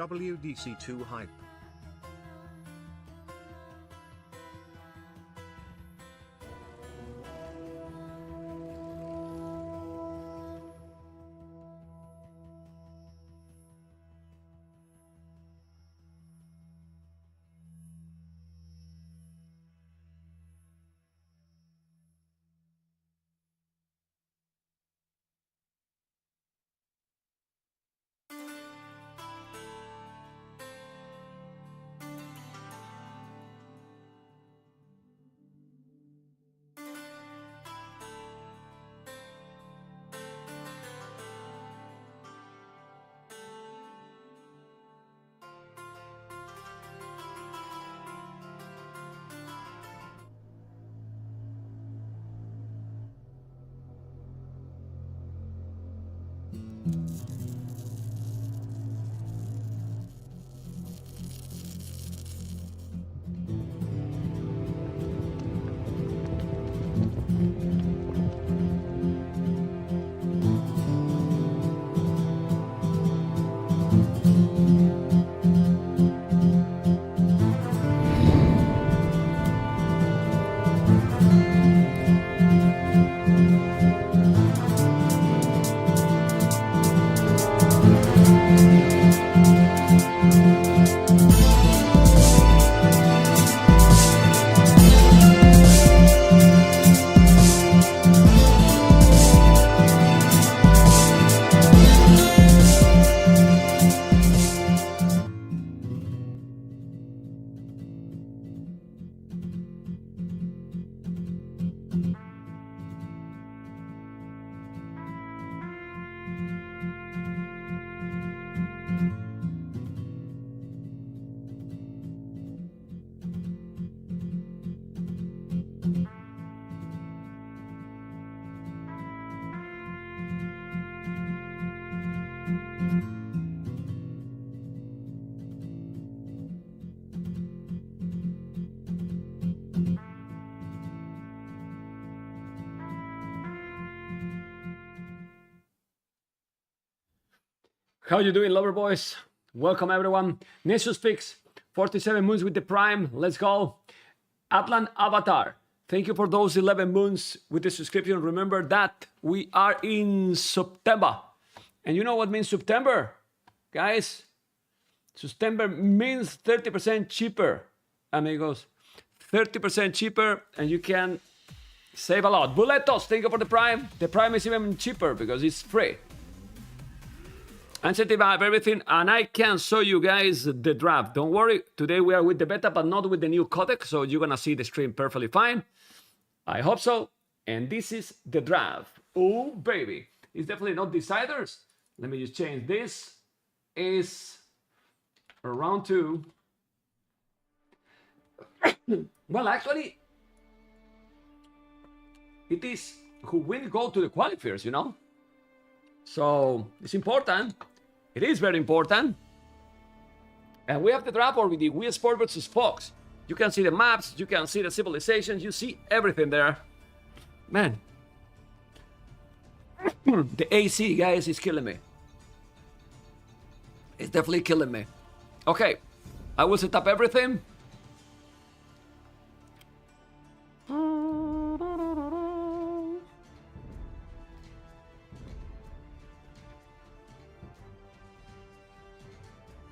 WDC2 hype. How you doing, lover boys? Welcome everyone. Nessus Fix, 47 moons with the Prime. Let's go. Atlan Avatar, thank you for those 11 moons with the subscription. Remember that we are in September. And you know what means September, guys? September means 30% cheaper, amigos. 30% cheaper, and you can save a lot. Buletos, thank you for the Prime. The Prime is even cheaper because it's free. Sensitive, I have everything, and I can show you guys the draft. Don't worry, today we are with the beta, but not with the new codec, so you're gonna see the stream perfectly fine. I hope so. And this is the draft. Oh, baby. It's definitely not deciders. Let me just change this. Is round 2. Well, actually, it is who will go to the qualifiers, you know? So, it's important. It is very important. And we have the draft already. WeSports versus Fox. You can see the maps. You can see the civilizations. You see everything there. Man. The AC, guys, is killing me. It's definitely killing me. Okay. I will set up everything.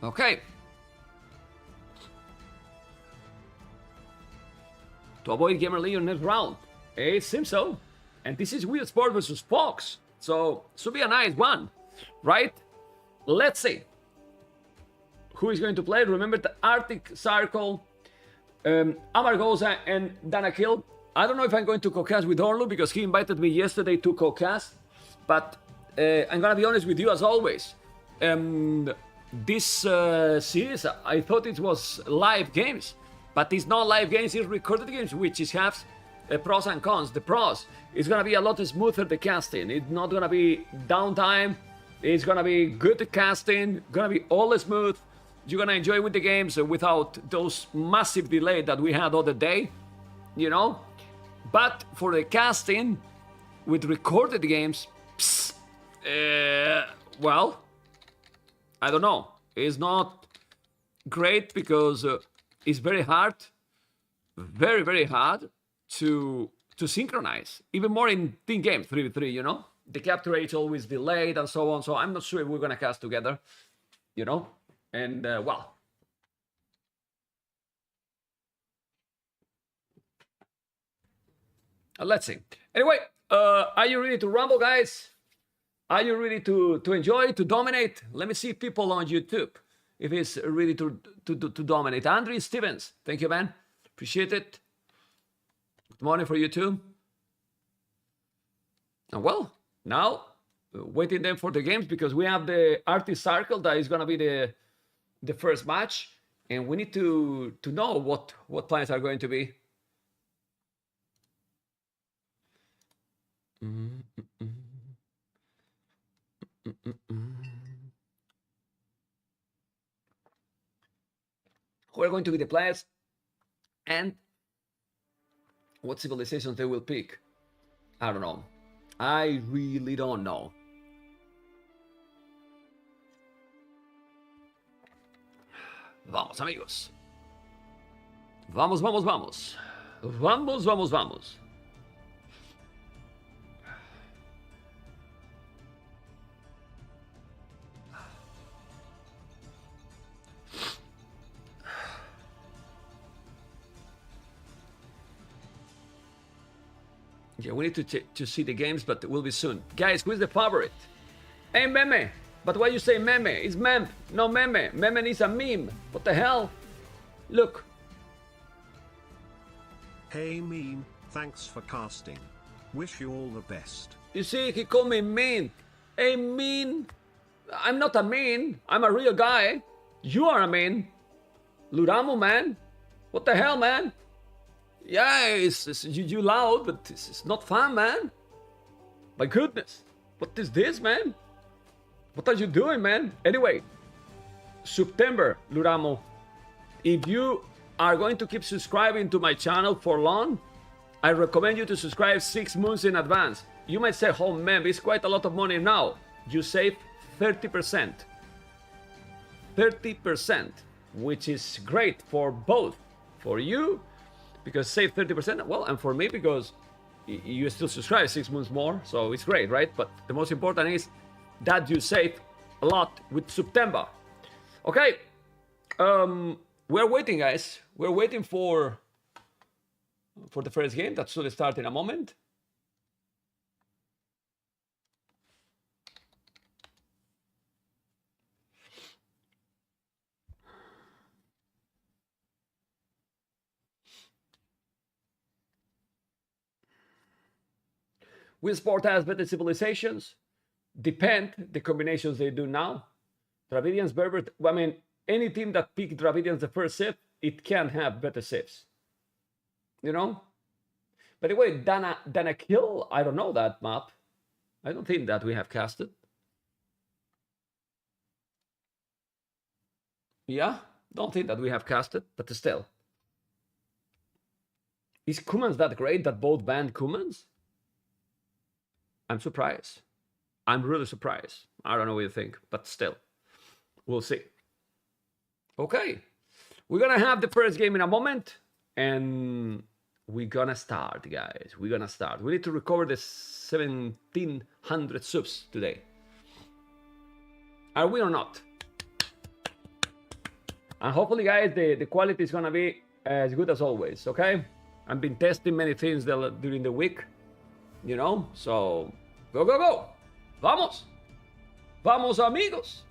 Okay. To avoid Gamer League next round. It seems so. And this is WeSports versus Fox. So, should be a nice one. Right? Let's see. Who is going to play? Remember the Arctic Circle, Amargosa, and Danakil. I don't know if I'm going to co-cast with Orlu because he invited me yesterday to co-cast. But I'm gonna be honest with you as always. This series, I thought it was live games, but it's not live games, it's recorded games, which is has pros and cons. The pros, it's gonna be a lot smoother the casting. It's not gonna be downtime. It's gonna be good casting, gonna be all smooth. You're gonna enjoy with the games without those massive delay that we had other day, you know. But for the casting with recorded games, well, I don't know. It's not great because it's very hard, very, very hard to synchronize, even more in team games, 3v3, you know? The capture rate always delayed and so on, so I'm not sure if we're gonna cast together, you know? And, well. Let's see. Anyway, are you ready to rumble, guys? Are you ready to enjoy, to dominate? Let me see people on YouTube if he's ready to dominate. Andrew Stevens, thank you, man. Appreciate it. Good morning for you too. And well, now waiting then for the games because we have the artist circle that is gonna be the first match, and we need to know what plans are going to be. Who are going to be the players and what civilizations they will pick? I don't know. I really don't know. Vamos, amigos. Vamos, vamos, vamos. Vamos, vamos, vamos. Yeah, we need to see the games, but it will be soon. Guys, who is the favorite? Hey, Meme. But why you say Meme? It's Mem, no Meme. Meme is a meme. What the hell? Look. Hey, Meme. Thanks for casting. Wish you all the best. You see, he called me mean. Hey, mean. I'm not a mean. I'm a real guy. You are a mean. Luramo, man. What the hell, man? Yeah, it's you loud, but it's not fun, man. My goodness. What is this, man? What are you doing, man? Anyway, September, Luramo. If you are going to keep subscribing to my channel for long, I recommend you to subscribe 6 months in advance. You might say, oh man, it's quite a lot of money now. You save 30%. 30%, which is great for both. For you, because save 30%, well, and for me, because you still subscribe 6 months more, so it's great, right? But the most important is that you save a lot with September. Okay, we're waiting, guys. We're waiting for the first game. That should start in a moment. WeSports has better civilizations. Depend the combinations they do now. Dravidians, Berbers, I mean, any team that picked Dravidians the first save, it can have better saves. You know? By the way, Dana Kill, I don't know that map. I don't think that we have casted. Yeah, don't think that we have casted, but still. Is Kumans that great that both banned Kumans? I'm surprised. I'm really surprised. I don't know what you think, but still. We'll see. Okay. We're gonna have the first game in a moment, and we're gonna start, guys. We're gonna start. We need to recover the 1,700 subs today. Are we or not? And hopefully, guys, the quality is gonna be as good as always, okay? I've been testing many things during the week, you know? So, go, go, go! Vamos! Vamos, amigos!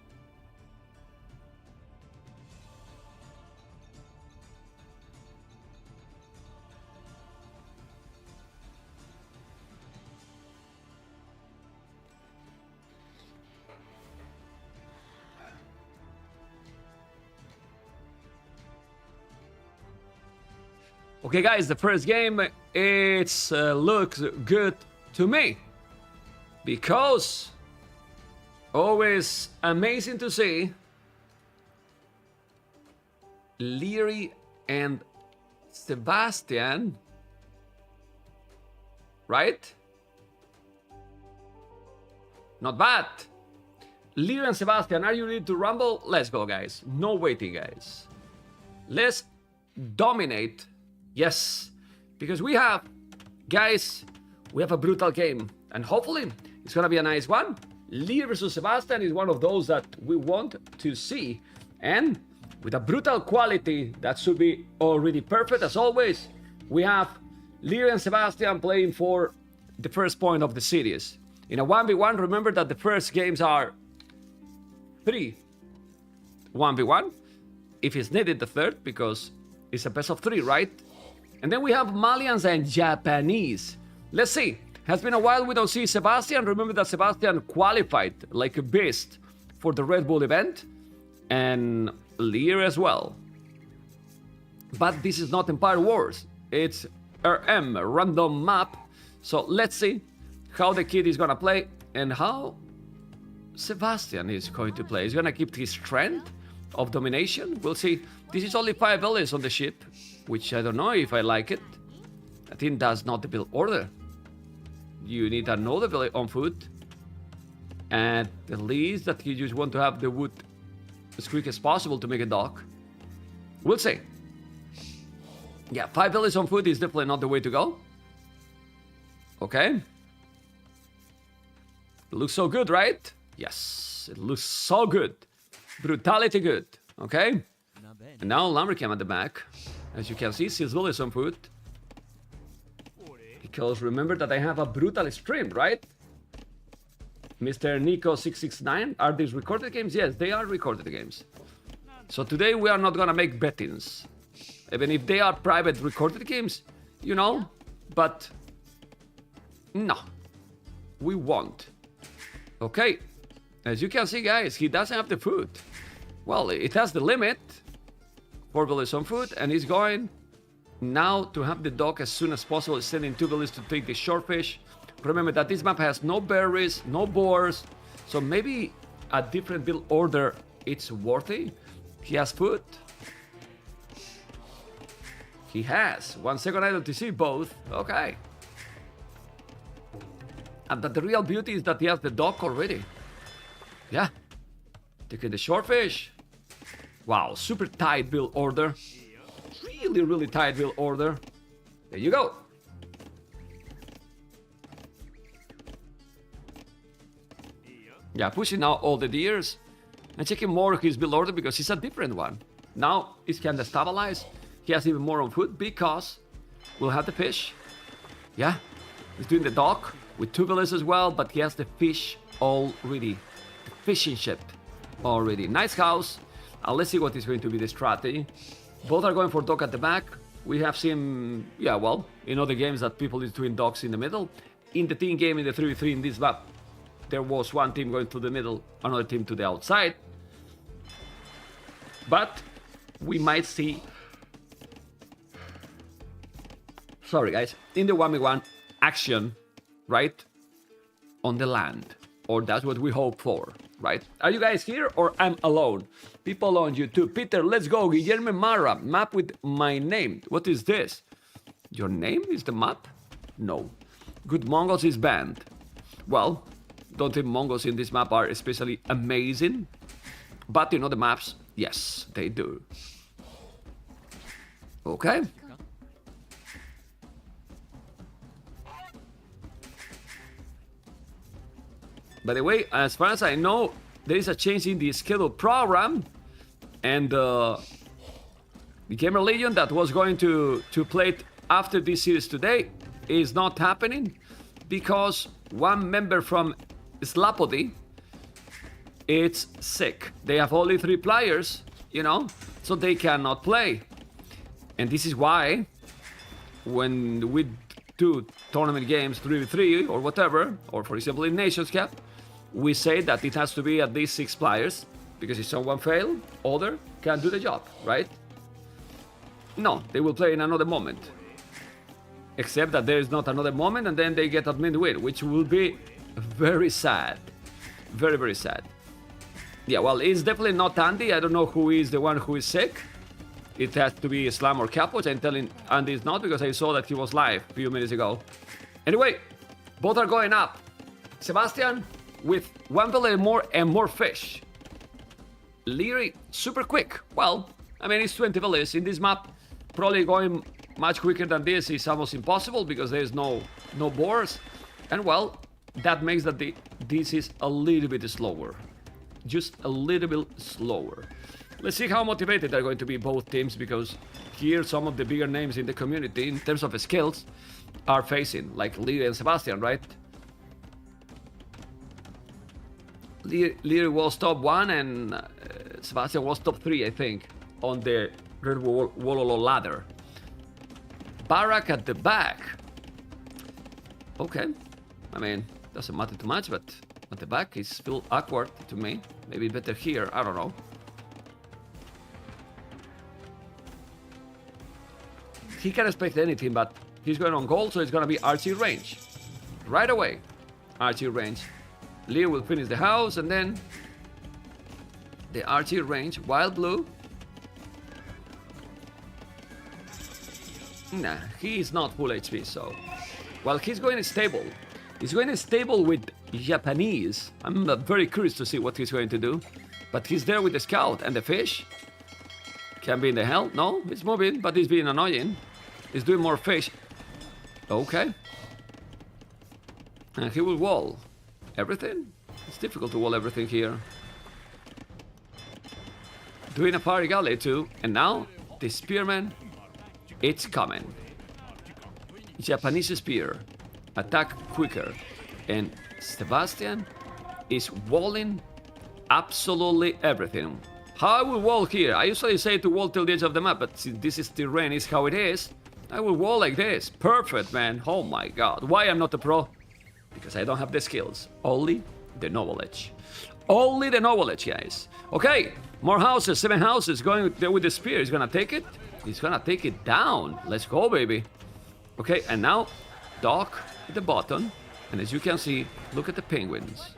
Okay, guys, the first game, it looks good to me. Because always amazing to see Leary and Sebastian, right? Not bad. Leary and Sebastian, are you ready to rumble? Let's go, guys. No waiting, guys. Let's dominate. Yes. Because we have, guys, we have a brutal game. And hopefully, it's going to be a nice one. Lear versus Sebastian is one of those that we want to see. And with a brutal quality, that should be already perfect. As always, we have Lear and Sebastian playing for the first point of the series. In a 1v1, remember that the first games are 3 1v1. If it's needed, the third, because it's a best of 3, right? And then we have Malians and Japanese. Let's see. Has been a while we don't see Sebastian. Remember that Sebastian qualified like a beast for the Red Bull event. And Lear as well. But this is not Empire Wars. It's RM, random map. So let's see how the kid is gonna play and how Sebastian is going to play. He's gonna keep his strength of domination. We'll see. This is only 5 LS on the ship, which I don't know if I like it. I think that's not the build order. You need another village on foot. And at least that you just want to have the wood as quick as possible to make a dock. We'll see. Yeah, 5 LS on foot is definitely not the way to go. Okay. It looks so good, right? Yes, it looks so good. Brutality good, okay? And now Lambercam at the back. As you can see, Silsville is on foot. Because remember that I have a brutal stream, right? Mr. Nico669, are these recorded games? Yes, they are recorded games. So today we are not gonna make bettings. Even if they are private recorded games, you know? But no, we won't. Okay, as you can see, guys, he doesn't have the food. Well, it has the limit. 4 villages on foot, and he's going now to have the dock as soon as possible, sending 2 villages to take the shortfish. Remember that this map has no berries, no boars, so maybe a different build order, it's worthy. He has food. He has 1 second item to see both. Okay. And that the real beauty is that he has the dock already. Yeah. Taking the shortfish. Wow, super tight build order. Really, really tight build order. There you go. Yeah, pushing out all the deers. And checking more his build order because it's a different one. Now it's kind of stabilized. He has even more on foot because we'll have the fish. Yeah, he's doing the dock with 2 villages as well, but he has the fish already. The fishing ship already. Nice house. Let's see what is going to be the strategy. Both are going for dock at the back. We have seen, yeah, well, in other games that people is doing docks in the middle. In the team game, in the 3v3 in this map, there was one team going to the middle, another team to the outside. But we might see, sorry guys, in the 1v1 action, right, on the land. Or that's what we hope for, right? Are you guys here or I'm alone? People on YouTube. Peter, let's go. Guillermo Mara, map with my name. What is this? Your name is the map? No. Good Mongols is banned. Well, don't think Mongols in this map are especially amazing. But you know the maps? Yes, they do. Okay. By the way, as far as I know, there is a change in the scheduled program, and the Gamer Legion that was going to play it after this series today is not happening because one member from Slapody is sick. They have only 3 players, you know, so they cannot play. And this is why when we do tournament games 3v3 or whatever, or for example in Nations Cup, we say that it has to be at least 6 players, because if someone fails, other can do the job, right? No, they will play in another moment. Except that there is not another moment and then they get admin win, which will be very sad. Very, very sad. Yeah, well, it's definitely not Andy. I don't know who is the one who is sick. It has to be Slam or Cap, which I'm telling Andy is not because I saw that he was live a few minutes ago. Anyway, both are going up. Sebastian with 1 village more and more fish. Leary, super quick. Well, I mean, it's 20 villages. In this map, probably going much quicker than this is almost impossible because there's no borders. And well, that makes that this is a little bit slower. Just a little bit slower. Let's see how motivated they're going to be, both teams, because here some of the bigger names in the community in terms of skills are facing, like Leary and Sebastian, right? Leary was top 1 and Sebastian was top 3, I think, on the Red Wololo ladder. Barak at the back. Okay, I mean, doesn't matter too much, but at the back is still awkward to me. Maybe better here, I don't know. He can expect anything, but he's going on gold, so it's going to be archery range. Right away, archery range. Lear will finish the house, and then the archery range. Wild blue. Nah, he is not full HP, so... Well, he's going stable. He's going stable with Japanese. I'm very curious to see what he's going to do. But he's there with the scout, and the fish can be in the hell. No, it's moving, but he's being annoying. He's doing more fish. Okay. And he will wall everything. It's difficult to wall everything here. Doing a party galley too. And now the spearman, it's coming. Japanese spear, attack quicker. And Sebastian is walling absolutely everything. How I will wall here? I usually say to wall till the edge of the map, but since this is terrain, is how it is. I will wall like this. Perfect, man. Oh my god. Why I'm not a pro? Because I don't have the skills. Only the knowledge. Only the knowledge, guys. Okay, more houses. 7 houses going there with the spear. He's gonna take it. He's gonna take it down. Let's go, baby. Okay, and now Doc at the bottom. And as you can see, look at the penguins.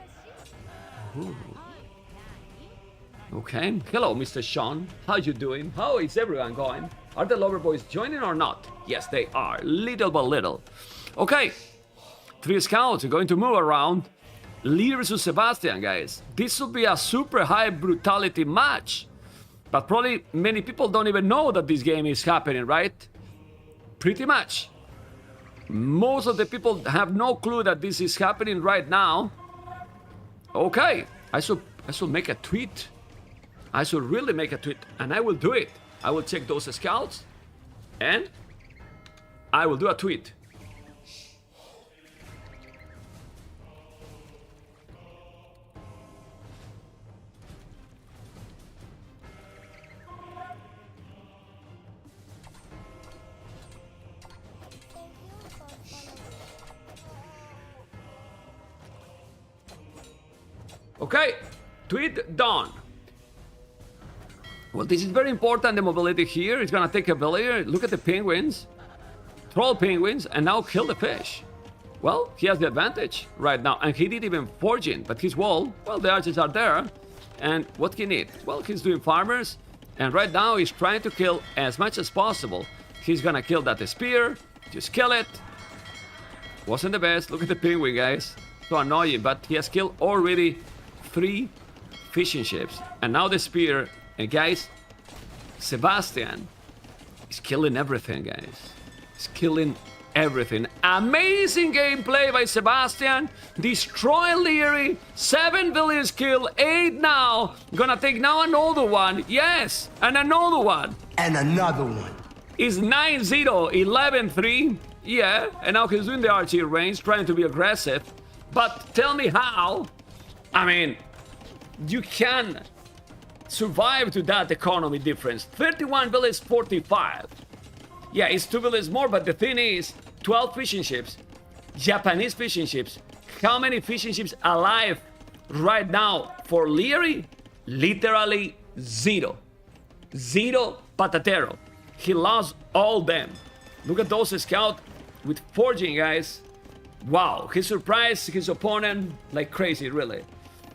Ooh. Okay, hello, Mr. Sean. How you doing? How is everyone going? Are the lover boys joining or not? Yes, they are, little by little. Okay, 3 scouts are going to move around. Lear versus Sebastian, guys. This will be a super high brutality match. But probably many people don't even know that this game is happening, right? Pretty much. Most of the people have no clue that this is happening right now. Okay, I should make a tweet. I should really make a tweet, and I will do it. I will check those scouts, and I will do a tweet. Okay, tweet done. Well, this is very important, the mobility here. It's gonna take a villager. Look at the penguins. Troll penguins, and now kill the fish. Well, he has the advantage right now, and he did even forging, but his wall, well, the archers are there. And what he need? Well, he's doing farmers, and right now he's trying to kill as much as possible. He's gonna kill that spear, just kill it. Wasn't the best. Look at the penguin, guys. So annoying, but he has killed already 3 fishing ships. And now the spear. And guys, Sebastian is killing everything, guys. He's killing everything. Amazing gameplay by Sebastian. Destroying Leary. 7 villains killed, 8 now. Gonna take now another one. Yes, and another one. And another one. Is 9-0, 11-3. Yeah, and now he's doing the archery range, trying to be aggressive. But tell me how. I mean, you can survive to that economy difference. 31 villages, 45. Yeah, it's 2 villages more, but the thing is, 12 fishing ships, Japanese fishing ships. How many fishing ships alive right now for Leary? Literally 0. 0 patatero. He lost all them. Look at those scouts with forging, guys. Wow, he surprised his opponent like crazy, really.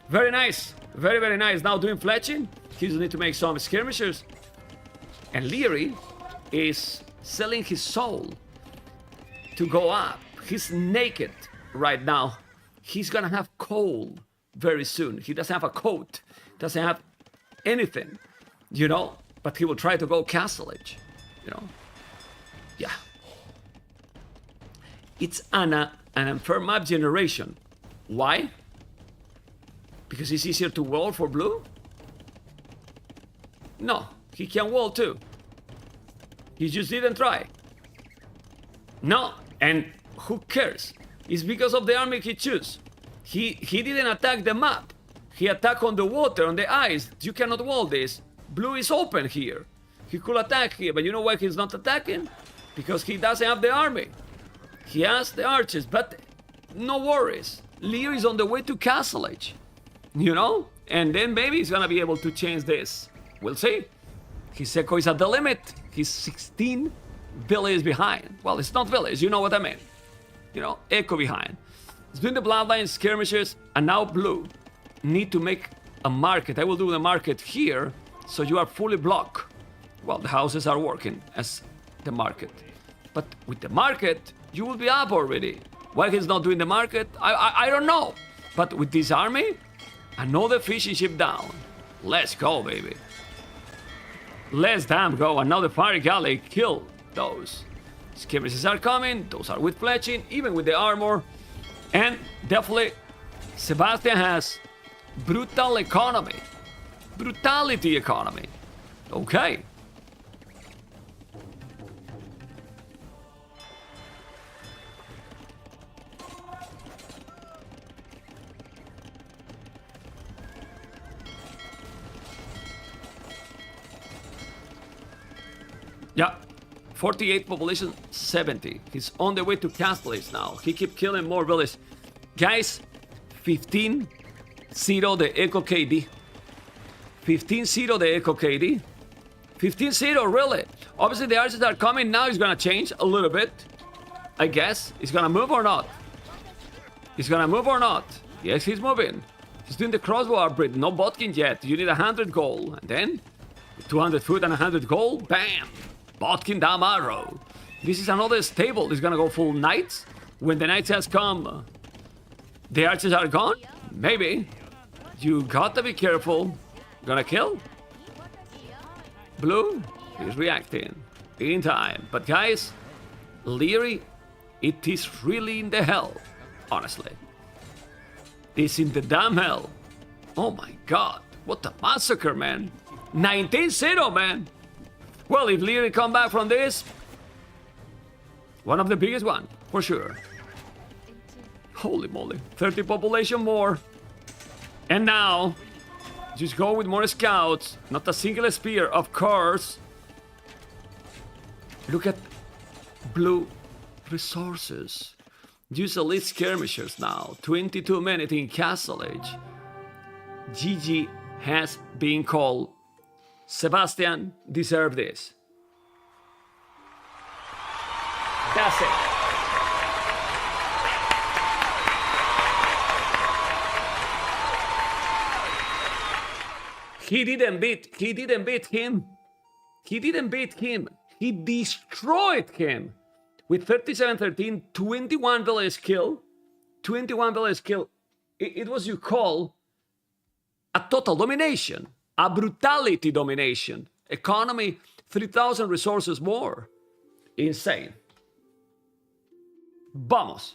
Very nice. Very, very nice. Now doing fletching. He just need to make some skirmishers. And Leary is selling his soul to go up. He's naked right now. He's gonna have coal very soon. He doesn't have a coat. Doesn't have anything. You know? But he will try to go Castle Age, you know. Yeah. It's an unfair map generation. Why? Because it's easier to wall for blue? No, he can wall too. He just didn't try. No, and who cares? It's because of the army he chose. He didn't attack the map. He attacked on the water, on the ice. You cannot wall this. Blue is open here. He could attack here, but you know why he's not attacking? Because he doesn't have the army. He has the archers, but no worries. Lear is on the way to Castle Age. You know? And then maybe he's gonna be able to change this. We'll see. His echo is at the limit. He's 16 villages behind. Well, it's not village, you know what I mean. You know, echo behind. He's doing the bloodline skirmishes, and now blue need to make a market. I will do the market here, so you are fully blocked. Well, the houses are working as the market. But with the market, you will be up already. Why he's not doing the market, I don't know. But with this army, another fishing ship down. Let's go, baby. Let's damn go. And now the fire galley kill those. Skirmishes are coming. Those are with fletching, even with the armor. And definitely, Sebastian has brutal economy. Brutality economy. Okay. Yeah, 48 population, 70. He's on the way to Castle Age now. He keep killing more villages. Guys, 15-0 the Echo KD. 15-0 the Echo KD. 15-0, really. Obviously, the archers are coming now. It's gonna change a little bit. I guess. He's gonna move or not? He's gonna move or not? Yes, he's moving. He's doing the crossbow upgrade. No Botkin yet. You need 100 gold. And then, 200 foot and 100 gold. Bam! Botkin down arrow. This is another stable. He's gonna go full knights. When the knights has come, the archers are gone? Maybe. You gotta be careful. Gonna kill? Blue is reacting in time. But guys, Leary, it is really in the hell, honestly. It's in the damn hell. Oh my god, what a massacre, man. 19-0, man. Well, if Leary come back from this, one of the biggest one, for sure. Holy moly, 30 population more. And now, just go with more scouts, not a single spear, of course. Look at blue resources. Use elite skirmishers now, 22 minutes in Castle Age. GG has been called. Sebastian deserved this. That's it. He didn't beat him. He didn't beat him. He destroyed him. With 37-13, 21 villages kill. 21 villages kill. It was you call a total domination. A brutality domination. Economy, 3,000 resources more. Insane. Vamos.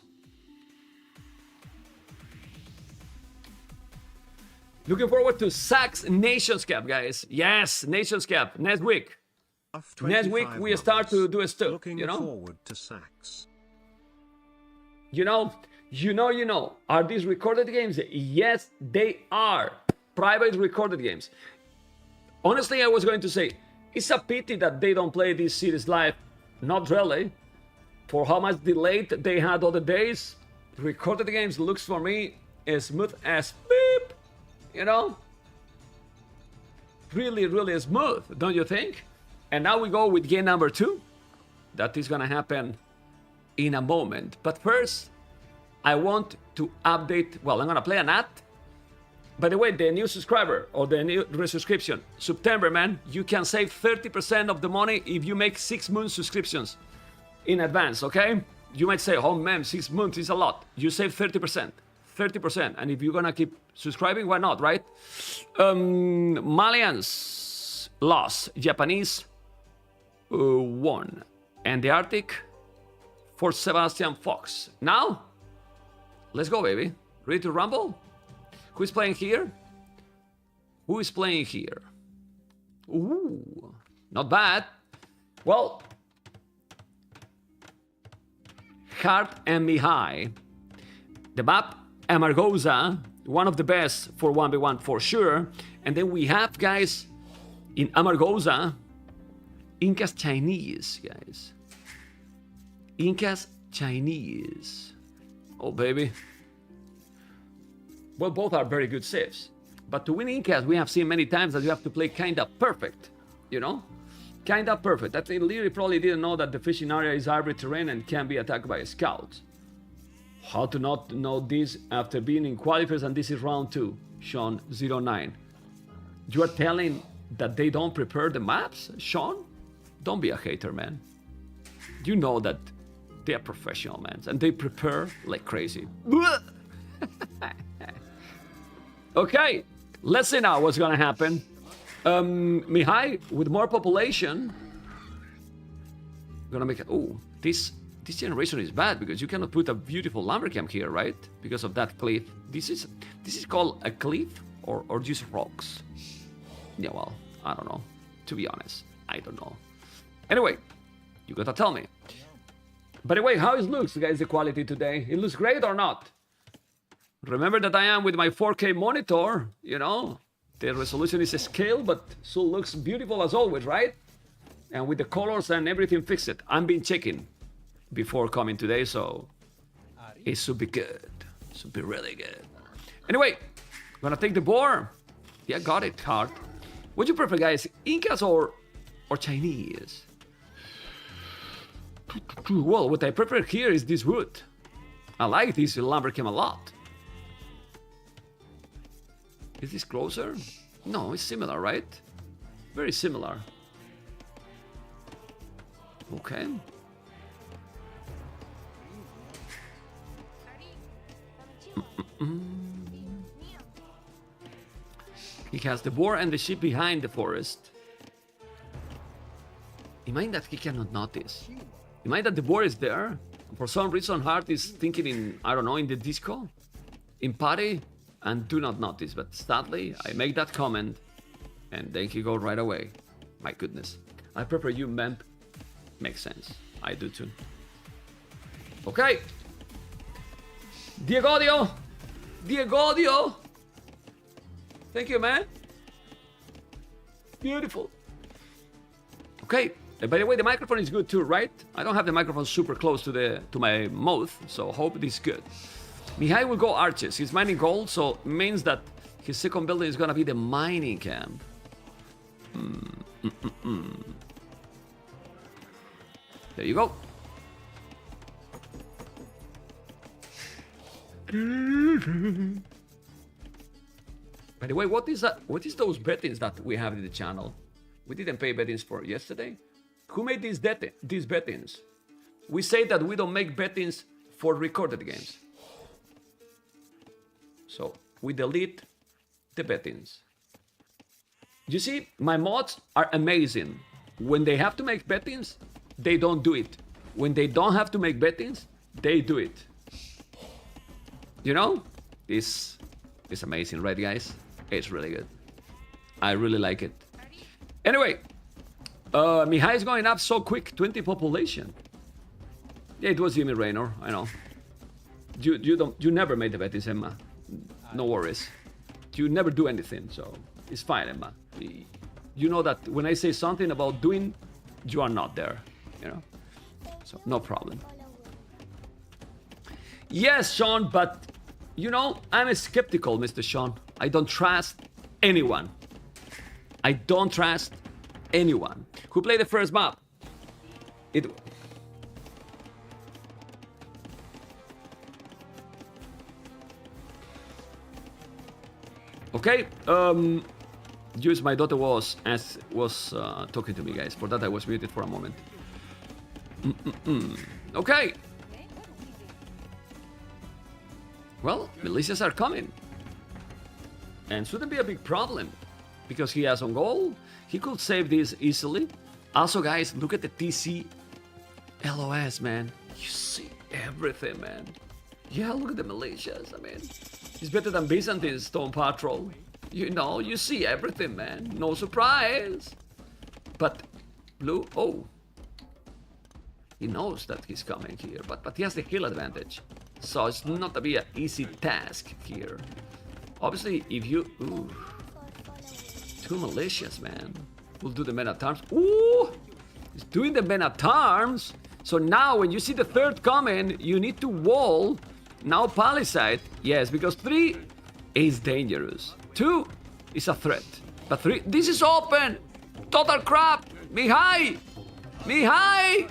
Looking forward to Sax Nations Cup, guys. Yes, Nations Cup. Next week. Next week we start to do a stuff. Looking forward to Sax. You know. Are these recorded games? Yes, they are. Private recorded games. Honestly, I was going to say, it's a pity that they don't play this series live. Not really. For how much delayed they had other days, recorded games looks for me as smooth as beep. You know? Really, really smooth, don't you think? And now we go with game number 2. That is gonna happen in a moment. But first, I want to update. Well, I'm gonna play an ad. By the way, the new subscriber or the new resubscription, September, man, you can save 30% of the money if you make 6 month subscriptions in advance, okay? You might say, oh man, 6 months is a lot. You save 30%. 30%. And if you're gonna keep subscribing, why not, right? Malians, lost. Japanese won. And the Arctic for Sebastian Fox. Now, let's go, baby. Ready to rumble? Who is playing here? Who is playing here? Ooh, not bad. Well, Hart and Mihai. The map, Amargosa, one of the best for 1v1 for sure. And then we have, guys, in Amargosa, Incas Chinese, guys. Incas Chinese. Oh, baby. Well, both are very good saves. But to win Incas, we have seen many times that you have to play kinda perfect, you know? Kinda perfect. That they literally probably didn't know that the fishing area is hybrid terrain and can be attacked by scouts. How to not know this after being in qualifiers, and this is round 2, Sean 09. You are telling that they don't prepare the maps, Sean? Don't be a hater, man. You know that they are professional, man, and they prepare like crazy. Okay, let's see now what's gonna happen. Mihai, with more population, gonna make it. Oh, this generation is bad because you cannot put a beautiful lumber camp here, right? Because of that cliff. This is called a cliff or just rocks. Yeah, well, I don't know. To be honest, I don't know. Anyway, you gotta tell me. By the way, how it looks, guys, the quality today? It looks great or not? Remember that I am with my 4K monitor, you know? The resolution is a scale, but still looks beautiful as always, right? And with the colors and everything fixed. I've been checking before coming today, so it should be good. It should be really good. Anyway, gonna take the board. Yeah, got it, Hard. What do you prefer, guys? Incas or Chinese? Well, what I prefer here is this wood. I like this lumber camp a lot. Is this closer? No, it's similar, right? Very similar. Okay. He has the boar and the sheep behind the forest. Imagine that he cannot notice. Imagine that the boar is there. For some reason, Hart is thinking in, I don't know, in the disco, in party, and do not notice. But sadly, I make that comment, and then he goes right away. My goodness. I prefer you, Memp. Makes sense. I do too. Okay. Diegodio. Diegodio. Thank you, man. Beautiful. Okay. By the way, the microphone is good too, right? I don't have the microphone super close to my mouth, so hope this is good. Mihai will go arches. He's mining gold, so it means that his second building is gonna be the mining camp. There you go. By the way, what is that? What is those bettings that we have in the channel? We didn't pay bettings for yesterday. Who made these bettings? We say that we don't make bettings for recorded games. So we delete the bettings. You see, my mods are amazing. When they have to make bettings, they don't do it. When they don't have to make bettings, they do it. You know? This is amazing, right, guys? It's really good. I really like it. Anyway, Mihai is going up so quick, 20 population. Yeah, it was Jimmy Raynor, I know. You never made the bettings, Emma. No worries. You never do anything, so it's fine, Emma. You know that when I say something about doing, you are not there, you know? So, no problem. Yes, Sean, but, you know, I'm skeptical, Mr. Sean. I don't trust anyone. I don't trust anyone. Who played the first map? Okay, just my daughter was talking to me, guys. For that I was muted for a moment. Okay. Well, militias are coming. And shouldn't be a big problem. Because he has on goal, He could save this easily. Also, guys, look at the TC LOS, man. You see everything, man. Yeah, look at the militias. I mean, it's better than Byzantine Stone Patrol. You know, you see everything, man. No surprise. But Blue, oh. He knows that he's coming here, but he has the kill advantage. So it's not to be an easy task here. Obviously, if you... Ooh. 2 militias, man. We'll do the men at arms. Ooh! He's doing the men at arms. So now when you see the third coming, you need to wall. Now palisade. Yes, because 3 is dangerous. 2 is a threat. But 3... This is open! Total crap! Mihai! Mihai!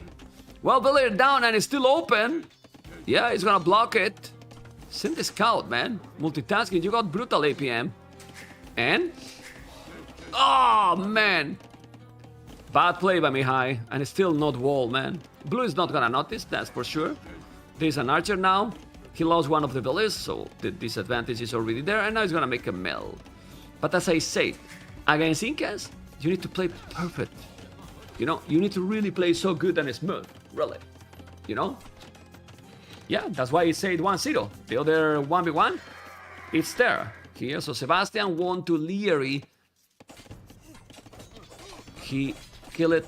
Well, the layer down and it's still open. Yeah, he's gonna block it. Send the scout, man. Multitasking. You got brutal APM. And... Oh, man. Bad play by Mihai. And it's still not wall, man. Blue is not gonna notice, that's for sure. There's an archer now. He lost one of the villas, so the disadvantage is already there. And now he's gonna make a mill. But as I say, against Incas, you need to play perfect. You know, you need to really play so good and smooth. Really. You know? Yeah, that's why he said 1-0. The other 1v1, it's there. Here, so Sebastian won to Leary. He killed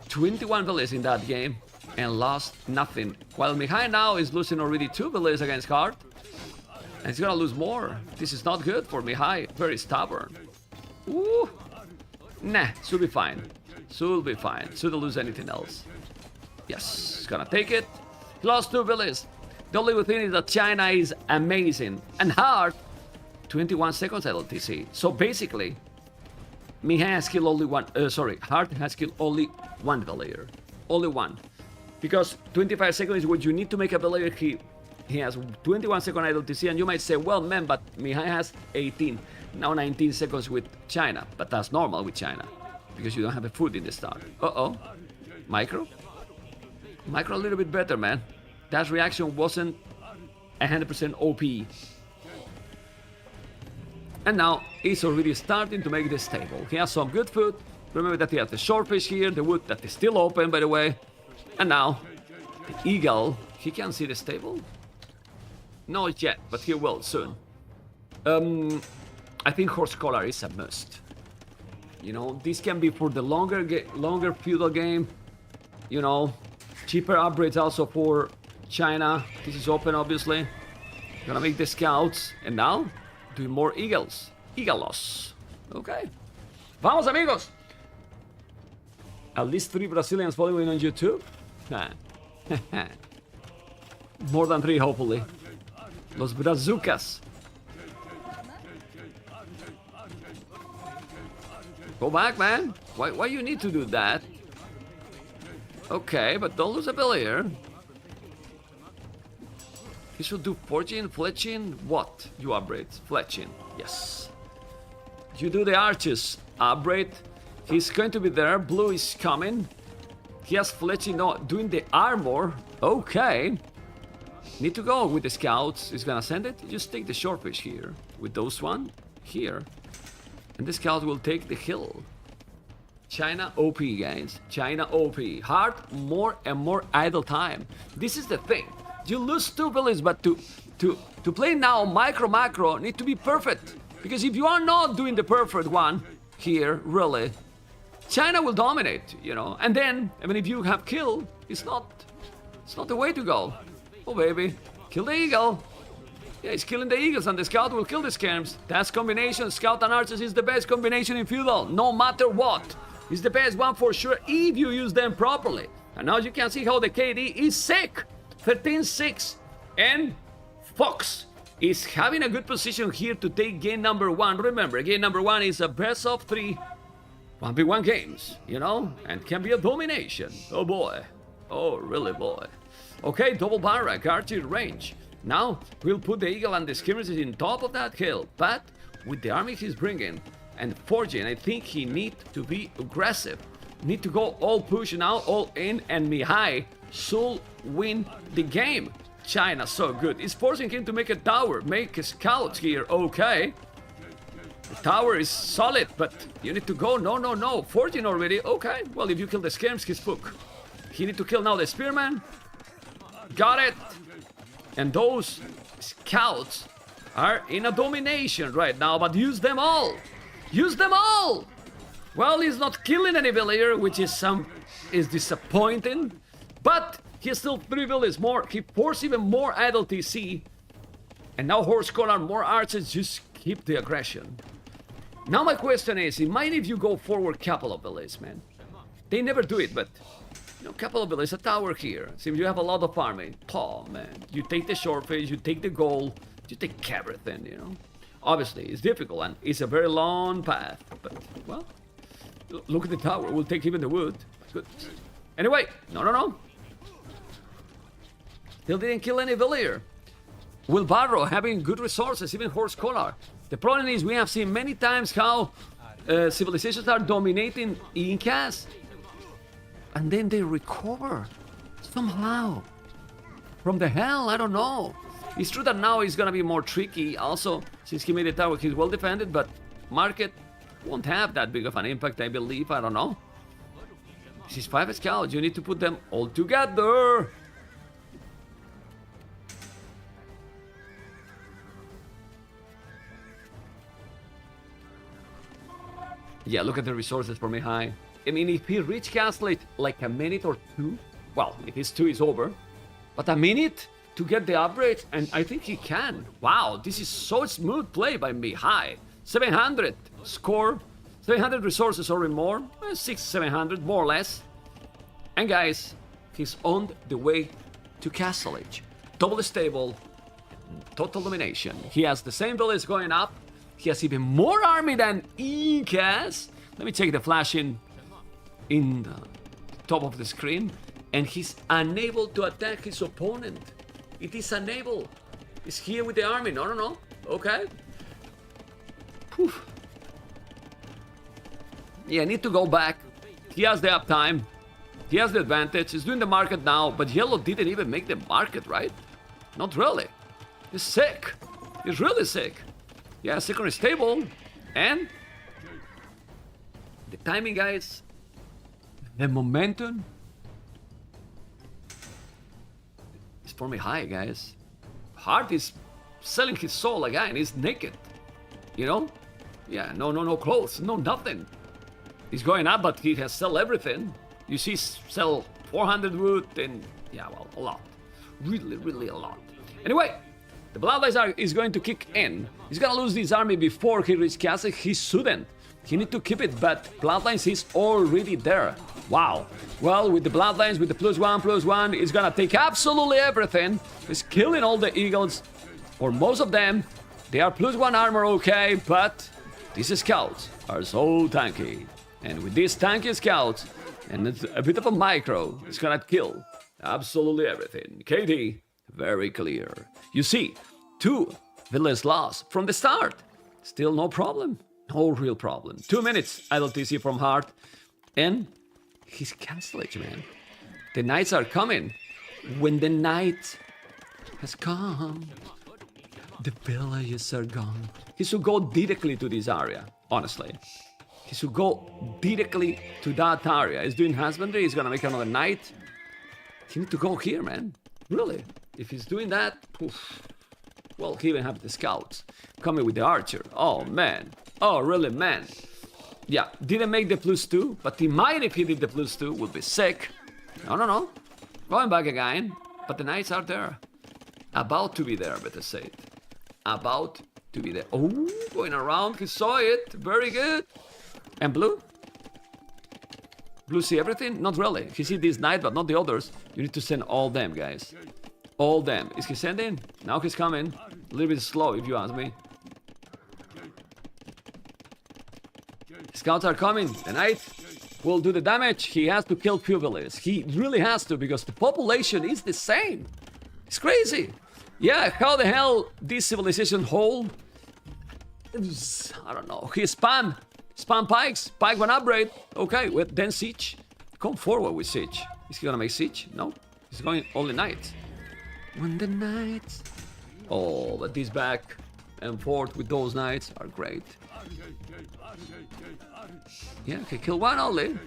21 villas in that game and lost nothing. While Mihai now is losing already 2 villas against Hart. And he's gonna lose more. This is not good for Mihai. Very stubborn. Ooh. Nah, should be fine. Should be fine. Shouldn't lose anything else. Yes, he's gonna take it. He lost 2 villas. The only good thing is that China is amazing. And Hart, 21 seconds LTC. So basically, Mihai has killed only one. Hart has killed only 1 villager. Only 1. Because 25 seconds is what you need to make a villager. He has 21 second LTC, and you might say, well, man, but Mihai has 18. Now 19 seconds with China. But that's normal with China. Because you don't have a food in the start. Uh-oh. Micro? Micro a little bit better, man. That reaction wasn't 100% OP. And now he's already starting to make this stable. He has some good food. Remember that he has the shortfish here, the wood that is still open, by the way. And now, the eagle. He can see the stable? Not yet, but he will soon. I think horse collar is a must. You know, this can be for the longer feudal game. You know, cheaper upgrades also for China. This is open, obviously. Gonna make the scouts. And now, doing more eagles. Eagles. Okay. Vamos, amigos. At least 3 Brazilians following on YouTube. More than 3, hopefully. Los Brazucas. Go back, man. Why you need to do that? Okay, but don't lose a bill here. He should do forging, fletching. What? You upgrade. Fletching. Yes. You do the arches. Upgrade. He's going to be there. Blue is coming. He has fletching. No, doing the armor. Okay. Need to go with the scouts. He's gonna send it. Just take the shortfish here. With those one. Here. And the scout will take the hill. China OP, guys. China OP. Hard, more and more idle time. This is the thing. You lose 2 villages, but to play now macro need to be perfect. Because if you are not doing the perfect one here, really, China will dominate, you know. And then, I mean, if you have kill, it's not the way to go. Oh, baby. Kill the eagle. Yeah, he's killing the eagles, and the scout will kill the skirms. That's combination. Scout and archers is the best combination in feudal, no matter what. It's the best one for sure if you use them properly. And now you can see how the KD is sick. 13-6. And Fox is having a good position here to take game number 1. Remember, game number 1 is a best of 3 1v1 games, you know, and can be a domination. Oh boy. Oh, really, boy. Okay, double barrack, archer range. Now, we'll put the eagle and the skirmishes in top of that hill, but with the army he's bringing and forging, I think he needs to be aggressive. Need to go all push now, all in, and Mihai should win the game. China, so good. It's forcing him to make a tower, make scouts here, okay. The tower is solid, but you need to go. No. 14 already. Okay. Well, if you kill the skirms, he's spook. He need to kill now the spearman. Got it. And those scouts are in a domination right now, but use them all. Use them all. Well, he's not killing any villager, which is disappointing. But he still 3 villages more. He forced even more idle TC. And now Horse Collar, more archers, just keep the aggression. Now my question is, mind if you go forward couple of villages, man? They never do it, but you know, couple of villages, a tower here. Seems you have a lot of farming. Oh man, you take the short phase, you take the gold, you take everything, you know. Obviously, it's difficult and it's a very long path, but well, look at the tower. We'll take even the wood. Good. Anyway, no. Still didn't kill any villager. Will Barrow having good resources, even Horse Collar. The problem is we have seen many times how civilizations are dominating Incas and then they recover somehow from the hell. I don't know. It's true that now it's gonna be more tricky. Also, since he made the tower, he's well defended, but market won't have that big of an impact, I believe. I don't know. This is 5 scouts. You need to put them all together. Yeah, look at the resources for me high. I mean, if he reach castle it like a minute or 2, well, if it's 2, it's over. But a minute to get the upgrade, and I think he can. Wow, this is so smooth play by me high. 700 score, 700 resources or more, 700 more or less. And guys, he's on the way to Castle Age. Double stable, total domination. He has the same village going up. He has even more army than Incas. Let me check the flash in the top of the screen. And he's unable to attack his opponent. It is unable. He's here with the army. No. Okay. Whew. Yeah, I need to go back. He has the uptime. He has the advantage. He's doing the market now. But Yellow didn't even make the market, right? Not really. He's sick. He's really sick. Yeah, second is stable. And the timing, guys. The momentum. It's for me high, guys. Hart is selling his soul again. He's naked. You know? Yeah, no clothes. No nothing. He's going up, but he has sell everything. You see, sell 400 wood and yeah, well, a lot. Really a lot. Anyway, the Bloodlines is going to kick in. He's gonna lose this army before he reaches castle. He shouldn't. He need to keep it, but Bloodlines is already there. Wow. Well, with the Bloodlines, with the +1/+1, he's gonna take absolutely everything. He's killing all the eagles, or most of them. They are +1 armor, okay, but these scouts are so tanky. And with these tanky scouts, and it's a bit of a micro, it's gonna kill absolutely everything. KD, very clear. You see, 2 villages lost from the start. Still no problem. No real problem. 2 minutes idle TC from Hart. And he's Castlage, man. The knights are coming. When the night has come, the villages are gone. He should go directly to this area, honestly. He should go directly to that area. He's doing husbandry, he's gonna make another knight. He need to go here, man. Really. If he's doing that, oof. Well, he even have the scouts coming with the archer. Oh, man. Oh, really, man. Yeah, didn't make the +2, but he might if he did the +2, would be sick. No. Going back again, but the knights are there. About to be there, better say it. About to be there. Oh, going around, he saw it. Very good. And blue? Blue see everything? Not really. He see this knight, but not the others. You need to send all them, guys. All them. Is he sending? Now he's coming. A little bit slow, if you ask me. Scouts are coming. The knight will do the damage. He has to kill few villages. He really has to, because the population is the same. It's crazy. Yeah, how the hell this civilization hold? I don't know. He spam pikes. Pike one upgrade. Okay, with then siege. Come forward with siege. Is he gonna make siege? No. He's going only knight. When the knights. Oh, but this back and forth with those knights are great. Yeah, he killed one only.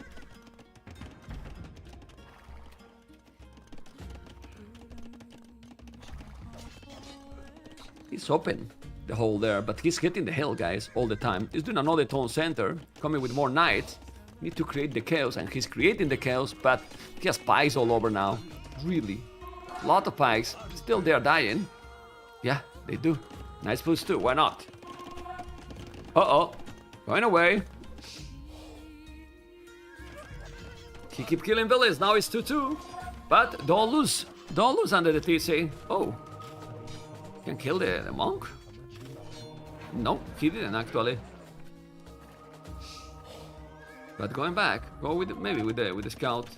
He's open the hole there, but he's hitting the hill, guys, all the time. He's doing another tone center, coming with more knights. Need to create the chaos, and he's creating the chaos, but he has pikes all over now. Really. A lot of pikes. Still they're dying. Yeah, they do. Nice boost too, why not? Uh-oh. Going away. He keep killing villains, now it's 2-2. But don't lose. Don't lose under the TC. Oh. Can kill the monk? No, he didn't actually. But going back, go with maybe with the scout.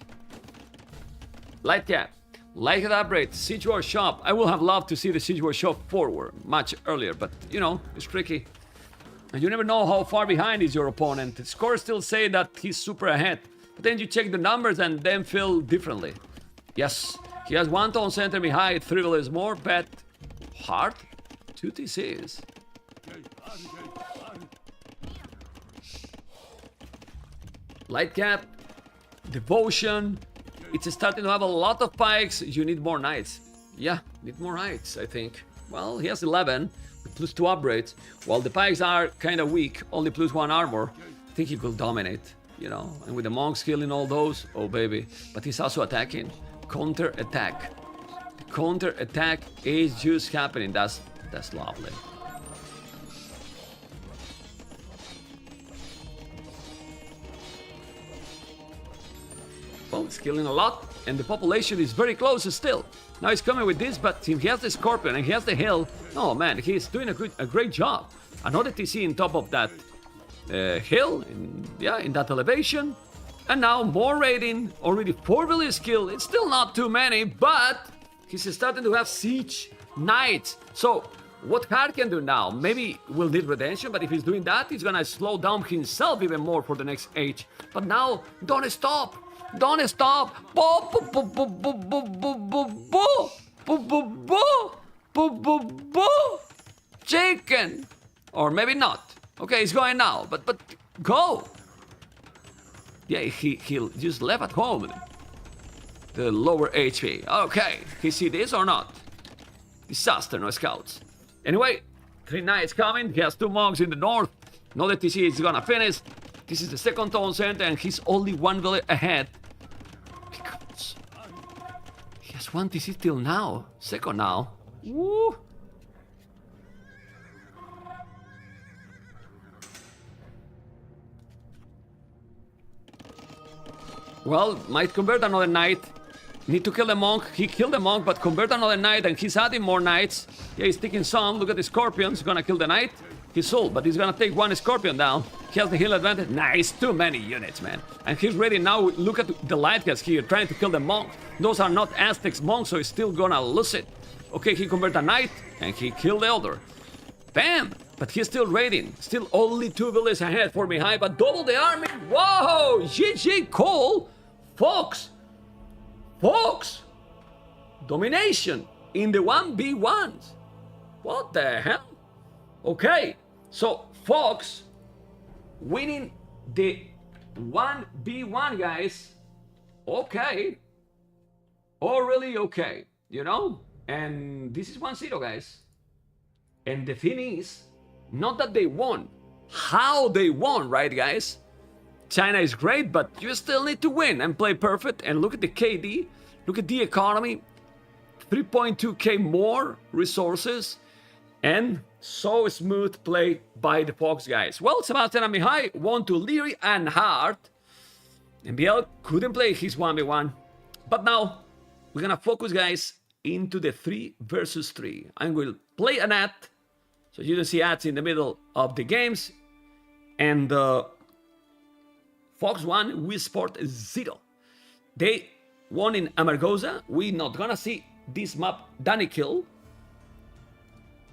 Light cap. Like that upgrade, Siege War Shop. I would have loved to see the Siege War Shop forward much earlier, but you know, it's tricky. And you never know how far behind is your opponent. The scores still say that he's super ahead, but then you check the numbers and then feel differently. Yes, he has 1 tone center behind, 3 villages more, but hard 2 TCs. Light cap, devotion. It's starting to have a lot of pikes. You need more knights. Yeah, need more knights, I think. Well, he has 11 with +2 upgrades. While the pikes are kind of weak, only +1 armor. I think he could dominate, you know. And with the monks killing all those, oh baby. But he's also attacking. Counter attack. The counter attack is just happening. That's lovely. Well, he's killing a lot, and the population is very close still. Now he's coming with this, but he has the scorpion and he has the hill. Oh man, he's doing a great job. Another TC on top of that hill, in that elevation. And now more raiding, already 4 village kill. It's still not too many, but he's starting to have siege knights. So what Hard can do now, maybe will need redemption, but if he's doing that, he's gonna slow down himself even more for the next age. But now, don't stop! Don't stop! Chicken! Or maybe not. Okay, he's going now, but go! Yeah, he just left at home. The lower HP. Okay, he see this or not? Disaster, no scouts. Anyway, 3 knights coming. He has 2 monks in the north. No, the TC is gonna finish. This is the second tone center, and he's only 1 village ahead. He has 1 TC till now. Second now. Woo! Well, might convert another knight. Need to kill the monk. He killed the monk, but convert another knight, and he's adding more knights. Yeah, he's taking some. Look at the scorpions. Gonna kill the knight. He's sold, but he's gonna take 1 scorpion down. He has the heal advantage. Nice, too many units, man. And he's ready now. Look at the light guys here, trying to kill the monk. Those are not Aztecs monks, so he's still gonna lose it. Okay, he convert a knight, and he killed the elder. Bam! But he's still raiding. Still only 2 villages ahead for Mihai, but double the army. Whoa! GG, Cole! Fox! Fox! Domination in the 1v1s. What the hell? Okay, so Fox winning the 1v1, guys. Okay. Oh, really okay, you know? And this is 1-0, guys. And the thing is, not that they won, how they won, right, guys? China is great, but you still need to win and play perfect. And look at the KD, look at the economy, 3.2k more resources, and so smooth play by the Fox guys. Well, Sebastian and Mihai won to Leary and Hart. MBL couldn't play his 1v1, but now we're gonna focus, guys, into the 3 versus 3. I will play an ad, so you don't see ads in the middle of the games, and Fox won, WeSports 0. They won in Amargosa. We're not gonna see this map Danny kill.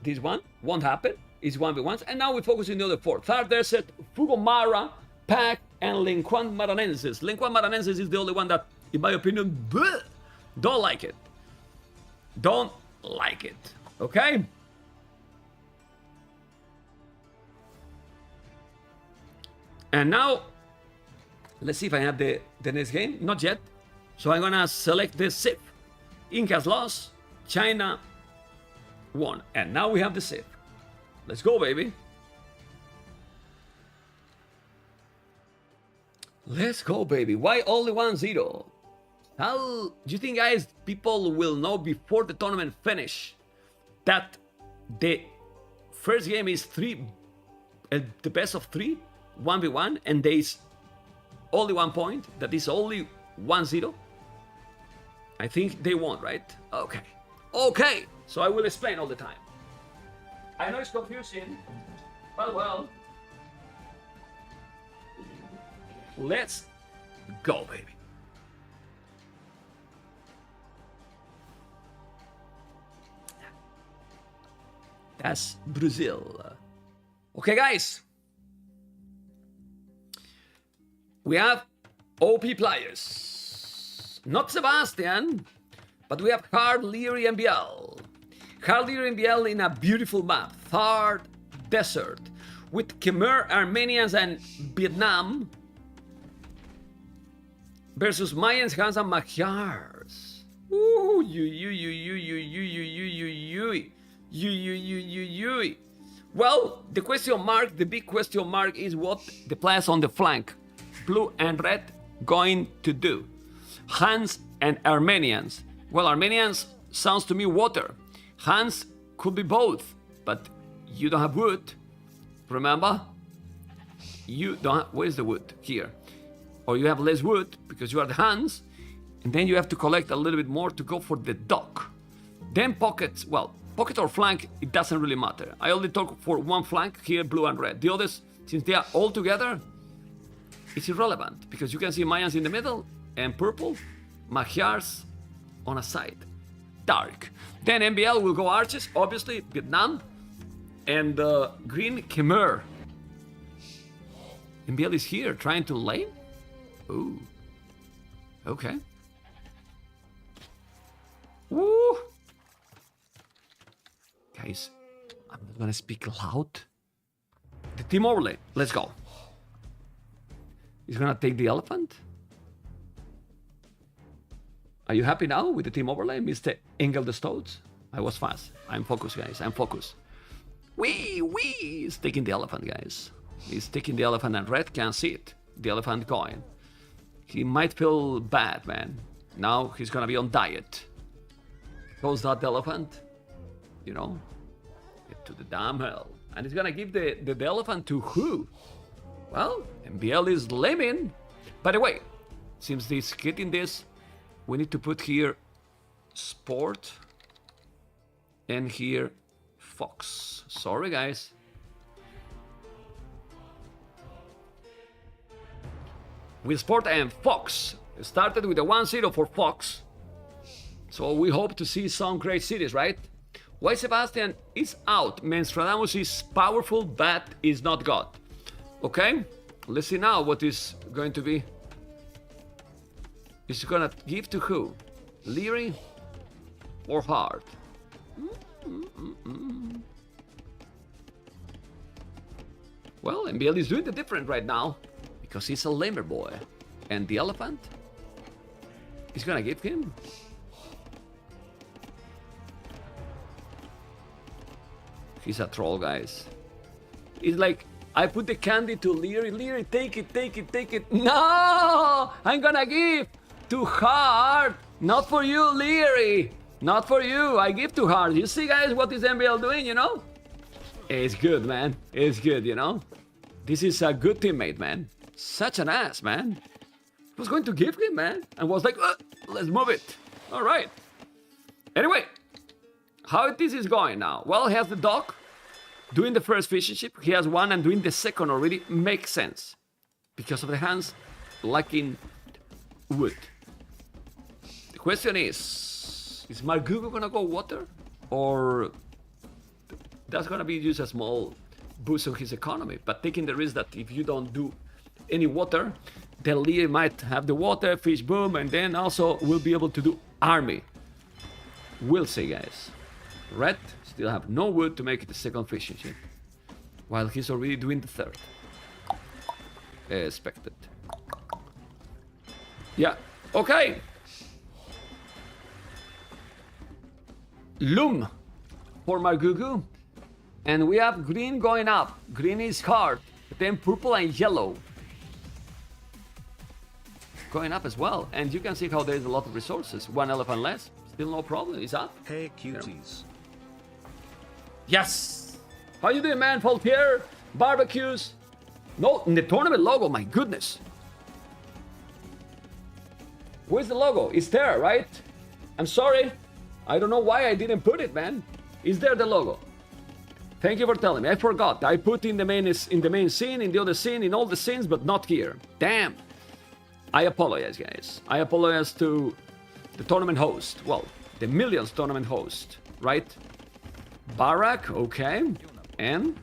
This one won't happen. It's 1v1s. And now we focus on the other 4. Third Desert, Fugomara, Pack, and Linquan Maranenses. Linquan Maranenses is the only one that, in my opinion, bleh, don't like it. Don't like it. Okay? And now, let's see if I have the next game. Not yet. So I'm gonna select the SIP. Incas lost, China won. And now we have the SIP. Let's go, baby. Let's go, baby. Why only 1-0? How do you think, guys, people will know before the tournament finish that the first game is the best of 3, 1v1, and there is only 1 point, that is only 1-0? I think they won't, right? Okay. Okay, so I will explain all the time. I know it's confusing, but well, let's go, baby. That's Brazil. Okay, guys. We have OP players. Not Sebastian, but we have Hard, Leary, and Biel. Hard, Leary, and Biel in a beautiful map. Third Desert. With Khmer, Armenians, and Vietnam. Versus Mayans, Hans, and Magyars. Ooh, Well, the question mark, the big question mark is what the players on the flank, blue and red, going to do. Hans and Armenians. Well, Armenians sounds to me water. Hans could be both, but you don't have wood. Remember? You don't have, where's the wood? Here. Or you have less wood because you are the Hans, and then you have to collect a little bit more to go for the dock. Then pockets, well, pocket or flank, it doesn't really matter. I only talk for one flank here, blue and red. The others, since they are all together, it's irrelevant because you can see Mayans in the middle and purple, Magyars on a side, dark. Then MBL will go arches, obviously, Vietnam, and green Khmer. MBL is here trying to lane? Ooh, okay. Woo! Guys, I'm not gonna speak loud. The team overlay, let's go. He's gonna take the elephant. Are you happy now with the team overlay, Mr. Engel the Stoats? I was fast. I'm focused, guys. I'm focused. Wee! He's taking the elephant, guys. He's taking the elephant, and red can't see it. The elephant going. He might feel bad, man. Now he's gonna be on diet. Goes that elephant, you know, get to the damn hell. And he's gonna give the elephant to who? Well, MBL is lemon. By the way, since he's getting this, we need to put here sport and here Fox. Sorry, guys. With Sport and Fox. It started with a 1-0 for Fox. So we hope to see some great cities, right? Why Sebastian is out. Menstradamus is powerful, but is not God. Okay? Let's see now what is going to be. Is gonna give to who? Leary or Hard? Well, MBL is doing the different right now because he's a lamer boy. And the elephant? He's gonna give him? He's a troll, guys. It's like, I put the candy to Leary. Leary, take it, take it, take it. No! I'm gonna give to Hard. Not for you, Leary. Not for you. I give to Hard. You see, guys, what is MBL doing, you know? It's good, man. It's good, you know? This is a good teammate, man. Such an ass, man. I was going to give him, man. And was like, let's move it. All right. Anyway, how this is going now? Well, he has the dock. Doing the first fishing ship. He has one and doing the second already makes sense. Because of the hands lacking wood. The question is Margugo gonna go water? Or that's gonna be just a small boost on his economy. But taking the risk that if you don't do any water, then Lee might have the water, fish boom, and then also will be able to do army. We'll see, guys. Red still have no wood to make it the second fishing ship, while he's already doing the third. Expected. Yeah, okay. Loom for Margugu. And we have green going up. Green is hard. But then purple and yellow going up as well. And you can see how there's a lot of resources. One elephant less. Still no problem. It's up. Hey cuties. Yes! How you doing, man? Faultier, barbecues. No, in the tournament logo, my goodness. Where's the logo? It's there, right? I'm sorry. I don't know why I didn't put it, man. Is there the logo? Thank you for telling me. I forgot. I put in the main scene, in the other scene, in all the scenes, but not here. Damn. I apologize, guys. I apologize to the tournament host. Well, the Millions tournament host, right? Barak, okay. And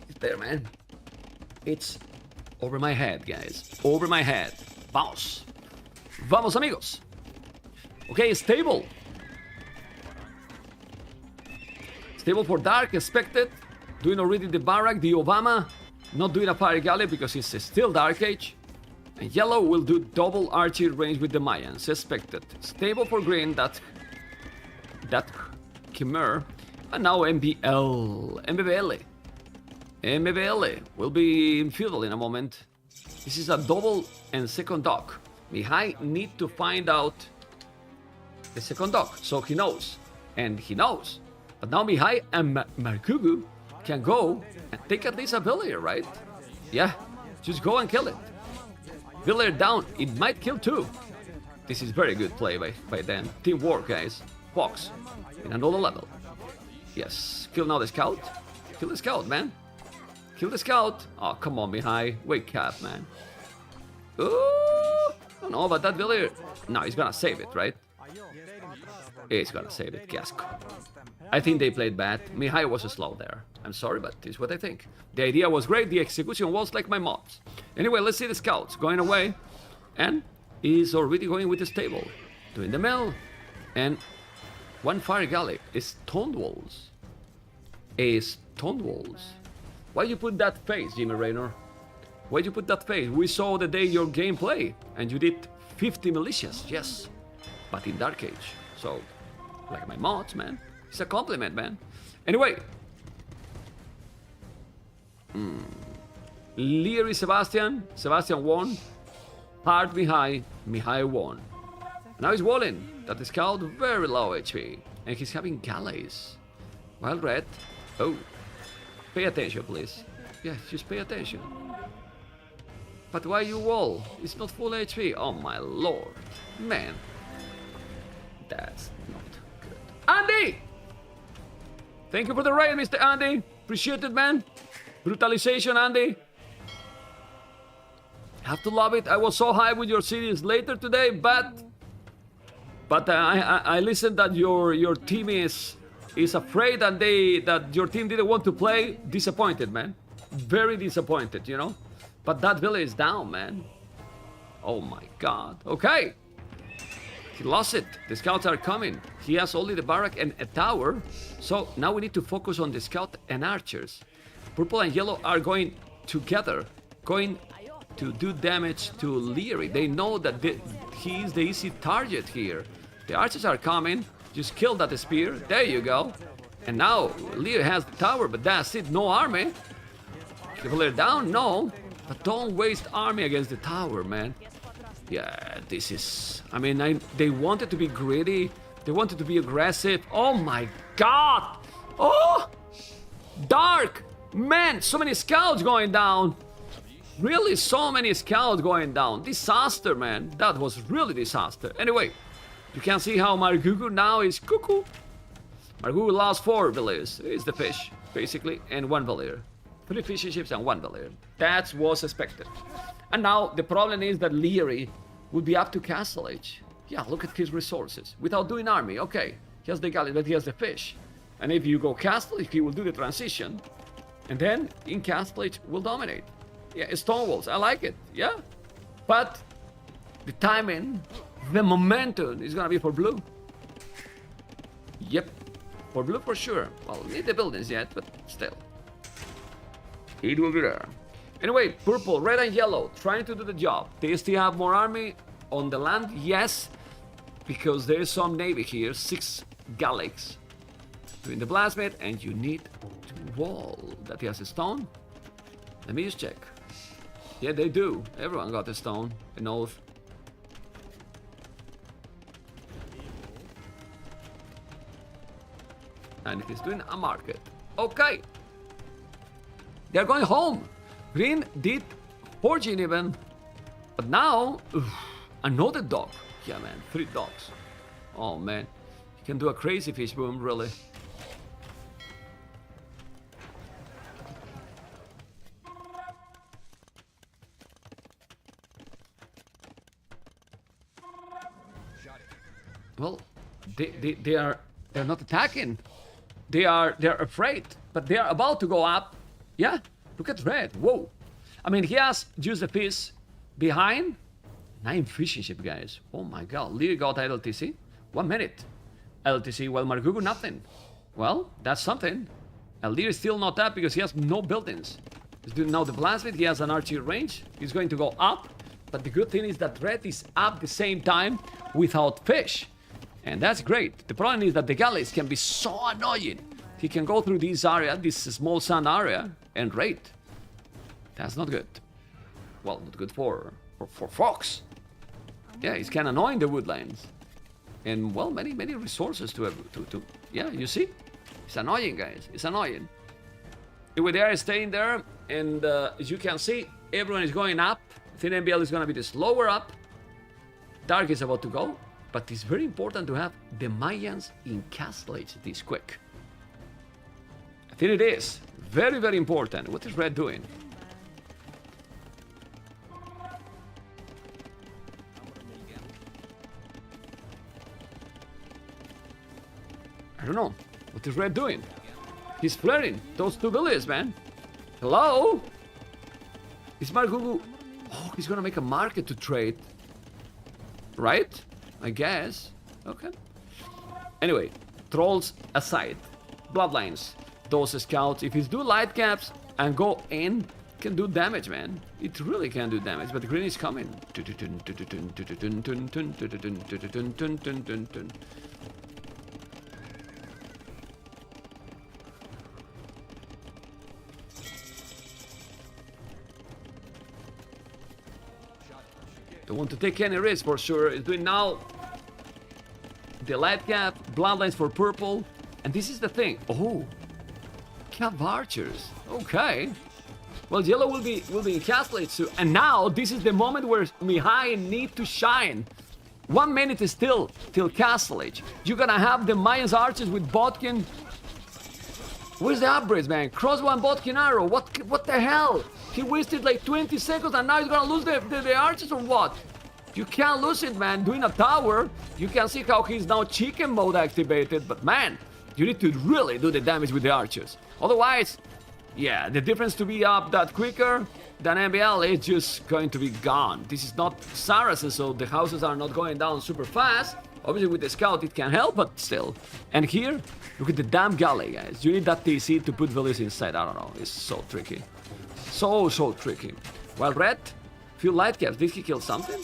it's there, man. It's over my head, guys. Over my head. Vamos. Vamos, amigos. Okay, stable. Stable for Dark, expected. Doing already the Barak, the Obama. Not doing a Fire Galley because it's still Dark Age. And yellow will do double archery range with the Mayans, expected. Stable for green, that Khmer. And now MBBL. MBBL will be in feudal in a moment. This is a double and second dock. Mihai need to find out the second dock, so he knows. And he knows. But now Mihai and Margugu can go and take at least a villager, right? Yeah, just go and kill it. Villager down, it might kill too. This is very good play by Dan. Teamwork, guys. Fox, in another level. Yes, kill now the scout. Kill the scout, man. Kill the scout. Oh, come on, Mihai. Wake up, man. Ooh, no, but that villager... No, he's gonna save it, right? He's gonna save it, Casco. I think they played bad. Mihai was slow there. I'm sorry, but this is what I think. The idea was great, the execution was like my mods. Anyway, let's see the scouts going away. And he's already going with the stable. Doing the mill. And one Fire Galley is Stone Walls. Stone Walls. Why you put that face, Jimmy Raynor? Why'd you put that face? We saw the day your gameplay, and you did 50 militias, yes. But in Dark Age. So, like my mods, man. It's a compliment, man. Anyway. Leary Sebastian. Sebastian won. Hard Mihai. Mihai won. Now he's walling. That is scout very low HP. And he's having galleys. Wild Red. Oh. Pay attention, please. Yeah, just pay attention. But why you wall? It's not full HP. Oh my lord. Man. That's not good. Andy! Thank you for the raid, Mr. Andy. Appreciate it, man. Brutalization, Andy. Have to love it. I was so high with your series later today, but I listened that your team is afraid and that your team didn't want to play. Disappointed, man. Very disappointed, you know. But that village is down, man. Oh my god. Okay. He lost it. The scouts are coming. He has only the barrack and a tower. So now we need to focus on the scout and archers. Purple and yellow are going together. Going to do damage to Leary. They know that he is the easy target here. The archers are coming. Just kill that spear. There you go. And now Leary has the tower, but that's it. No army. Cavalier down? No. But don't waste army against the tower, man. Yeah, this is... I mean, they wanted to be greedy. They wanted to be aggressive. Oh my god! Oh! Dark! Man, so many scouts going down. Really, so many scouts going down. Disaster, man. That was really disaster. Anyway, you can see how Margugu now is cuckoo. Margugu lost 4 villages. It's the fish, basically, and 1 villager. 3 fishing ships and 1 villager. That was expected. And now the problem is that Leary would be up to Castle Age. Yeah, look at his resources. Without doing army, okay. He has the galley, but he has the fish. And if you go Castle Age, he will do the transition. And then in Castle Age will dominate. Yeah, Stone Walls, I like it, yeah. But the timing, the momentum is gonna be for blue. Yep. For blue for sure. Well, need the buildings yet, but still. It will be there. Anyway, purple, red and yellow, trying to do the job. They still have more army on the land, yes, because there is some navy here, 6 galleys doing the blacksmith, and you need to wall. That he has a stone. Let me just check. Yeah, they do. Everyone got a stone, an oath. And he's doing a market. Okay. They're going home. Green did forging even. But now, another dog. Yeah, man, 3 dogs. Oh, man. You can do a crazy fish boom, really. Well, they're not attacking. They're afraid, but they are about to go up. Yeah, look at red. Whoa. I mean, he has used the fish behind. 9 fishing ship, guys. Oh my god. Lear got LTC. 1 minute. LTC, well, Margugu, nothing. Well, that's something. And Lear is still not up because he has no buildings. He's doing now the blacksmith. He has an archery range. He's going to go up. But the good thing is that red is up the same time without fish. And that's great. The problem is that the galleys can be so annoying. He can go through this area, this small sand area, and raid. That's not good. Well, not good for Fox. Yeah, it's kind of annoying, the woodlands. And, well, many resources to yeah, you see? It's annoying, guys. It's annoying. Anyway, they are staying there, and as you can see, everyone is going up. Thin NBL is going to be the slower up. Dark is about to go. But it's very important to have the Mayans encapsulate this quick. I think it is. Very, very important. What is red doing? I don't know. What is red doing? He's flaring. Those 2 villages, man. Hello? Is Margugu... Oh, he's gonna make a market to trade. Right? I guess. Okay. Anyway, trolls aside. Bloodlines. Those scouts, if he's do light caps and go in, can do damage, man. It really can do damage, but the green is coming. Don't want to take any risk for sure. It's doing now the light cap, bloodlines for purple, and this is the thing. Oh, cap archers. Okay. Well, yellow will be encapsulated soon, and now this is the moment where Mihai need to shine. 1 minute is still till castle age. You're gonna have the Mayans archers with Botkin. Where's the upgrades, man? Crossbow and Botkin arrow. What the hell? He wasted like 20 seconds and now he's gonna lose the archers or what? You can't lose it, man. Doing a tower, you can see how he's now chicken mode activated, but man, you need to really do the damage with the archers. Otherwise, yeah, the difference to be up that quicker than MBL is just going to be gone. This is not Saracen, so the houses are not going down super fast. Obviously with the scout it can help, but still. And here, look at the damn galley, guys. You need that TC to put villages inside. I don't know, it's so tricky. So tricky. While red, few light caps. Did he kill something?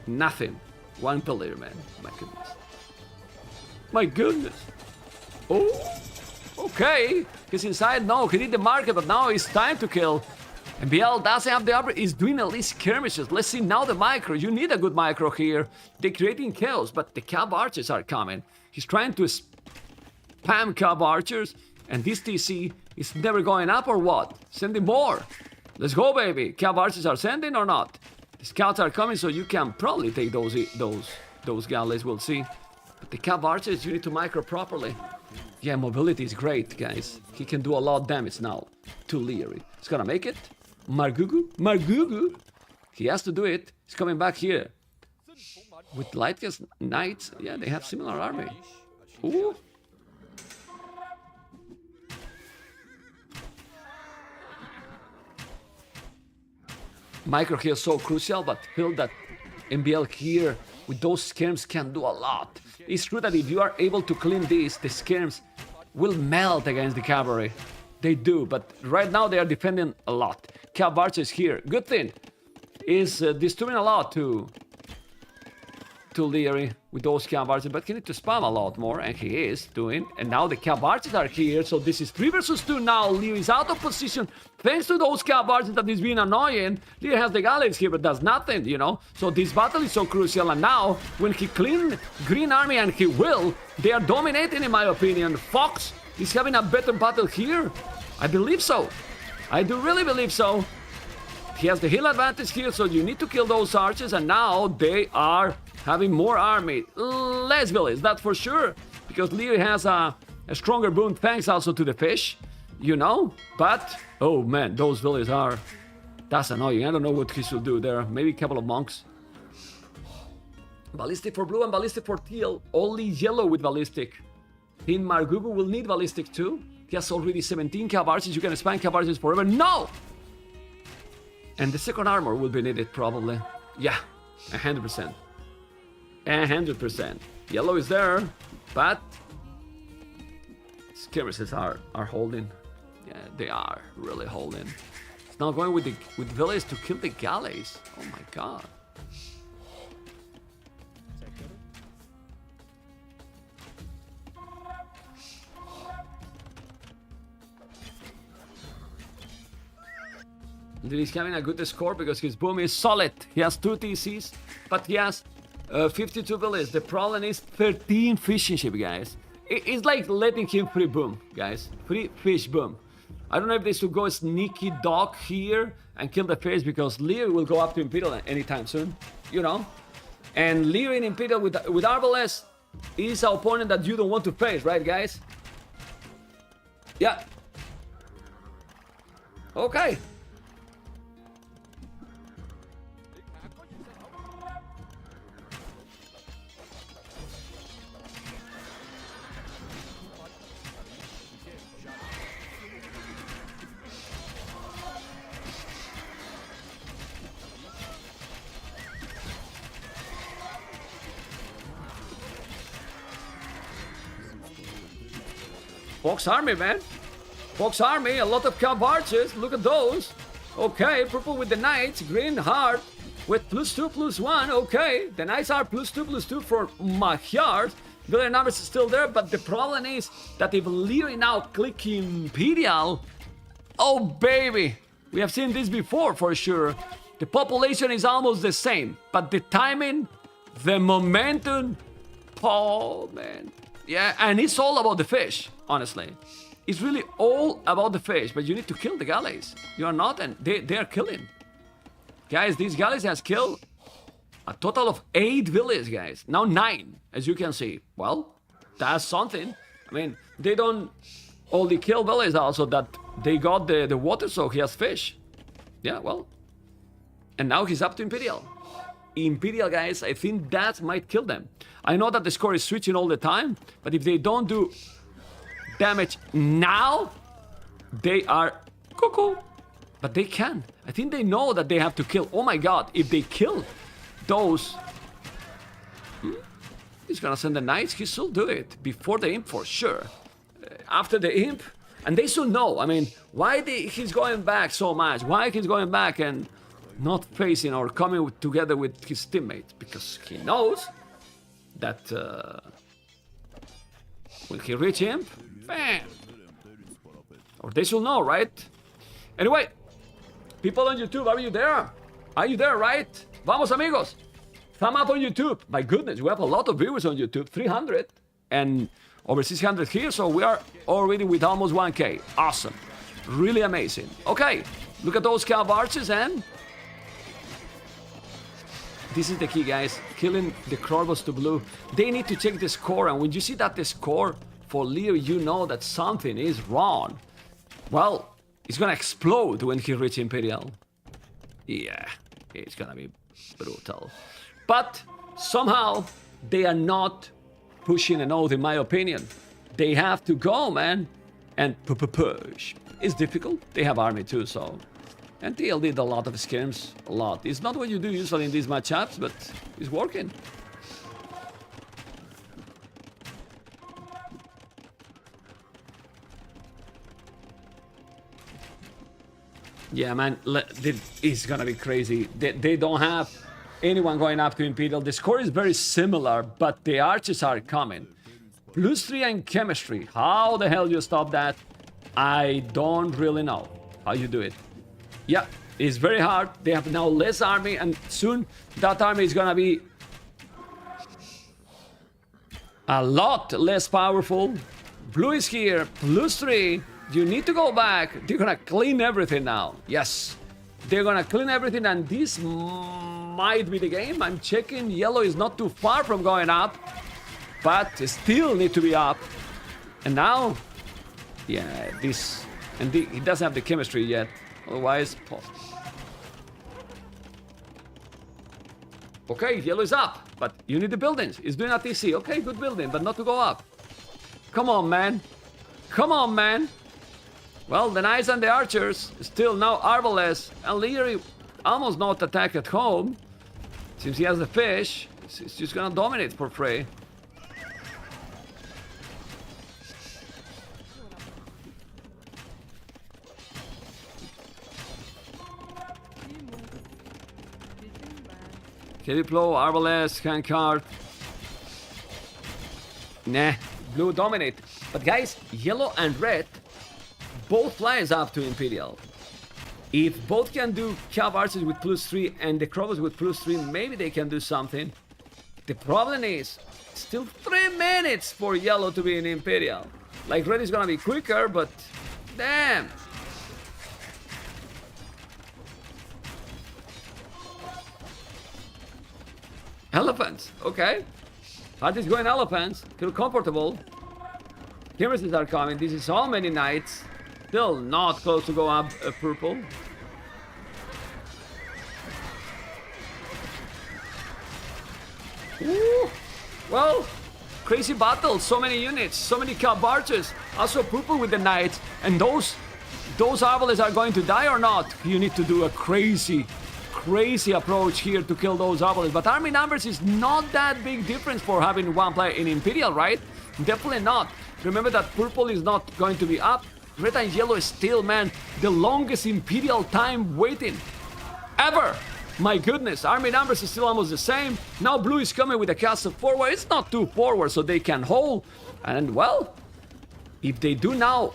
Nothing. 1 pillar, man. My goodness. My goodness. Oh, okay. He's inside. No, he did the market, but now it's time to kill. And BL doesn't have the upper. He's doing at least skirmishes. Let's see now the micro. You need a good micro here. They're creating chaos, but the cab archers are coming. He's trying to spam cab archers, and this TC is never going up or what? Sending more. Let's go, baby. Cab archers are sending or not? The scouts are coming, so you can probably take those galleys. We'll see. But the cab archers, you need to micro properly. Yeah, mobility is great, guys. He can do a lot of damage now to Leary. He's gonna make it. Margugu. He has to do it. He's coming back here. With Lightcast Knights, yeah, they have similar army. Ooh. Micro here is so crucial, but feel that MBL here with those skirms can do a lot. It's true that if you are able to clean this, the skirms will melt against the cavalry. They do, but right now they are defending a lot. Cav archers here. Good thing is disturbing a lot to Leary with those cav archers, but he needs to spam a lot more, and he is doing. And now the cav archers are here, so this is 3 versus 2 now. Leary is out of position thanks to those cav archers that is being annoying. Leary has the galleys here, but does nothing, you know. So this battle is so crucial, and now when he clean Green Army, and he will, they are dominating in my opinion. Fox is having a better battle here. I believe so. I do really believe so. He has the hill advantage here, so you need to kill those archers, and now they are having more army. Less village, that's for sure, because Leary has a stronger boom thanks also to the fish, you know. But, oh man, those villages are... That's annoying. I don't know what he should do there. Maybe a couple of monks. Ballistic for blue and ballistic for teal. Only yellow with ballistic. In Margugu will need ballistic too. He has already 17 cav archers. You can expand cav archers forever. No! And the second armor will be needed probably. Yeah, 100%. 100%. Yellow is there, but skirmishes are holding. Yeah, they are really holding. It's now going with villages to kill the galleys. Oh my god. He's having a good score because his boom is solid. He has 2 TCs, but he has 52 villages. The problem is 13 fishing ship, guys. It's like letting him free boom, guys. Free fish boom. I don't know if they should go sneaky dog here and kill the fish, because Leary will go up to Imperial anytime soon, you know. And Leary in Imperial with Arbalest is an opponent that you don't want to face, right, guys? Yeah. Okay. Fox Army, man. Fox Army, a lot of cav archers. Look at those. Okay, purple with the knights. Green heart with +2/+1. Okay, the knights are +2/+2 for Magyars. The numbers are still there, but the problem is that if Leary now click Imperial, oh baby, we have seen this before for sure. The population is almost the same, but the timing, the momentum, oh man. Yeah, and it's all about the fish, honestly. It's really all about the fish, but you need to kill the galleys. You are not, and they are killing. Guys, these galleys has killed a total of 8 villages, guys. Now 9, as you can see. Well, that's something. I mean, they don't only kill villages, also that they got the water, so he has fish. Yeah, well. And now he's up to Imperial. Imperial, guys, I think that might kill them. I know that the score is switching all the time, but if they don't do damage now, they are cuckoo. But they can. I think they know that they have to kill. Oh my god, if they kill those... He's gonna send the knights, he should do it. Before the imp, for sure. After the imp, and they should know. I mean, why he's going back so much? Why he's going back and not facing or coming together with his teammates? Because he knows that when he reach imp, bam! Or they should know, right? Anyway, people on YouTube, are you there? Are you there, right? Vamos, amigos! Thumb up on YouTube. My goodness, we have a lot of viewers on YouTube, 300 and over 600 here, so we are already with almost 1K. Awesome. Really amazing. Okay, look at those cav archers, and this is the key, guys. Killing the Corvus to blue. They need to check the score, and when you see that the score for Leo, you know that something is wrong. Well, it's gonna explode when he reaches Imperial. Yeah, it's gonna be brutal. But somehow they are not pushing an oath, in my opinion. They have to go, man, and push. It's difficult. They have army too, so. And TL did a lot of schemes, a lot. It's not what you do usually in these matchups, but it's working. Yeah, man, it's gonna be crazy. They don't have anyone going up to Imperial. The score is very similar, but the archers are coming. +3 and chemistry. How the hell you stop that? I don't really know how you do it. Yeah, it's very hard. They have now less army, and soon that army is gonna be a lot less powerful. Blue is here, +3. You need to go back. They're gonna clean everything now. Yes, they're gonna clean everything, and this might be the game. I'm checking. Yellow is not too far from going up, but still need to be up. And now, yeah, this, and he doesn't have the chemistry yet. Otherwise, okay, yellow is up, but you need the buildings. He's doing a TC. Okay, good building, but not to go up. Come on, man. Come on, man. Well, the knights and the archers still now arbalest, and Leary almost not attack at home. Since he has the fish, he's just gonna dominate for free. Heavy blow, arbalest, handcart. Nah, blue dominate. But guys, yellow and red both flies up to Imperial. If both can do Cav archers with +3 and the Crobus with +3, maybe they can do something. The problem is, still 3 minutes for yellow to be in Imperial. Like red is gonna be quicker, but damn. Elephants, okay. Heart is going elephants, feel comfortable. Chemistries are coming, this is so many knights. Still not close to go up purple. Ooh. Well, crazy battle, so many units, so many Cav archers. Also purple with the knights, and those arbalists are going to die or not? You need to do a crazy approach here to kill those arbalists. But army numbers is not that big difference for having one player in Imperial, right? Definitely not. Remember that purple is not going to be up. Red and yellow is still, man, the longest Imperial time waiting ever. My goodness, army numbers is still almost the same. Now blue is coming with a castle forward. It's not too forward, so they can hold. And well, if they do now,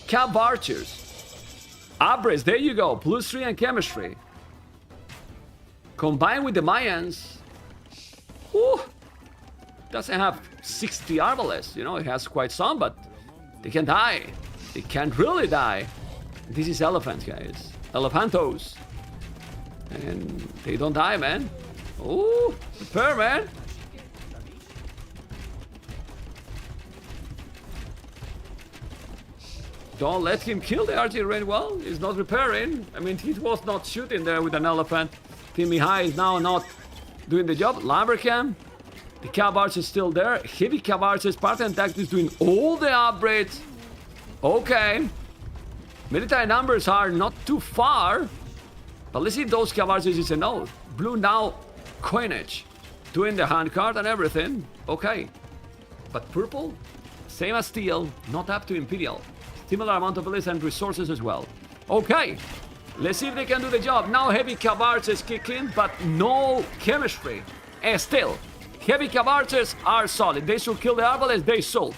Cav archers, Abres, there you go, +3 and chemistry. Combined with the Mayans, ooh, doesn't have 60 arbalists, you know, it has quite some, but they can die. They can't really die. This is elephants, guys. Elephantos. And they don't die, man. Ooh, prepare, man. Don't let him kill the artillery. Well, he's not repairing. I mean, he was not shooting there with an elephant. Team Mihai is now not doing the job. Lumbercam. The Cav archer is still there. Heavy Cav archer, Spartan Tactics is doing all the upgrades. Okay. Military numbers are not too far. But let's see if those Cav archers is a no. Blue now coinage. Doing the handcart and everything. Okay. But purple, same as steel, not up to Imperial. Similar amount of bullets and resources as well. Okay. Let's see if they can do the job. Now heavy Cav archers kick in, but no chemistry. And still, heavy Cav archers are solid. They should kill the arbalists, they should.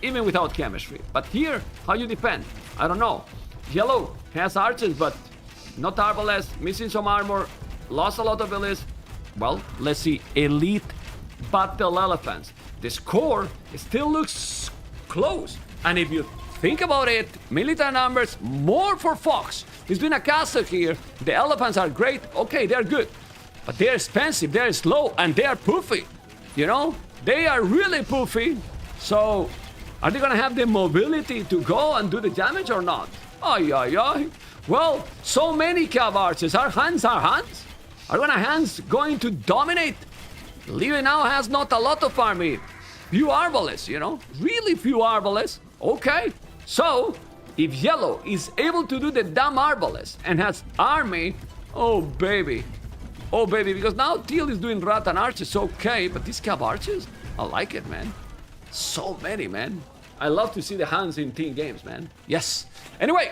Even without chemistry. But here, how you defend? I don't know. Yellow has archers, but not arbalists. Missing some armor. Lost a lot of bullets. Well, let's see. Elite battle elephants. The score still looks close. And if you think about it, military numbers, more for Fox. He's doing a castle here. The elephants are great. Okay, they're good. But they're expensive, they're slow, and they are poofy. You know? They are really poofy. So, are they gonna have the mobility to go and do the damage or not? Ay, ay, ay. Well, so many Cav archers. Our hands? Are gonna hands going to dominate? Leo now has not a lot of army. Few arbalists, you know? Really few arbalists. Okay. So, if yellow is able to do the damn arbalest and has army, oh baby, because now teal is doing rat and archers, okay, but these Cav archers, I like it, man. So many, man. I love to see the hands in team games, man. Yes. Anyway,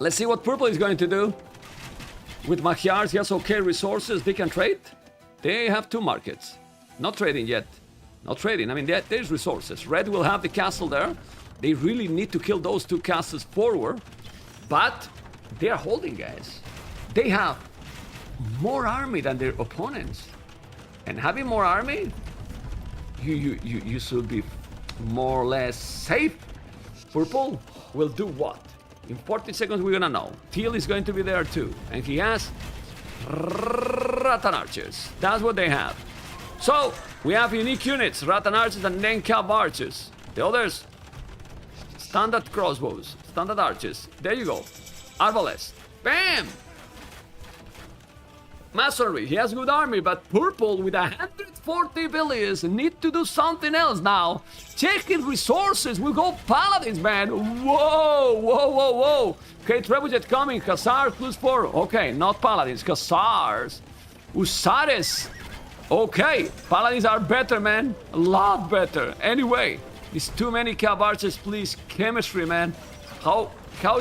Let's see what purple is going to do. With Magyars, he has okay resources. They can trade. They have 2 markets. Not trading yet. Not trading. I mean, there's resources. Red will have the castle there. They really need to kill those 2 castles forward. But they are holding, guys. They have more army than their opponents. And having more army, you should be more or less safe. Purple will do what? In 40 seconds, we're gonna know. Teal is going to be there too. And he has Rattan Archers. That's what they have. So, we have unique units, Rattan Archers and then Cav Archers. The others, standard crossbows, standard archers. There you go. Arbalest. Bam! Masonry, he has good army, but purple with 140 villages need to do something else now. Checking resources, we'll go paladins, man. Whoa, whoa, whoa, whoa. Okay, trebuchet coming, Hussars +4. Okay, not paladins, Hussars. Usares. Okay, paladins are better, man. A lot better. Anyway, it's too many Cav Archers, please. Chemistry, man. How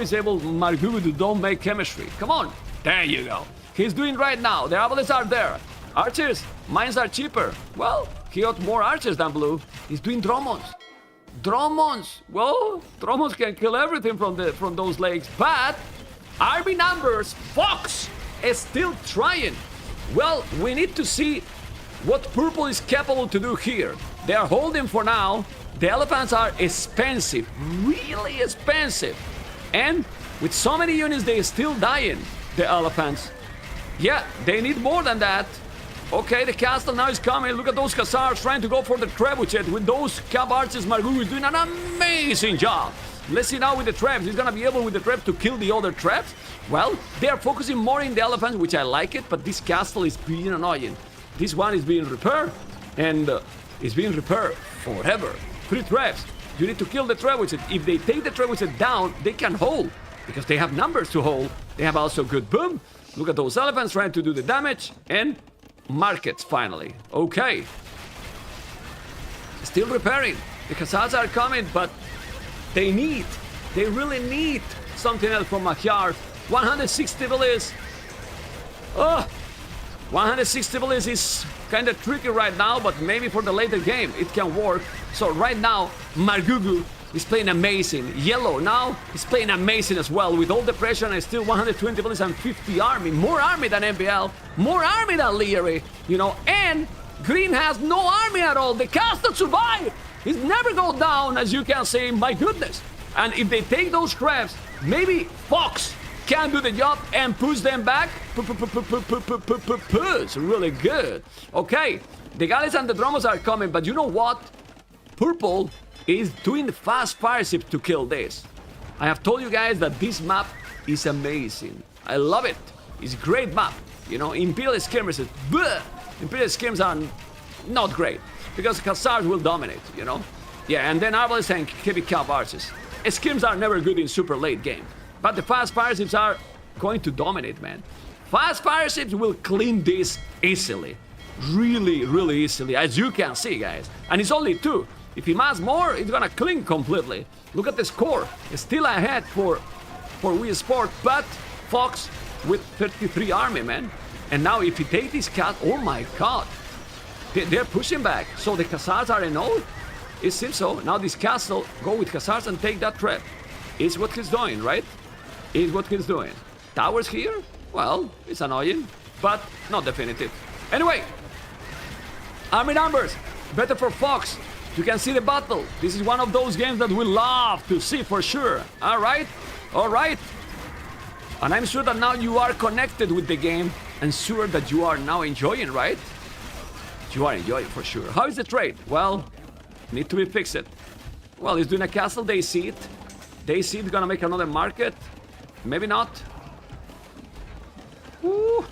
is able Margugu to don't make chemistry? Come on. There you go. He's doing right now. The Arbalets are there. Archers, mines are cheaper. Well, he got more archers than blue. He's doing Dromons. Dromons. Well, Dromons can kill everything from those lakes. But army numbers, Fox is still trying. Well, we need to see what purple is capable to do here. They are holding for now. The elephants are expensive, really expensive. And with so many units, they're still dying, the elephants. Yeah, they need more than that. Okay, the castle now is coming. Look at those Hussars trying to go for the trebuchet. With those Cav Archers, Margugu is doing an amazing job. Let's see now with the traps. He's gonna be able with the traps to kill the other traps. Well, they are focusing more in the elephants, which I like it, but this castle is being annoying. This one is being repaired, and it's being repaired forever. 3 traps. You need to kill the trebuchet. If they take the trebuchet down, they can hold, because they have numbers to hold. They have also good boom. Look at those elephants trying to do the damage. And markets, finally. Okay. Still repairing. The Hussars are coming, but they really need something else from Magyar. 160 villages. Oh, 160 villages is kind of tricky right now, but maybe for the later game it can work. So right now, Margugu is playing amazing. Yellow now is playing amazing as well. With all the pressure and still 120 villages and 50 army. More army than MBL. More army than Leary. You know, and green has no army at all. The castle survive. It never go down, as you can see. My goodness. And if they take those traps, maybe Fox can do the job and push them back. Push. Really good. Okay. The Galleys and the Dromos are coming, but you know what? Purple is doing the fast fire ship to kill this. I have told you guys that this map is amazing. I love it. It's a great map. You know, Imperial skirmishes. Imperial skirmishes are not great because Hussars will dominate, you know. Yeah, and then Arbalest and heavy Cav Archers. Skirmishes are never good in super late game, but the fast fire ships are going to dominate, man. Fast fire ships will clean this easily. Really, really easily, as you can see, guys. And it's only 2. If he has more, it's gonna clean completely. Look at the score. It's still ahead for WeSports, but Fox with 33 army, man. And now if he take this cat, oh my god. They're pushing back. So the Hussars are in all? It seems so. Now this castle, go with Hussars and take that trap. It's what he's doing, right? It's what he's doing. Towers here? Well, it's annoying, but not definitive. Anyway, army numbers. Better for Fox. You can see the battle. This is one of those games that we love to see for sure. All right? And I'm sure that now you are connected with the game and sure that you are now enjoying, right? You are enjoying for sure. How is the trade? Well, need to be fixed. Well, he's doing a castle. They see it. They see it's gonna make another market. Maybe not. Ooh.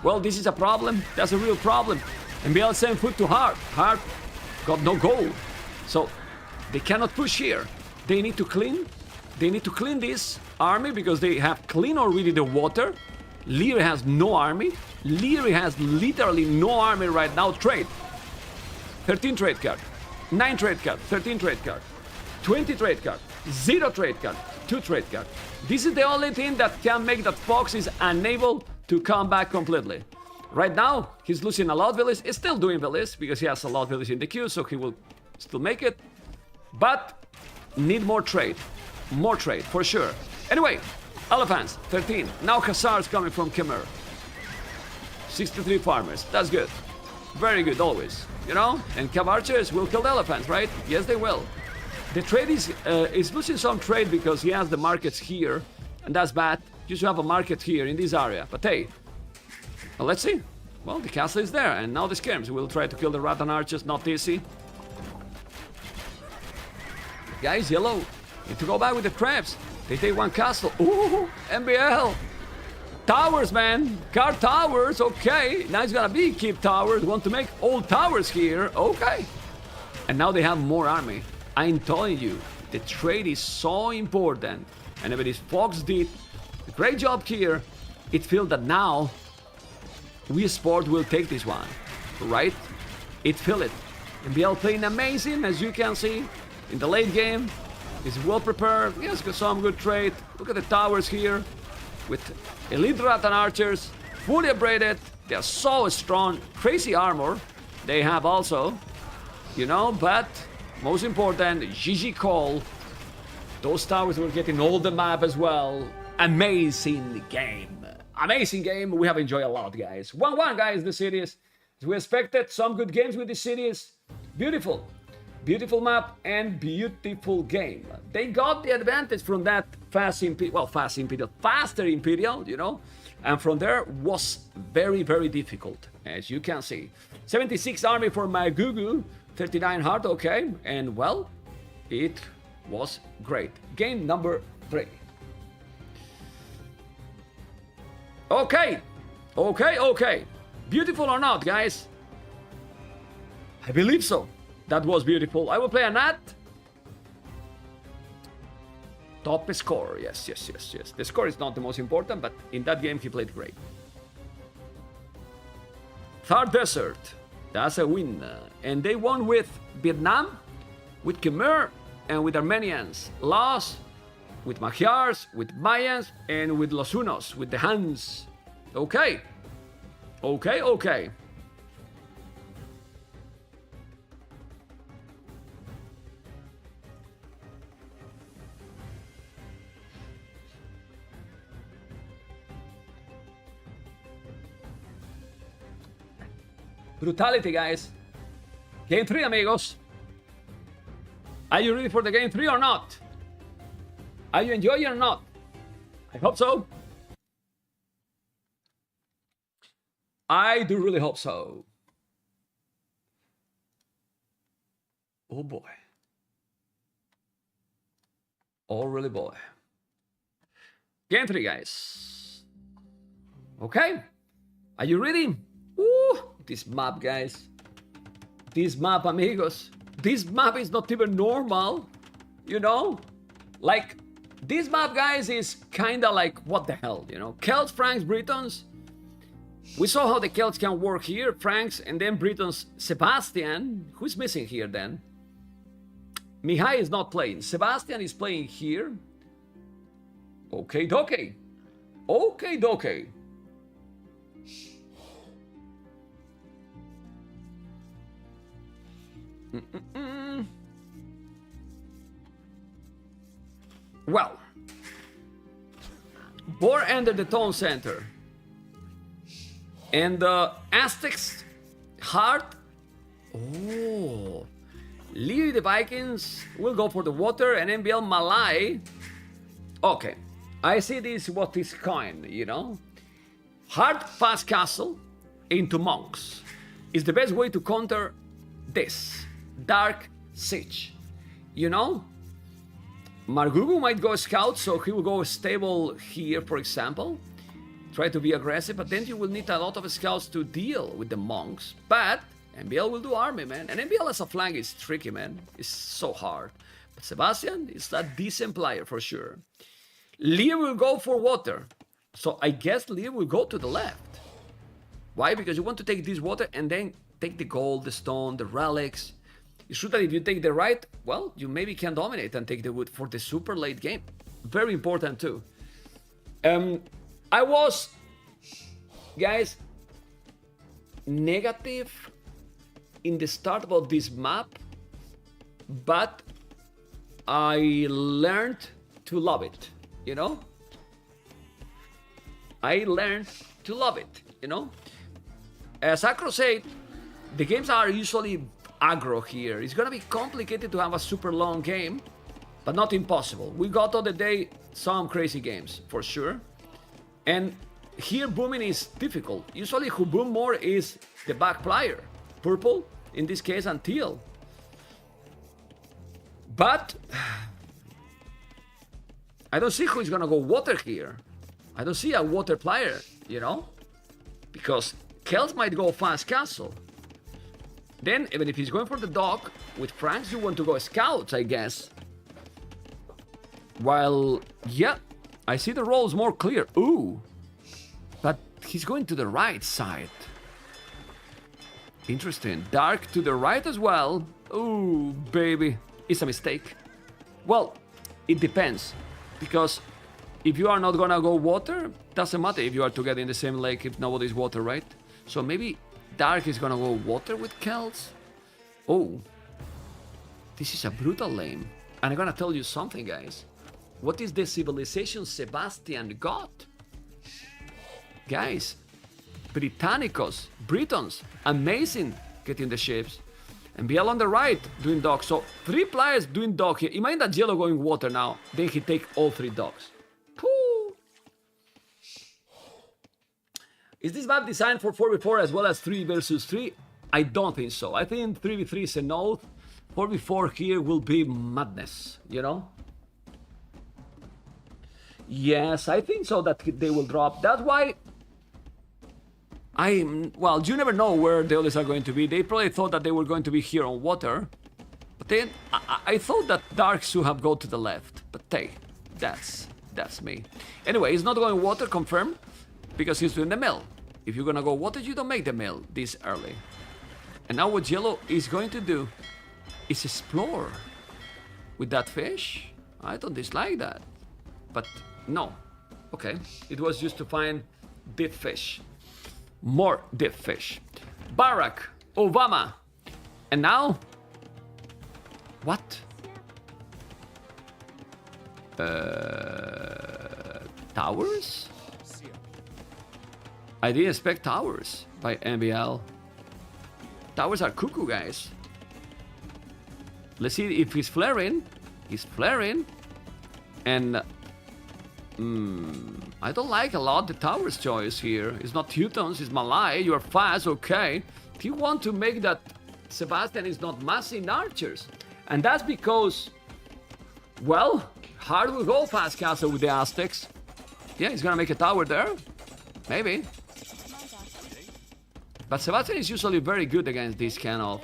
Well, this is a problem. That's a real problem. And BL sent foot to Hart. Hart got no gold. So they cannot push here. They need to clean. They need to clean this army because they have cleaned already the water. Leary has no army. Leary has literally no army right now. Trade. 13 trade card. 9 trade card. 13 trade card. 20 trade card. 0 trade card. 2 trade cards. This is the only thing that can make that Fox is unable to come back completely. Right now, he's losing a lot of villas. He's still doing villas because he has a lot of villas in the queue, so he will still make it. But need more trade. More trade, for sure. Anyway, elephants, 13. Now Hussars coming from Khmer. 63 farmers. That's good. Very good, always. You know? And Cav archers will kill the elephants, right? Yes, they will. The trade is losing some trade because he has the markets here. And that's bad. You should have a market here in this area. But hey, well, let's see. Well, the castle is there. And now the skirms will try to kill the Rattan archers. Not easy. Guys, yellow. Need to go back with the traps. They take one castle. Ooh, MBL. Towers, man. Guard towers. Okay. Now it's gonna be keep towers. Want to make old towers here. Okay. And now they have more army. I'm telling you, the trade is so important. And if it is Fox did a great job here, it feels that now WeSports will take this one. Right? It feels it. MBL playing amazing, as you can see. In the late game, he's well prepared. He has got some good trade. Look at the towers here with elite Rattan archers, fully upgraded. They are so strong, crazy armor. They have also, you know, but most important, GG call. Those towers were getting all the map as well. Amazing game. Amazing game. We have enjoyed a lot, guys. 1-1, guys, the series. As we expected, some good games with the series. Beautiful. Beautiful map and beautiful game. They got the advantage from that faster Imperial, you know, and from there was very, very difficult, as you can see. 76 army for my Gugu, 39 heart, okay, and well, it was great. Game number 3. Okay. Beautiful or not, guys? I believe so. That was beautiful. I will play a Nat. Top score. Yes. The score is not the most important, but in that game he played great. Third Desert. That's a win. And they won with Vietnam, with Khmer, and with Armenians. Lost with Magyars, with Mayans, and with Los Unos, with the Huns. Okay. Brutality, guys. Game 3, amigos. Are you ready for the game 3 or not? Are you enjoying it or not? I hope so. I do really hope so. Oh boy. Oh really boy. Game 3, guys. Okay. Are you ready? Ooh, this map, guys. This map, amigos. This map is not even normal. You know? Like, this map, guys, is kinda like, what the hell, you know? Celts, Franks, Britons. We saw how the Celts can work here. Franks, and then Britons. Sebastian. Who's missing here, then? Mihai is not playing. Sebastian is playing here. Okay, dokie. Well, Boar entered the town center, and the Aztecs heart. Oh, Leo the Vikings will go for the water, and MBL Malay. Okay, I see this what is coin, you know. Hard fast castle into monks is the best way to counter this dark siege, you know. Margugu might go scout, so he will go stable here, for example. Try to be aggressive, but then you will need a lot of scouts to deal with the monks. But MBL will do army, man. And MBL as a flank is tricky, man. It's so hard. But Sebastian is a decent player for sure. Leo will go for water. So I guess Leo will go to the left. Why? Because you want to take this water and then take the gold, the stone, the relics. It's true that if you take the right, well, you maybe can dominate and take the wood for the super late game. very important too. I was, guys, negative in the start of this map, but I learned to love it, you know? I learned to love it, you know? As Acro said, the games are usually aggro here. It's gonna be complicated to have a super long game, but not impossible. We got all the day some crazy games, for sure. And here booming is difficult. Usually who boom more is the back player. Purple, in this case, and teal. But I don't see who is gonna go water here. I don't see a water player, you know? Because Kels might go fast castle. Then, even if he's going for the dock, with Franks you want to go scouts, I guess. While, yeah, I see the roles more clear. Ooh. But he's going to the right side. Interesting. Dark to the right as well. Ooh, baby. It's a mistake. Well, it depends. Because if you are not gonna go water, doesn't matter if you are together in the same lake if nobody's water, right? So maybe Dark is gonna go water with Kels. Oh. This is a brutal lane. And I'm gonna tell you something, guys. What is the civilization Sebastian got? Guys, Britannicos, Britons, amazing getting the ships. And Biel on the right doing dock. So 3 players doing dock here. Imagine that Yellow going water now. Then he take all 3 docks. Pooh. Is this map designed for 4v4 as well as 3 versus 3? I don't think so. I think 3v3 is a no. 4v4 here will be madness, you know? Yes, I think so that they will drop. That's why well, you never know where the others are going to be. They probably thought that they were going to be here on water. But then I thought that Dark should have gone to the left. But hey, that's me. Anyway, he's not going water, confirmed. Because he's doing the mill. If you're gonna go water, you don't make the mill this early. And now what Yellow is going to do is explore with that fish. I don't dislike that. But no. Okay, it was just to find deep fish. More deep fish. Barack Obama. And now? What? Towers? I didn't expect towers by MBL. Towers are cuckoo, guys. Let's see if he's flaring. He's flaring. And I don't like a lot the towers choice here. It's not Teutons, it's Malay. You're fast, okay. If you want to make that Sebastian is not massing archers. And that's because, well, hard will go fast castle with the Aztecs. Yeah, he's gonna make a tower there. Maybe. But Sebastian is usually very good against these kind of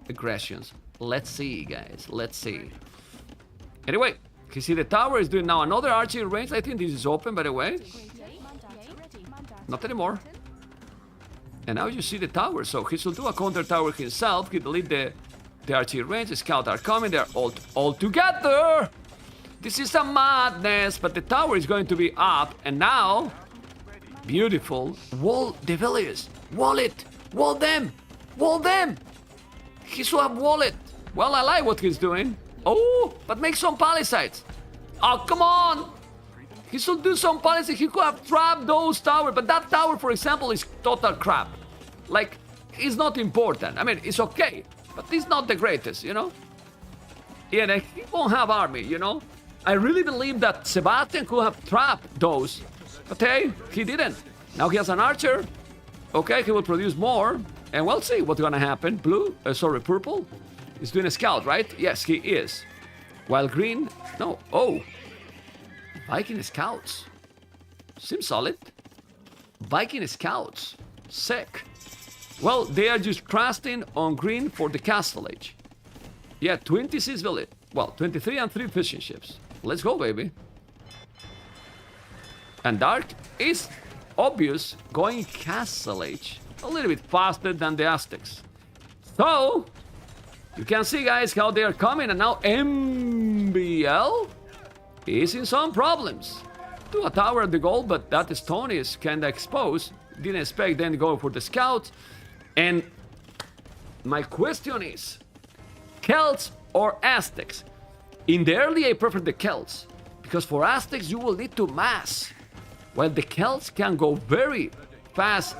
aggressions. Let's see, guys. Let's see. Anyway, you see the tower is doing now another archery range. I think this is open, by the way. Not anymore. And now you see the tower. So he should do a counter tower himself. He delete the archery range. The scouts are coming. They're all together. This is a madness. But the tower is going to be up. And now, beautiful. Wall the villagers. Wall it. Wall them. Wall them. He should have wall it. Well, I like what he's doing. Oh, but make some palisades. Oh, come on. He should do some palisades. He could have trapped those towers. But that tower, for example, is total crap. Like, it's not important. I mean, it's okay. But it's not the greatest, you know? Yeah, he won't have army, you know? I really believe that Sebastian could have trapped those. But hey, he didn't. Now he has an archer. Okay, he will produce more. And we'll see what's gonna happen. Purple is doing a scout, right? Yes, he is. While green, no. Oh, Viking scouts. Seems solid. Viking scouts. Sick. Well, they are just trusting on green for the castle age. Yeah, 26 village. Well, 23 and 3 fishing ships. Let's go, baby. And Dark is obvious going castle age. A little bit faster than the Aztecs. So, you can see, guys, how they are coming. And now MBL is in some problems. Do a tower at the goal, but that stone is kinda exposed. Didn't expect them to go for the scouts. And my question is, Celts or Aztecs? In the early, I prefer the Celts, because for Aztecs you will need to mass, while the Celts can go very fast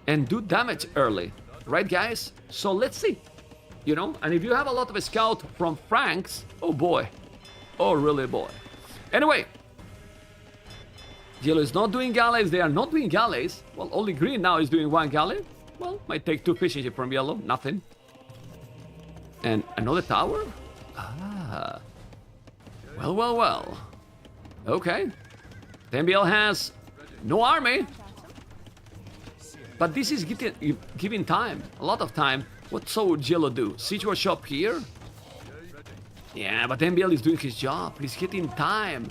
and do damage early, right guys? So let's see, you know, and if you have a lot of scout from Franks, oh boy, oh really boy. Anyway, Yellow is not doing galleys, they are not doing galleys. Well, only green now is doing one galley. Well, might take 2 fishing from yellow, nothing. And another tower? Ah. Well. Okay. The NBL has no army. But this is giving time, a lot of time. What so would yellow do? Siege shop here? Yeah, but NBL is doing his job. He's getting time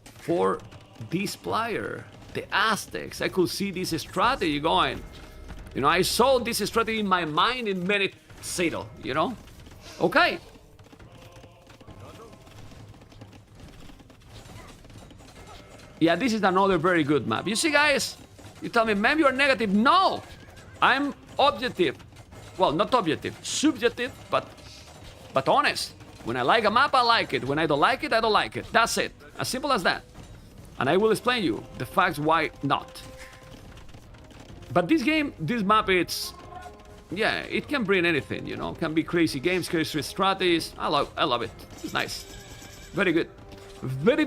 for this player, the Aztecs. I could see this strategy going. You know, I saw this strategy in my mind in minute 0, you know? Okay. Yeah, this is another very good map. You see, guys? You tell me, maybe you're negative. No! I'm objective. Well, not objective. Subjective, but honest. When I like a map, I like it. When I don't like it, I don't like it. That's it. As simple as that. And I will explain you the facts why not. But this game, this map, it's... yeah, it can bring anything, you know. Can be crazy games, crazy strategies. I love it. It's nice. Very good. Very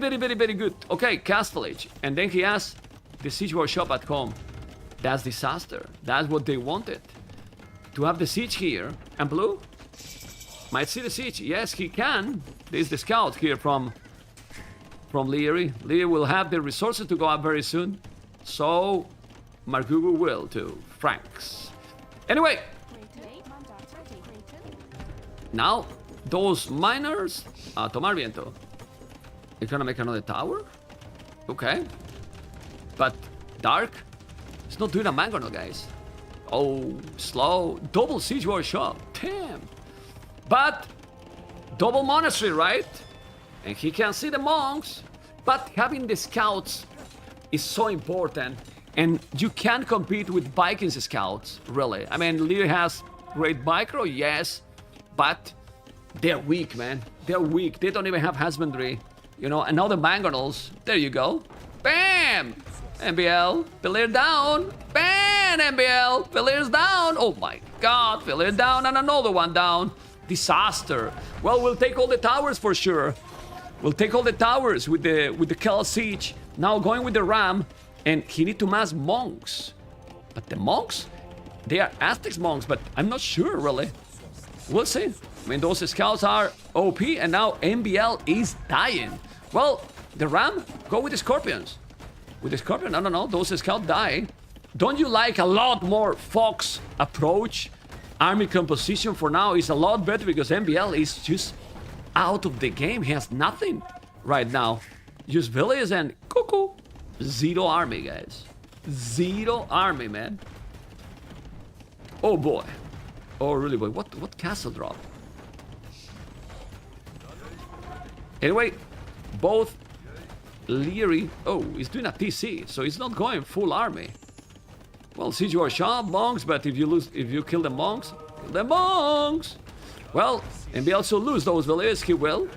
good. Okay, Castle Age. And then he has the Siege Workshop at home. That's disaster. That's what they wanted. To have the Siege here. And Blue might see the Siege. Yes, he can. There's the scout here from Leary. Leary will have the resources to go up very soon. So, Margugu will to Franks. Anyway. Now, those miners... tomar viento. You're gonna make another tower? Okay. But Dark is not doing a mangonel, guys. Oh, slow. Double Siege Workshop. Damn. But double monastery, right? And he can see the monks. But having the scouts is so important. And you can't compete with Vikings scouts, really. I mean, Lear has great micro, yes. But they're weak, man. They're weak. They don't even have husbandry. You know, and now the mangonels. There you go. Bam! NBL, Pillar down. Bam! NBL, Pillars down. Oh my god, Pillar down and another one down. Disaster. Well, we'll take all the towers for sure. We'll take all the towers with the Kel Siege. Now going with the Ram. And he need to mass monks. But the monks? They are Aztecs monks, but I'm not sure really. We'll see. I mean, those scouts are OP, and now NBL is dying. Well, the Ram, go with the Scorpions. With the Scorpion, I don't know, those scouts die. Don't you like a lot more Fox approach? Army composition for now is a lot better because NBL is just out of the game. He has nothing right now. Just villages and cuckoo. Zero army, guys. Zero army, man. Oh boy. Oh really boy. What castle drop? Anyway, both Leary. Oh, he's doing a TC, so he's not going full army. Well, Siege Workshop, monks, but if you kill the monks, kill the monks. Well, NBL also lose those villages, he will.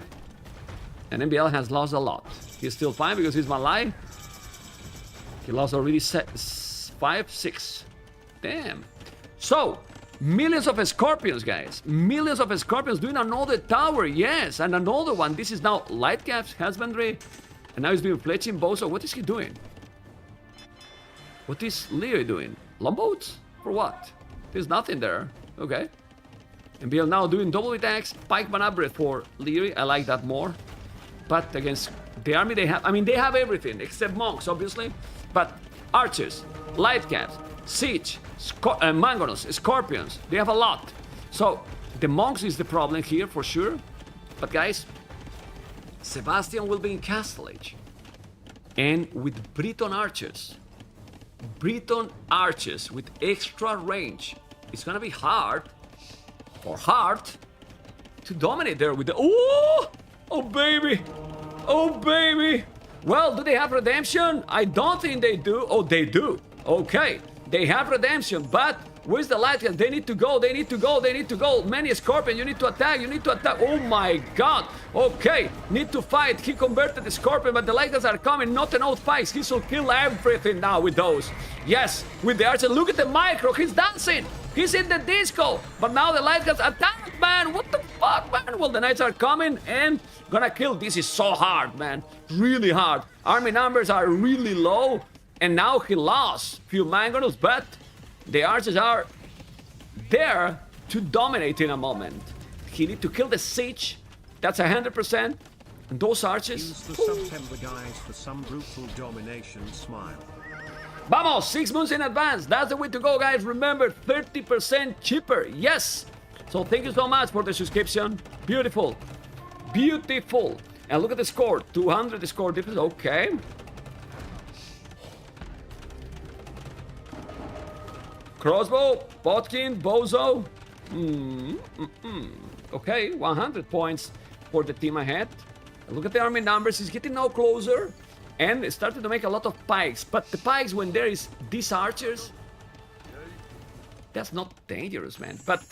And NBL has lost a lot. He's still fine because he's Malay. He lost already 5, 6. Damn. So, millions of Scorpions, guys. Millions of Scorpions doing another tower. Yes, and another one. This is now Light Caps, Husbandry. And now he's doing Fletching Bozo. What is he doing? What is Leo doing? Longboats? For what? There's nothing there. Okay. And we are now doing double attacks. Pike Manabret for Leary. I like that more. But against the army they have... I mean, they have everything except monks, obviously. But archers, light caps, siege, mangonels, scorpions. They have a lot. So the monks is the problem here for sure. But guys, Sebastian will be in Castle Age. And with Breton archers. Breton archers with extra range. It's gonna be hard for Hart to dominate there with the... Oh! Oh, baby! Oh, baby. Well, do they have redemption? I don't think they do. Oh, they do. Okay. They have redemption, but where's the light? They need to go. They need to go. They need to go. Many Scorpion. You need to attack. You need to attack. Oh, my God. Okay. Need to fight. He converted the Scorpion, but the lighters are coming. Not enough fights. He should kill everything now with those. Yes, with the archer. Look at the micro. He's dancing. He's in the disco. But now the light guys attack, man. What the fuck, man? Well, the knights are coming and gonna kill. This is so hard, man. Really hard. Army numbers are really low. And now he lost few mangonels, but the archers are there to dominate in a moment. He need to kill the siege. That's 100%. And those archers. Use the September guys for some brutal domination. Smile. Vamos, 6 months in advance. That's the way to go, guys. Remember, 30% cheaper. Yes. So thank you so much for the subscription. Beautiful. Beautiful. And look at the score. 200 score difference. Okay. Crossbow, Botkin, Bozo. Okay, 100 points for the team ahead. Look at the army numbers. He's getting now closer. And it started to make a lot of pikes. But the pikes, when there is these archers, that's not dangerous, man. But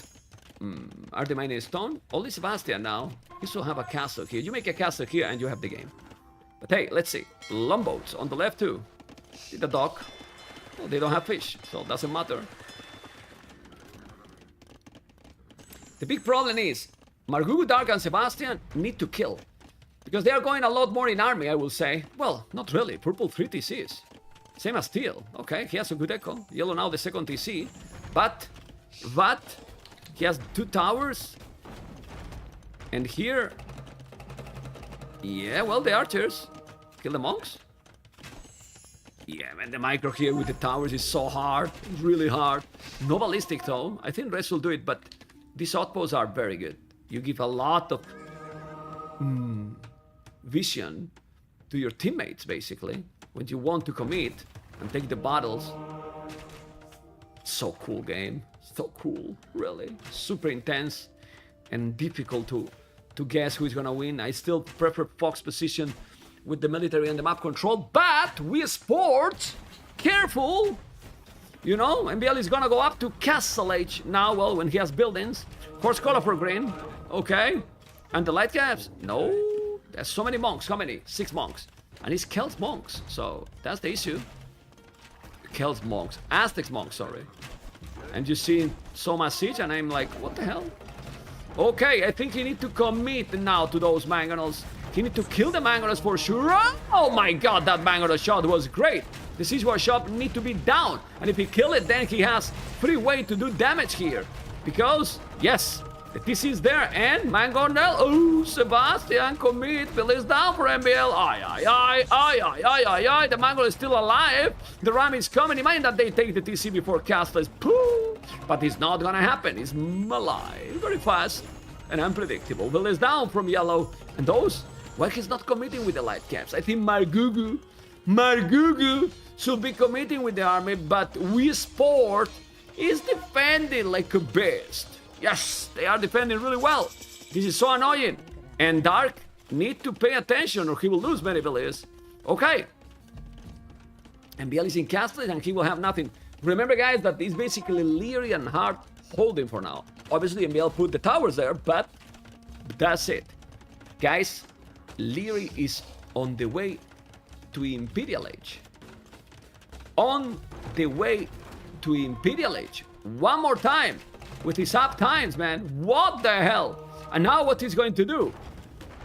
are they mining stone? Only Sebastian now. He should have a castle here. You make a castle here and you have the game. But hey, let's see. Longboats on the left too. See the dock. Well, they don't have fish, so it doesn't matter. The big problem is Margugu, Dark, and Sebastian need to kill. Because they are going a lot more in army, I will say. Well, not really. Purple 3 TCs. Same as Teal. Okay, he has a good echo. Yellow now the second TC. But he has 2 towers. And here... Yeah, well, the archers. Kill the monks. Yeah, man, the micro here with the towers is so hard. It's really hard. No ballistic, though. I think Rest will do it, but these outposts are very good. You give a lot of vision to your teammates, basically, when you want to commit and take the battles. So cool game. So cool, really. Super intense and difficult to guess who's gonna win. I still prefer Fox position with the military and the map control, but WeSports, careful! You know, MBL is gonna go up to Castle Age now, well, when he has buildings. Horse color for green, okay. And the light caps, no. There's so many monks, how many? 6 monks. And it's Celts monks, so that's the issue. Celts monks, Aztecs monks, sorry. And you see so much siege, and I'm like, what the hell? Okay, I think you need to commit now to those mangonels. He need to kill the mangonels for sure. Oh my god, that mangonel shot was great. The siege war shop need to be down. And if he kill it, then he has free way to do damage here. Because, yes, the TC is there. And mangonel, oh, Sebastian, commit. Bill is down for MBL. Aye. The mangonel is still alive. The ram is coming. Imagine that they take the TC before Castles. Pooh. But it's not gonna happen. It's alive. Very fast and unpredictable. Bill is down from yellow. And those... Well, he's not committing with the light caps. I think Margugu should be committing with the army, but WeSport is defending like a beast. Yes, they are defending really well. This is so annoying. And Dark need to pay attention or he will lose many villages. Okay. MBL is in Castle and he will have nothing. Remember, guys, that it's basically Leary and Hart holding for now. Obviously, MBL put the towers there, but that's it. Guys, Leary is on the way to Imperial Age. On the way to Imperial Age. One more time with his up times, man. What the hell? And now what he's going to do?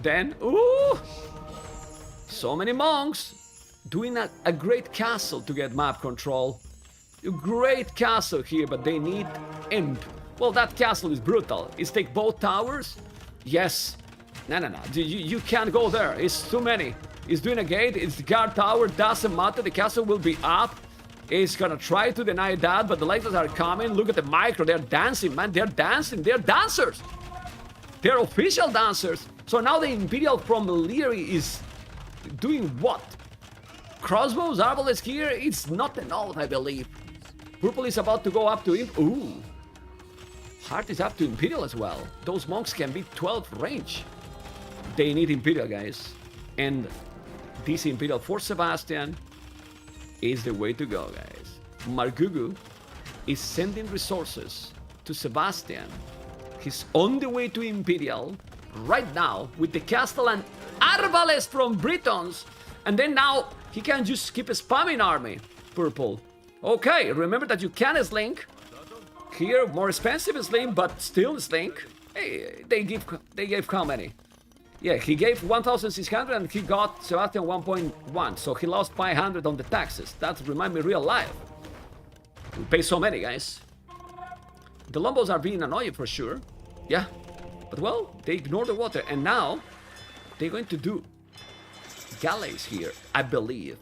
Then, ooh, so many monks doing a great castle to get map control. A great castle here, but they need imp. Well, that castle is brutal. It's take both towers. Yes. No. You can't go there. It's too many. He's doing a gate. It's the guard tower. Doesn't matter. The castle will be up. He's gonna try to deny that, but the lighters are coming. Look at the micro. They're dancing, man. They're dancing. They're dancers. They're official dancers. So now the Imperial from Leary is doing what? Crossbows, arbalets here. It's not enough, I believe. Purple is about to go up to him. Ooh. Heart is up to Imperial as well. Those monks can be 12 range. They need Imperial, guys. And this Imperial for Sebastian is the way to go, guys. Margugu is sending resources to Sebastian. He's on the way to Imperial right now with the castle and Arbalest from Britons. And then now he can just keep spamming army. Purple. Okay, remember that you can slink. Here, more expensive slink, but still slink. Hey, they gave how many? Yeah, he gave 1,600 and he got Sebastian 1.1. So he lost 500 on the taxes. That reminds me real life. We pay so many, guys. The Lombos are being annoying for sure. Yeah. But well, they ignore the water. And now, they're going to do galleys here, I believe.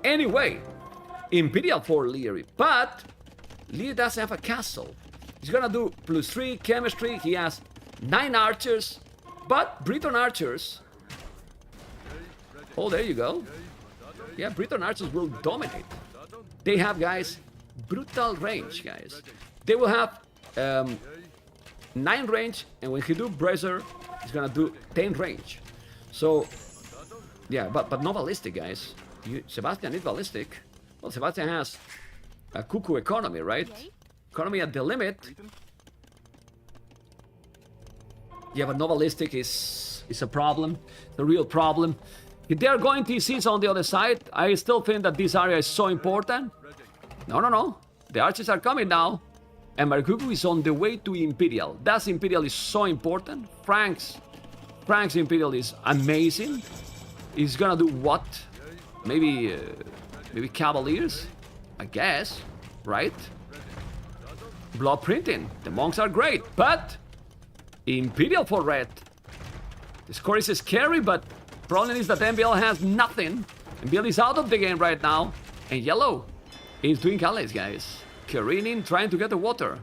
Anyway, Imperial for Leary. But Leary doesn't have a castle. He's gonna do +3 chemistry. He has 9 archers. But Breton archers... Oh, there you go. Yeah, Breton archers will dominate. They have, guys, brutal range, guys. They will have 9 range, and when he do brazier, he's gonna do 10 range. So, yeah, but no ballistic, guys. Sebastian is ballistic. Well, Sebastian has a cuckoo economy, right? Economy at the limit. Yeah, but no ballistic is a problem. The real problem. If they are going TCs on the other side, I still think that this area is so important. No. The archers are coming now. And Margugu is on the way to Imperial. That Imperial is so important. Frank's Imperial is amazing. He's gonna do what? Maybe Cavaliers? I guess, right? Blood printing. The monks are great, but Imperial for red. The score is scary, but problem is that MBL has nothing. MBL is out of the game right now. And yellow is doing galleys, guys. Careening, trying to get the water.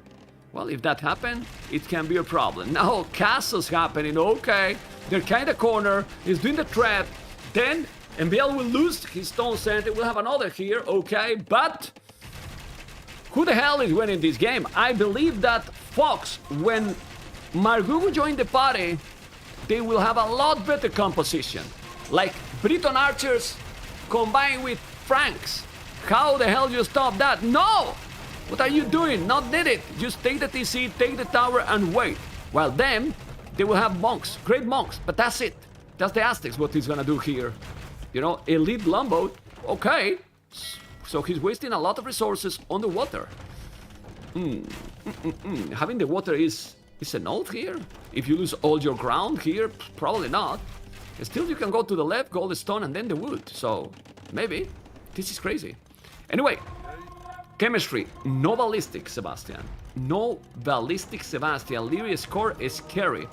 Well, if that happens, it can be a problem. Now, castle's happening. Okay, they're kind of corner. He's doing the trap. Then MBL will lose his stone center. We'll have another here. Okay, but who the hell is winning this game? I believe that Fox, when Margugu joined the party, they will have a lot better composition. Like Breton archers combined with Franks. How the hell you stop that? No! What are you doing? Not did it. Just take the TC, take the tower, and wait. While them, they will have monks, great monks, but that's it. That's the Aztecs, what he's gonna do here. You know, elite Lombo, okay. So he's wasting a lot of resources on the water. Having the water is a note here. If you lose all your ground here, probably not. Still, you can go to the left, gold stone, and then the wood. So, maybe. This is crazy. Anyway, chemistry. No ballistic, Sebastian. No ballistic, Sebastian. Leary score is scary.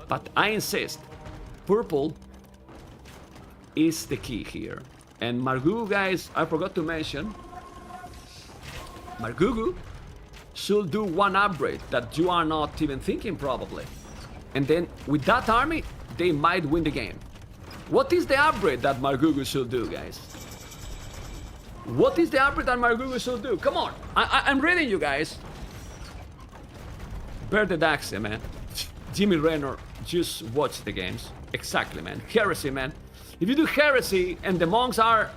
But I insist, purple is the key here. And Margugu, guys, I forgot to mention. Margugu should do one upgrade that you are not even thinking, probably. And then, with that army, they might win the game. What is the upgrade that Margugu should do, guys? What is the upgrade that Margugu should do? Come on, I'm reading you guys. Berde Daxe, man. Jimmy Renner, just watch the games. Exactly, man. Heresy, man. If you do heresy and the monks are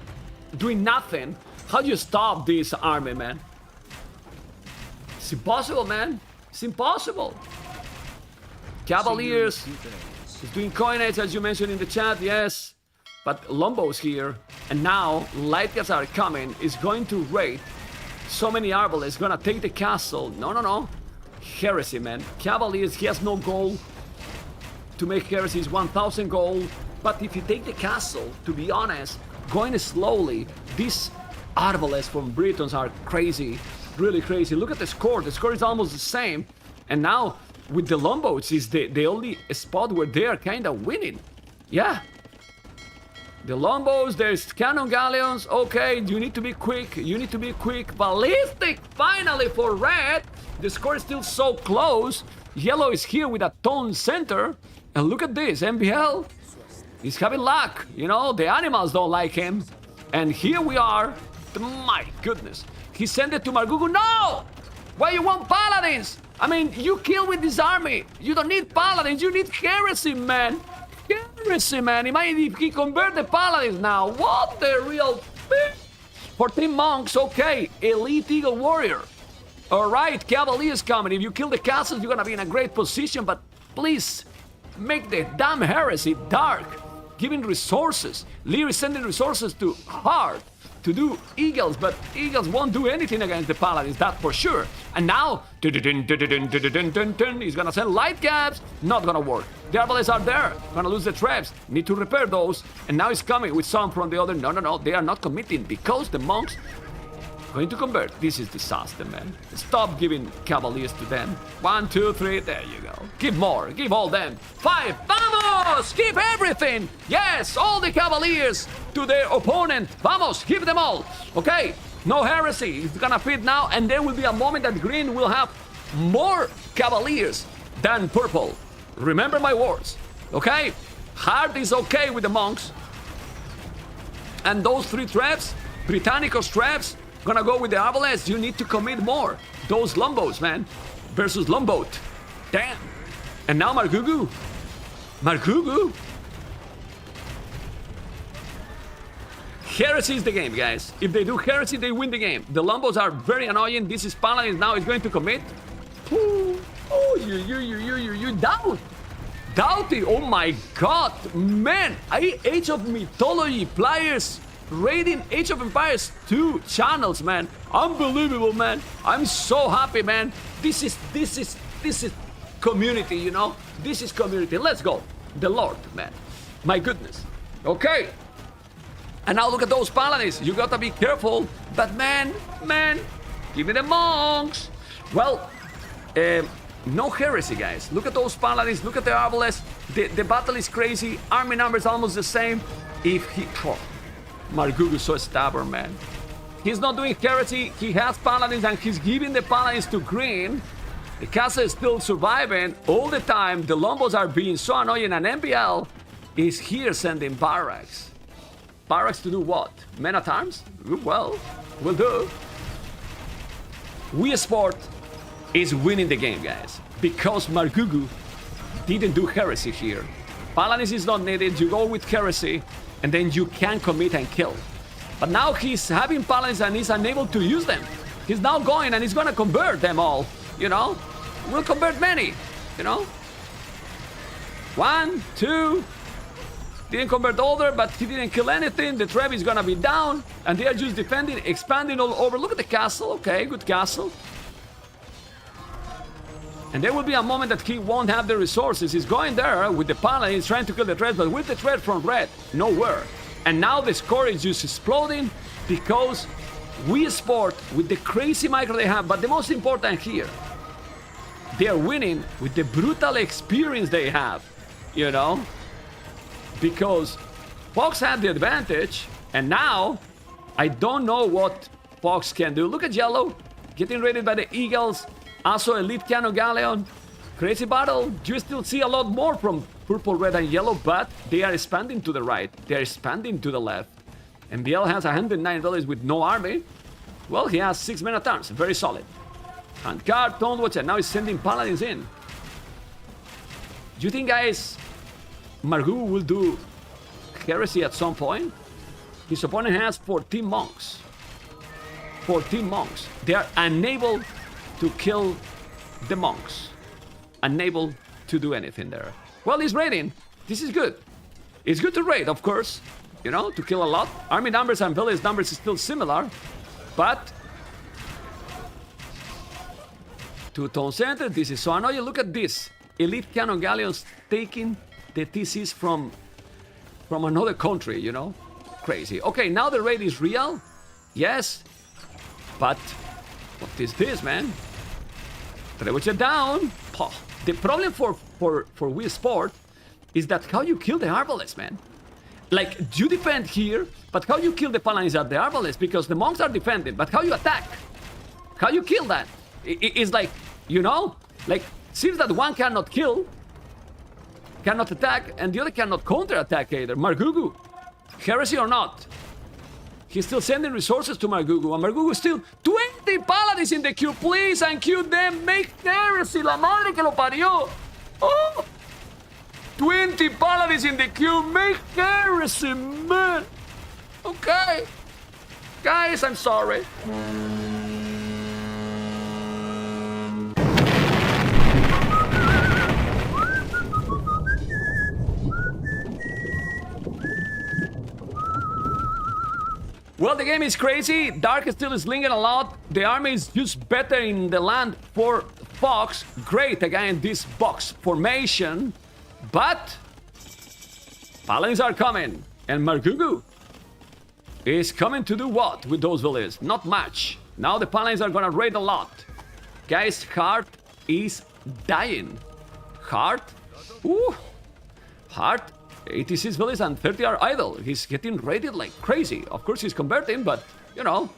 doing nothing, how do you stop this army, man? It's impossible, man. It's impossible. Cavaliers is doing coinage, as you mentioned in the chat, yes. But Lombo's here, and now light guards are coming. Is going to raid so many arbalists. Gonna take the castle. No. Heresy, man. Cavaliers, he has no goal to make heresy. Is 1,000 gold. But if you take the castle, to be honest, going slowly, these arbalists from Britons are crazy, really crazy. Look at the score. The score is almost the same. And now with the Lombos is the only spot where they are kind of winning. Yeah. The Lombos, there's cannon galleons. Okay, you need to be quick. You need to be quick. Ballistic, finally, for red. The score is still so close. Yellow is here with a tone center. And look at this, MBL. He's having luck. You know, the animals don't like him. And here we are. My goodness. He sent it to Margugu. No! Why you want paladins? I mean, you kill with this army. You don't need paladins. You need heresy, man. Heresy, man. Imagine if he convert the paladins now. What the real thing? 14 monks, okay. Elite Eagle Warrior. Alright, Cavaliers coming. If you kill the castles, you're gonna be in a great position, but please make the damn heresy dark. Giving resources. Lear is sending resources to Hard to do Eagles, but Eagles won't do anything against the Paladins, that for sure. And now, he's gonna send light caps. Not gonna work. The Arbalists are there. Gonna lose the traps. Need to repair those. And now he's coming with some from the other. No. They are not committing because the monks going to convert. This is disaster, man. Stop giving Cavaliers to them. 1, 2, 3. There you go. Give more. Give all them. 5. Vamos! Give everything. Yes, all the Cavaliers to their opponent. Vamos! Give them all. Okay. No heresy. It's gonna fit now, and there will be a moment that green will have more Cavaliers than purple. Remember my words. Okay? Hard is okay with the monks. And those 3 traps, Britannicos traps, gonna go with the Avalanche. You need to commit more. Those Lombos, man. Versus Lomboat. Damn. And now Margugu. Margugu. Heresy is the game, guys. If they do Heresy, they win the game. The Lombos are very annoying. This is Paladin now is going to commit. Ooh. Oh, you doubt. Doubty. Oh my god. Man. Age of Mythology players raiding Age of Empires 2 channels, man. Unbelievable, man. I'm so happy, man. This is community, you know. This is community. Let's go. The Lord, man. My goodness. Okay. And now look at those paladins. You gotta be careful. But man, give me the monks. Well, no heresy, guys. Look at those paladins. Look at the Arbalists. The battle is crazy. Army numbers almost the same. If he... Oh. Margugu is so stubborn, man. He's not doing heresy. He has paladins and he's giving the paladins to green. The castle is still surviving all the time. The Lombos are being so annoying, and MBL is here sending barracks. Barracks to do what? Men at arms? Well, will do. WeSports is winning the game, guys, because Margugu didn't do heresy here. Paladins is not needed. You go with heresy, and then you can commit and kill. But now he's having paladins and he's unable to use them. He's now going and he's gonna convert them all, you know? We'll convert many, you know? 1, 2. Didn't convert older, but he didn't kill anything. The trap is gonna be down, and they are just defending, expanding all over. Look at the castle. Okay, good castle. And there will be a moment that he won't have the resources. He's going there with the paladin, he's trying to kill the threat, but with the threat from red, nowhere. And now the score is just exploding because WeSports, with the crazy micro they have, but the most important here, they are winning with the brutal experience they have, you know? Because Fox had the advantage, and now I don't know what Fox can do. Look at Yellow, getting raided by the Eagles. Also, Elite Cannon Galleon. Crazy battle. You still see a lot more from Purple, Red, and Yellow, but they are expanding to the right. They are expanding to the left. MBL has 109 villages with no army. Well, he has 6 men at arms. Very solid. And guard, don't watch it. Now he's sending paladins in. Do you think, guys, Margu will do heresy at some point? His opponent has 14 monks. 14 monks. They are unable to kill the monks. Unable to do anything there. Well, he's raiding. This is good. It's good to raid, of course. You know, to kill a lot. Army numbers and village numbers is still similar. But two-tone center, this is so annoying. Look at this. Elite Cannon Galleons taking the TCs from another country, you know? Crazy. Okay, now the raid is real. Yes. But what is this, man? Trebuchet it down. The problem for WeSports is that how you kill the Arbalists, man. Like, you defend here, but how you kill the paladins at the Arbalists, because the monks are defending, but how you attack? How you kill that? It's like, you know? Like, seems that one cannot kill, cannot attack, and the other cannot counter-attack either. Margugu, heresy or not, he's still sending resources to Margugu, and Margugu still 20 paladins in the queue. Please, and queue them. Make heresy, la madre que lo parió. Oh, 20 paladins in the queue. Make heresy, man. Okay. Guys, I'm sorry. Well, the game is crazy. Dark still is linking a lot. The army is just better in the land for Fox. Great again, this box formation. But paladins are coming. And Margugu is coming to do what with those villages? Not much. Now the paladins are gonna raid a lot. Guys, Heart is dying. Heart? Ooh. Heart. 86 villages and 30 are idle. He's getting raided like crazy. Of course he's converting, but you know.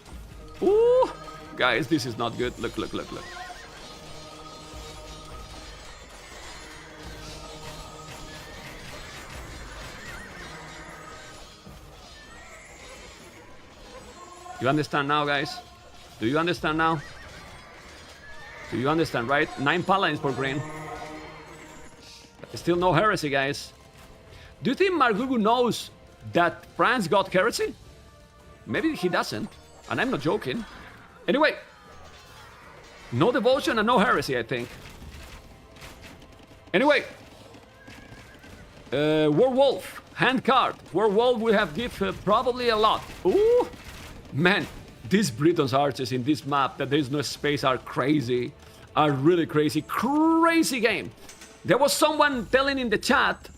Ooh. Guys, this is not good. Look, look, look, look. You understand now, guys? Do you understand now? Do you understand, right? 9 paladins for green. Still no heresy, guys. Do you think Margugu knows that France got heresy? Maybe he doesn't, and I'm not joking. Anyway, no devotion and no heresy, I think. Anyway, Werewolf, hand card. Werewolf will have give probably a lot. Ooh, man, these Britons archers in this map that there's no space are crazy, are really crazy. Crazy game. There was someone telling in the chat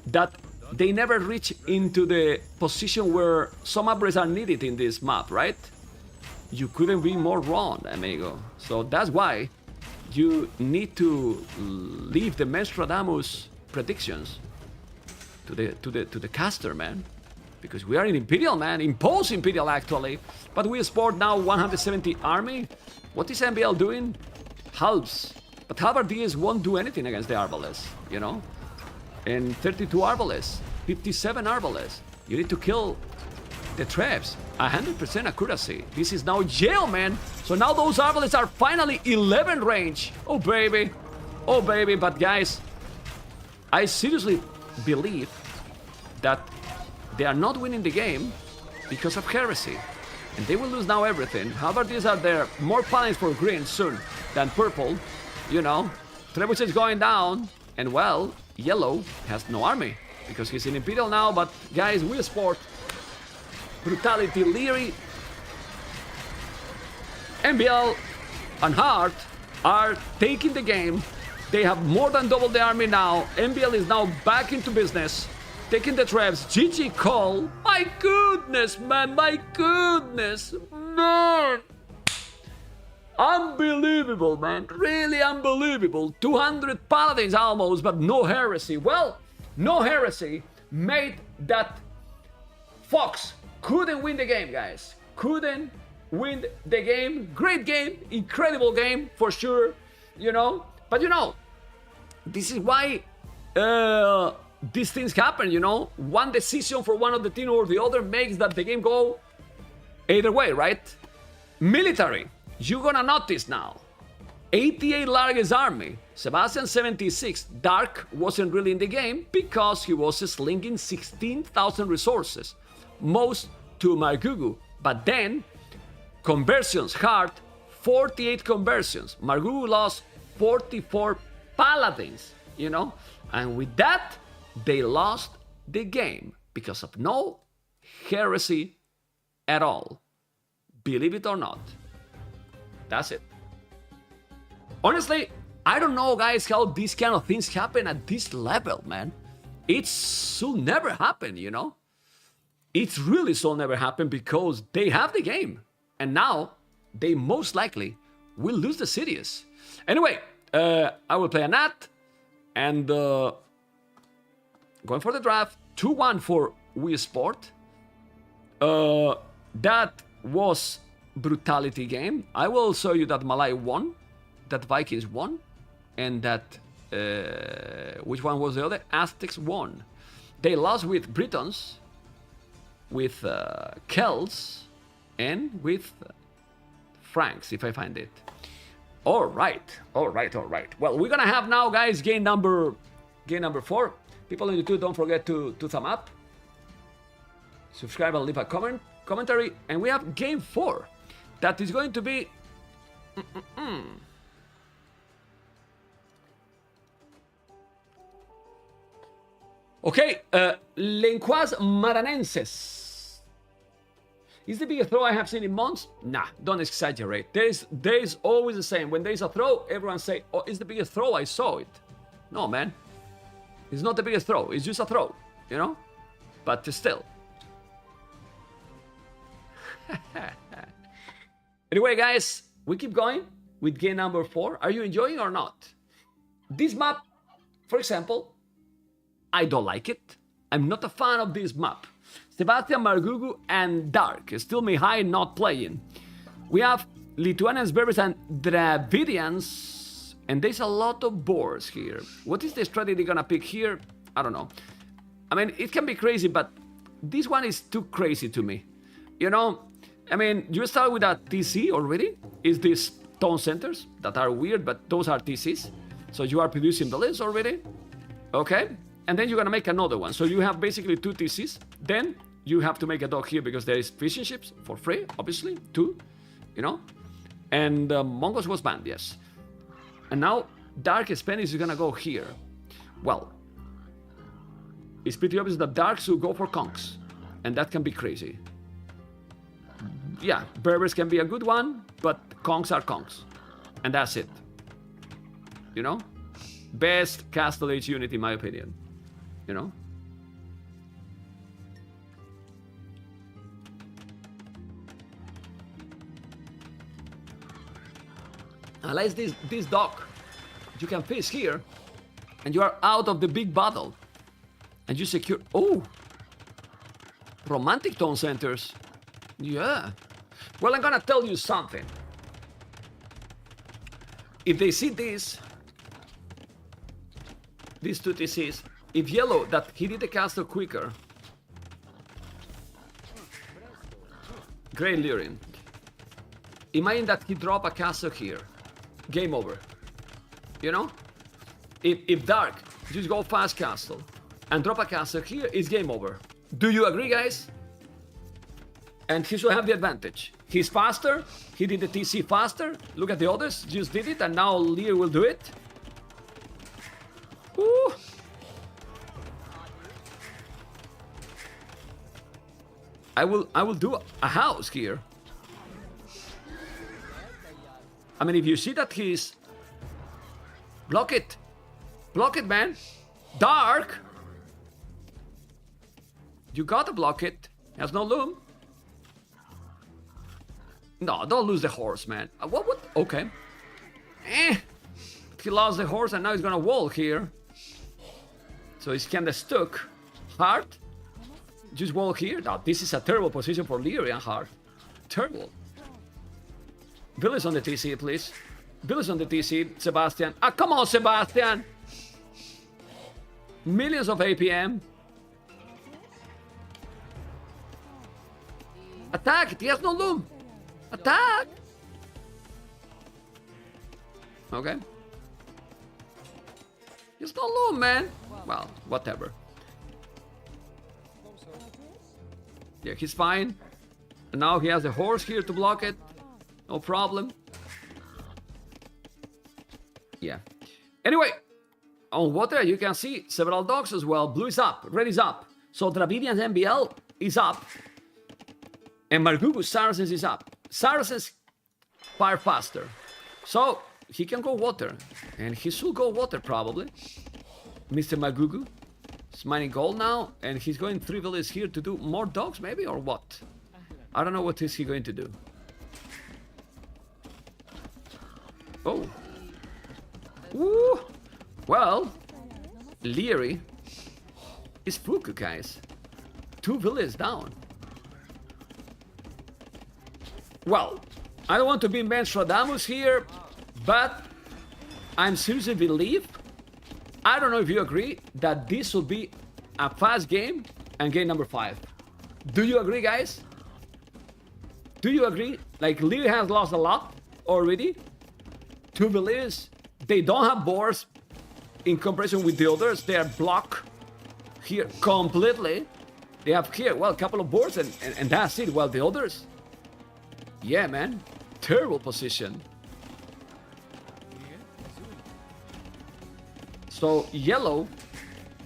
that they never reach into the position where some upgrades are needed in this map, right? You couldn't be more wrong, amigo. So that's why you need to leave the Menstradamus predictions to the caster, man. Because we are in Imperial, man. Impulse Imperial, actually. But we sport now 170 army. What is MBL doing? Halves. But Halbardiers won't do anything against the Arbalest, you know? And 32 Arbalest, 57 Arbalest. You need to kill the traps. 100% accuracy. This is now jail, man. So now those Arbalests are finally 11 range. Oh, baby. Oh, baby. But guys, I seriously believe that they are not winning the game because of heresy. And they will lose now everything. Halbardiers are there. More paladins for green soon than purple. You know, Trebuchet is going down. And well, yellow has no army because he's in Imperial now. But guys, WeSports, Brutality, Leary, MBL, and Heart are taking the game. They have more than double the army now. MBL is now back into business, taking the traps. GG call. My goodness, man. My goodness, man. Unbelievable, man. Really unbelievable. 200 paladins almost, but no heresy. Well, no heresy made that Fox couldn't win the game, guys. Couldn't win the game. Great game. Incredible game, for sure. You know? But you know, this is why these things happen, you know? One decision for one of the team or the other makes that the game go either way, right? Military. You're gonna notice now, 88 largest army, Sebastian 76. Dark wasn't really in the game because he was slinging 16,000 resources, most to Margugu. But then, conversions, Heart, 48 conversions. Margugu lost 44 paladins, you know? And with that, they lost the game because of no heresy at all. Believe it or not. That's it. Honestly, I don't know, guys, how these kind of things happen at this level, man. It should never happen, you know? It really should never happen because they have the game. And now, they most likely will lose the series. Anyway, I will play a Nat. And going for the draft. 2-1 for WeSports. That was Brutality game. I will show you that Malay won, that Vikings won, and that which one was the other? Aztecs won. They lost with Britons, with Celts, and with Franks, if I find it. All right. Well, we're gonna have now, guys, game number 4. People on YouTube, don't forget to thumb up, subscribe and leave a commentary. And we have game 4. That is going to be... Okay, Lenquas Maranenses. Is the biggest throw I have seen in months? Nah, don't exaggerate. There is always the same. When there is a throw, everyone say, oh, it's the biggest throw, I saw it. No, man. It's not the biggest throw. It's just a throw, you know? But still. Anyway, guys, we keep going with game number 4. Are you enjoying or not? This map, for example, I don't like it. I'm not a fan of this map. Sebastian, Margugu, and Dark. Still Mihai not playing. We have Lithuanians, Berbers, and Dravidians. And there's a lot of boards here. What is the strategy gonna pick here? I don't know. I mean, it can be crazy, but this one is too crazy to me. You know, I mean, you start with a TC already. Is these tone centers that are weird, but those are TCs. So you are producing the list already. Okay. And then you're gonna make another one. So you have basically 2 TCs. Then you have to make a dock here because there is fishing ships for free, obviously, 2, you know. And Mongols was banned, yes. And now Dark Spanish is gonna go here. Well, it's pretty obvious that Darks will go for Conks. And that can be crazy. Yeah, Berbers can be a good one, but Conks are Conks. And that's it. You know? Best Castle Age unit in my opinion. You know? Unless this dock, you can fish here, and you are out of the big battle, and you secure. Oh, romantic tone centers. Yeah. Well, I'm gonna tell you something. If they see these 2 TCs, if yellow that he did the castle quicker, Grey Lyrian. Imagine that he drop a castle here. Game over. You know? If Dark just go fast castle and drop a castle here, it's game over. Do you agree, guys? And he should have the advantage. He's faster. He did the TC faster. Look at the others. Just did it, and now Lear will do it. Ooh. I will do a house here. I mean, if you see that he's... Block it. Block it, man. Dark. You gotta block it. Has no loom. No, don't lose the horse, man. What? Okay. He lost the horse and now he's gonna wall here. So he's kinda stuck. Heart. Just wall here. Now, this is a terrible position for Leary and Heart. Terrible. Village on the TC, please. Village on the TC, Sebastian. Ah, come on, Sebastian! Millions of APM. Attack! It has no loom! Attack! Okay. There's no loom, man! Well, whatever. Yeah, he's fine. And now he has a horse here to block it. No problem. Yeah. Anyway, on water you can see several dogs as well. Blue is up, red is up. So Dravidian's MBL is up. And Margugus Saracens is up. Saracens fire faster. So he can go water. And he should go water probably. Mr. Margugu is mining gold now. And he's going 3 villages here to do more dogs maybe or what? I don't know what is he going to do. Oh. Ooh. Well, Leary is Fuku, guys. 2 villages down. Well, I don't want to be Menstradamus here, but I'm seriously believe, I don't know if you agree, that this will be a fast game and game number 5. Do you agree, guys? Do you agree? Like, Leary has lost a lot already. 2 villages. They don't have boards in comparison with the others. They are block here completely. They have here, well, a couple of boards and that's it. Well, the others, yeah, man, terrible position. So yellow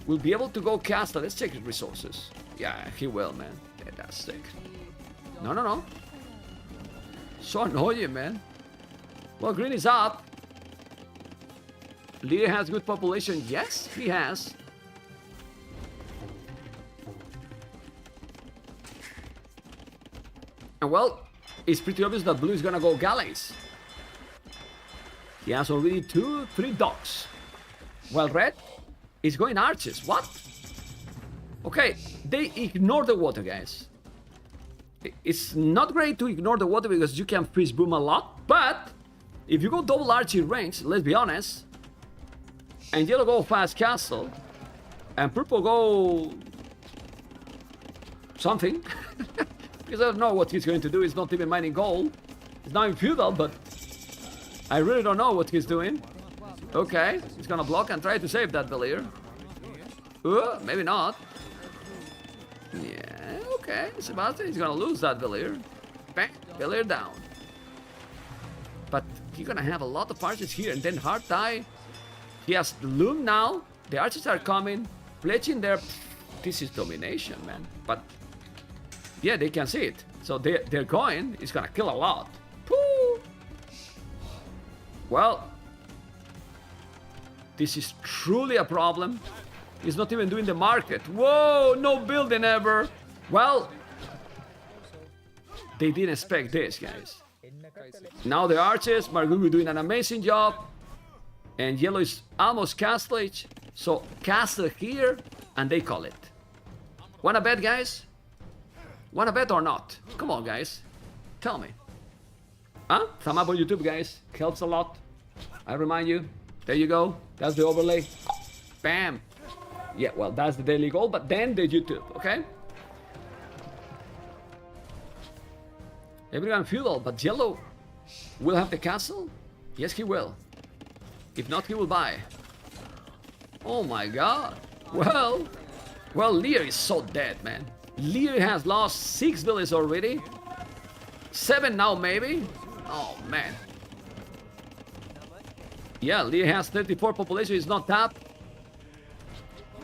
will be able to go castle. Let's check his resources. Yeah, he will, man. Yeah, that's sick. No. So annoying, man. Well, green is up. Leader has good population. Yes, he has. And well, it's pretty obvious that blue is gonna go galleys. He has already 2-3 docks. While red is going arches. What? Okay, they ignore the water, guys. It's not great to ignore the water because you can freeze boom a lot, but if you go double archer range, let's be honest, and yellow go fast castle, and purple go something, because I don't know what he's going to do. He's not even mining gold. He's not in feudal, but I really don't know what he's doing. Okay, he's gonna block and try to save that Valier. Maybe not. Yeah, okay, Sebastian, he's gonna lose that Valier. Bang, Valier down. But he's gonna have a lot of archers here, and then hard die. He has the loom now. The archers are coming, pledging there. This is domination, man. But yeah, they can see it. So they're going. It's gonna kill a lot. Pooh. Well, this is truly a problem. He's not even doing the market. Whoa, no building ever. Well, they didn't expect this, guys. Now the archers, Margugu doing an amazing job. And yellow is almost castle age. So castle here, and they call it. Wanna bet, guys? Wanna bet or not? Come on, guys. Tell me. Huh? Thumb up on YouTube, guys. Helps a lot. I remind you. There you go. That's the overlay. Bam. Yeah, well, that's the daily goal, but then the YouTube, okay? Everyone feudal, but yellow will have the castle? Yes, he will. If not, he will buy. Oh my god. Well, Lear is so dead, man. Lear has lost 6 villages already. 7 now, maybe. Oh, man. Yeah, Lear has 34 population. It's not tapped.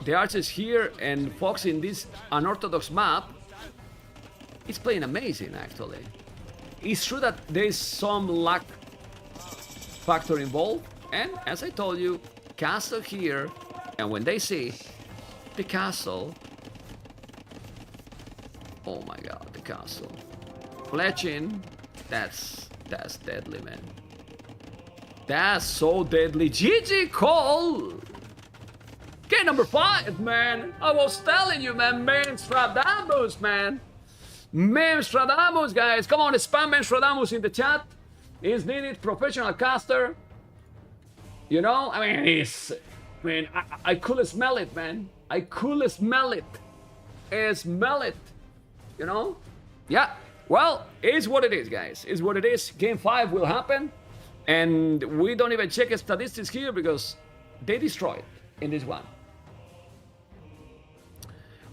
The archers here and Fox in this unorthodox map. It's playing amazing, actually. It's true that there is some luck factor involved. And as I told you, castle here. And when they see the castle. Oh my god, the castle. Fletching. That's deadly, man. That's so deadly. GG call. Okay, number 5, man. I was telling you, man. Memstradamus, man. Memstradamus, guys. Come on, spam Memstradamus in the chat. Is needed. Professional caster. You know, I mean, I could smell it, man. I could smell it. Smell it. You know? Yeah. Well, it's what it is, guys. It's what it is. Game 5 will happen. And we don't even check statistics here because they destroyed in this one.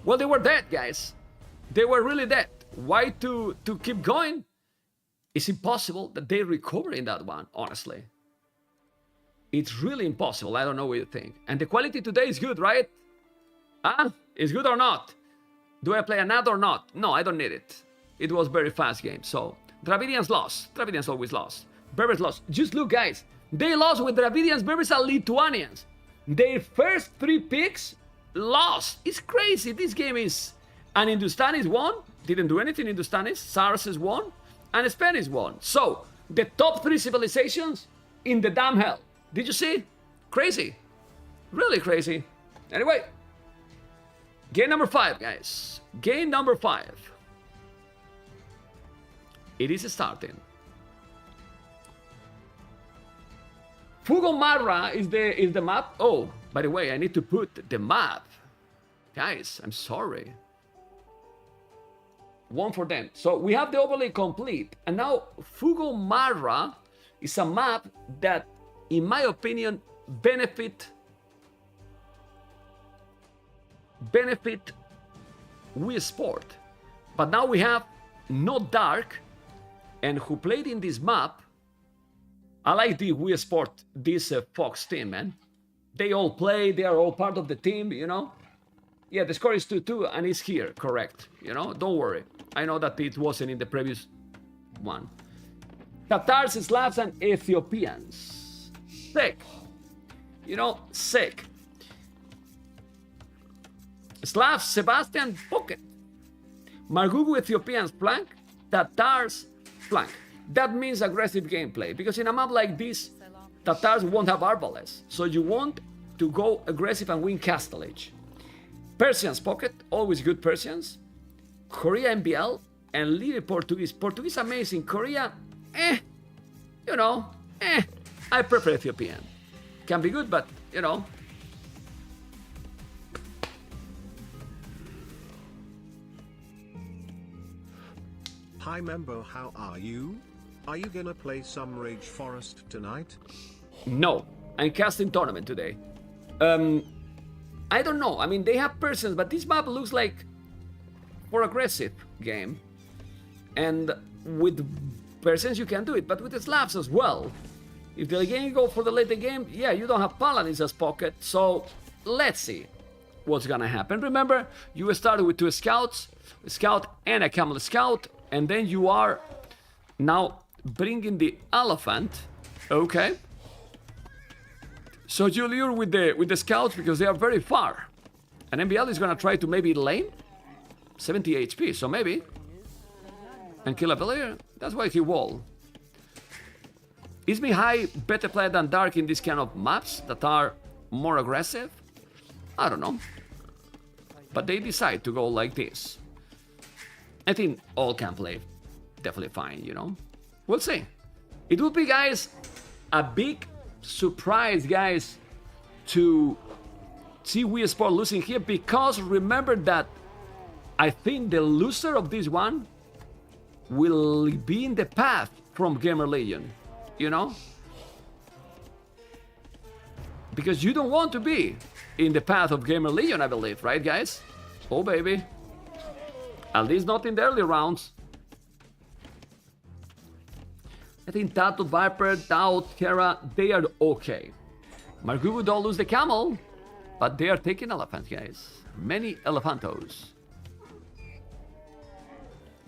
Well, they were dead, guys. They were really dead. Why to keep going? It's impossible that they recover in that one, honestly. It's really impossible. I don't know what you think. And the quality today is good, right? Huh? Is good or not? Do I play an ad or not? No, I don't need it. It was very fast game. So, Dravidians lost. Dravidians always lost. Berbers lost. Just look, guys. They lost with Dravidians, Berbers, and Lithuanians. Their first 3 picks lost. It's crazy. This game is... And Hindustanis won. Didn't do anything. Hindustanis. Saracens won. And Spanish won. So, the top 3 civilizations in the damn hell. Did you see? Crazy. Really crazy. Anyway. Game number 5, guys. Game number 5. It is starting. Fugomarra is the map. Oh, by the way, I need to put the map. Guys, I'm sorry. One for them. So we have the overlay complete. And now Fugomarra is a map that, in my opinion, benefit benefit WeSport. But now we have not Dark, and who played in this map. I like the WeSport, this Fox team, man. They all play, they are all part of the team, you know? Yeah, the score is 2-2 and it's here, correct. You know, don't worry. I know that it wasn't in the previous one. Tatars, Slavs, and Ethiopians. Sick. You know, sick. Slavs, Sebastian, Pocket. Margugu, Ethiopians, flank. Tatars, flank. That means aggressive gameplay, because in a map like this, Tatars won't have Arbalest, so you want to go aggressive and win Castle Age. Persians, Pocket, always good Persians. Korea, MBL, and Lille, Portuguese. Portuguese, amazing. Korea, you know, I prefer Ethiopian. Can be good, but, you know. Hi member, how are you? Are you gonna play some Rage Forest tonight? No, I'm casting tournament today. I don't know. I mean, they have Persians, but this map looks like for aggressive game. And with Persians you can do it, but with the Slavs as well. If the game go for the later game, yeah, you don't have Paladins as Pocket, so let's see what's gonna happen. Remember, you started with 2 scouts, a scout and a camel scout, and then you are now bringing the elephant. Okay. So you lure with the scouts because they are very far. And MBL is gonna try to maybe lane 70 HP, so maybe. And kill a player. That's why he wall. Is Mihai better player than Dark in this kind of maps that are more aggressive? I don't know. But they decide to go like this. I think all can play definitely fine, you know. We'll see. It would be, guys, a big surprise, guys, to see WeSport losing here, because remember that I think the loser of this one will be in the path from Gamer Legion, you know? Because you don't want to be in the path of Gamer Legion, I believe, right, guys? Oh, baby. At least not in the early rounds. I think Tato, Viper, Tao, Kera, they are okay. Margugu don't lose the camel, but they are taking elephants, guys. Many elephantos.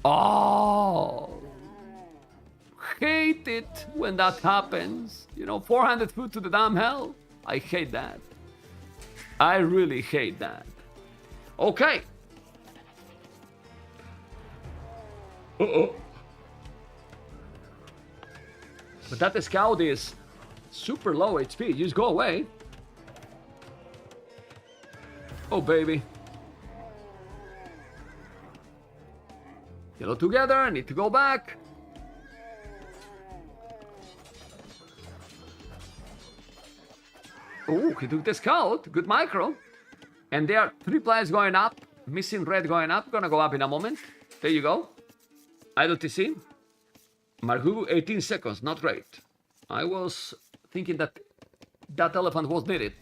Oh! Hate it when that happens. You know, 400 foot to the damn hell. I hate that. I really hate that. Okay. Uh-oh. But that scout is super low HP. Just go away. Oh, baby. Yellow together. Need to go back. Oh, he took the scout. Good micro. And there are 3 players going up. Missing red going up. Gonna go up in a moment. There you go. IDOTC. Margugu, 18 seconds, not great. I was thinking that that elephant was needed.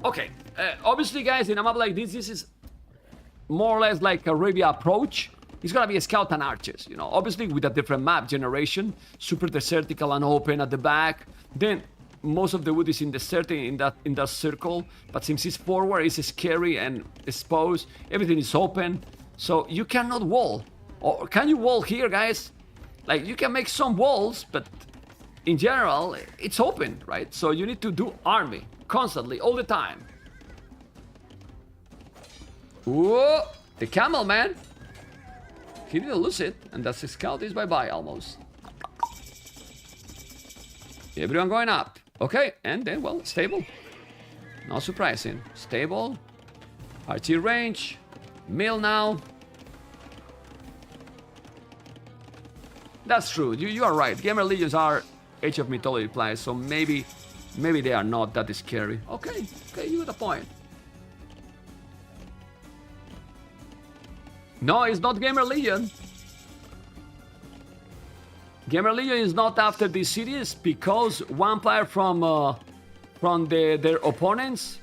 Okay, obviously, guys, in a map like this is more or less like Arabia approach. It's gonna be a scout and archers, you know. Obviously, with a different map generation, super desertical and open at the back. Then most of the wood is in desert in that circle. But since it's forward, it's scary and exposed. Everything is open, so you cannot wall. Or can you wall here, guys? Like, you can make some walls, but in general, it's open, right? So you need to do army constantly, all the time. Whoa! The camel, man! He didn't lose it, and that's his scout is bye-bye almost. Everyone going up. Okay, and then, well, stable. Not surprising. Stable. Archie range. Mill now. That's true. You are right. Gamer Legions are Age of Mythology players, so maybe they are not that scary. Okay, you got a point. No, it's not Gamer Legion. Gamer Legion is not after this series because one player from their opponents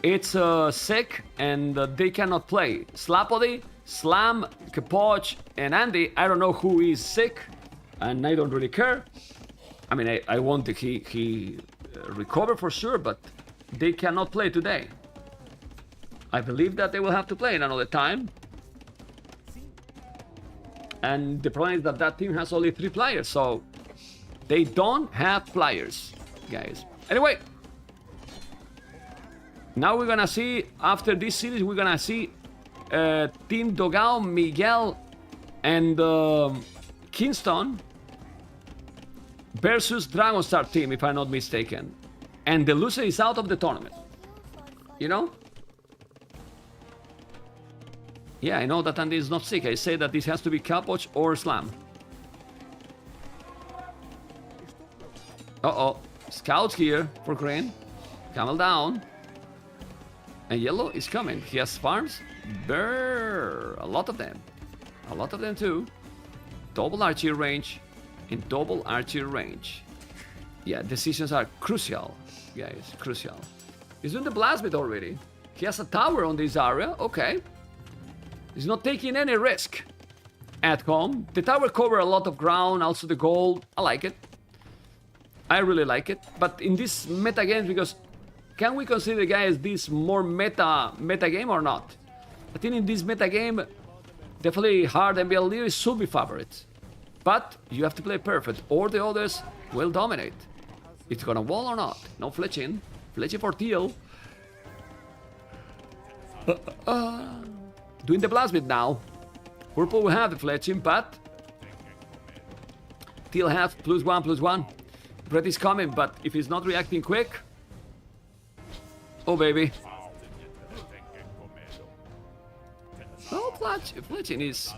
it's sick and they cannot play. Slapody, Slam, Kapoch, and Andy. I don't know who is sick, and I don't really care. I mean, I want he recover for sure, but they cannot play today. I believe that they will have to play in another time. And the problem is that that team has only 3 players, so they don't have players, guys. Anyway, now we're gonna see, after this series, we're gonna see Team Dogao, Miguel, and Kingston versus Dragonstar team, if I'm not mistaken. And the loser is out of the tournament. You know? Yeah, I know that Andy is not sick. I say that this has to be Kapoch or Slam. Uh-oh. Scouts here for green. Camel down. And yellow is coming. He has farms. Brrr. A lot of them. A lot of them too. Double archery range. In double archery range. Yeah, decisions are crucial, guys. Crucial. He's doing the blast bit already. He has a tower on this area. Okay. He's not taking any risk at home. The tower cover a lot of ground, also the gold. I like it. I really like it. But in this meta games, because can we consider, guys, this more meta game or not? I think in this meta game, definitely hard NBL leaders should be favorites. But you have to play perfect, or the others will dominate. It's gonna wall or not. No fletching. Fletching for Teal. Doing the blast bit now. Purple will have the fletching, but Teal have +1/+1. Red is coming, but if he's not reacting quick. Oh, baby. Oh, fletching is.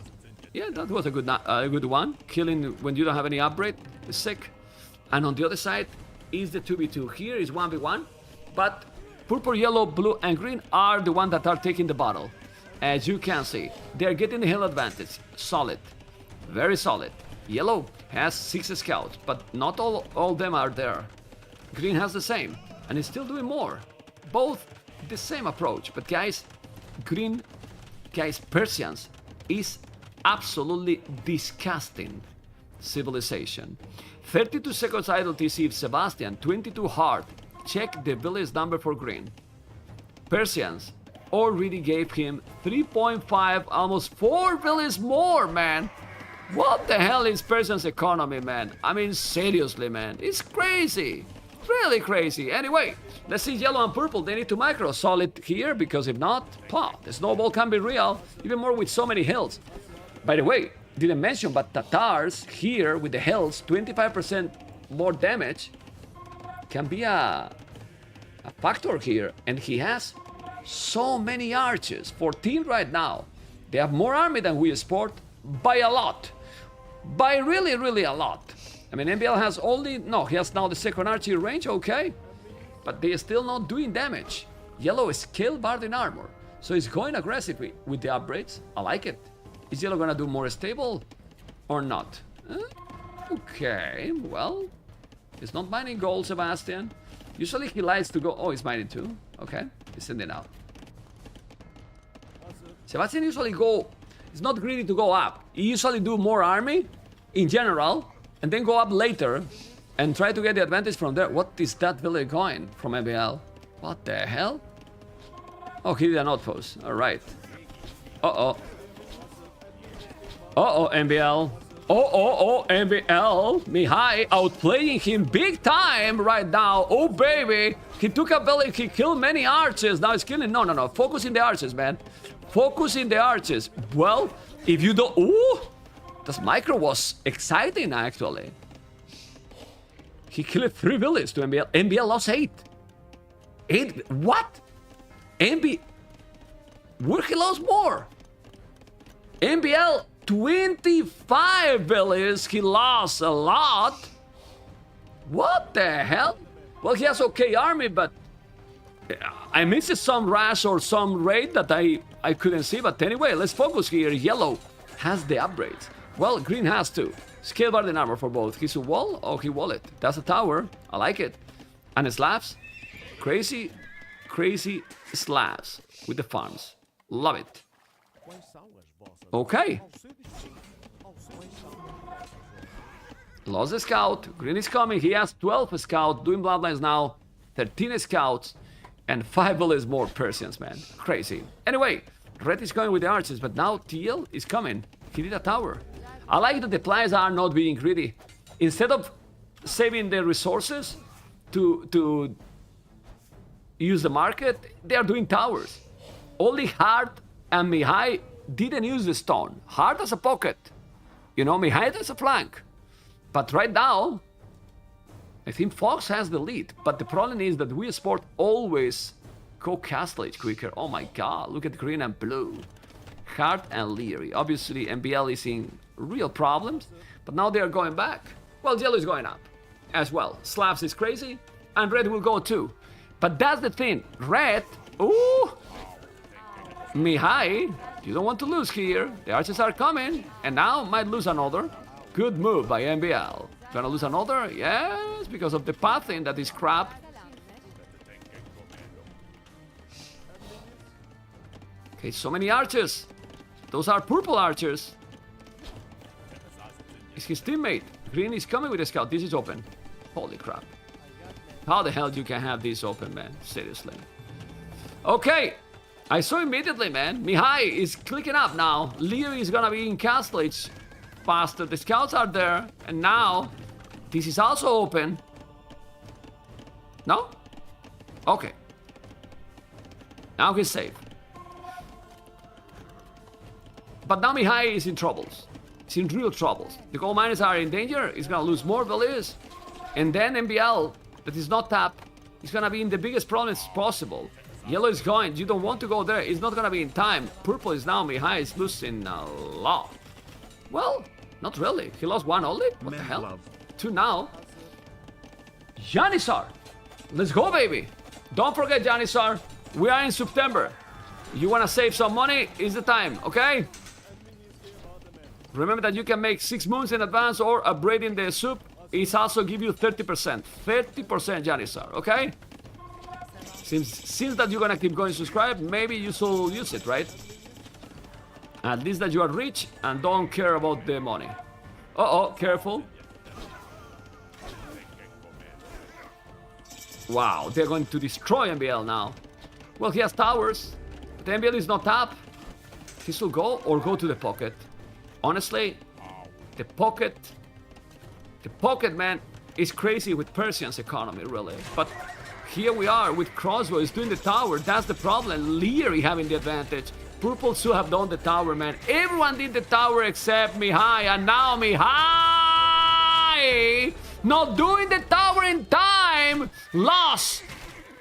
Yeah, that was a good one. Killing when you don't have any upgrade is sick. And on the other side is the 2v2. Here is 1v1, but purple, yellow, blue, and green are the ones that are taking the battle. As you can see, they're getting the hill advantage. Solid. Very solid. Yellow has 6 scouts, but not all of them are there. Green has the same, and is still doing more. Both the same approach, but guys, green, guys, Persians is absolutely disgusting civilization. 32 seconds idle TC if Sebastian, 22 hard. Check the village number for green. Persians already gave him 3.5, almost 4 villages more, man. What the hell is Persian's economy, man? I mean, seriously, man. It's crazy. Really crazy. Anyway, let's see yellow and purple. They need to micro solid here, because if not, the snowball can be real. Even more with so many hills. By the way, didn't mention, but Tatars here with the hills, 25% more damage can be a factor here. And he has so many archers. 14 right now. They have more army than WeSports by a lot. By really, really a lot. I mean, NBL has only... No, he has now the second archery range, okay. But they are still not doing damage. Yellow is killed Bard in armor. So he's going aggressively with the upgrades. I like it. Is yellow gonna do more stable or not? Okay, well... He's not mining gold, Sebastian. Usually he likes to go... Oh, he's mining too. Okay, he's sending out. Sebastian usually go... He's not greedy to go up. He usually do more army, in general, and then go up later, and try to get the advantage from there. What is that village going from MBL? What the hell? Oh, he did an outpost. Alright. Uh-oh. Uh-oh, MBL. Oh, MBL. Mihai outplaying him big time right now. Oh, baby. He took a village, he killed many archers. Now he's killing... No. Focus in the archers, man. Focus in the archers. Well, if you don't... Ooh! This micro was exciting, actually. He killed 3 villages to MBL. MBL lost 8. 8? What? MB... Where he lost more? MBL, 25 villages. He lost a lot. What the hell? Well, he has okay army, but... I missed some rush or some raid that I couldn't see, but anyway, let's focus here. Yellow has the upgrades. Well, green has too. Scale bar and armor for both. He's a wall? Oh, he wall it. That's a tower. I like it. And slabs. Crazy crazy slabs with the farms. Love it. Okay. Lost the scout. Green is coming. He has 12 scouts doing bloodlines now. 13 scouts. And 5 villages more Persians, man. Crazy. Anyway, red is going with the archers, but now TL is coming. He did a tower. I like that the players are not being greedy. Instead of saving their resources to use the market, they are doing towers. Only Hart and Mihai didn't use the stone. Hart as a pocket. You know, Mihai as a flank. But right now, I think Fox has the lead. But the problem is that WeSports always go Castle Age quicker. Oh my god, look at green and blue. Hart and Leary. Obviously, MBL is in real problems. But now they are going back. Well, yellow is going up as well. Slabs is crazy. And red will go too. But that's the thing. Red, ooh. Mihai, you don't want to lose here. The archers are coming. And now might lose another. Good move by MBL. Gonna lose another? Yes, because of the pathing that is crap. Okay, so many archers. Those are purple archers. It's his teammate. Green is coming with a scout. This is open. Holy crap. How the hell you can have this open, man? Seriously. Okay. I saw immediately, man. Mihai is clicking up now. Leo is gonna be in Castle Age faster. The scouts are there. And now, this is also open. No? Okay. Now he's safe. But now Mihai is in troubles. He's in real troubles. The gold miners are in danger. He's gonna lose more villages. And then MBL, that is not tapped, is gonna be in the biggest problems possible. Yellow is going. You don't want to go there. It's not gonna be in time. Purple is now. Mihai is losing a lot. Well, not really. He lost one only? What the hell? Love. 2 now. Janissar. Let's go, baby. Don't forget, Janissar. We are in September. You wanna save some money? It's the time, okay? Remember that you can make 6 moons in advance or upgrading the soup. It's also give you 30%. 30% Janissar, okay? Since that you're gonna keep going subscribe, maybe you should use it, right? At least that you are rich and don't care about the money. Uh-oh, careful. Wow, they're going to destroy MBL now. Well, he has towers. The MBL is not up. He should go or go to the pocket. Honestly, the pocket, man, is crazy with Persian's economy, really. But here we are with Crossbows doing the tower. That's the problem. Leary having the advantage. Purple should have done the tower, man. Everyone did the tower except Mihai. And now Mihai, not doing the tower in time, lost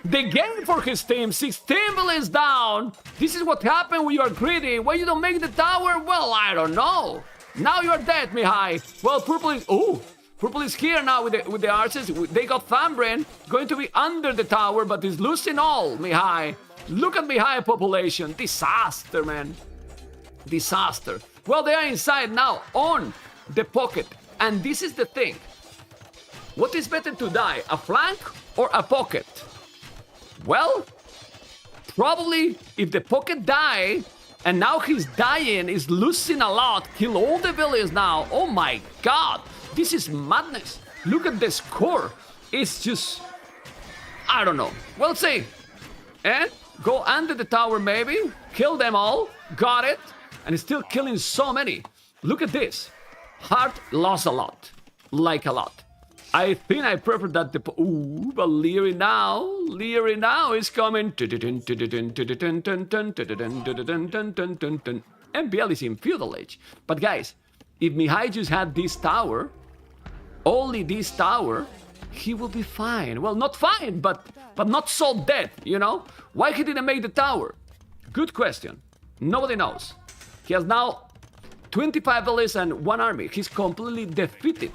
the game for his team. 16 villains down. This is what happened when you are greedy. Why you don't make the tower? Well, I don't know. Now you're dead, Mihai. Well, purple is... Ooh. Purple is here now with the archers. They got Thambrin going to be under the tower, but he's losing all, Mihai. Look at Mihai population. Disaster, man. Disaster. Well, they are inside now on the pocket. And this is the thing. What is better to die, a flank or a pocket? Well, probably if the pocket die, and now he's dying, he's losing a lot. Kill all the villages now. Oh my god. This is madness. Look at the score. It's just... I don't know. We'll see. And go under the tower maybe. Kill them all. Got it. And he's still killing so many. Look at this. Hart lost a lot. Like a lot. I think I prefer that the... Ooh, but Leary now is coming. MBL is in feudal age. But guys, if Mihai just had this tower, only this tower, he will be fine. Well, not fine, but not so dead, you know? Why he didn't make the tower? Good question. Nobody knows. He has now 25 villages and 1 army. He's completely defeated.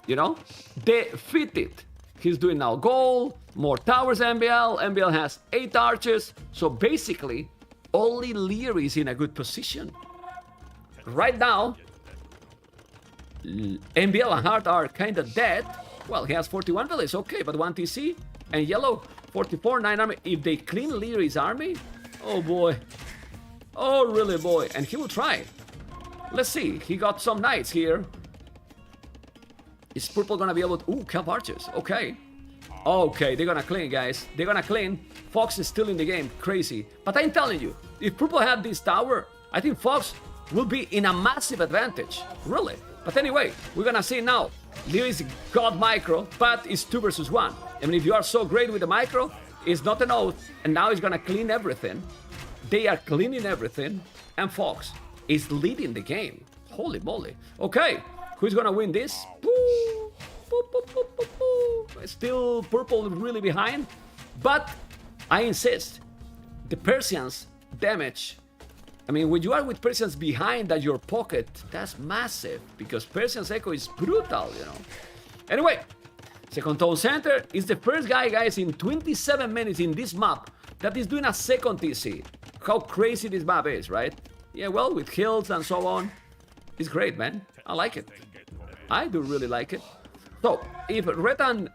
You know? Defeated. He's doing now gold, more towers MBL. MBL has 8 archers. So basically, only Leary is in a good position. Right now, MBL and Hart are kind of dead. Well, he has 41 villages, okay, but 1 TC. And yellow, 44, 9 army. If they clean Leary's army, oh boy. Oh, really, boy. And he will try. Let's see. He got some knights here. Is purple gonna be able to... Ooh, Cap Archers. Okay. Okay, they're gonna clean, guys. They're gonna clean. Fox is still in the game. Crazy. But I'm telling you, if purple had this tower, I think Fox will be in a massive advantage. Really. But anyway, we're gonna see now. Leary's got micro, but it's 2 versus 1. I mean, if you are so great with the micro, it's not an oath, and now he's gonna clean everything. They are cleaning everything, and Fox is leading the game. Holy moly. Okay, who's gonna win this? Still purple really behind, but I insist, the Persians damage. I mean, when you are with Persians behind at your pocket, that's massive, because Persian's Echo is brutal, you know. Anyway, second town center is the first guy, guys, in 27 minutes in this map that is doing a second TC. How crazy this map is, right? Yeah, well, with hills and so on. It's great, man. I like it. I do really like it. So, if red and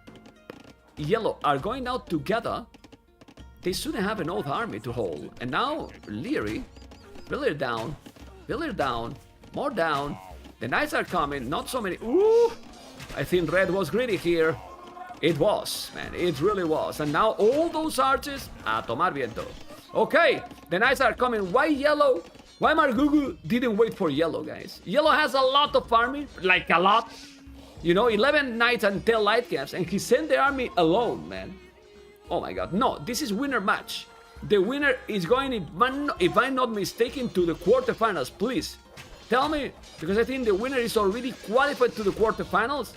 yellow are going out together, they shouldn't have an oath army to hold. And now, Leary, Villier down, more down. The knights are coming, not so many. Ooh! I think red was greedy here. It was, man, it really was. And now all those archers, a tomar viento. Okay, the knights are coming. Why yellow? Why Margugu didn't wait for yellow, guys? Yellow has a lot of army, like a lot. You know, 11 knights and 10 light caps, and he sent the army alone, man. Oh my god, no, this is winner match. The winner is going, if I'm not mistaken, to the quarterfinals. Please, tell me, because I think the winner is already qualified to the quarterfinals,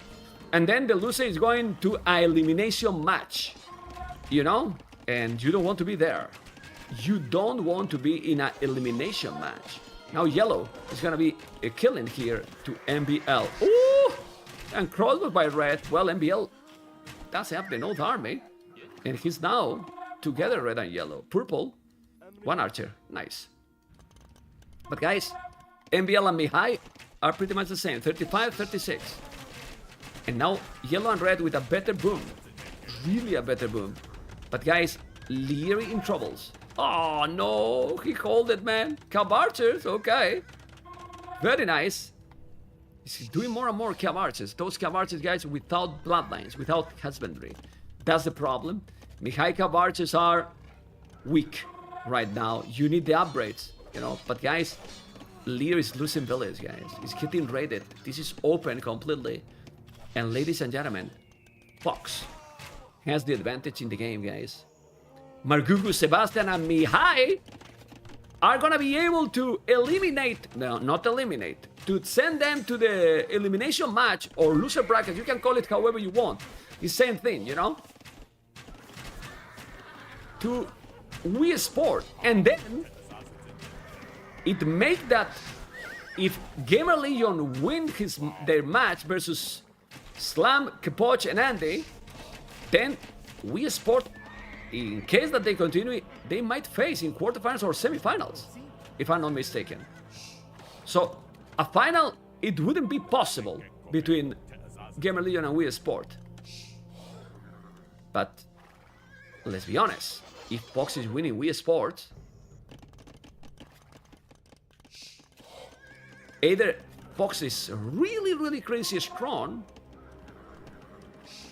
and then the loser is going to an elimination match. You know? And you don't want to be there. You don't want to be in an elimination match. Now yellow is gonna be a killing here to MBL. Ooh! And crossbow by red. Well, MBL does have the North Army. And he's now together, red and yellow. Purple, 1 archer. Nice. But guys, MBL and Mihai are pretty much the same. 35, 36. And now yellow and red with a better boom. Really a better boom. But guys, Leary in troubles. Oh no, he called it, man. Cab archers, okay. Very nice. He's doing more and more cab archers. Those cab archers, guys, without bloodlines, without husbandry. That's the problem. Mihai cab archers are weak right now. You need the upgrades, you know. But guys, Lear is losing village, guys. He's getting raided. This is open completely. And ladies and gentlemen, Fox has the advantage in the game, guys. Margugu, Sebastian, and Mihai are gonna be able to eliminate, no, not eliminate, to send them to the elimination match or loser bracket. You can call it however you want. It's the same thing, you know? To WeSports. And then it make that if Gamer Legion win their match versus Slam, Kapoch, and Andy, then WeSports, in case that they continue, they might face in quarterfinals or semifinals, if I'm not mistaken. So, a final, it wouldn't be possible between Gamer Legion and WeSports. But, let's be honest, if Fox is winning WeSports, either Fox is really, really crazy strong,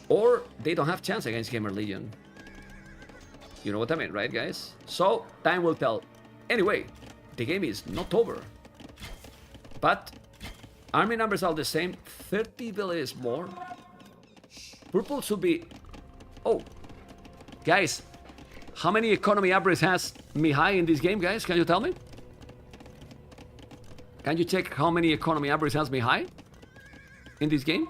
or they don't have chance against Gamer Legion. You know what I mean, right, guys? So, time will tell. Anyway, the game is not over. But, army numbers are the same. 30 villages more. Purple should be... Oh, guys, how many economy upgrades has Mihai in this game, guys? Can you tell me? Can you check how many economy upgrades has Mihai in this game?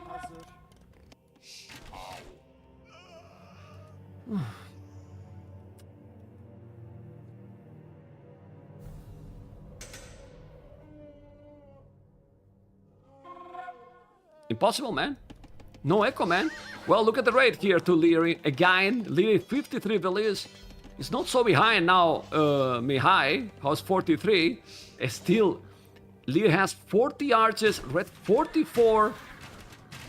Impossible, man. No echo, man. Well, look at the rate here to Leary. Again, Leary 53 villages. It's not so behind now. Mihai has 43. Still, Leary has 40 archers, red 44.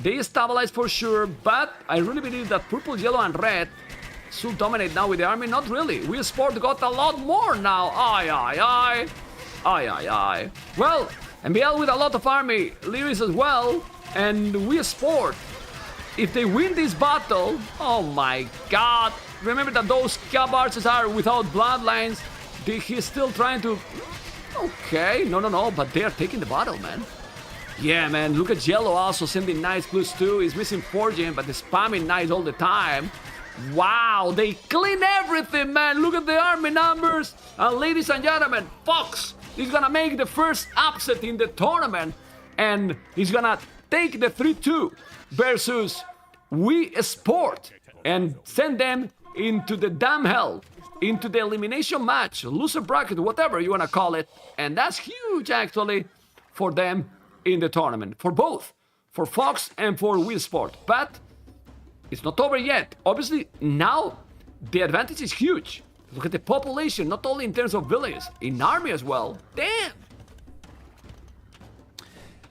They stabilize for sure, but I really believe that purple, yellow, and red should dominate now with the army? Not really. WeSports got a lot more now. Aye, aye, aye. Aye, aye, aye. Well, MBL with a lot of army. Lewis as well. And WeSports, if they win this battle, oh my god. Remember that those cab archers are without bloodlines. He's still trying to... Okay, no, but they are taking the battle, man. Yeah, man, look at Yellow also sending knights +2. He's missing forging, but they're spamming knights all the time. Wow, they clean everything, man. Look at the army numbers. And ladies and gentlemen, Fox is gonna make the first upset in the tournament. And he's gonna take the 3-2 versus WeSports and send them into the damn hell, into the elimination match, loser bracket, whatever you wanna call it. And that's huge, actually, for them in the tournament, for both, for Fox and for WeSports. But it's not over yet. Obviously, now the advantage is huge. Look at the population, not only in terms of villages, in army as well. Damn!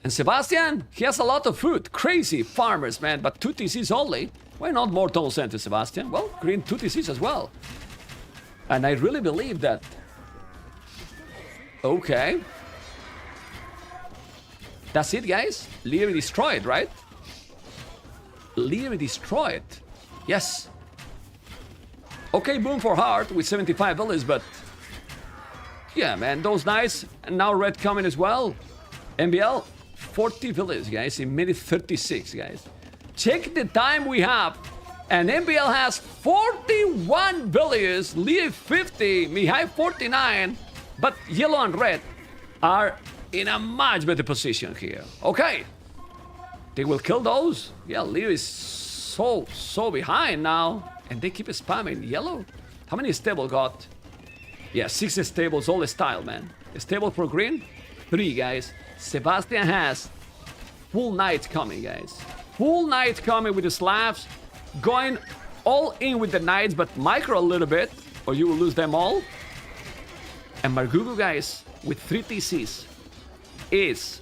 And Sebastian, he has a lot of food. Crazy farmers, man, but 2 TCs only. Why not more total center, Sebastian? Well, green 2 TCs as well. And I really believe that... Okay. That's it, guys. Leary destroyed, right? Leary destroyed. Yes. Okay, boom for Hart with 75 villas, but... Yeah, man, those knights. And now red coming as well. MBL, 40 villas, guys, in minute 36, guys. Check the time we have. And MBL has 41 villages, Leary 50, Mihai 49. But yellow and red are in a much better position here. Okay. They will kill those. Yeah, Leary is so behind now. And they keep spamming yellow. How many stable got? Yeah, 6 stables, all the style, man. A stable for green? 3, guys. Sebastian has full knight coming, guys. Full knight coming with the Slavs. Going all in with the knights, but micro a little bit, or you will lose them all. And Margugu, guys, with 3 TCs, is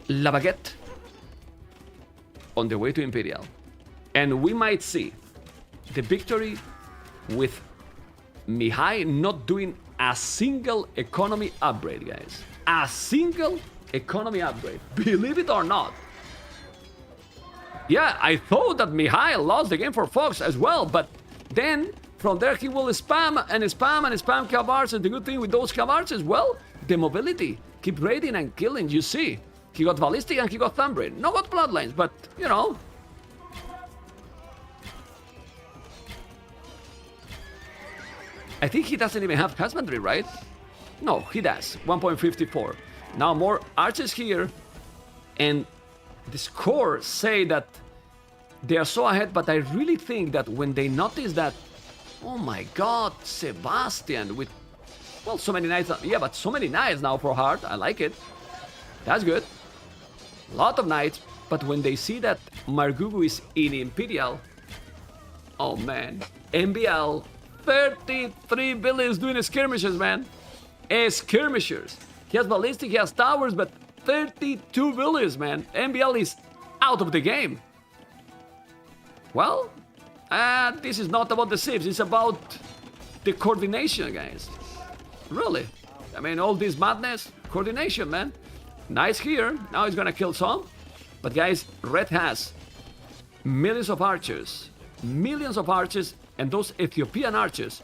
La Baguette on the way to Imperial. And we might see the victory with Mihai not doing a single economy upgrade, guys. A single economy upgrade. Believe it or not. Yeah, I thought that Mihai lost the game for Fox as well, but then from there he will spam and spam and spam cabarts. And the good thing with those cabarts is, well, the mobility. Keep raiding and killing, you see. He got Ballistic and he got Thumbbrain. No got Bloodlines, but, you know. I think he doesn't even have husbandry, right? No, he does. 1.54. Now more archers here. And the score say that they are so ahead, but I really think that when they notice that, oh my god, Sebastian with, well, so many knights. Yeah, but so many knights now for Hart. I like it. That's good. A lot of knights. But when they see that Margugu is in Imperial, oh man, MBL, 33 villages doing skirmishes, man. Skirmishers. He has ballistic, he has towers, but 32 villages, man. MBL is out of the game. Well, this is not about the Sieves, it's about the coordination, guys. Really. I mean, all this madness, coordination, man. Nice here. Now he's gonna kill some. But guys, red has millions of archers. Millions of archers, and those Ethiopian archers,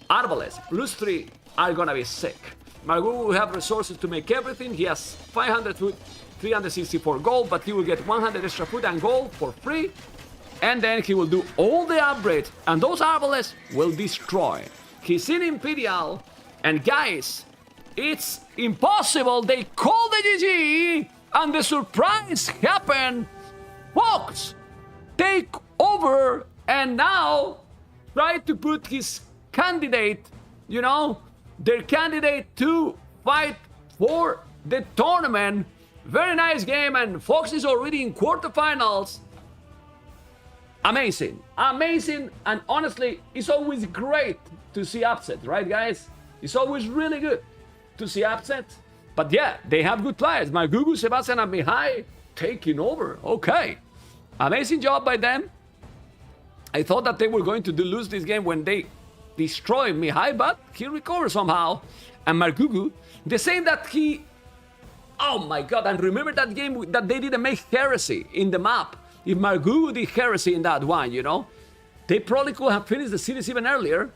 Arbalest, +3, are gonna be sick. Margugu will have resources to make everything. He has 500 food, 364 gold, but he will get 100 extra food and gold for free. And then he will do all the upgrades, and those Arbalests will destroy. He's in Imperial, and guys, it's impossible. They call the GG, and the surprise happened. Fox take over, and now try to put his candidate, you know, their candidate to fight for the tournament. Very nice game, and Fox is already in quarterfinals. Amazing, amazing, and honestly, it's always great to see upset, right, guys? It's always really good to see upset. But yeah, they have good players. Margugu, Sebastian, and Mihai taking over. Okay, amazing job by them. I thought that they were going to lose this game when they destroyed Mihai, but he recovered somehow. And Margugu, the same that he... Oh my god, and remember that game that they didn't make Heresy in the map? If Margugu did Heresy in that one, you know? They probably could have finished the series even earlier.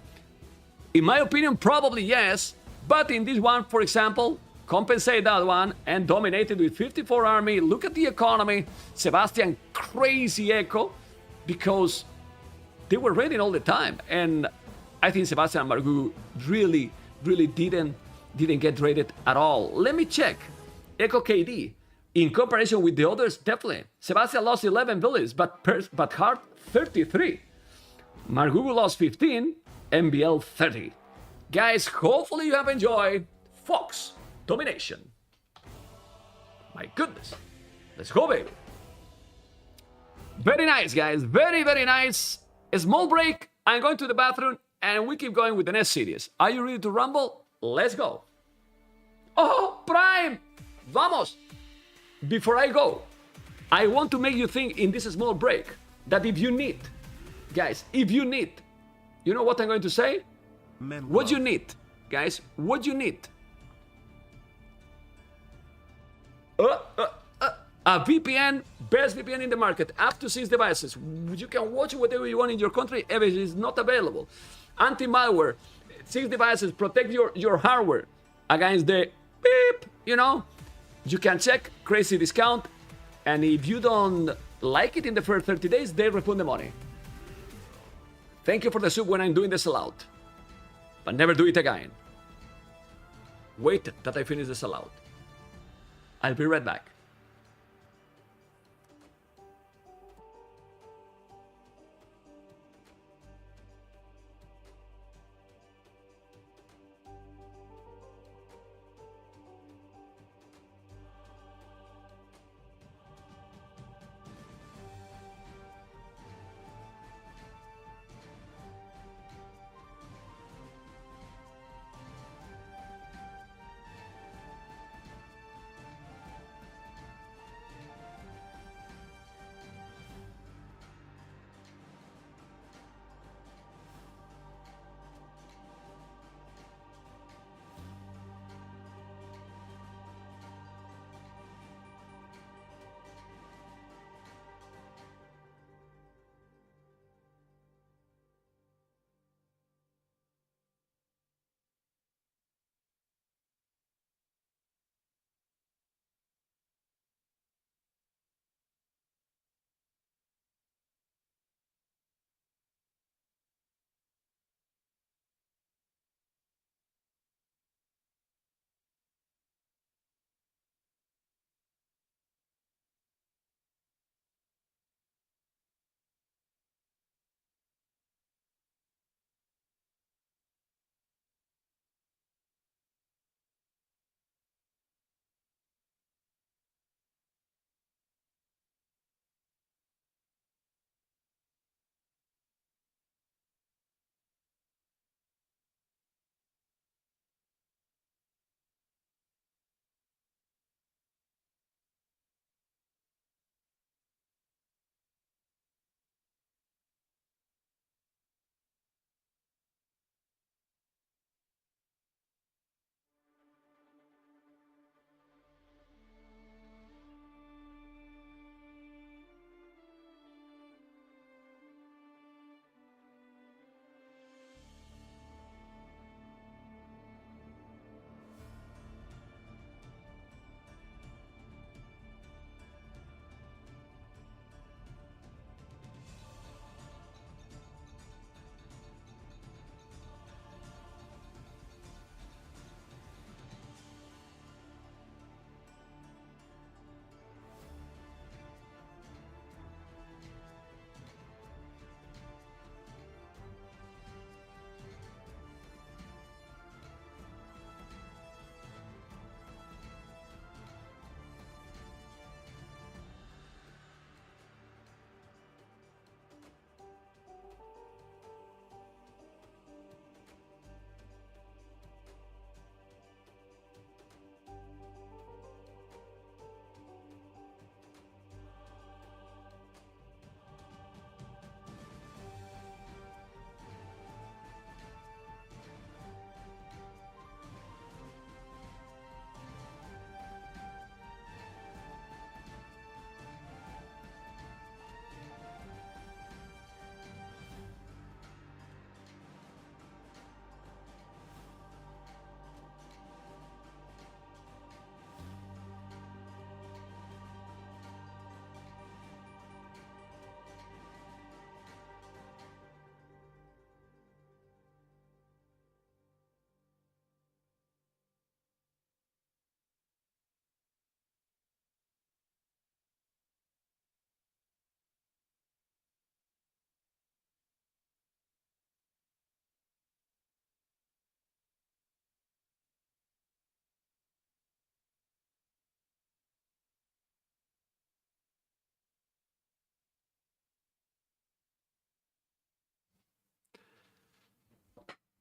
In my opinion, probably yes. But in this one, for example, compensate that one and dominated with 54 army. Look at the economy. Sebastian, crazy echo. Because they were raiding all the time. And I think Sebastian and Margugu really didn't get raided at all. Let me check. Echo KD. In comparison with the others, definitely. Sebastian lost 11 villages, but Hart 33. Margugu lost 15, MBL 30. Guys, hopefully you have enjoyed Fox Domination. My goodness. Let's go, baby. Very nice, guys. Very nice. A small break. I'm going to the bathroom, and we keep going with the next series. Are you ready to rumble? Let's go. Oh, Prime! Vamos! Before I go, I want to make you think in this small break that if you need, guys, if you need, you know what I'm going to say? What you need, guys, what you need? A VPN, best VPN in the market, up to 6 devices. You can watch whatever you want in your country, if it is not available. Anti-malware, 6 devices, protect your hardware against the beep, you know? You can check, crazy discount, and if you don't like it in the first 30 days, they refund the money. Thank you for the sub when I'm doing the sellout, but never do it again. Wait that I finish the sellout. I'll be right back.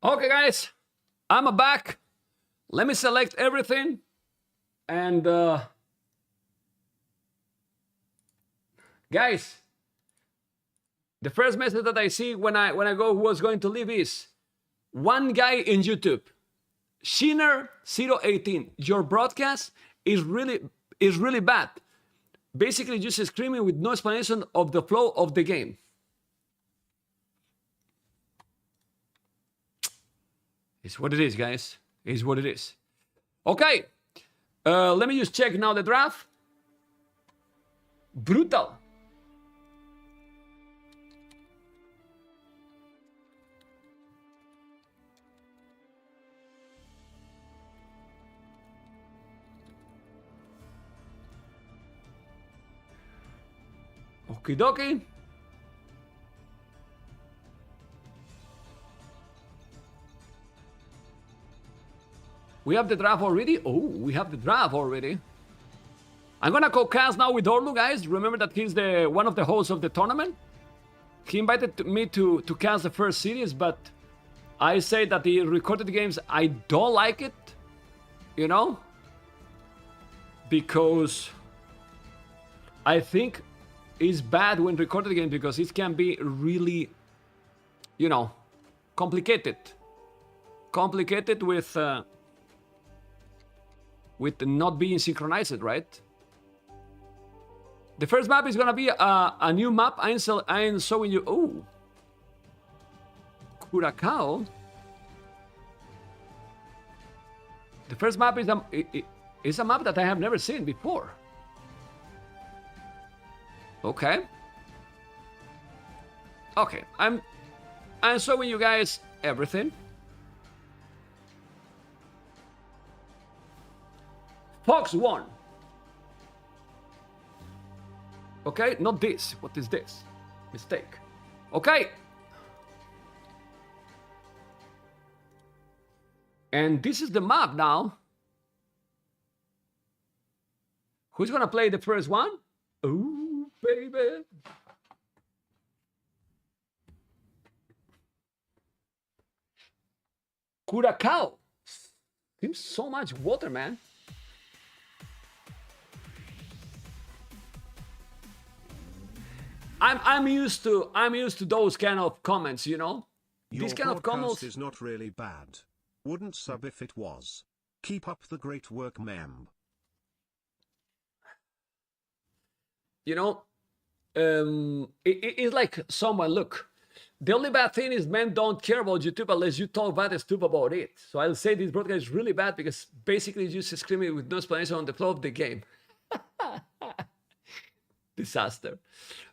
Okay, guys, I'm back. Let me select everything. And guys, the first message that I see when I go who was going to leave is one guy in YouTube, Shiner018. Your broadcast is really bad. Basically, just screaming with no explanation of the flow of the game. It's what it is, guys. It's what it is. Okay. Let me just check now the draft. Brutal. Okie dokie. We have the draft already? Oh, we have the draft already. I'm gonna co-cast now with Orlu, guys. Remember that he's one of the hosts of the tournament. He invited me to cast the first series, but I say that the recorded games, I don't like it. You know? Because I think it's bad when recorded games because it can be really, you know, complicated. Complicated with not being synchronized, right? The first map is gonna be a new map. I'm showing you. Oh, Curacao. The first map is a map that I have never seen before. Okay. Okay, I'm showing you guys everything. Fox 1. Okay, not this. What is this? Mistake. Okay. And this is the map now. Who's gonna play the first one? Ooh, baby. Curacao. Seems so much water, man. I'm used to those kind of comments, you know. This kind of comments is not really bad. Wouldn't sub if it was. Keep up the great work, mem. You know, it's like someone, look, the only bad thing is men don't care about YouTube unless you talk bad stuff about it. So I'll say this broadcast is really bad because basically you just screaming with no explanation on the flow of the game. Disaster.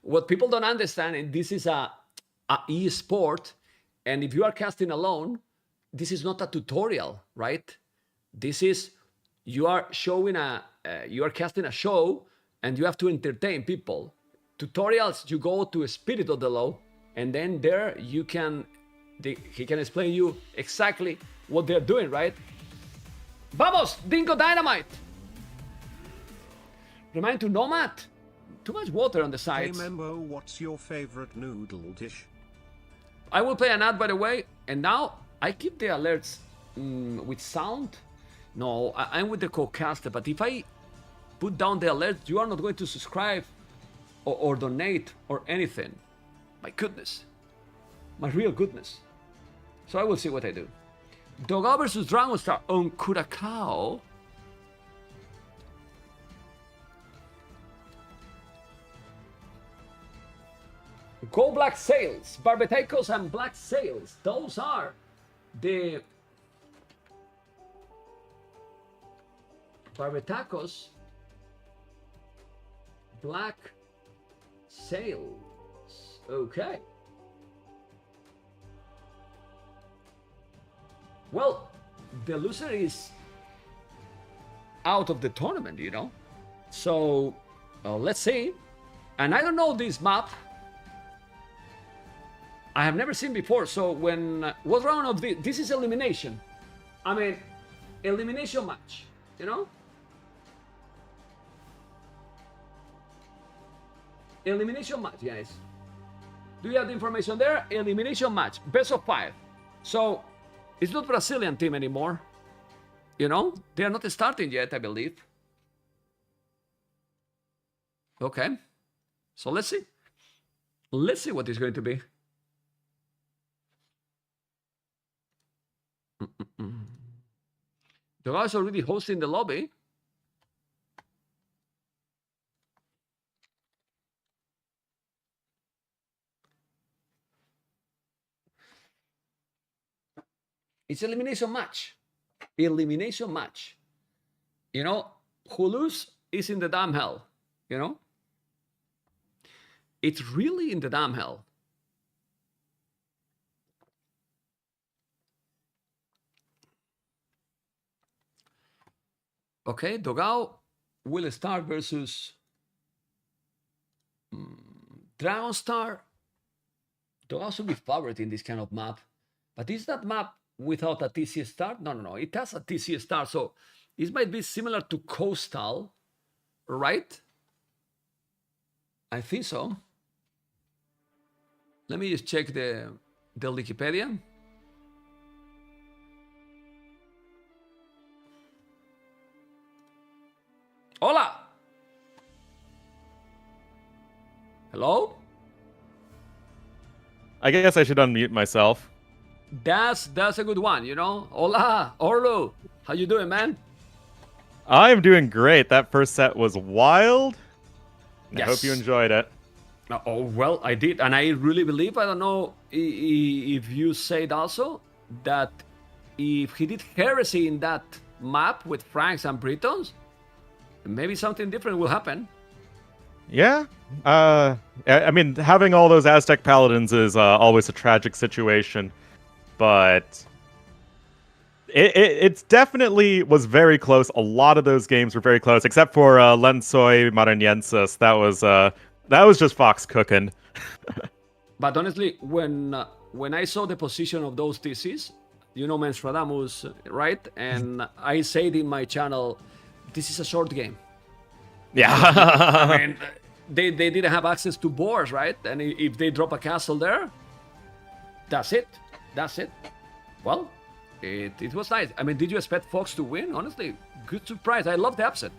What people don't understand, and this is a e-sport, and if you are casting alone, this is not a tutorial, right? This is, you are showing you are casting a show, and you have to entertain people. Tutorials, you go to a Spirit of the Law, and then there he can explain you exactly what they're doing, right? Vamos, Dingo Dynamite! Remind to Nomad. Too much water on the sides. Hey Membo, what's your favorite noodle dish? I will play an ad, by the way, and now I keep the alerts with sound. No, I'm with the co-caster, but if I put down the alert, you are not going to subscribe or donate or anything. My goodness. My real goodness. So I will see what I do. Doga versus Dragon Star on Curacao. Go Black Sails, Barbetacos and Black Sails. Those are the Barbetacos, Black Sails. Okay. Well, the loser is out of the tournament, you know. So let's see. And I don't know this map. I have never seen before, so what round of this is elimination. I mean, elimination match, you know? Elimination match, guys. Do you have the information there? Elimination match, best of 5. So, It's not Brazilian team anymore. You know, they are not starting yet, I believe. Okay, so let's see. Let's see what it's going to be. The guy's already hosting the lobby. It's elimination match. Elimination match. You know, who lose is in the damn hell. You know? It's really in the damn hell. Okay, Dogao will start versus Dragon Star. Dogao should be favorite in this kind of map. But is that map without a TC start? No. It has a TC start. So this might be similar to Coastal, right? I think so. Let me just check the Wikipedia. Hola. Hello? I guess I should unmute myself. That's a good one, you know? Hola, Orlo. How you doing, man? I'm doing great. That first set was wild. Yes. I hope you enjoyed it. Oh, well, I did. And I really believe, I don't know if you said also, that if he did heresy in that map with Franks and Britons, maybe something different will happen. Yeah. I mean, having all those Aztec Paladins is always a tragic situation, but it's definitely was very close. A lot of those games were very close, except for Lensoy Maranhenses. That was just Fox cooking. But honestly, when I saw the position of those TCs, you know Menstradamus, right? And I said in my channel, this is a short game. Yeah. I mean, they didn't have access to boards, right? And if they drop a castle there, that's it. That's it. Well, it was nice. I mean, did you expect Fox to win? Honestly, good surprise. I love the upset.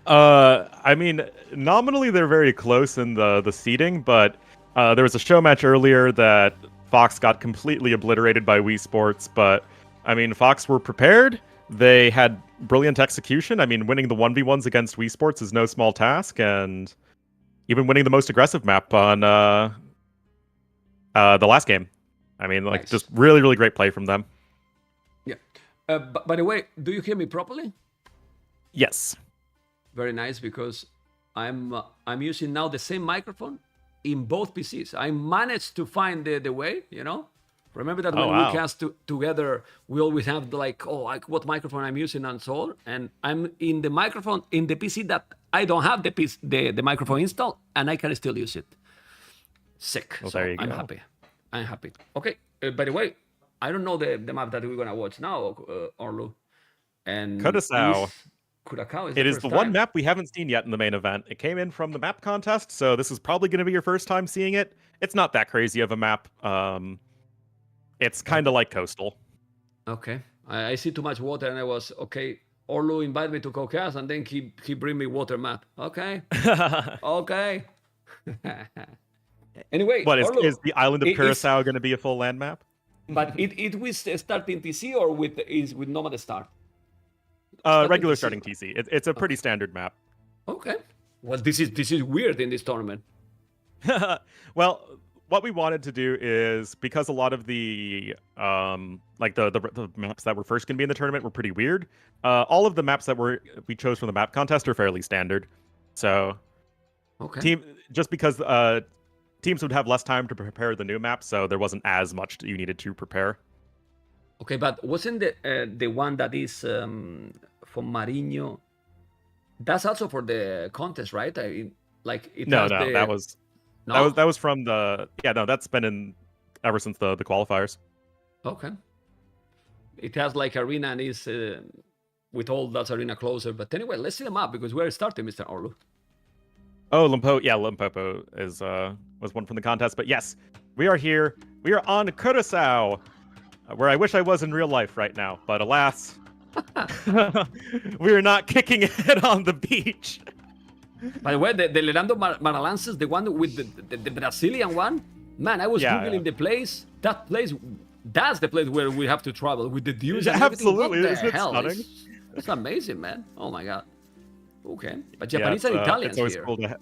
I mean, nominally they're very close in the seeding, but there was a show match earlier that Fox got completely obliterated by WeSports, but I mean, Fox were prepared. They had brilliant execution. I mean, winning the 1v1s against WeSports is no small task, and even winning the most aggressive map on the last game. I mean, like, nice. Just really, really great play from them. Yeah. By the way, do you hear me properly? Yes. Very nice, because I'm using now the same microphone in both PCs. I managed to find the way, you know? Remember that when we cast together, we always have like what microphone I'm using and so on. And I'm in the microphone in the PC that I don't have the microphone installed, and I can still use it. Sick. Well, so there you go. I'm happy. Okay. By the way, I don't know the map that we're gonna watch now, Orlu. And Curaçao. Curacao is it is the one map we haven't seen yet in the main event. It came in from the map contest, so this is probably going to be your first time seeing it. It's not that crazy of a map. It's kind of like Coastal. Okay. I see too much water, and I was, okay, Orlu invited me to Caucas, and then he bring me water map. Okay. Okay. Anyway, what Orlu, is the island of Curacao going to be a full land map? But it will start in TC or with Nomad start? Regular starting TC. It's a pretty standard map. Okay. Well, this is weird in this tournament. Well, what we wanted to do is, because a lot of the like the maps that were first going to be in the tournament were pretty weird. All of the maps that we chose from the map contest are fairly standard. So, okay. Just because teams would have less time to prepare the new map, so there wasn't as much that you needed to prepare. Okay, but wasn't the one that is from Marinho? That's also for the contest, right? That was from the that's been in ever since the qualifiers. Okay. It has like arena and is with all that arena closer. But anyway, let's see the map because we're starting, Mr. Orlu. Oh, Limpopo was one from the contest. But yes, we are here. We are on Curaçao. where I wish I was in real life right now, but alas, we are not kicking it on the beach. By the way, the Lerando Maralances, the one with the Brazilian one, man, I was Googling the place. That place, that's the place where we have to travel with the views and everything. Absolutely, What the isn't it hell? stunning? It's amazing, man. Oh my god. Okay, but Japanese and Italians it's always here. cool to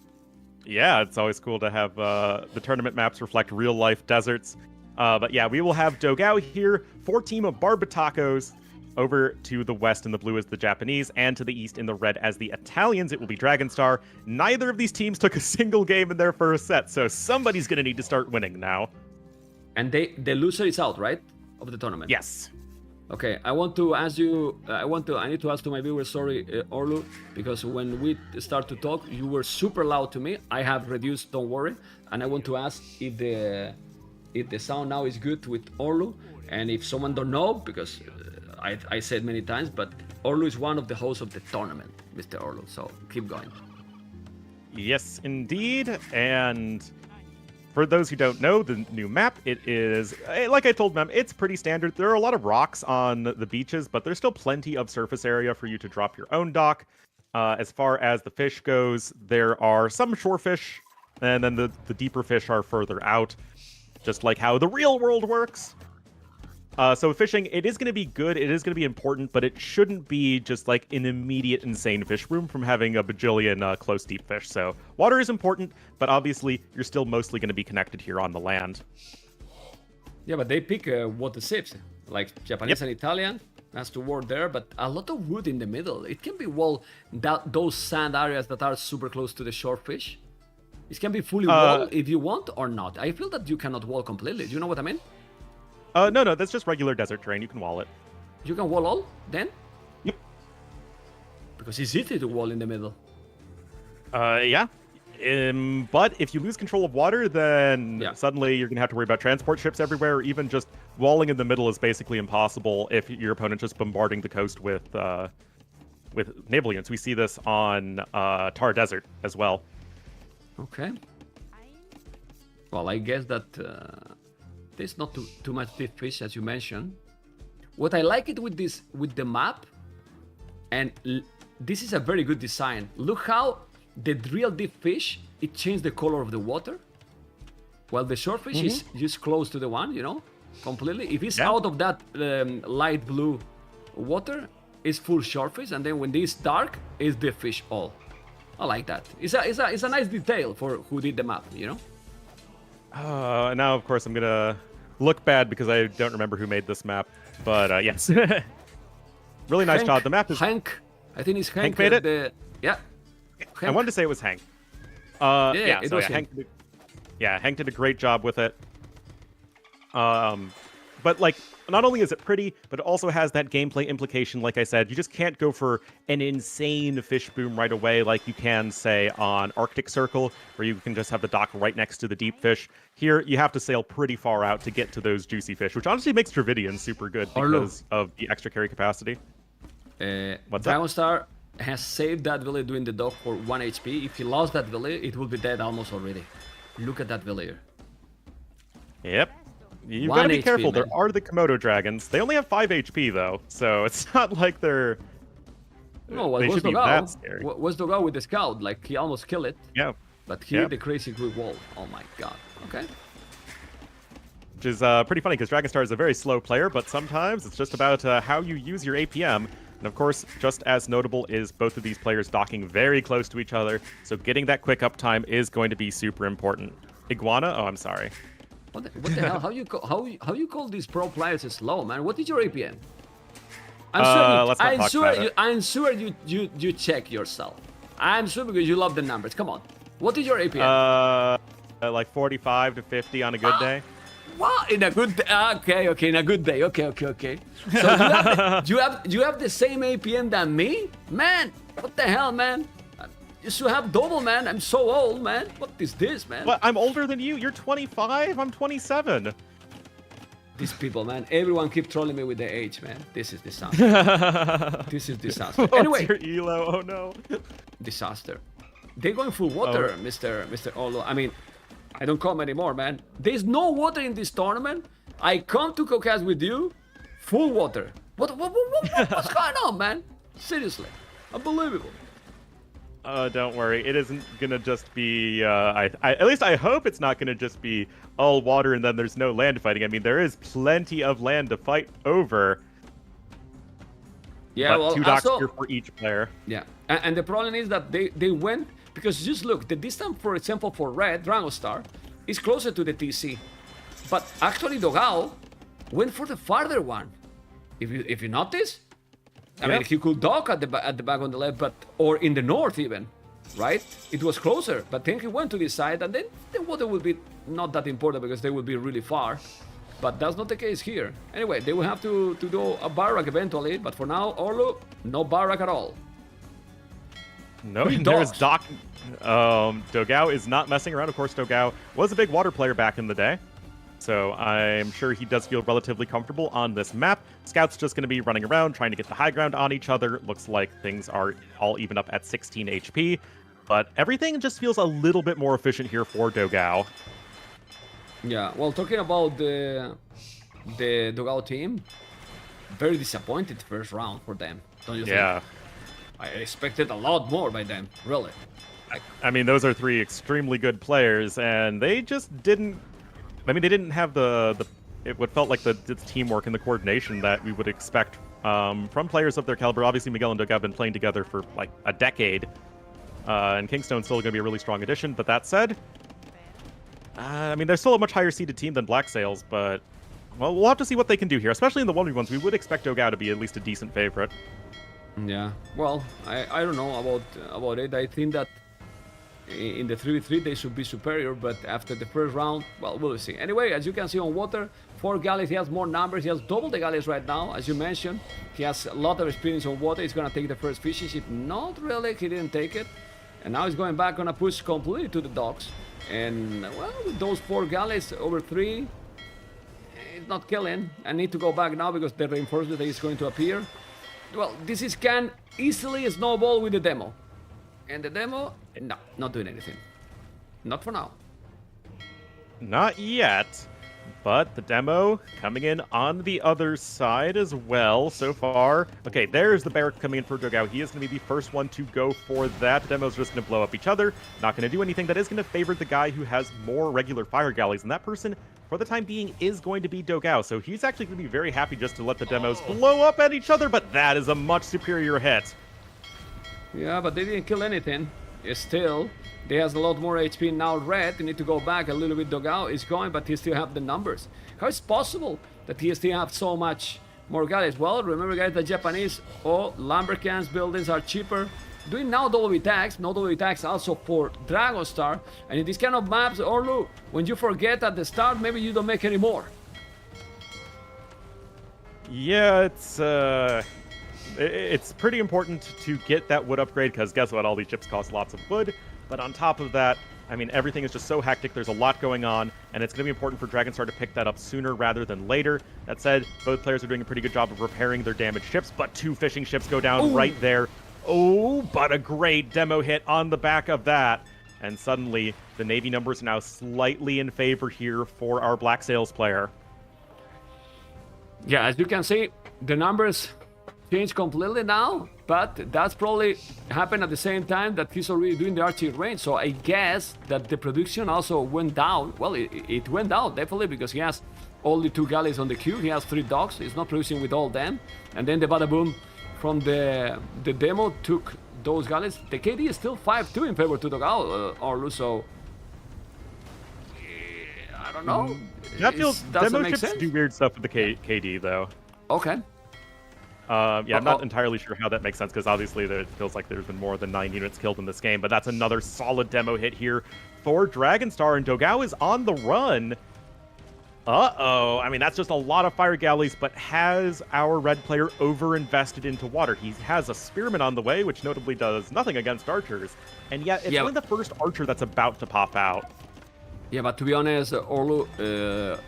yeah, it's always cool to have the tournament maps reflect real life deserts. But yeah, we will have Dogao here for Team of Barbatacos. Over to the west in the blue is the Japanese, and to the east in the red as the Italians, it will be Dragonstar. Neither of these teams took a single game in their first set, so somebody's going to need to start winning now. And the loser is out, right, of the tournament? Yes. Okay, I want to ask you. I need to ask to my viewers. Sorry, Orlu, because when we start to talk, you were super loud to me. I have reduced. Don't worry. And I want to ask if the sound now is good with Orlu, and if someone don't know, because I said many times, but Orlu is one of the hosts of the tournament, Mr. Orlu. So keep going. Yes, indeed. And for those who don't know, the new map, it is, like I told them, it's pretty standard. There are a lot of rocks on the beaches, but there's still plenty of surface area for you to drop your own dock. As far as the fish goes, there are some shore fish, and then the deeper fish are further out, just like how the real world works. So fishing, it is going to be good, it is going to be important, but it shouldn't be just like an immediate insane fish boom from having a bajillion close deep fish. So water is important, but obviously you're still mostly going to be connected here on the land. Yeah, but they pick water ships, like Japanese and Italian. Has to work there, but a lot of wood in the middle. It can be those sand areas that are super close to the shore fish. It can be fully walled if you want or not. I feel that you cannot wall completely. Do you know what I mean? No, that's just regular desert terrain. You can wall it. You can wall all then? Yep. Because it's easy to wall in the middle. Yeah. But if you lose control of water, then suddenly you're going to have to worry about transport ships everywhere, or even just walling in the middle is basically impossible if your opponent just bombarding the coast with naval units. We see this on Tar Desert as well. Okay. Well, I guess that there's not too much deep fish, as you mentioned. What I like it with the map, and this is a very good design. Look how the real deep fish, it changed the color of the water. While the short fish is just close to the one, completely. If it's out of that light blue water, it's full short fish, and then when it's dark, it's deep fish all. I like that. It's a nice detail for who did the map, Now, of course, I'm going to look bad because I don't remember who made this map. But, yes. Really nice job. The map is... Hank. I think it's Hank. Hank made it? Yeah. Hank. I wanted to say it was Hank. It was Hank. Hank did a great job with it. But, like, not only is it pretty, but it also has that gameplay implication. Like I said, you just can't go for an insane fish boom right away like you can, say, on Arctic Circle, where you can just have the dock right next to the deep fish. Here, you have to sail pretty far out to get to those juicy fish, which honestly makes Dravidian super good because of the extra carry capacity. What's Dragonstar has saved that village doing the dock for 1 HP. If he lost that village, it would be dead almost already. Look at that villager. Yep. You've got to be careful. Man. There are the Komodo dragons. They only have 5 HP, though, so it's not like they're... No, well, what's the go with the scout? Like, he almost killed it. Yeah. But he hit the crazy quick wall. Oh my god. Okay. Which is pretty funny, because Dragonstar is a very slow player, but sometimes it's just about how you use your APM. And of course, just as notable is both of these players docking very close to each other, so getting that quick uptime is going to be super important. Iguana? Oh, I'm sorry. What the hell? How you call these pro players slow, man? What is your APM? I'm sure you check yourself. I'm sure because you love the numbers. Come on. What is your APM? Like 45 to 50 on a good day. What? In a good day? Okay, in a good day. Okay. So you have the same APM than me? Man, what the hell, man? You should have double, man. I'm so old, man. What is this, man? What? I'm older than you? You're 25? I'm 27. These people, man. Everyone keep trolling me with the age, man. This is disaster. This is disaster. Anyway. What's your elo? Oh, no. Disaster. They're going full water, Mr. Olo. I mean, I don't come anymore, man. There's no water in this tournament. I come to Caucas with you, Full water. What's going on, man? Seriously. Unbelievable. Don't worry. It isn't gonna just be. At least I hope it's not gonna just be all water and then there's no land fighting. I mean, there is plenty of land to fight over. Yeah, but well, 2 docks also, here for each player. yeah, and the problem is that they went because just look, the distance, for example, for Red Dragon Star is closer to the TC, but actually Dogao went for the farther one. If you notice, I mean, he could dock at the back on the left, but or in the north even, right? It was closer, but then he went to this side, and then the water will be not that important because they will be really far. But that's not the case here. Anyway, they will have to do a barrack eventually, but for now, Orlu, no barrack at all. No, Three there's docks. dock. Dogao is not messing around. Of course, Dogao was a big water player back in the day. So I'm sure he does feel relatively comfortable on this map. Scout's just going to be running around, trying to get the high ground on each other. Looks like things are all even up at 16 HP. But everything just feels a little bit more efficient here for Dogao. Yeah, well, talking about the Dogao team, very disappointed first round for them, don't you think? Yeah. I expected a lot more by them, really. I mean, those are 3 extremely good players, and they just didn't... I mean, they didn't have what felt like the teamwork and the coordination that we would expect from players of their caliber. Obviously, Miguel and Dogao have been playing together for like a decade, and Kingstone's still going to be a really strong addition. But that said, I mean, they're still a much higher seeded team than Black Sails, but well, we'll have to see what they can do here. Especially in the 1v1s, we would expect Dogao to be at least a decent favorite. Yeah, well, I don't know about it. I think that in the 3v3 they should be superior, but after the first round, well, we'll see. Anyway, as you can see on water, 4 galleys, he has more numbers, he has double the galleys right now, as you mentioned. He has a lot of experience on water, he's gonna take the first fishing ship. Not really, he didn't take it. And now he's going back, gonna push completely to the docks. And, well, with those 4 galleys over 3, it's not killing. I need to go back now because the reinforcement is going to appear. Well, this can easily snowball with the demo. And the demo, no, not doing anything. Not for now. Not yet, but the demo coming in on the other side as well so far. Okay, there's the barrack coming in for Dogao. He is going to be the first one to go for that. The demo's just going to blow up each other. Not going to do anything. That is going to favor the guy who has more regular fire galleys, and that person, for the time being, is going to be Dogao. So he's actually going to be very happy just to let the demos blow up at each other, but that is a much superior hit. Yeah, but they didn't kill anything. Still, they has a lot more HP now. Red, they need to go back a little bit. Dogao is going, but he still have the numbers. How is it possible that he still have so much more galleys? Well, remember guys, the Japanese, Lumbercans buildings are cheaper. Doing now double tax, no double tax also for Dragon Star. And in these kind of maps, Orlu, when you forget at the start, maybe you don't make any more. Yeah, it's pretty important to get that wood upgrade, because guess what? All these ships cost lots of wood. But on top of that, I mean, everything is just so hectic. There's a lot going on, and it's going to be important for Dragonstar to pick that up sooner rather than later. That said, both players are doing a pretty good job of repairing their damaged ships, but 2 fishing ships go down right there. Oh, but a great demo hit on the back of that. And suddenly, the Navy numbers are now slightly in favor here for our Black Sails player. Yeah, as you can see, the numbers changed completely now, but that's probably happened at the same time that he's already doing the archery range. So I guess that the production also went down. Well, it went down definitely because he has only 2 galleys on the queue. He has 3 docks. He's not producing with all them. And then the bada boom from the demo took those galleys. The KD is still 5-2 in favor to Dogao, Orlu. So I don't know. That feels doesn't demo make ships sense. do weird stuff with the KD though. Okay. Yeah, I'm not entirely sure how that makes sense, because obviously it feels like there's been more than 9 units killed in this game, but that's another solid demo hit here for Dragonstar, and Dogao is on the run. Uh-oh. I mean, that's just a lot of fire galleys, but has our red player over-invested into water? He has a spearman on the way, which notably does nothing against archers, and yet it's only the first archer that's about to pop out. Yeah, but to be honest, Orlu,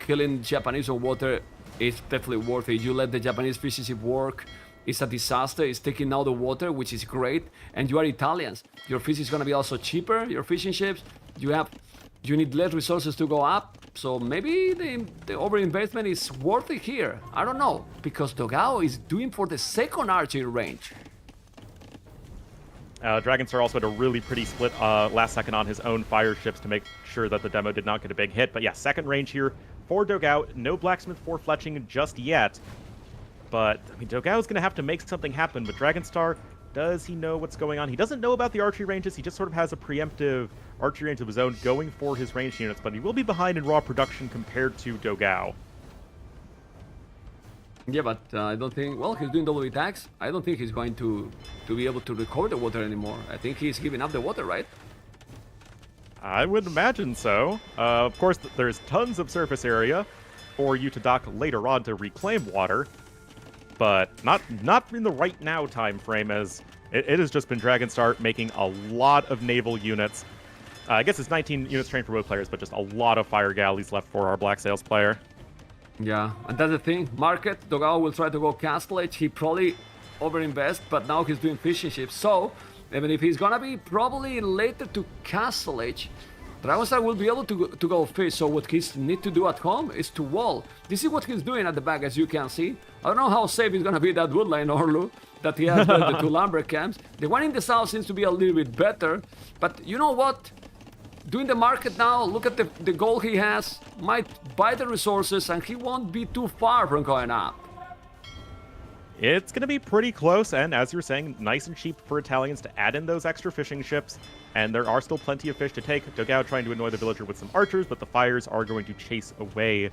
killing Japanese on water is definitely worth it. You let the Japanese fishing ship work, it's a disaster. It's taking out the water, which is great. And you are Italians. Your fish is going to be also cheaper, your fishing ships. You have you need less resources to go up. So maybe the overinvestment is worth it here. I don't know, because Dogao is doing for the second archery range. Dragonstar also had a really pretty split last second on his own fire ships to make sure that the demo did not get a big hit. But yeah, second range here for Dogao. No Blacksmith 4 fletching just yet. But, I mean, Dogao's going to have to make something happen. But Dragonstar, does he know what's going on? He doesn't know about the archery ranges. He just sort of has a preemptive archery range of his own going for his ranged units. But he will be behind in raw production compared to Dogao. Yeah, but I don't think... Well, he's doing double attacks. I don't think he's going to be able to recover the water anymore. I think he's giving up the water, right? I would imagine so. Of course, there's tons of surface area for you to dock later on to reclaim water. But not in the right now time frame, as it has just been Dragonstar making a lot of naval units. I guess it's 19 units trained for both players, but just a lot of fire galleys left for our Black Sails player. Yeah, and that's the thing. Market, Dogao will try to go Castle Age. He probably overinvest, but now he's doing fishing ships. So, even if he's gonna be probably later to Castle Age, Dragonstar will be able to go fish. So what he need to do at home is to wall. This is what he's doing at the back, as you can see. I don't know how safe it's gonna be that woodline, Orlu, that he has the two lumber camps. The one in the south seems to be a little bit better, but you know what? Doing the market now, look at the goal he has, might buy the resources, and he won't be too far from going up. It's going to be pretty close, and as you're saying, nice and cheap for Italians to add in those extra fishing ships, and there are still plenty of fish to take. Dogao trying to annoy the villager with some archers, but the fires are going to chase away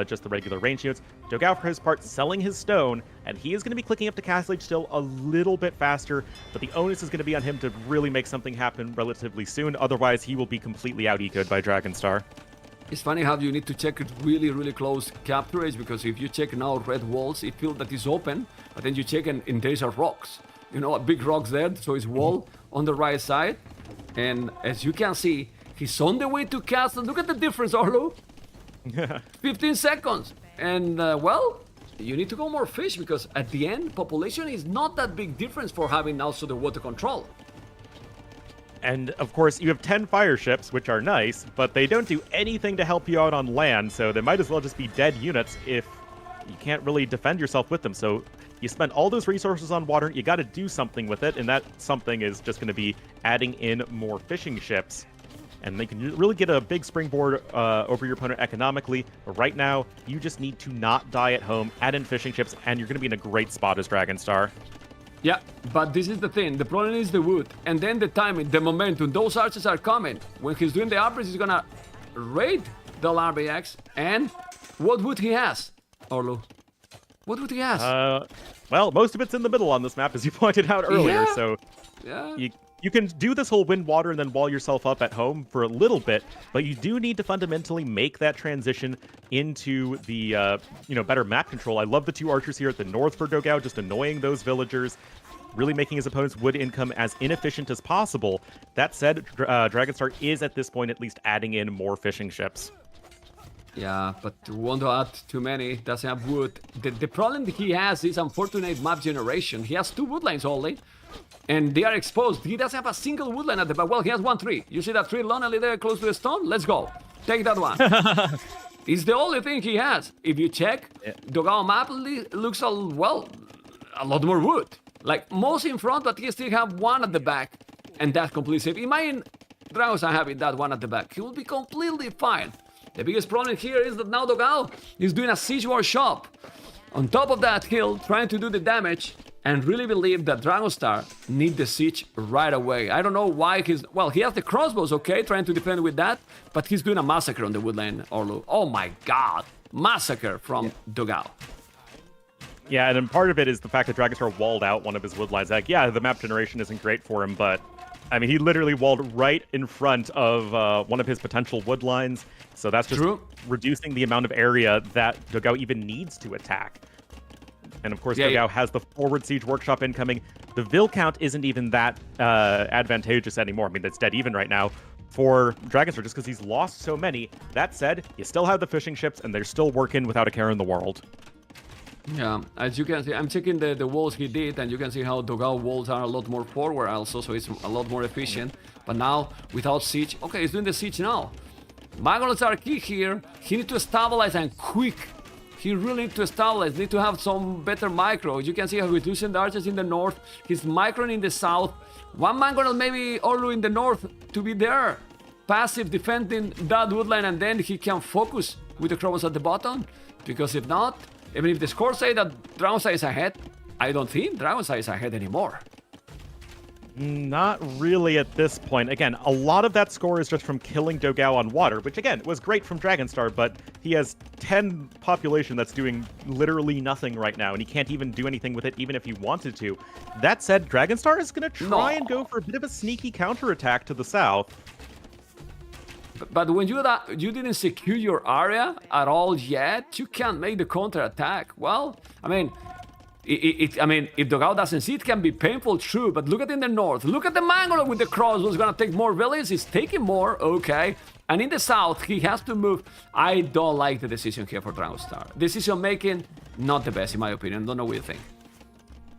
just the regular range units. Dogao, for his part, selling his stone, and he is going to be clicking up to Castle Age still a little bit faster, but the onus is going to be on him to really make something happen relatively soon, otherwise he will be completely out-ecoed by Dragonstar. It's funny how you need to check it really, really close capture age, because if you check now red walls, it feels that it's open, but then you check and there's are rocks. You know, big rocks there, so it's wall on the right side. And as you can see, he's on the way to castle. Look at the difference, Orlu. 15 seconds. And, well, you need to go more fish, because at the end, population is not that big difference for having also the water control. And, of course, you have 10 fire ships, which are nice, but they don't do anything to help you out on land, so they might as well just be dead units if you can't really defend yourself with them. So you spend all those resources on water, you got to do something with it, and that something is just going to be adding in more fishing ships. And they can really get a big springboard over your opponent economically. But right now, you just need to not die at home, add in fishing ships, and you're going to be in a great spot as Dragonstar. Yeah, but this is the thing. The problem is the wood, and then the timing, the momentum. Those archers are coming. When he's doing the uppers, he's gonna raid the RBX. And what wood he has, Orlu? What wood he has? Well, most of it's in the middle on this map, as you pointed out earlier. Yeah. So Yeah. you can do this whole wind water and then wall yourself up at home for a little bit, but you do need to fundamentally make that transition into the better map control. I love the two archers here at the north for Dogao, just annoying those villagers, really making his opponent's wood income as inefficient as possible. That said, Dragonstar is at this point at least adding in more fishing ships. Yeah, but won't add too many, doesn't have wood. The problem he has is unfortunate map generation. He has 2 woodlines only, and they are exposed. He doesn't have a single woodline at the back. Well, he has 1 tree. You see that tree lonely there close to the stone? Let's go. Take that one. It's the only thing he has. If you check, Dogao map looks a lot more wood. Like most in front, but he still have 1 at the back, and that's completely safe. Imagine Dragons are having that 1 at the back. He will be completely fine. The biggest problem here is that now Dogao is doing a siege workshop on top of that hill, trying to do the damage, and really believe that Dragonstar need the siege right away. I don't know why he has the crossbows, okay, trying to defend with that, but he's doing a massacre on the woodland, Orlu. Oh my god, massacre from Dogao. Yeah, and then part of it is the fact that Dragonstar walled out one of his woodlines. Like, yeah, the map generation isn't great for him, but I mean, he literally walled right in front of one of his potential woodlines. So that's just reducing the amount of area that Dogao even needs to attack. And of course, Dogao has the forward siege workshop incoming. The Vil count isn't even that advantageous anymore. I mean, that's dead even right now for Dragonstar just because he's lost so many. That said, you still have the fishing ships, and they're still working without a care in the world. Yeah, as you can see, I'm checking the walls he did, and you can see how Dogao walls are a lot more forward also, so it's a lot more efficient. But now, without siege, okay, he's doing the siege now. Mangonels are key here. He needs to stabilize and quick. He really needs to stabilize, need to have some better micros. You can see how he's losing the archers in the north. He's microing in the south. One Mangonel maybe Orlu in the north to be there. Passive defending that woodline, and then he can focus with the Crobos at the bottom. Because if not, even if the score say that Dragonstar is ahead, I don't think Dragonstar is ahead anymore. Not really at this point. Again, a lot of that score is just from killing Dogao on water, which again was great from Dragonstar, but he has 10 population that's doing literally nothing right now, and he can't even do anything with it even if he wanted to. That said, Dragonstar is going to try and go for a bit of a sneaky counterattack to the south. But when you didn't secure your area at all yet, you can't make the counterattack. Well, I mean, if Dogao doesn't see, it can be painful, true, but look at in the north. Look at the Mangonel with the cross, who's gonna take more villages. He's taking more, okay. And in the south, he has to move. I don't like the decision here for Dragonstar. Decision making, not the best in my opinion. Don't know what you think.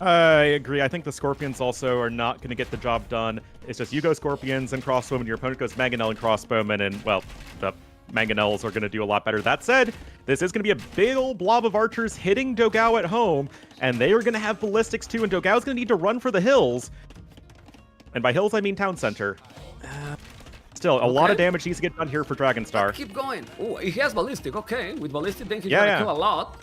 I agree. I think the Scorpions also are not going to get the job done. It's just you go Scorpions and Crossbowmen, your opponent goes Mangonel and Crossbowmen, and, well, the Mangonels are going to do a lot better. That said, this is going to be a big old blob of archers hitting Dogao at home, and they are going to have ballistics too, and Dogao's going to need to run for the hills. And by hills, I mean town center. Still, a lot of damage needs to get done here for Dragonstar. Keep going. Oh, he has ballistic. Okay, with ballistic, then he's gonna kill a lot.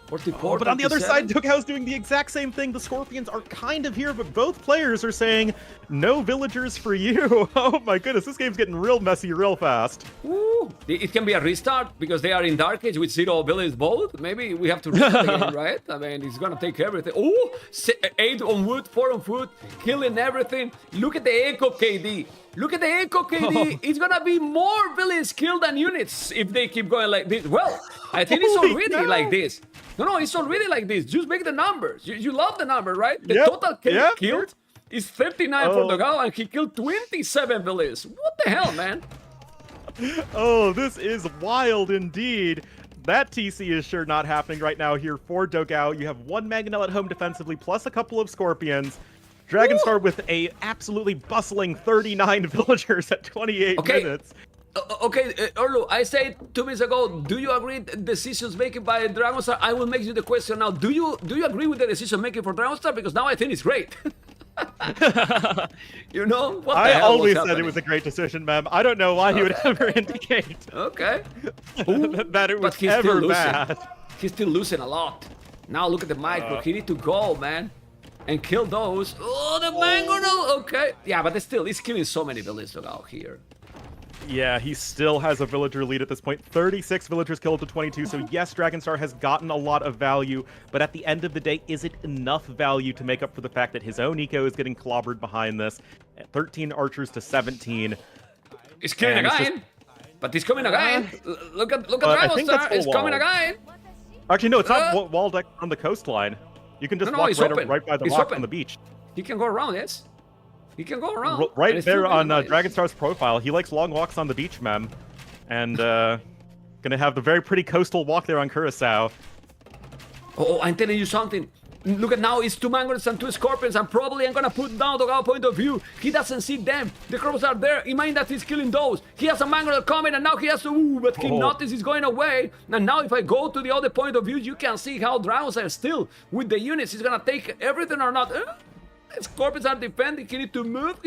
44, but on the other side, Dogao's doing the exact same thing. The Scorpions are kind of here, but both players are saying, no villagers for you. Oh my goodness, this game's getting real messy real fast. Ooh, it can be a restart because they are in Dark Age with 0 villages both. Maybe we have to restart again, right? I mean, he's gonna take everything. Oh, 8 on wood, 4 on foot, killing everything. Look at the Echo KD. Look at the Echo KD. It's gonna be more villains killed than units if they keep going like this. Well, I think it's already like this. No, it's already like this. Just make the numbers. You love the number, right? The total killed is 39 for Dogao, and he killed 27 villages. What the hell, man? Oh, this is wild indeed. That TC is sure not happening right now here for Dogao. You have one Mangonel at home defensively, plus a couple of Scorpions. Dragonstar with a absolutely bustling 39 villagers at 28 minutes. Okay, Orlu, I said 2 minutes ago, do you agree decisions making by Dragonstar? I will make you the question now. Do you agree with the decision making for Dragonstar? Because now I think it's great. You know? What the I hell always was said it was a great decision, ma'am. I don't know why he would ever indicate that it was ever bad. He's still losing a lot. Now look at the micro. He need to go, man. And kill those. Oh, the Mangonel. Okay. Yeah, but still, he's killing so many villagers out here. Yeah, he still has a villager lead at this point. 36 villagers killed to 22, so yes, Dragonstar has gotten a lot of value, but at the end of the day, is it enough value to make up for the fact that his own eco is getting clobbered behind this? 13 archers to 17. He's killing again, but he's coming again. Look at Dragonstar, it's coming again. Actually, no, it's not wall deck on the coastline. You can just walk right by the rock on the beach. He can go around, yes. He can go around. Right there on Dragonstar's profile. He likes long walks on the beach, ma'am. And gonna have the very pretty coastal walk there on Curacao. Oh, I'm telling you something. Look at now, it's 2 Mangonels and 2 Scorpions, and probably I'm gonna put down Dogao point of view. He doesn't see them. The crows are there. Imagine that he's killing those. He has a Mangonel coming, and now he has to but he notices he's going away. And now if I go to the other point of view, you can see how Dragons are still with the units. He's gonna take everything or not. Scorpions are defending. He need to move,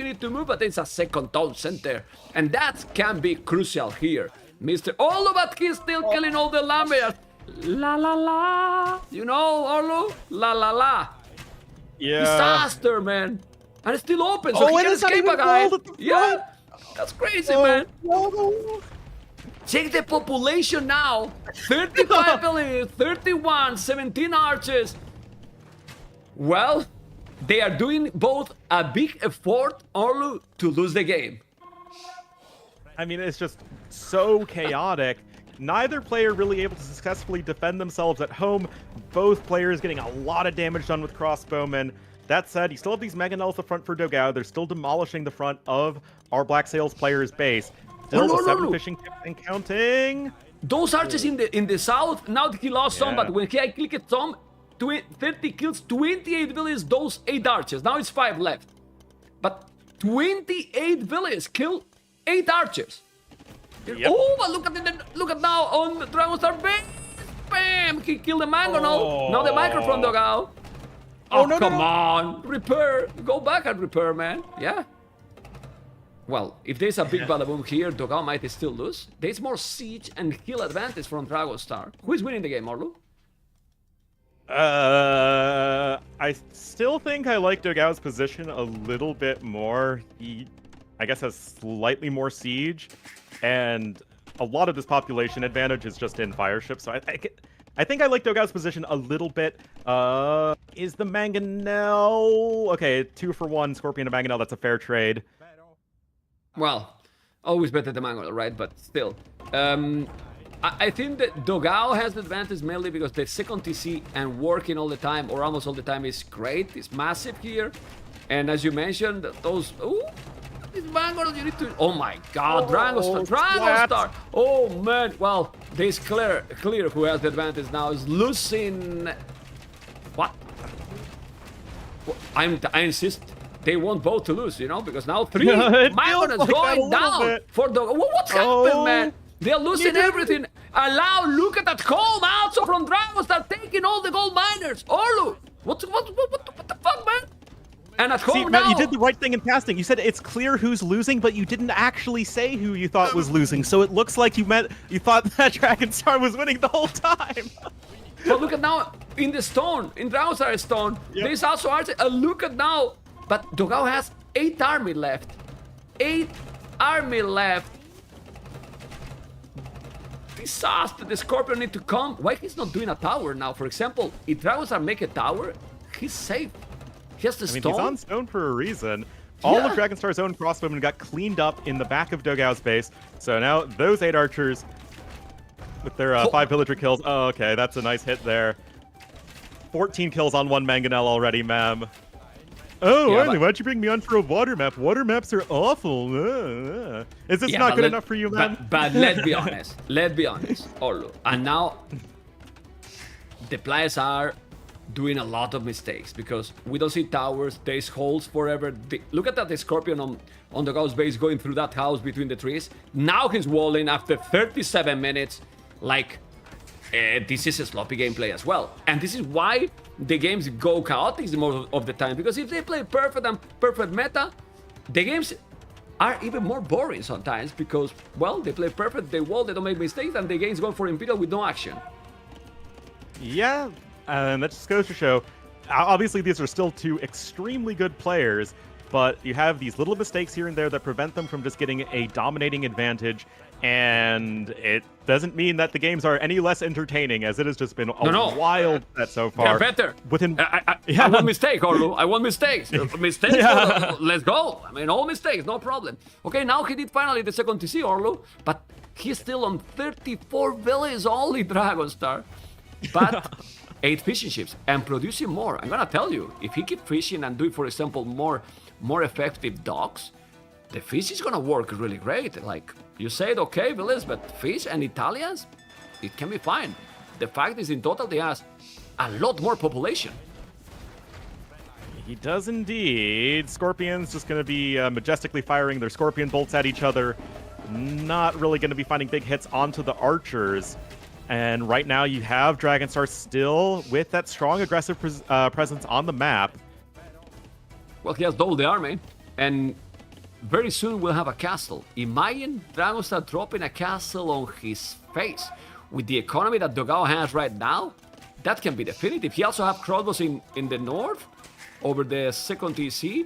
but it's a second town center. And that can be crucial here. Mr. Orlu, but he's still killing all the Lambert. La la la. You know, Orlu? La la la. Yeah. Disaster, man. And it's still open, so he can escape a guy. Yeah. That's crazy, man. Check the population now. 35 villages, 31, 17 archers. Well, they are doing both a big effort, Orlu, to lose the game. I mean, it's just so chaotic. Neither player really able to successfully defend themselves at home. Both players getting a lot of damage done with crossbowmen. That said, you still have these Mangonels up front for Dogao. They're still demolishing the front of our Black Sails player's base. Still 7 fishing tips and counting. Those archers in the south, now he lost some, but when I clicked some, 30 kills, 28 villages, those 8 archers. Now it's 5 left. But 28 villages kill 8 archers. Yep. Oh, but look at now on the Dragon Star base. Bam! He killed the mangonel. Now the microphone dugout. Oh, no, come no. on. Repair. Go back and repair, man. Yeah. Well, if there's a big badaboom here, Dogao might still lose. There's more siege and heal advantage from Dragon Star. Who is winning the game, Orlu? I still think I like Dogao's position a little bit more. He, I guess, has slightly more siege, and a lot of this population advantage is just in fireship. So I think I like Dogao's position a little bit. Is the Mangonel... Okay, 2 for 1, Scorpion and Mangonel, that's a fair trade. Well, always better than Mangonel, right? But still. I think that Dogao has the advantage mainly because the second TC and working all the time, or almost all the time, is great. It's massive here. And as you mentioned, those... Ooh, these Mangonel, you need to... Oh my god, Dragon Star! Oh man, well, this clear who has the advantage now is losing... What? I insist they want both to lose, you know, because now 3 Mangonel is going down for Dogao. What's happened, man? They're losing everything. Allow, look at that home also from Dragon Star taking all the gold miners. Orlu, what the fuck, man? And at home now... Matt, you did the right thing in casting. You said it's clear who's losing, but you didn't actually say who you thought was losing. So it looks like you thought that Dragon Star was winning the whole time. But look at now, in the stone, in Dragon Star stone, there's also look at now. But Dogao has 8 army left. 8 army left. Disaster. The Scorpion need to come. Why he's not doing a tower now? For example, if Dragon Star make a tower, he's safe. He has the stone. He's on stone for a reason. All of Dragon Star's own crossbowmen got cleaned up in the back of Dogao's base. So now those 8 archers with their 5 villager kills. Oh, okay, that's a nice hit there. 14 kills on 1 Mangonel already, ma'am. Oh, Arlie, why'd you bring me on for a water map? Water maps are awful. Is this not good enough for you, man? But let's be honest. Let's be honest, Orlu. And now the players are doing a lot of mistakes because we don't see towers. There's holes forever. Look at that, the Scorpion on the ghost base going through that house between the trees. Now he's walling after 37 minutes. Like, this is a sloppy gameplay as well. And this is why the games go chaotic most of the time. Because if they play perfect and perfect meta, the games are even more boring sometimes. Because, well, they play perfect, they wall, they don't make mistakes, and the game's going for Imperial with no action. Yeah, and that just goes to show, obviously these are still 2 extremely good players, but you have these little mistakes here and there that prevent them from just getting a dominating advantage, and it doesn't mean that the games are any less entertaining, as it has just been a wild set so far. They're better. Within... I want mistake, Orlu. I want mistakes. Mistakes, let's go. I mean, all mistakes, no problem. Okay, now he did finally the second TC, Orlu, but he's still on 34 villages only, Dragon Star. But 8 fishing ships and producing more. I'm gonna tell you, if he keep fishing and doing, for example, more effective docks, the fish is gonna work really great. Like you said, okay, villages, but fish and Italians, it can be fine. The fact is, in total, they has a lot more population. He does indeed. Scorpions just gonna be majestically firing their scorpion bolts at each other. Not really gonna be finding big hits onto the archers. And right now you have Dragon Star still with that strong aggressive presence on the map. Well, he has doubled the army, and very soon we'll have a castle. Imagine Dragon Star dropping a castle on his face. With the economy that Dogao has right now, that can be definitive. He also have crossbows in the north, over the second TC.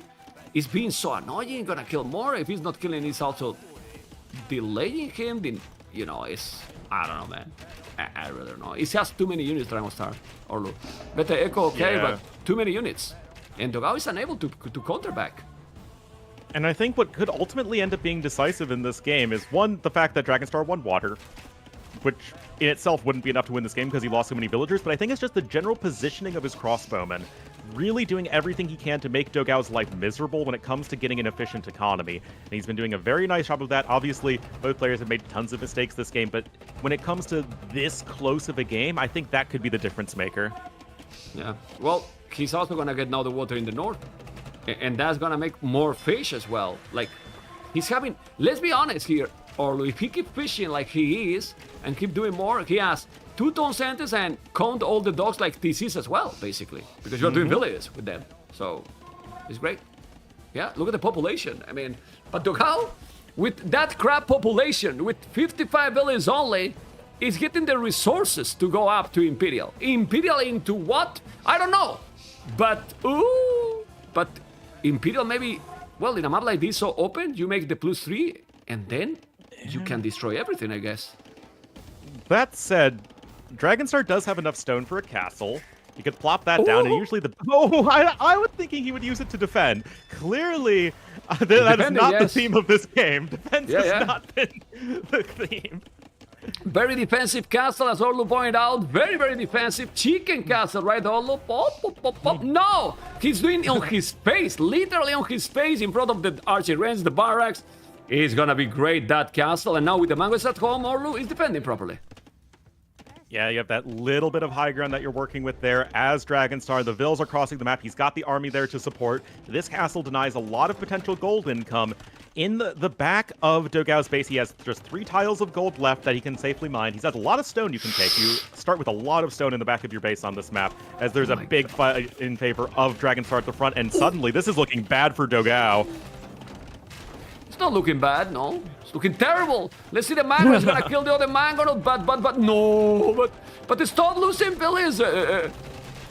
It's being so annoying, gonna kill more. If he's not killing, he's also delaying him. Then, you know, it's... I don't know, man. I really don't know. It has too many units, Dragon Star. Orlu. Better Echo, okay, but too many units. And Dogao is unable to counter back. And I think what could ultimately end up being decisive in this game is, one, the fact that Dragon Star won water, which in itself wouldn't be enough to win this game because he lost so many villagers, but I think it's just the general positioning of his crossbowmen, really doing everything he can to make Dogao's life miserable when it comes to getting an efficient economy. And he's been doing a very nice job of that. Obviously, both players have made tons of mistakes this game, but when it comes to this close of a game, I think that could be the difference maker. Yeah, well, he's also gonna get now the water in the north, and that's gonna make more fish as well. Like, he's having, let's be honest here, or if he keep fishing like he is and keep doing more, he has 2 town centers and count all the dogs like TCs as well, basically, because you're doing villages with them. So it's great. Yeah, look at the population. I mean, but Dogao, with that crap population, with 55 villages only, is getting the resources to go up to Imperial. Imperial into what? I don't know. But, but Imperial maybe, well, in a map like this so open, you make the +3, and then you can destroy everything, I guess. That said, Dragonstar does have enough stone for a castle. You could plop that down, and usually I was thinking he would use it to defend. Clearly, that is not the theme of this game. Defense has not been the theme. Very defensive castle, as Orlu pointed out. Very, very defensive. Chicken castle, right, Orlu? Pop, pop, pop, pop. No! He's doing on his face, literally on his face, in front of the archer range, the barracks. It's gonna be great, that castle. And now with the mangoes at home, Orlu is defending properly. Yeah, you have that little bit of high ground that you're working with there. As Dragonstar, the Vills are crossing the map. He's got the army there to support. This castle denies a lot of potential gold income. In the back of Dogao's base, he has just 3 tiles of gold left that he can safely mine. He's got a lot of stone you can take. You start with a lot of stone in the back of your base on this map, as there's a big fight in favor of Dragonstar at the front, and suddenly this is looking bad for Dogao. It's not looking bad, no. It's looking terrible. Let's see, the mango is gonna kill the other mango, but no, but they start losing villages.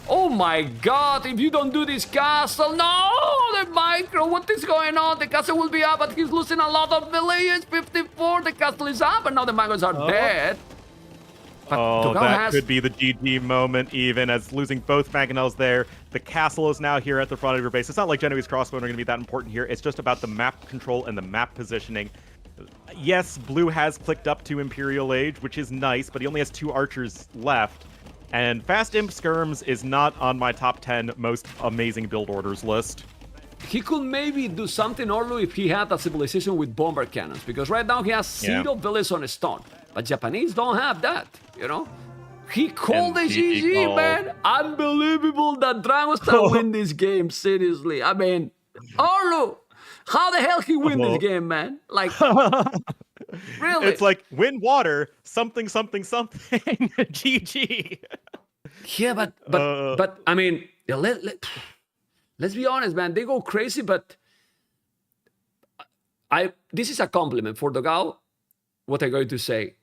Oh my god, if you don't do this castle, no, the micro, what is going on? The castle will be up, but he's losing a lot of villages. 54, the castle is up, and now the mangoes are dead. But that could be the GG moment, even, as losing both mangonels there. The castle is now here at the front of your base. It's not like Genoese crossbow are going to be that important here. It's just about the map control and the map positioning. Yes, Blue has clicked up to Imperial Age, which is nice, but he only has 2 archers left. And Fast Imp Skirms is not on my top 10 most amazing build orders list. He could maybe do something, Orlu, if he had a civilization with bomber cannons, because right now he has 0 villages on a stone. But Japanese don't have that, you know? He called the GG, man! Unbelievable that Dragonstar win this game, seriously. I mean, Orlu! How the hell he win this game, man? Like, really? It's like, win water, something, something, something, GG. Yeah, but I mean, let's be honest, man. They go crazy, but this is a compliment for Dogao, what I'm going to say.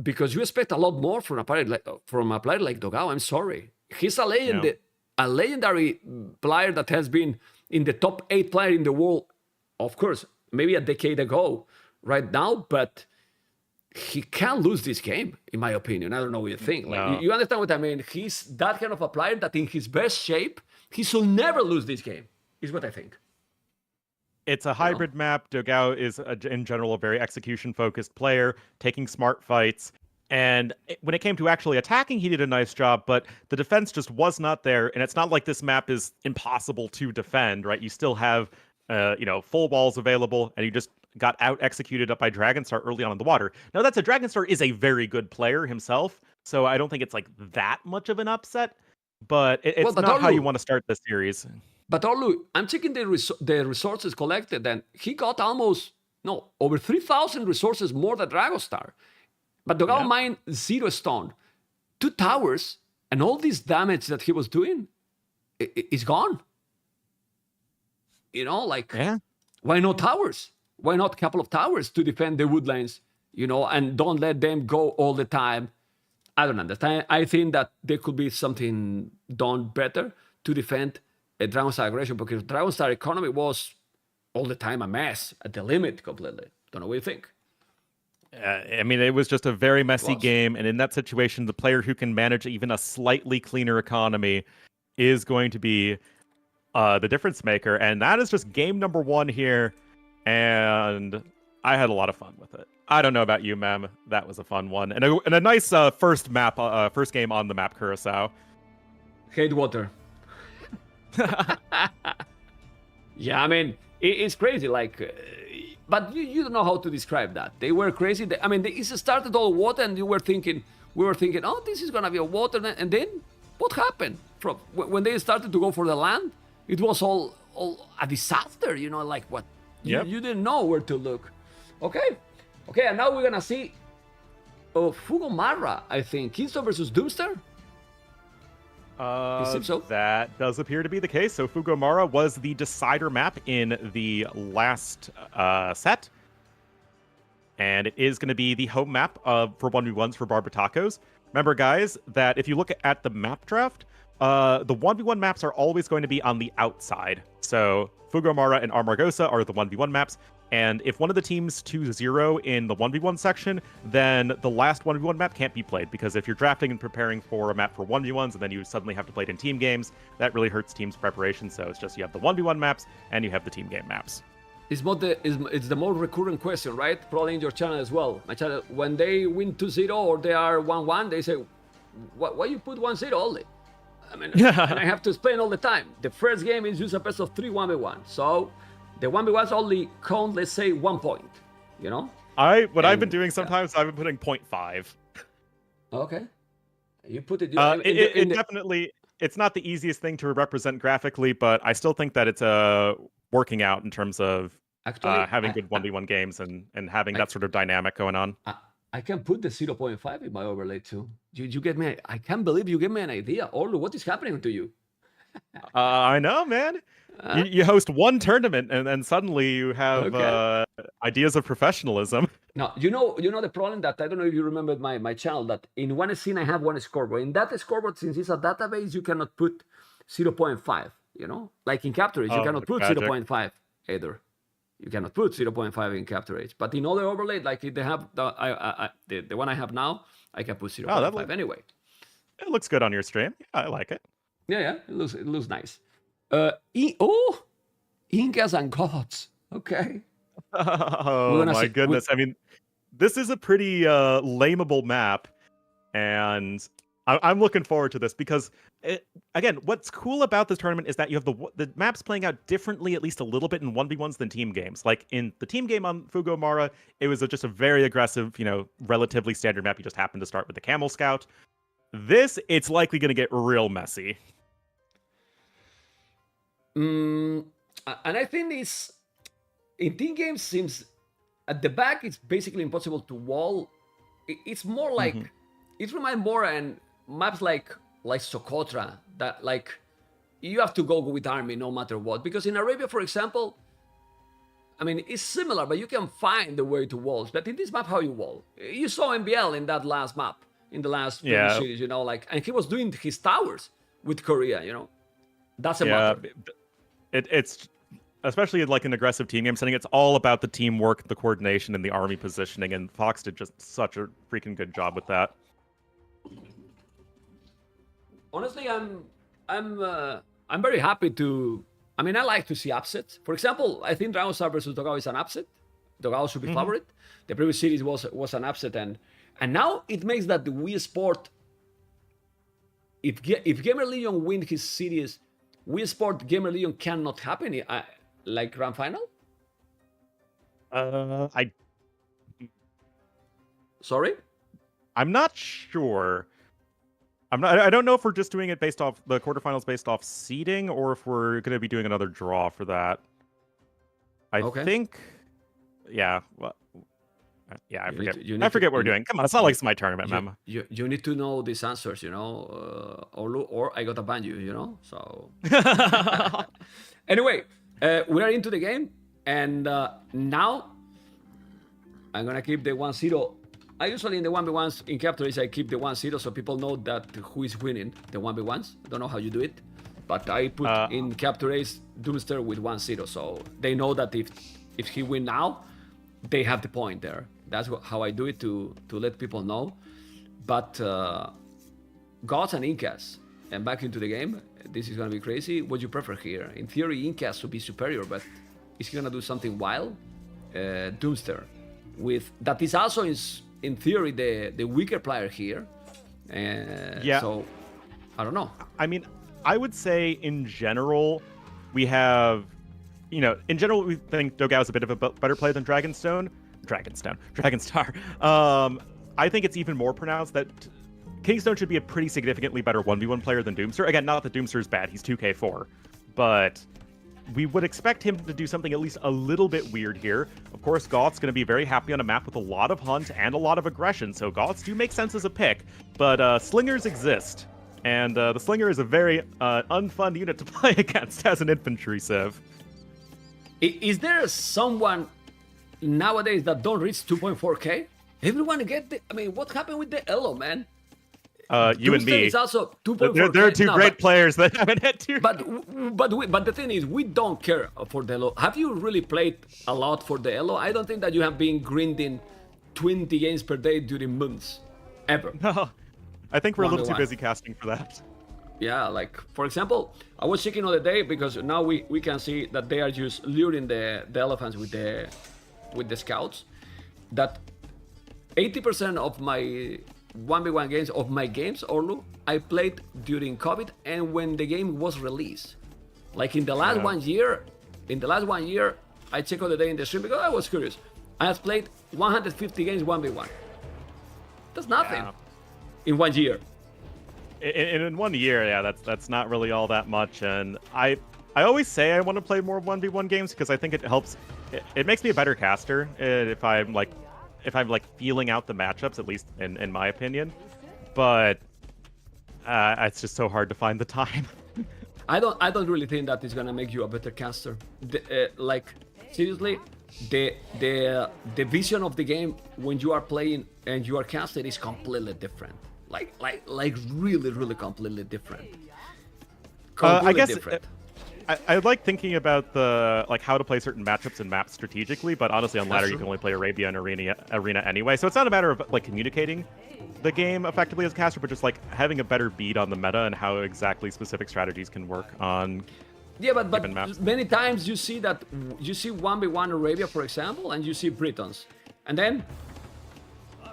Because you expect a lot more from a player like Dogao. I'm sorry. He's a legend, a legendary player that has been in the top 8 player in the world, of course, maybe a decade ago right now, but he can't lose this game, in my opinion. I don't know what you think. Like, you understand what I mean? He's that kind of a player that in his best shape, he should never lose this game, is what I think. It's a hybrid map. Dogao is, in general, a very execution-focused player, taking smart fights. And when it came to actually attacking, he did a nice job, but the defense just was not there. And it's not like this map is impossible to defend, right? You still have, full walls available, and you just got out-executed up by Dragonstar early on in the water. Now, that said, Dragonstar is a very good player himself, so I don't think it's like that much of an upset, but it's not how you want to start this series. But Orlu, I'm checking the resources collected, and he got over 3,000 resources more than Dragonstar. But Dogao mined 0 stone, 2 towers, and all this damage that he was doing is gone. You know, like, why not towers? Why not a couple of towers to defend the woodlands, and don't let them go all the time? I don't understand. I think that there could be something done better to defend a Dragonstar aggression, because Dragonstar economy was all the time a mess, at the limit completely. Don't know what you think. I mean, it was just a very messy game, and in that situation, the player who can manage even a slightly cleaner economy is going to be the difference maker, and that is just game number 1 here, and I had a lot of fun with it. I don't know about you, Mem. That was a fun one, and a nice first game on the map, Curacao. Hate water. Yeah, I mean, it's crazy, like, but you don't know how to describe that. They were crazy. It started all water, and we were thinking, oh, this is gonna be a water, and then what happened? From when they started to go for the land, it was all a disaster. Like what? You didn't know where to look. Okay. Okay, and now we're gonna see Fugomara, I think. Kingston versus Doomster? You seems so. That does appear to be the case. So Fugomara was the decider map in the last set. And it is going to be the home map for 1v1s for Barbatacos. Remember, guys, that if you look at the map draft, the 1v1 maps are always going to be on the outside. So Fugomara and Amargosa are the 1v1 maps. And if one of the teams 2-0 in the 1v1 section, then the last 1v1 map can't be played. Because if you're drafting and preparing for a map for 1v1s and then you suddenly have to play it in team games, that really hurts teams' preparation. So it's just you have the 1v1 maps and you have the team game maps. It's the more recurrent question, right? Probably in your channel as well. My channel, when they win 2-0 or they are 1-1, they say, why you put 1-0 only? I mean, and I have to explain all the time. The first game is just a best of 3 1v1. So the 1v1s only count, let's say, 1 point, you know? I've been doing sometimes, I've been putting 0.5. Okay. You put it... Definitely, it's not the easiest thing to represent graphically, but I still think that it's working out in terms of actually, having good 1v1 games and having that sort of dynamic going on. I can put the 0.5 in my overlay too. You get me? I can't believe you gave me an idea. Orlu, what is happening to you? I know, man. You host one tournament and then suddenly you have ideas of professionalism. Now, you know the problem that I don't know if you remember my channel, that in one scene I have one scoreboard. In that scoreboard, since it's a database, you cannot put 0.5, you know? Like in Capture, you cannot put 0.5 either. You cannot put 0.5 in Capture Age. But in other overlay, like they have the one I have now, I can put 0.5 anyway. It looks good on your stream. Yeah, I like it. Yeah, it looks nice. Incas and Gods. Okay. Oh my goodness. I mean, this is a pretty lameable map, and I'm looking forward to this because, again, what's cool about this tournament is that you have the maps playing out differently, at least a little bit in 1v1s than team games. Like in the team game on Fugomara, it was just a very aggressive, relatively standard map. You just happen to start with the Camel Scout. This, it's likely going to get real messy. And I think it's in team games, seems at the back it's basically impossible to wall. It's more like it reminds more and maps like Socotra, that like you have to go with army no matter what. Because in Arabia, for example, I mean it's similar, but you can find the way to walls. But in this map, how you wall? You saw MBL in that last map, in the last series, and he was doing his towers with Korea, That's a matter. It's especially like an aggressive team game setting. It's all about the teamwork, the coordination, and the army positioning. And Fox did just such a freaking good job with that. Honestly, I'm very happy to. I mean, I like to see upsets. For example, I think Dragonstar versus Dogao is an upset. Dogao should be favorite. The previous series was an upset, and now it makes that the WeSports. If Gamer Legion win his series, WeSports Gamer Legion cannot happen like grand final. Sorry, I'm not sure. I don't know if we're just doing it based off the quarterfinals based off seeding, or if we're going to be doing another draw for that. I think, yeah. Well, yeah, I forget. I forget what we're doing. Come on, it's not like it's my tournament, man. You need to know these answers, or I gotta ban you, So anyway, we are into the game, and now I'm gonna keep the 1-0. I usually in the 1v1s in Capture I keep the 1-0 so people know that who is winning the 1v1s. I don't know how you do it, but I put in Capture Ace Doomster with 1-0, so they know that if he win now, they have the point there. That's how I do it to let people know. But Gods and Incas, and back into the game, this is gonna be crazy. What do you prefer here? In theory, Incas should be superior, but is he gonna do something wild? Doomster, that is also in theory the weaker player here. So I don't know. I mean, I would say in general, we have, in general, we think Dogao is a bit of a better player than Dragonstar. I think it's even more pronounced that Kingstone should be a pretty significantly better 1v1 player than Doomster. Again, not that Doomster is bad, he's 2k4. But we would expect him to do something at least a little bit weird here. Of course, Goth's going to be very happy on a map with a lot of hunt and a lot of aggression, so Goths do make sense as a pick. But Slingers exist, and the Slinger is a very unfun unit to play against as an infantry civ. Is there someone nowadays that don't reach 2.4k? Everyone get the... I mean, what happened with the Elo, man? You and me. Is also 2.4k. There are two great players that haven't hit 2. But the thing is, we don't care for the Elo. Have you really played a lot for the Elo? I don't think that you have been grinding 20 games per day during months, ever. No, I think we're a little too busy casting for that. Yeah, like, for example, I was checking the other day because now we can see that they are just luring the elephants with the scouts. That 80% of my 1v1 games, of my games, Orlu, I played during COVID and when the game was released. Like in the last 1 year, I checked the other day in the stream because I was curious. I have played 150 games 1v1. That's nothing in 1 year. In 1 year, yeah, that's not really all that much. And I always say I want to play more 1v1 games because I think it helps. It makes me a better caster if I'm like feeling out the matchups, at least in my opinion. But it's just so hard to find the time. I don't really think that is gonna make you a better caster. Like seriously, the vision of the game when you are playing and you are casting is completely different. Like really completely different. I guess different. I like thinking about how to play certain matchups and maps strategically, but honestly on ladder you can only play Arabia and Arena anyway, so it's not a matter of like communicating the game effectively as a caster, but just like having a better beat on the meta and how exactly specific strategies can work on given maps. Many times you see 1v1 Arabia, for example, and you see Britons, and then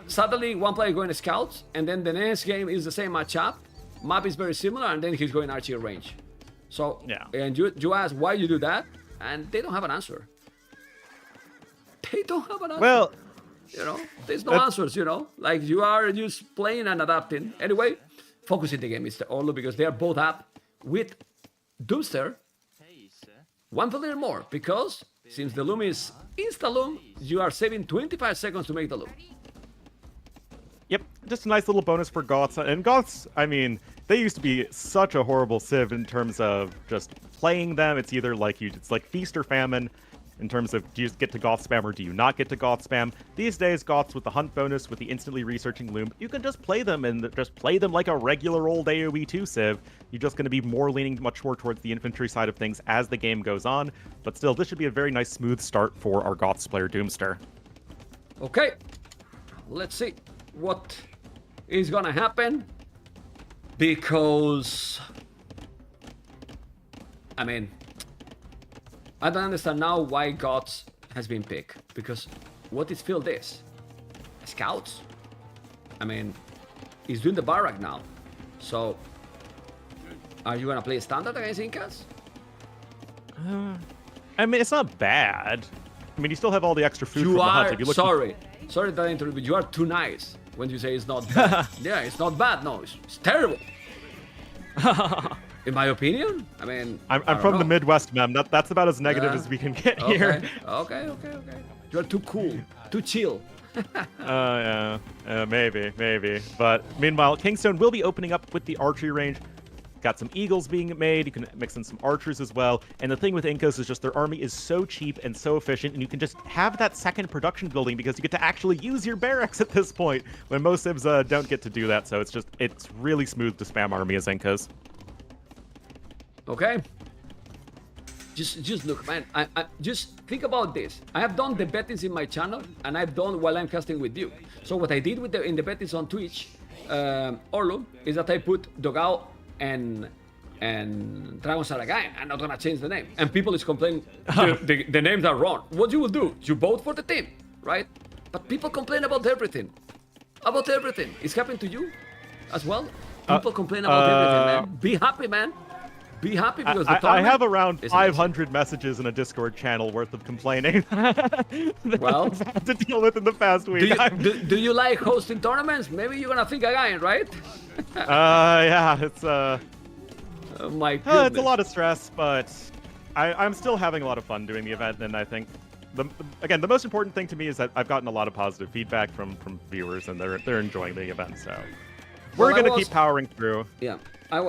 suddenly one player going to scouts, and then the next game is the same matchup, map is very similar, and then he's going archer range. So, and you ask why you do that, and they don't have an answer. They don't have an answer. Well, there's no answers, Like, you are just playing and adapting. Anyway, focus in the game, Mr. Orlo, because they are both up with Doomster. One player more, because since the loom is insta-loom, you are saving 25 seconds to make the loom. Yep, just a nice little bonus for Goths. And Goths, I mean, they used to be such a horrible civ in terms of just playing them. It's either it's like feast or famine in terms of do you get to Goth spam or do you not get to Goth spam. These days, Goths with the hunt bonus, with the instantly researching loom, you can just play them and just play them like a regular old AoE 2 civ. You're just going to be leaning much more towards the infantry side of things as the game goes on. But still, this should be a very nice smooth start for our Goths player Doomster. Okay, let's see what is gonna happen, because I mean, I don't understand now why Gods has been picked, because what is field is? Scouts? I mean, he's doing the barrack now, so are you gonna play standard against Incas? I mean, it's not bad. I mean, you still have all the extra food from the hunt. If you look sorry that I interrupt, but you are too nice when you say it's not bad. Yeah, it's not bad. No, it's terrible. In my opinion, I mean, I'm from the Midwest, ma'am. That's about as negative as we can get here. Okay. You are too cool, too chill. Yeah, maybe. But meanwhile, Kingstone will be opening up with the archery range. Got some eagles being made. You can mix in some archers as well. And the thing with Incas is just their army is so cheap and so efficient, and you can just have that second production building because you get to actually use your barracks at this point, when most civs don't get to do that. So it's really smooth to spam army as Incas. Okay. Just look, man. I just think about this. I have done the bettings in my channel, and I've done while I'm casting with you. So what I did in the bettings on Twitch, Orlo, is that I put Dogao and Dragon Saragain. I'm not gonna change the name. And people is complaining the names are wrong. What you will do? You vote for the team, right? But people complain about everything. About everything. It's happened to you as well. People complain about everything, man. Be happy, man. Be happy because I have around 500 messages in a Discord channel worth of complaining that well, I've had to deal with in the past week. Do you like hosting tournaments? Maybe you're gonna think again, right? Yeah, it's oh my goodness. it's a lot of stress, but I'm still having a lot of fun doing the event, and I think again the most important thing to me is that I've gotten a lot of positive feedback from viewers, and they're enjoying the event. So we're gonna keep powering through. Yeah.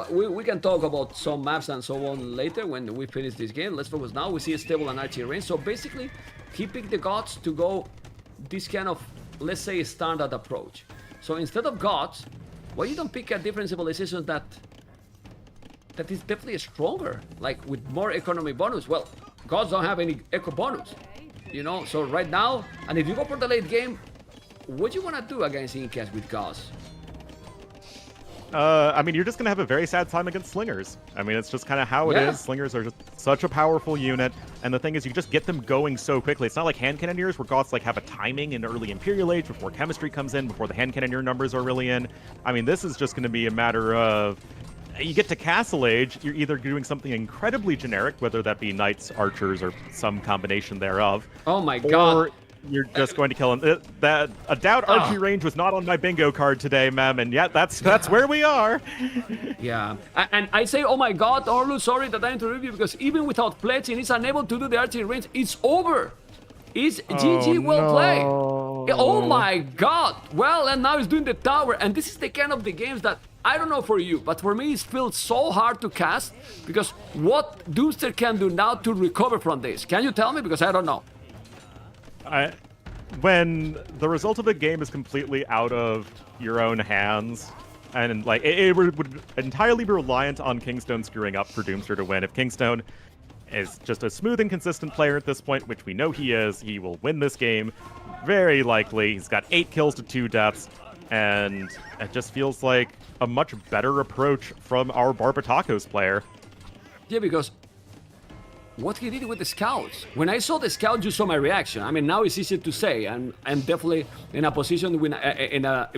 We can talk about some maps and so on later when we finish this game. Let's focus now. We see a stable and archery range. So basically, he picked the gods to go this kind of, let's say, standard approach. So instead of gods, why you don't pick a different civilization that is definitely stronger, like with more economy bonus? Well, gods don't have any eco bonus, you know. So right now, and if you go for the late game, what do you want to do against Incas with gods? I mean, you're just going to have a very sad time against Slingers. I mean, it's just kind of how it is. Slingers are just such a powerful unit. And the thing is, you just get them going so quickly. It's not like hand cannoneers where Goths like have a timing in early Imperial Age before chemistry comes in, before the hand cannoneer numbers are really in. I mean, this is just going to be a matter of you get to Castle Age, you're either doing something incredibly generic, whether that be knights, archers, or some combination thereof. Oh my god. Or you're just going to kill him. A doubt RG range was not on my bingo card today, ma'am, and yet that's where we are. Yeah, and I say, oh my god, Orlu, sorry that I interrupt you, because even without pledging, he's unable to do the archery range. It's over. It's GG, well played. Oh my god. Well, and now he's doing the tower, and this is the kind of the games that, I don't know for you, but for me it feels so hard to cast, because what Doomster can do now to recover from this? Can you tell me? Because I don't know. When the result of a game is completely out of your own hands, and like it would entirely be reliant on Kingstone screwing up for Doomster to win. If Kingstone is just a smooth and consistent player at this point, which we know he is, he will win this game very likely. He's got 8 kills to 2 deaths, and it just feels like a much better approach from our Barbatakos player. Yeah, because what he did with the scouts. When I saw the scout, you saw my reaction. I mean, now it's easy to say, and I'm definitely in a position, in a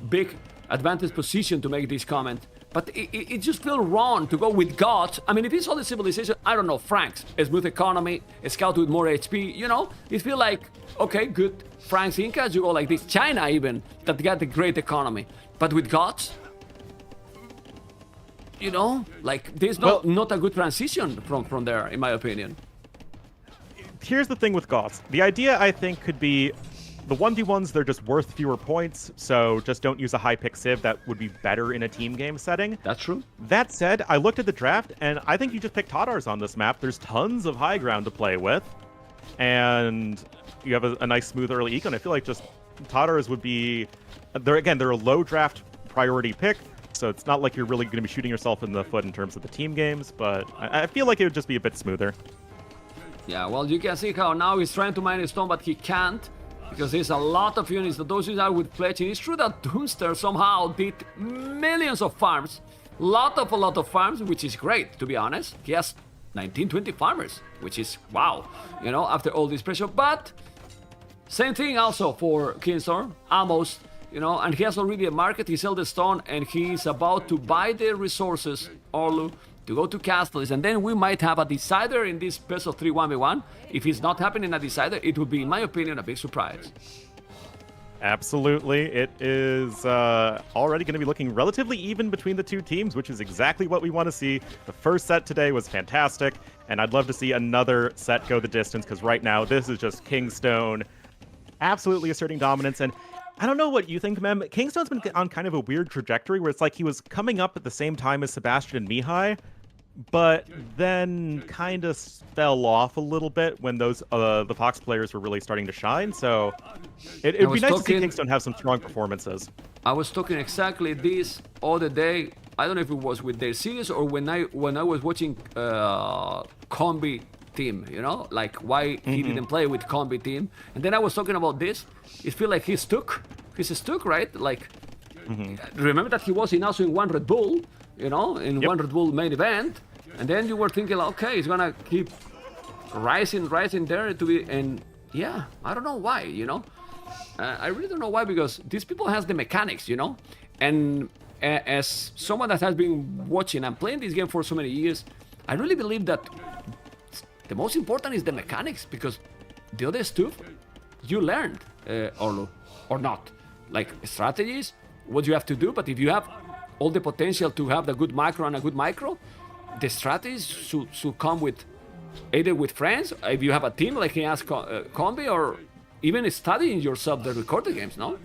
big advantage position to make this comment. But it just feels wrong to go with gods. I mean, if it's all the civilization, I don't know, Franks, a smooth economy, a scout with more HP, you know, it feels like, okay, good. Franks, Incas, you go like this. China even, that got a great economy. But with gods, you know, like there's not a good transition from there, in my opinion. Here's the thing with Goths. The idea, I think, could be the 1v1s, they're just worth fewer points, so just don't use a high pick civ. That would be better in a team game setting. That's true. That said, I looked at the draft, and I think you just pick Tatars on this map. There's tons of high ground to play with, and you have a nice smooth early econ. I feel like just Tatars would be, they're a low draft priority pick, so it's not like you're really going to be shooting yourself in the foot in terms of the team games, but I feel like it would just be a bit smoother. Yeah, well, you can see how now he's trying to mine a stone, but he can't, because there's a lot of units. Those units are with pledging. It's true that Doomster somehow did millions of farms, a lot of farms, which is great, to be honest. He has 19-20 farmers, which is wow, you know, after all this pressure. But same thing also for Kingstorm, almost. You know, and he has already a market, he sold the stone, and he's about to buy the resources, Orlu, to go to Castles, and then we might have a decider in this best of 3 1v1. If it's not happening a decider, it would be, in my opinion, a big surprise. Absolutely. It is already going to be looking relatively even between the two teams, which is exactly what we want to see. The first set today was fantastic, and I'd love to see another set go the distance, because right now this is just Kingstone absolutely asserting dominance. And I don't know what you think, Mem. Kingstone's been on kind of a weird trajectory where it's like he was coming up at the same time as Sebastian and Mihai, but then kind of fell off a little bit when those the Fox players were really starting to shine. So it'd be nice to see Kingstone have some strong performances. I was talking exactly this all the day. I don't know if it was with their series or when I was watching Combi team, you know, like why he didn't play with Combi team. And then I was talking about this. It feels like he's stuck, right? Like, remember that he was also in one Red Bull, you know, in one Red Bull main event. And then you were thinking, okay, he's gonna keep rising there to be, and yeah, I don't know why, you know. I really don't know why, because these people has the mechanics, you know. And as someone that has been watching and playing this game for so many years, I really believe that the most important is the mechanics, because the other stuff you learned, Orlu, or not. Like strategies, what you have to do, but if you have all the potential to have the good macro and a good micro, the strategies should come with either with friends, if you have a team like he has Combi, or even studying yourself the recorded games, no?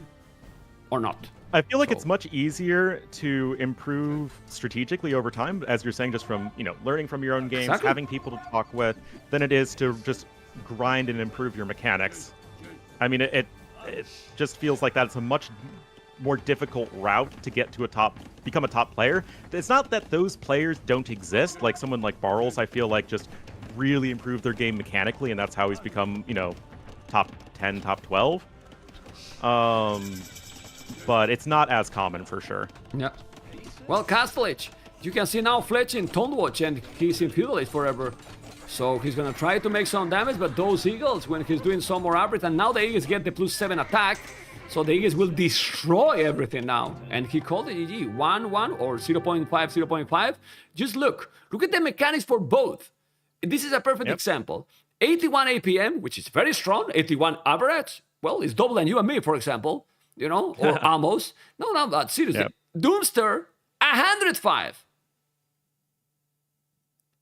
Or not? I feel like it's much easier to improve strategically over time, as you're saying, just from, learning from your own games, Exactly. having people to talk with, than it is to just grind and improve your mechanics. I mean, it just feels like that's a much more difficult route to get to become a top player. It's not that those players don't exist. Like someone like Barles, I feel like just really improved their game mechanically, and that's how he's become, top 10, top 12. But it's not as common for sure. Yeah. Well, Castellage, you can see now Fletch in Tone Watch, and he's in Feudalist forever. So he's gonna try to make some damage, but those Eagles, when he's doing some more average, and now the Eagles get the +7 attack, so the Eagles will destroy everything now. And he called it GG, 1-1 or 0.5, 0.5. Just look at the mechanics for both. This is a perfect example. 81 APM, which is very strong, 81 average. Well, it's double than you and me, for example, or almost. No, but seriously. Yep. Doomster, 105.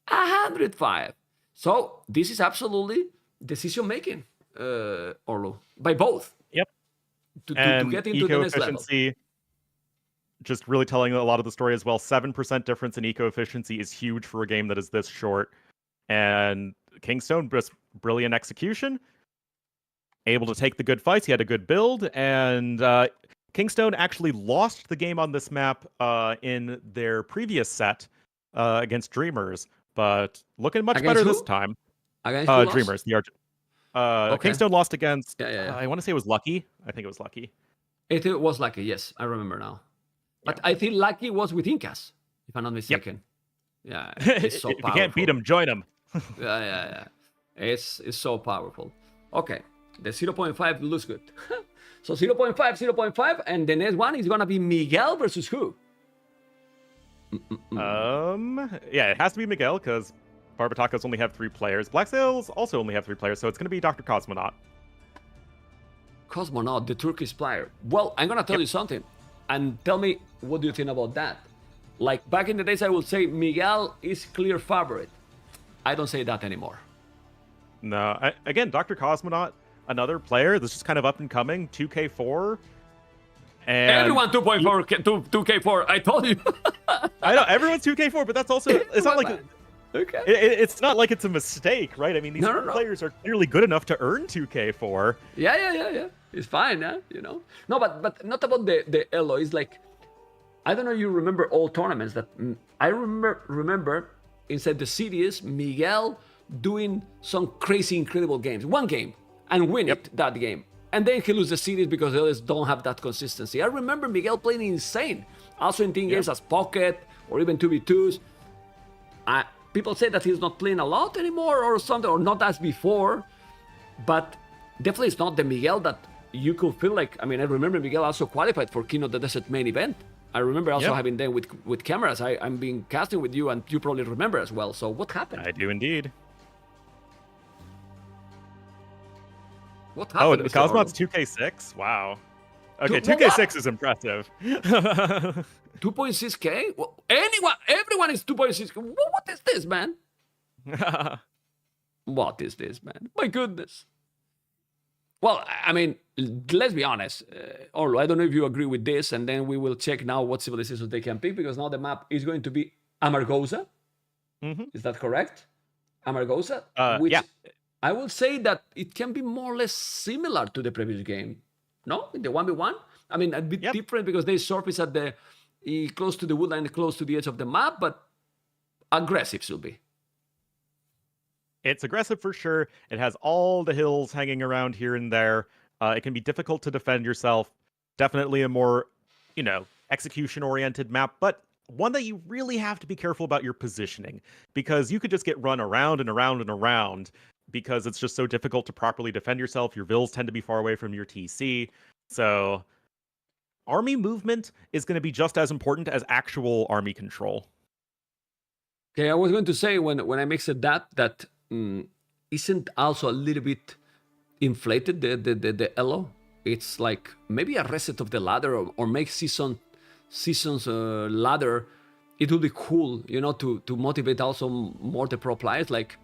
105. So this is absolutely decision making, Orlu, by both. Yep. To get into the next level. Efficiency, just really telling a lot of the story as well. 7% difference in eco efficiency is huge for a game that is this short. And Kingstone, just brilliant execution. Able to take the good fights. He had a good build. And Kingstone actually lost the game on this map in their previous set against Dreamers. But looking much Against better who? this time. Against who lost? Dreamers. Kingstone lost against, Yeah. I want to say it was Lucky. I think it was Lucky. It was Lucky, yes. I remember now. But I think Lucky was with Incas, if I'm not mistaken. Yeah, it's so If you powerful. can't beat him, join him. Yeah. It's so powerful. Okay, the 0.5 looks good. So 0.5, and the next one is gonna be Miguel versus who? Yeah, it has to be Miguel because Barbatacos only have 3 players. Black Sails also only have 3 players, so it's going to be Dr. Cosmonaut. Cosmonaut, the Turkish player. Well, I'm gonna tell you something, and tell me what do you think about that. Like back in the days, I would say Miguel is clear favorite. I don't say that anymore. No, again, Dr. Cosmonaut, another player that's just kind of up and coming, 2K4. And Everyone 2.4, 2K4. I told you. I know everyone's 2K4, but that's also it's not like okay. it's not like it's a mistake, right? I mean, these No. players are clearly good enough to earn 2K4. Yeah. It's fine, yeah, No, but not about the elo. It's like, I don't know. You remember old tournaments that I remember inside the series, Miguel doing some crazy, incredible games, one game, and win that game. And then he loses the series because the others don't have that consistency. I remember Miguel playing insane. Also in team games as Pocket or even 2v2s. People say that he's not playing a lot anymore or something, or not as before. But definitely it's not the Miguel that you could feel like. I mean, I remember Miguel also qualified for King of the Desert main event. I remember also having them with cameras. I'm being casting with you, and you probably remember as well. So what happened? I do indeed. What Oh, happened? Mr. Cosmonaut's Orlo? 2K6? Wow. Okay, Two- 2K6 is impressive. 2.6k? Well, everyone is 2.6k. What is this, man? What is this, man? My goodness. Well, I mean, let's be honest. Orlo, I don't know if you agree with this, and then we will check now what civilizations they can pick, because now the map is going to be Amargosa. Is that correct? Amargosa? Which yeah. I will say that it can be more or less similar to the previous game. No? In the 1v1? I mean, a bit different because they surface at the close to the woodland, close to the edge of the map, but aggressive should be. It's aggressive for sure. It has all the hills hanging around here and there. It can be difficult to defend yourself. Definitely a more, execution-oriented map, but one that you really have to be careful about your positioning, because you could just get run around and around and around because it's just so difficult to properly defend yourself. Your vills tend to be far away from your TC. So army movement is going to be just as important as actual army control. Okay, I was going to say when I mixed that isn't also a little bit inflated the elo. It's like maybe a reset of the ladder or make season's ladder. It would be cool, to motivate also more the pro players. Like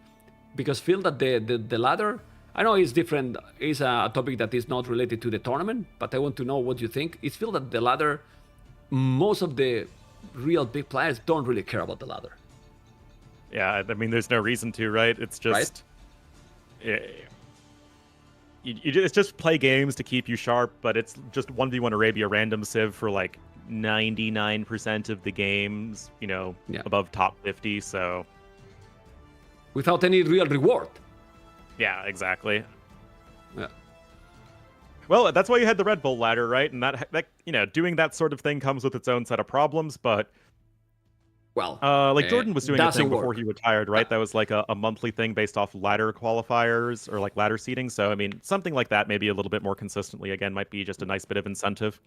because feel that the ladder, I know it's different, it's a topic that is not related to the tournament, but I want to know what you think. It's feel that the ladder, most of the real big players don't really care about the ladder. Yeah, I mean, there's no reason to, right? It's just... It's just play games to keep you sharp, but it's just 1v1 Arabia random civ for like 99% of the games, above top 50, so... Without any real reward. Yeah, exactly. Yeah. Well, that's why you had the Red Bull ladder, right? And that doing that sort of thing comes with its own set of problems, but... Well, Jordan was doing a thing before work. he retired, right? That was like a monthly thing based off ladder qualifiers or like ladder seating. So, I mean, something like that, maybe a little bit more consistently, again, might be just a nice bit of incentive.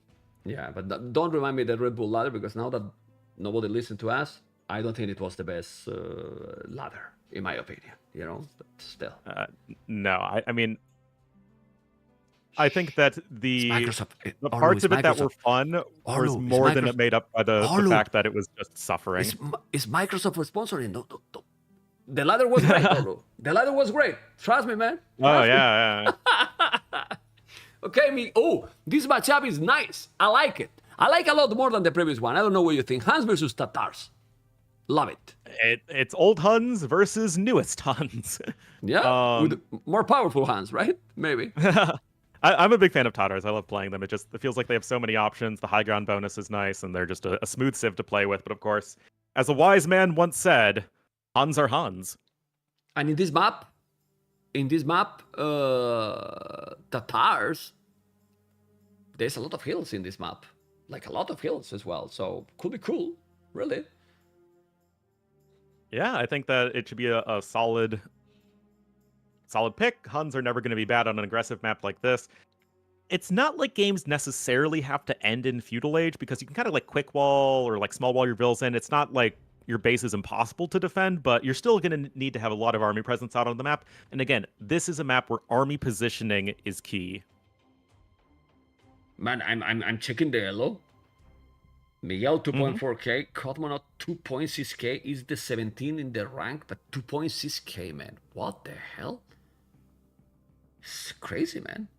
Yeah, but don't remind me the Red Bull ladder, because now that nobody listened to us, I don't think it was the best ladder, in my opinion, but still. No, I mean, I think that the parts of it that were fun was more than it made up by the fact that it was just suffering. It's Microsoft sponsoring. No. The ladder was great, Olu. The ladder was great. Trust me, man. Yeah. Okay, this matchup is nice. I like it. I like a lot more than the previous one. I don't know what you think. Huns versus Tatars. Love it. It's old Huns versus newest Huns. Yeah, with more powerful Huns, right? Maybe. I'm a big fan of Tatars. I love playing them. It feels like they have so many options. The high ground bonus is nice, and they're just a smooth civ to play with. But of course, as a wise man once said, Huns are Huns. And in this map, Tatars, there's a lot of hills in this map. Like a lot of hills as well. So could be cool, really. Yeah, I think that it should be a solid pick. Huns are never going to be bad on an aggressive map like this. It's not like games necessarily have to end in Feudal Age, because you can kind of like quick wall or like small wall your villas in. It's not like your base is impossible to defend, but you're still going to need to have a lot of army presence out on the map. And again, this is a map where army positioning is key. Man, I'm checking the elo. Miguel 2.4k, Cosmonaut 2.6k is the 17 in the rank, but 2.6k, man. What the hell? It's crazy, man.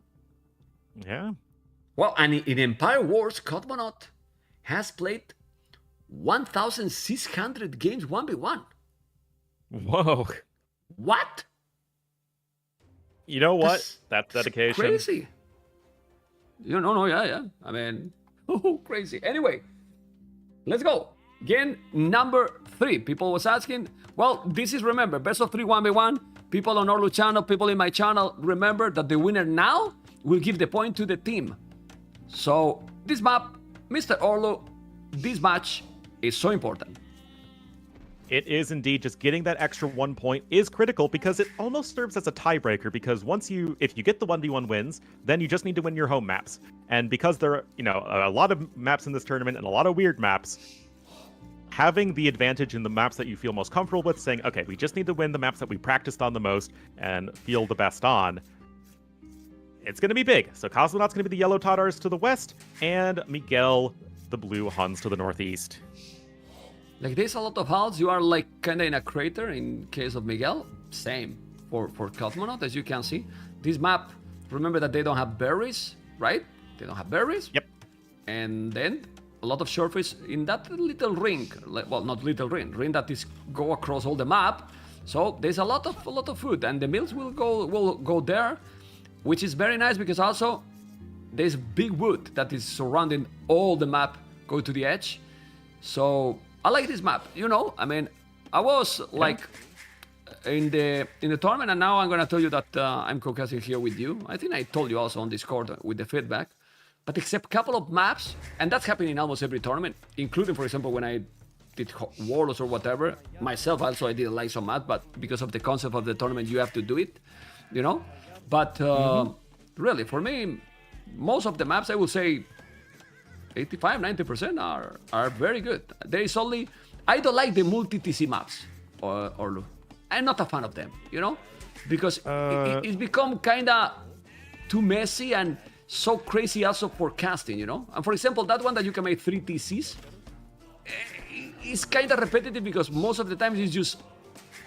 Yeah. Well, and in Empire Wars, Cosmonaut has played 1,600 games 1v1. Whoa. What? You know what? That's dedication. Crazy. Yeah. I mean, crazy. Anyway, let's go. Game number 3. People was asking. Well, this is, remember, best of 3 1v1. People on Orlu channel, people in my channel, remember that the winner now will give the point to the team. So this map, Mr. Orlu, this match is so important. It is indeed. Just getting that extra 1 point is critical, because it almost serves as a tiebreaker, because if you get the 1v1 wins, then you just need to win your home maps. And because there are, a lot of maps in this tournament and a lot of weird maps, having the advantage in the maps that you feel most comfortable with, saying, okay, we just need to win the maps that we practiced on the most and feel the best on, it's going to be big. So Cosmonaut's going to be the yellow Tatars to the west, and Miguel, the blue Huns to the northeast. Like, there's a lot of hulls. You are like kind of in a crater in case of Miguel. Same for Cosmonaut, as you can see. This map, remember that they don't have berries, right? They don't have berries. Yep. And then a lot of surface in that little ring. Well, not little ring that is go across all the map. So there's a lot of food, and the mills will go there, which is very nice, because also there's big wood that is surrounding all the map, go to the edge. So I like this map. I mean, I was like in the tournament, and now I'm gonna tell you that I'm co-casting here with you. I think I told you also on Discord with the feedback. But except a couple of maps, and that's happening in almost every tournament, including, for example, when I did Warlords or whatever. Myself also, I didn't like some maps, but because of the concept of the tournament, you have to do it, But really, for me, most of the maps, I would say 85-90% are very good. There is only, I don't like the multi-TC maps, Orlu. I'm not a fan of them, because it's become kind of too messy and so crazy also for casting, And for example, that one that you can make 3 TCs, is kind of repetitive, because most of the times it's just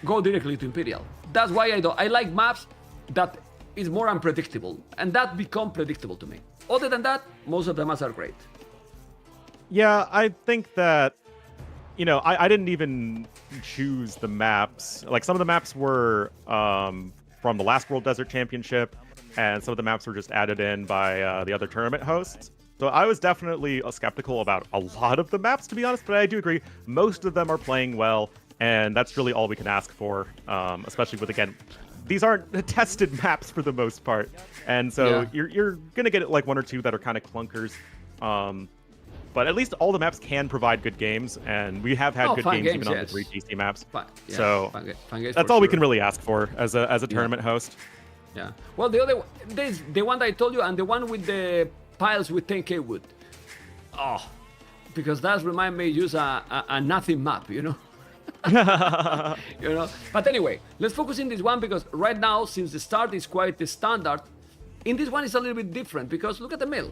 go directly to Imperial. That's why I like maps that is more unpredictable, and that become predictable to me. Other than that, most of the maps are great. Yeah, I think that, I didn't even choose the maps. Like, some of the maps were from the last World Desert Championship, and some of the maps were just added in by the other tournament hosts. So I was definitely skeptical about a lot of the maps, to be honest, but I do agree, most of them are playing well, and that's really all we can ask for, especially with, again, these aren't tested maps for the most part, and so you're going to get like one or two that are kind of clunkers. But at least all the maps can provide good games, and we have had good games even on the 3 TC maps. Fun games that's all we can really ask for as a tournament host. Yeah. Well, the other there's the one that I told you, and the one with the piles with 10k wood. Oh, because that remind me use a nothing map, But anyway, let's focus in this one because right now, since the start is quite the standard, in this one it's a little bit different because look at the mill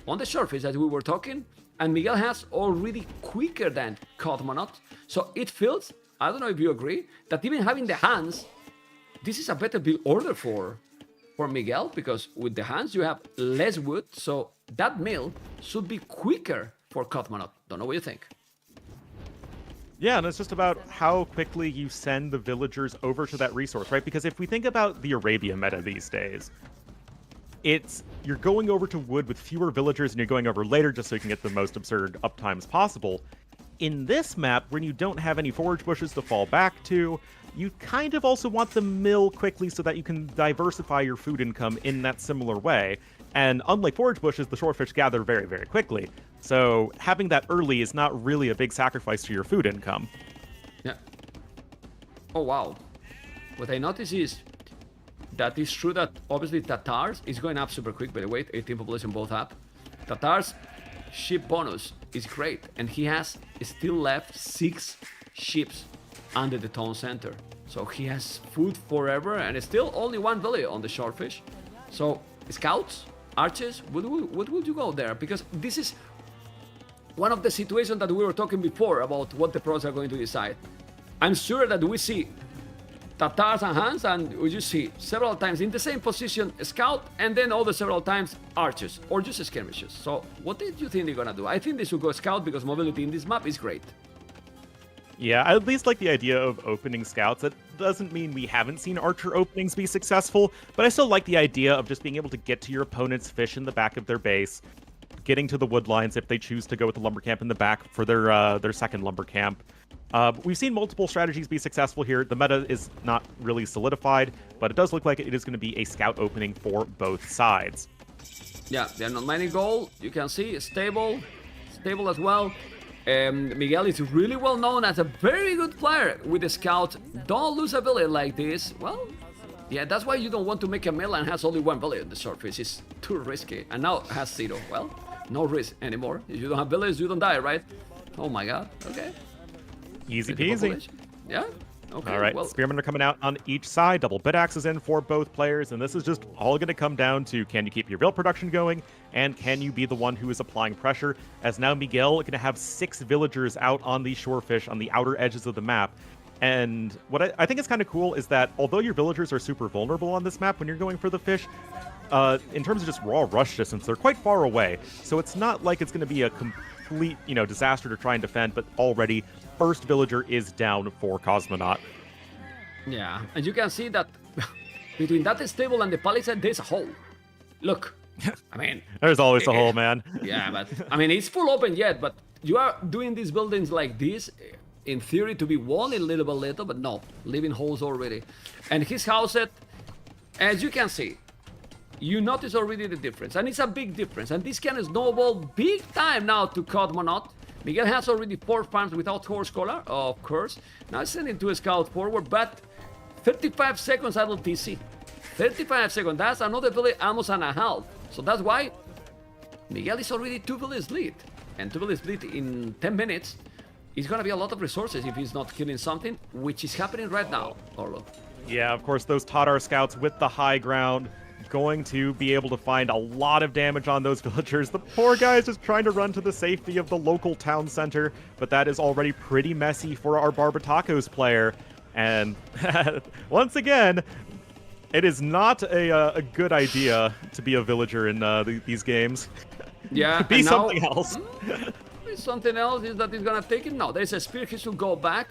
on the surface as we were talking. And Miguel has already quicker than Cosmonaut. So it feels, I don't know if you agree, that even having the hands, this is a better build order for Miguel, because with the hands you have less wood, so that mill should be quicker for Cosmonaut. Don't know what you think. Yeah, and it's just about how quickly you send the villagers over to that resource, right? Because if we think about the Arabia meta these days, you're going over to wood with fewer villagers and you're going over later just so you can get the most absurd uptimes possible. In this map, when you don't have any forage bushes to fall back to, you kind of also want the mill quickly so that you can diversify your food income in that similar way. And unlike forage bushes, the shorefish gather very, very quickly. So having that early is not really a big sacrifice to your food income. Yeah. Oh, wow. What I notice is that it's true that obviously Tatars is going up super quick, by the way, 18 population both up. Tatars ship bonus is great, and he has still left 6 ships under the town center. So he has food forever, and still only 1 village on the shorefish. So scouts, archers, what would you go there? Because this is one of the situations that we were talking before about what the pros are going to decide. I'm sure that we see Tatars and Hans, and we just see several times in the same position scout, and then all the several times archers or just skirmishes. So what did you think they're gonna do? I think they should go scout because mobility in this map is great. Yeah, I at least like the idea of opening scouts. That doesn't mean we haven't seen archer openings be successful, but I still like the idea of just being able to get to your opponent's fish in the back of their base, getting to the wood lines if they choose to go with the lumber camp in the back for their second lumber camp. We've seen multiple strategies be successful here. The meta is not really solidified, but it does look like it is going to be a scout opening for both sides. Yeah, they're not mining gold. You can see stable as well. Miguel is really well known as a very good player with the scout. Don't lose a village like this. Well, yeah, that's why you don't want to make a mill and has only 1 village on the surface. It's too risky. And now it has 0. Well, no risk anymore. If you don't have villages, you don't die, right? Oh my god. Okay. Easy peasy. Yeah. Okay. All right. Well, Spearmen are coming out on each side. Double bit axes in for both players, and this is just all going to come down to can you keep your real production going, and can you be the one who is applying pressure? As now Miguel going to have 6 villagers out on the shorefish on the outer edges of the map. And what I think is kind of cool is that although your villagers are super vulnerable on this map when you're going for the fish, in terms of just raw rush distance, they're quite far away. So it's not like it's going to be a complete, disaster to try and defend, but already first villager is down for Cosmonaut. Yeah, and you can see that between that stable and the palisade, there's a hole. Look, I mean... There's always a hole, man. Yeah, but, I mean, it's full open yet, but you are doing these buildings like this, in theory, to be walled a little by little, but no, leaving holes already. And his house set, as you can see, you notice already the difference, and it's a big difference, and this can snowball big time now to Cosmonaut. Miguel has already 4 farms without horse collar, of course. Now he's sending 2 scouts forward, but 35 seconds idle TC. 35 seconds, that's another village almost and a half. So that's why Miguel is already 2 villages lead. And 2 villages lead in 10 minutes is gonna be a lot of resources if he's not killing something, which is happening right now, Orlo. Yeah, of course, those Tatar scouts with the high ground going to be able to find a lot of damage on those villagers. The poor guy is just trying to run to the safety of the local town center, but that is already pretty messy for our Barbatacos player. And once again, it is not a good idea to be a villager in these games. Yeah, Be something else. Something else is that he's gonna take it. No, there's a spear. He should go back.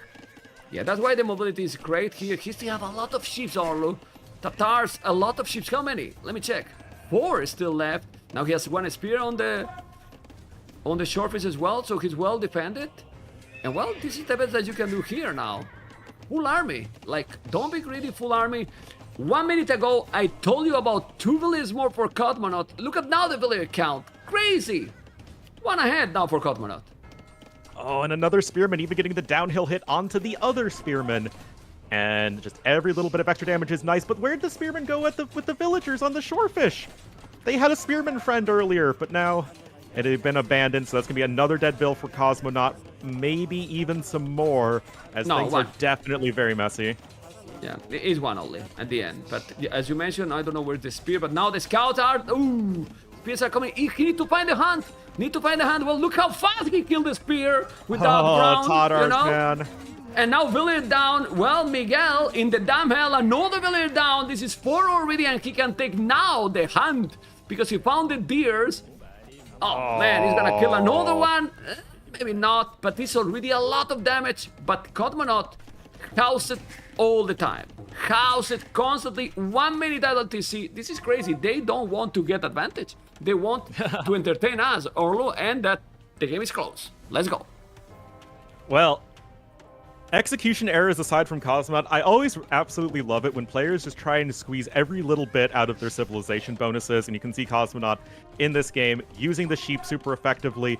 Yeah, that's why the mobility is great here. He still have a lot of ships, Orlu. Tatars, a lot of ships. How many? Let me check. 4 is still left. Now he has 1 spear on the shore as well, so he's well defended. And well, this is the best that you can do here now. Full army. Like, don't be greedy, full army. 1 minute ago, I told you about 2 villages more for Cosmonaut. Look at now the villager count. Crazy. 1 ahead now for Cosmonaut. Oh, and another spearman even getting the downhill hit onto the other spearman. And just every little bit of extra damage is nice, but where'd the spearman go with the villagers on the shorefish? They had a spearman friend earlier, but now it had been abandoned, so that's going to be another dead bill for Cosmonaut. Maybe even some more, as things are definitely very messy. Yeah, it is 1 only at the end. But as you mentioned, I don't know where's the spear, but now the scouts are... Ooh, spears are coming. He need to find the hunt. Well, look how fast he killed the spear without ground. Tatars, you know? man. And now villager down. Well, Miguel in the damn hell, another villager down. This is 4 already, and he can take now the hunt because he found the deers. Oh man, he's gonna kill another one. Maybe not, but it's already a lot of damage. But Cosmonaut house it all the time. House it constantly. 1 minute idle TC. This is crazy. They don't want to get advantage. They want to entertain us, Orlu, and that the game is close. Let's go. Well, execution errors aside from Cosmonaut, I always absolutely love it when players just try and squeeze every little bit out of their civilization bonuses, and you can see Cosmonaut in this game using the sheep super effectively,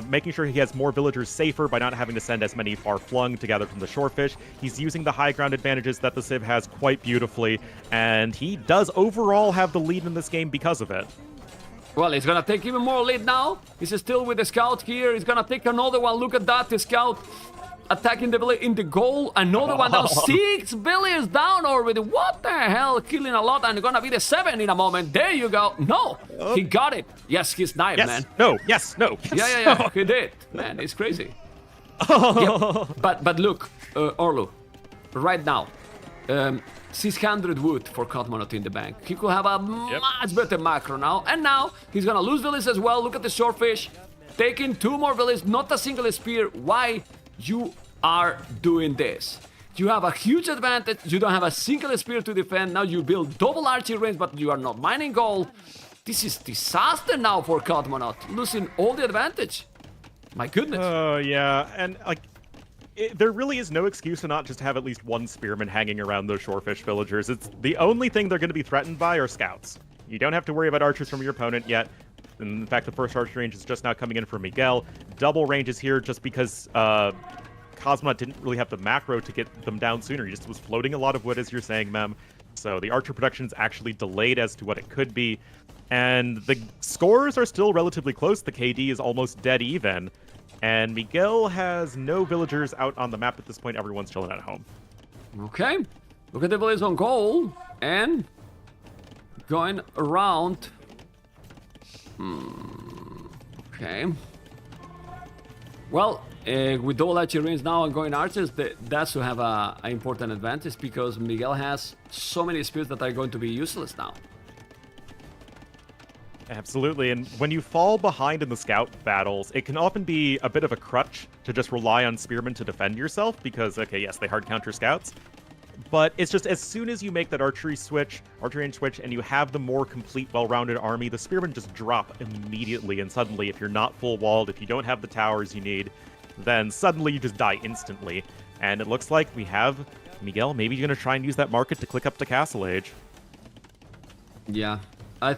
making sure he has more villagers safer by not having to send as many far-flung to gather from the shorefish. He's using the high ground advantages that the Civ has quite beautifully, and he does overall have the lead in this game because of it. Well, he's gonna take even more lead now. He's still with the scout here. He's gonna take another one. Look at that, the scout attacking the village in the goal. Another one down. 6 villages down already. What the hell? Killing a lot, and gonna be the 7 in a moment. There you go. No, he got it. Yes, he's knife, yes, man. No, yes, no. Yes. Yeah, he did. Man, it's crazy. Yep. But look, Orlu, right now, 600 wood for Cosmonaut in the bank. He could have a much better macro now. And now, he's gonna lose villages as well. Look at the shorefish. Taking 2 more villages, not a single spear. Why you are doing this? You have a huge advantage. You don't have a single spear to defend. Now you build double archery range, but you are not mining gold. This is disaster now for Cosmonaut. Losing all the advantage. My goodness. Oh, yeah. And, like, there really is no excuse to not just have at least 1 spearman hanging around those shorefish villagers. It's the only thing they're going to be threatened by are scouts. You don't have to worry about archers from your opponent yet. In fact, the first archer range is just now coming in for Miguel. Double range is here just because Cosmonaut didn't really have the macro to get them down sooner. He just was floating a lot of wood, as you're saying, Mem. So the archer production is actually delayed as to what it could be. And the scores are still relatively close. The KD is almost dead even. And Miguel has no villagers out on the map at this point. Everyone's chilling at home. Okay. Look at the village on goal. And going around. Okay. Well, with double archery range now and going archers, that's to have an important advantage because Miguel has so many spears that are going to be useless now. Absolutely, and when you fall behind in the scout battles, it can often be a bit of a crutch to just rely on spearmen to defend yourself because, okay, yes, they hard counter scouts, but it's just as soon as you make that archery range switch, and you have the more complete, well-rounded army, the spearmen just drop immediately, and suddenly, if you're not full-walled, if you don't have the towers you need, then suddenly you just die instantly. And it looks like we have Miguel maybe going to try and use that market to click up to Castle Age. Yeah. I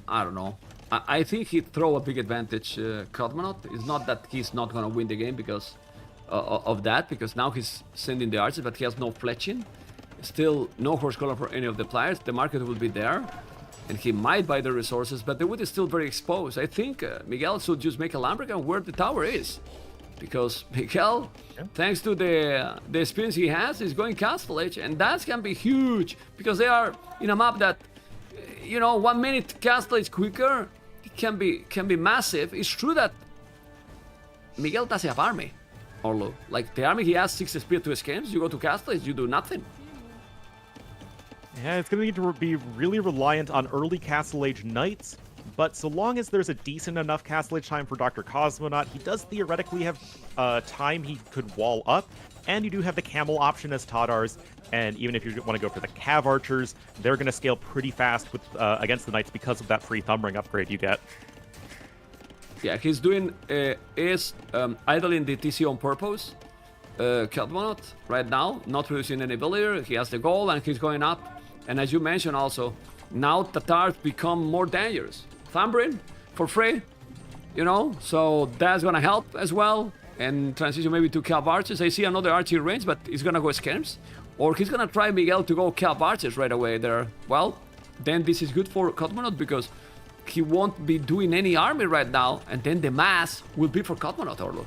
don't know. I think he'd throw a big advantage, Cosmonaut. It's not that he's not going to win the game because of that, because now he's sending the archers, but he has no fletching. Still, no horse collar for any of the players. The market will be there, and he might buy the resources, but the wood is still very exposed. I think Miguel should just make a Lambrican where the tower is. Because Miguel, thanks to the experience he has, is going Castle Age, and that can be huge, because they are in a map that, you know, 1 minute Castle Age quicker, it can be massive. It's true that Miguel doesn't have army. Orlo. Like, the army, he has 6 speed to escapes, you go to Castle Age, you do nothing. Yeah, it's going to need to be really reliant on early Castle Age Knights, but so long as there's a decent enough Castle Age time for Dr. Cosmonaut, he does theoretically have time he could wall up, and you do have the Camel option as Tadars, and even if you want to go for the Cav Archers, they're going to scale pretty fast with against the Knights because of that free Thumb Ring upgrade you get. Yeah, he's doing, idling the TC on purpose. Cosmonaut, right now, not producing any villager, he has the goal and he's going up. And as you mentioned also, now Tatars become more dangerous. Thumbrin, for free, you know, so that's gonna help as well. And transition maybe to Cav Archers. I see another Archer range, but he's gonna go Skirms. Or he's gonna try Miguel to go Cav Archers right away there. Well, then this is good for Cosmonaut because he won't be doing any army right now. And then the mass will be for Cosmonaut, Orlo.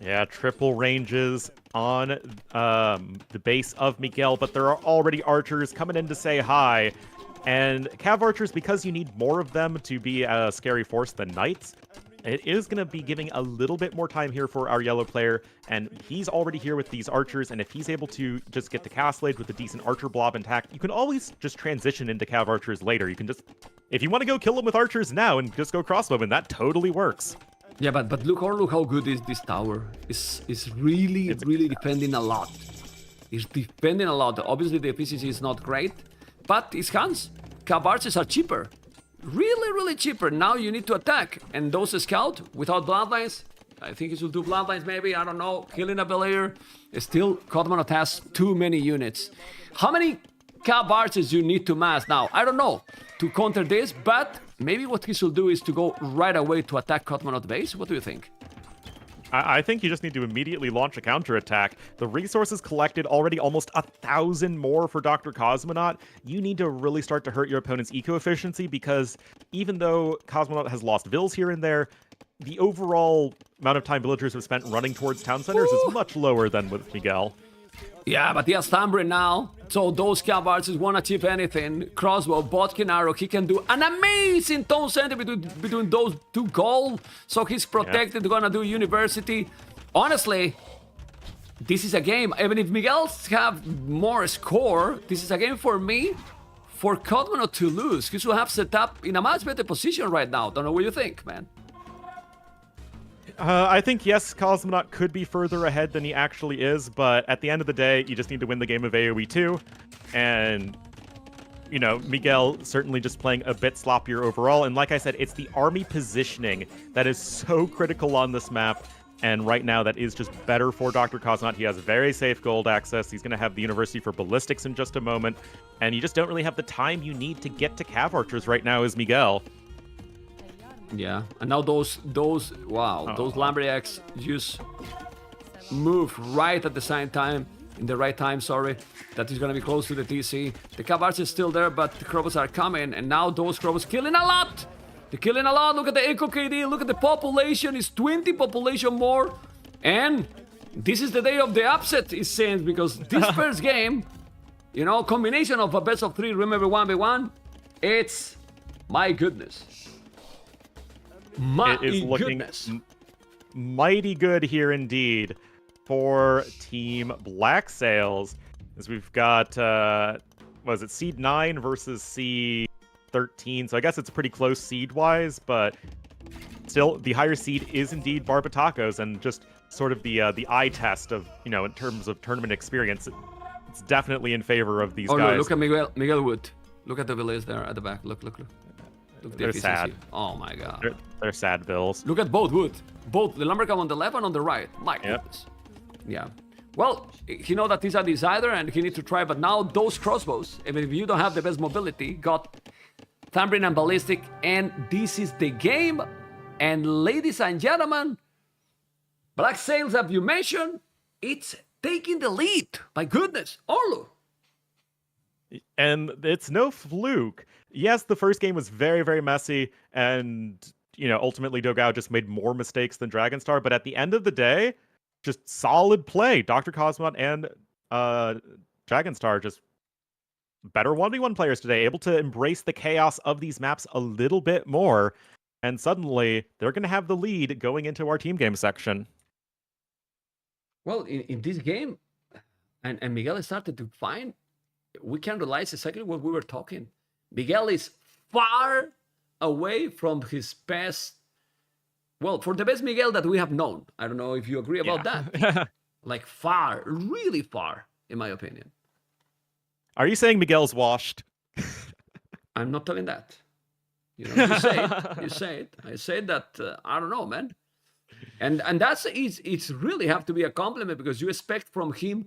Yeah, triple ranges on the base of Miguel, but there are already archers coming in to say hi. And Cav Archers, because you need more of them to be a scary force than Knights, it is going to be giving a little bit more time here for our yellow player, and he's already here with these archers, and if he's able to just get to Castle Age with a decent archer blob intact, you can always just transition into Cav Archers later. You can just, if you want to go kill him with archers now and just go crossbowmen, that totally works. Yeah, but look how good is this tower. It's really defending a lot. It's defending a lot. Obviously the efficiency is not great, but his guns, Cav Archers are cheaper. Really cheaper. Now you need to attack. And those scout without bloodlines, I think he should do bloodlines maybe, I don't know, killing a villager. Still, Cosmonaut has too many units. How many Cav Archers you need to mass now? I don't know, to counter this, but maybe what he should do is to go right away to attack Cosmonaut base. What do you think? I think you just need to immediately launch a counterattack. The resources collected already almost 1,000 more for Dr. Cosmonaut. You need to really start to hurt your opponent's eco-efficiency because even though Cosmonaut has lost vills here and there, the overall amount of time villagers have spent running towards town centers is much lower than with Miguel. Yeah, but he has Thumbrin now, so those Cav Archers won't achieve anything. Crossbow, Botkin arrow, he can do an amazing town center between those two goals, so he's protected, gonna do university. Honestly, this is a game, even if Miguel's have more score, this is a game for me, for Cosmonaut to lose. He should have set up in a much better position right now. Don't know what you think, man. I think, yes, Cosmonaut could be further ahead than he actually is, but at the end of the day, you just need to win the game of AoE 2, and, you know, Miguel certainly just playing a bit sloppier overall, and like I said, it's the army positioning that is so critical on this map, and right now that is just better for Dr. Cosmonaut. He has very safe gold access, he's going to have the University for Ballistics in just a moment, and you just don't really have the time you need to get to Cav Archers right now as Miguel. Yeah, and now those Lumberjacks just move right at the same time, in the right time, sorry, that is gonna be close to the TC. The Cav Archers is still there, but the Crobos are coming, and now those Crobos killing a lot! They're killing a lot, look at the Echo KD, look at the population, it's 20 population more, and this is the day of the upset, it seems, because this first game, you know, combination of a best of 3, remember 1v1, it's, my goodness. It is looking mighty good here indeed for Team Black Sails, as we've got, was it Seed 9 versus Seed 13, so I guess it's pretty close seed-wise, but still, the higher seed is indeed Barbatacos, and just sort of the eye test of, you know, in terms of tournament experience, it's definitely in favor of these guys. Oh, look at Miguel Wood. Look at the village there at the back, look. Look, they're sad. Oh my god. They're sad bills. Look at both wood. Both the lumberjack on the left and on the right. My goodness. Yeah. Well, he know that he's a decider and he needs to try, but now those crossbows, even if you don't have the best mobility, got Thumbrin and Ballistic, and this is the game. And ladies and gentlemen, Black Sails, as you mentioned, it's taking the lead. My goodness. Orlo. And it's no fluke. Yes, the first game was very messy, and, you know, ultimately Dogao just made more mistakes than Dragonstar, but at the end of the day, just solid play. Dr. Cosmonaut and Dragonstar just better 1v1 players today, able to embrace the chaos of these maps a little bit more, and suddenly they're going to have the lead going into our team game section. Well, in this game, and Miguel started to find, we can realize exactly what we were talking. Miguel is far away from his best. Well, for the best Miguel that we have known. I don't know if you agree about that. Like far, really far, in my opinion. Are you saying Miguel's washed? I'm not telling that. You say it. You say it. I say that. I don't know, man. And it's really have to be a compliment because you expect from him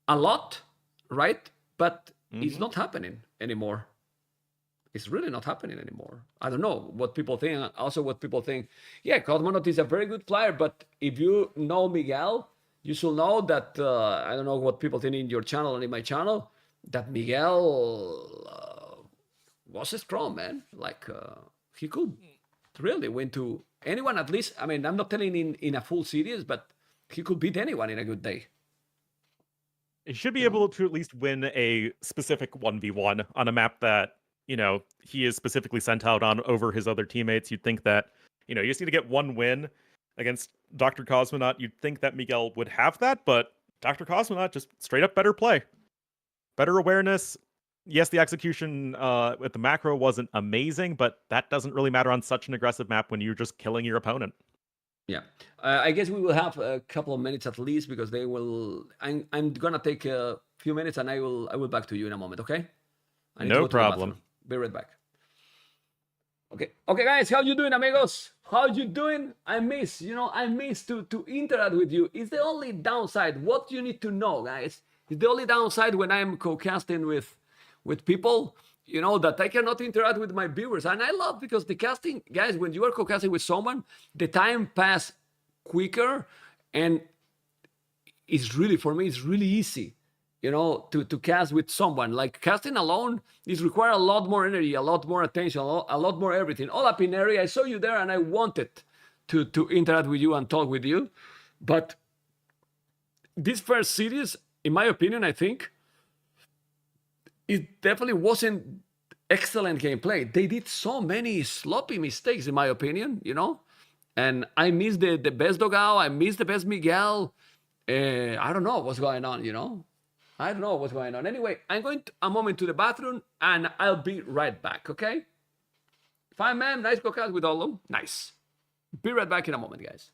a lot, right? But it's not happening anymore. It's really not happening anymore. I don't know what people think. Also, what people think. Yeah, Cosmonaut is a very good player, but if you know Miguel, you should know that I don't know what people think in your channel and in my channel that Miguel was strong, man. Like he could really win to anyone at least. I mean, I'm not telling in a full series, but he could beat anyone in a good day. He should be able to at least win a specific 1v1 on a map that, he is specifically sent out on over his other teammates. You'd think that, you just need to get one win against Dr. Cosmonaut. You'd think that Miguel would have that, but Dr. Cosmonaut just straight up better play. Better awareness. Yes, the execution with the macro wasn't amazing, but that doesn't really matter on such an aggressive map when you're just killing your opponent. Yeah, I guess we will have a couple of minutes at least because they will. I'm gonna take a few minutes and I will back to you in a moment. Okay? I need to No go to the problem. bathroom. Be right back. Okay, guys, how you doing, amigos? How you doing? I miss to interact with you. It's the only downside. What you need to know, guys, is the only downside when I'm co-casting with people. That I cannot interact with my viewers. And I love because the casting, guys, when you are co-casting with someone, the time pass quicker and for me, it's really easy, to cast with someone. Like casting alone is require a lot more energy, a lot more attention, a lot more everything. All up in area, I saw you there and I wanted to interact with you and talk with you. But this first series, in my opinion, I think, it definitely wasn't excellent gameplay. They did so many sloppy mistakes, in my opinion, And I missed the best Dogao. I missed the best Miguel. I don't know what's going on, I don't know what's going on. Anyway, I'm going a moment to the bathroom, and I'll be right back, okay? Fine, man. Nice co-cast with Olo. Nice. Be right back in a moment, guys.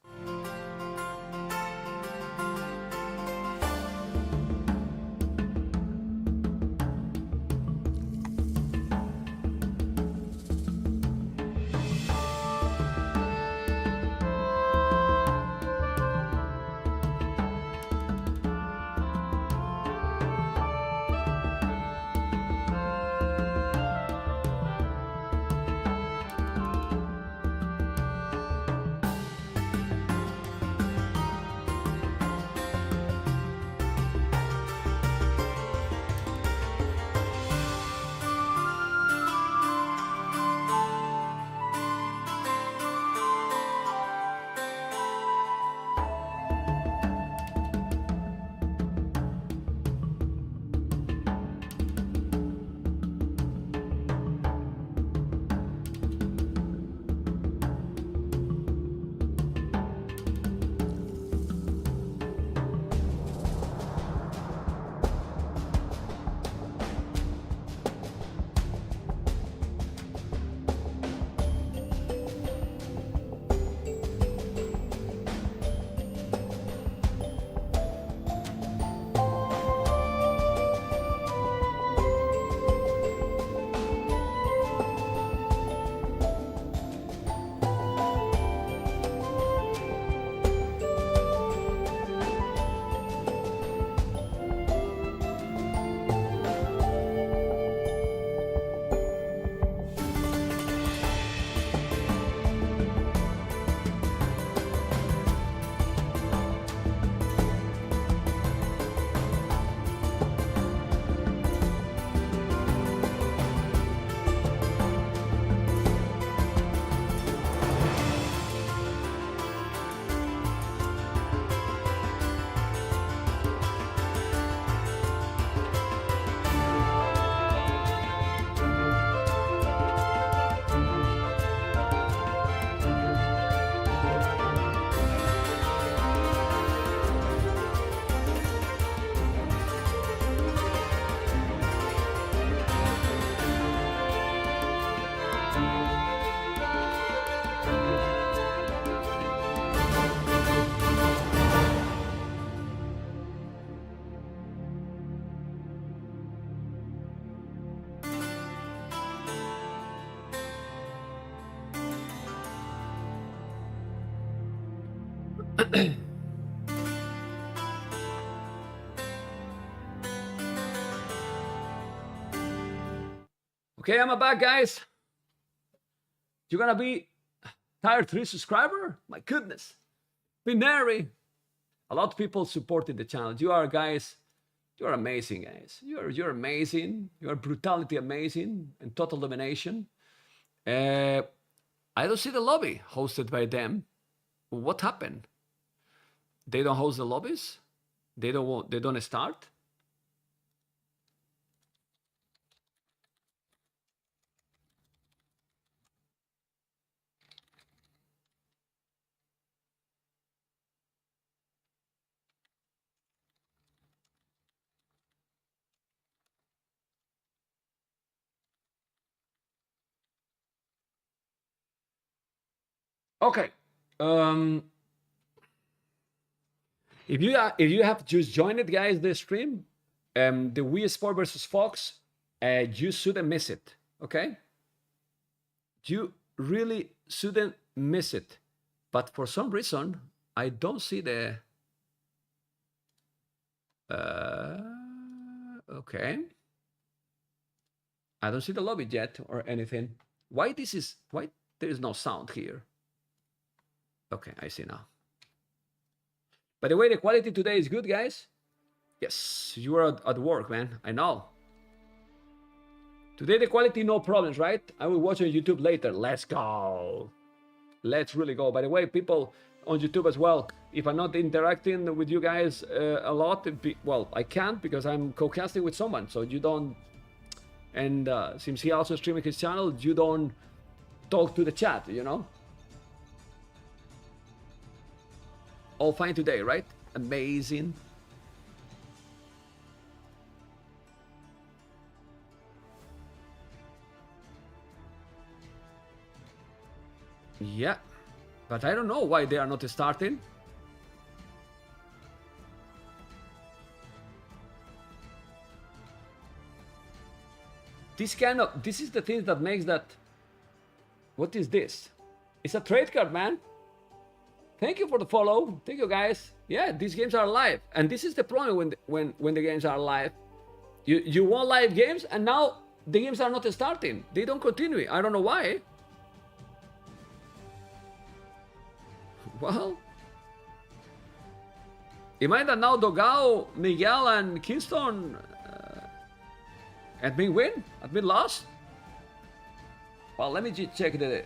Okay, I'm back, guys. You're gonna be tier 3 subscriber? My goodness. Binary. A lot of people supporting the channel. You are, guys, you're amazing, guys. You're amazing. Your brutality amazing and total domination. I don't see the lobby hosted by them. What happened? They don't host the lobbies? They don't start? Okay. If you have just joined it, guys, the stream, the WeSports versus Fox, you shouldn't miss it. Okay. You really shouldn't miss it. But for some reason, I don't see the. Okay. I don't see the lobby yet or anything. Why there is no sound here? Okay, I see now. By the way, the quality today is good, guys. Yes, you are at work, man. I know. Today the quality, no problems, right? I will watch on YouTube later. Let's go. Let's really go. By the way, people on YouTube as well, if I'm not interacting with you guys a lot, well, I can't because I'm co-casting with someone, so you don't. And since he also streaming his channel, you don't talk to the chat, you know? All fine today, right? Amazing. Yeah, but I don't know why they are not starting. This is the thing that makes that. What is this? It's a trade card, man. Thank you for the follow. Thank you, guys. Yeah, these games are live, and this is the problem when the games are live. You want live games, and now the games are not starting. They don't continue. I don't know why. Well, imagine that now Dogao, Miguel, and Kingston admin win, admin loss. Well, let me just check the.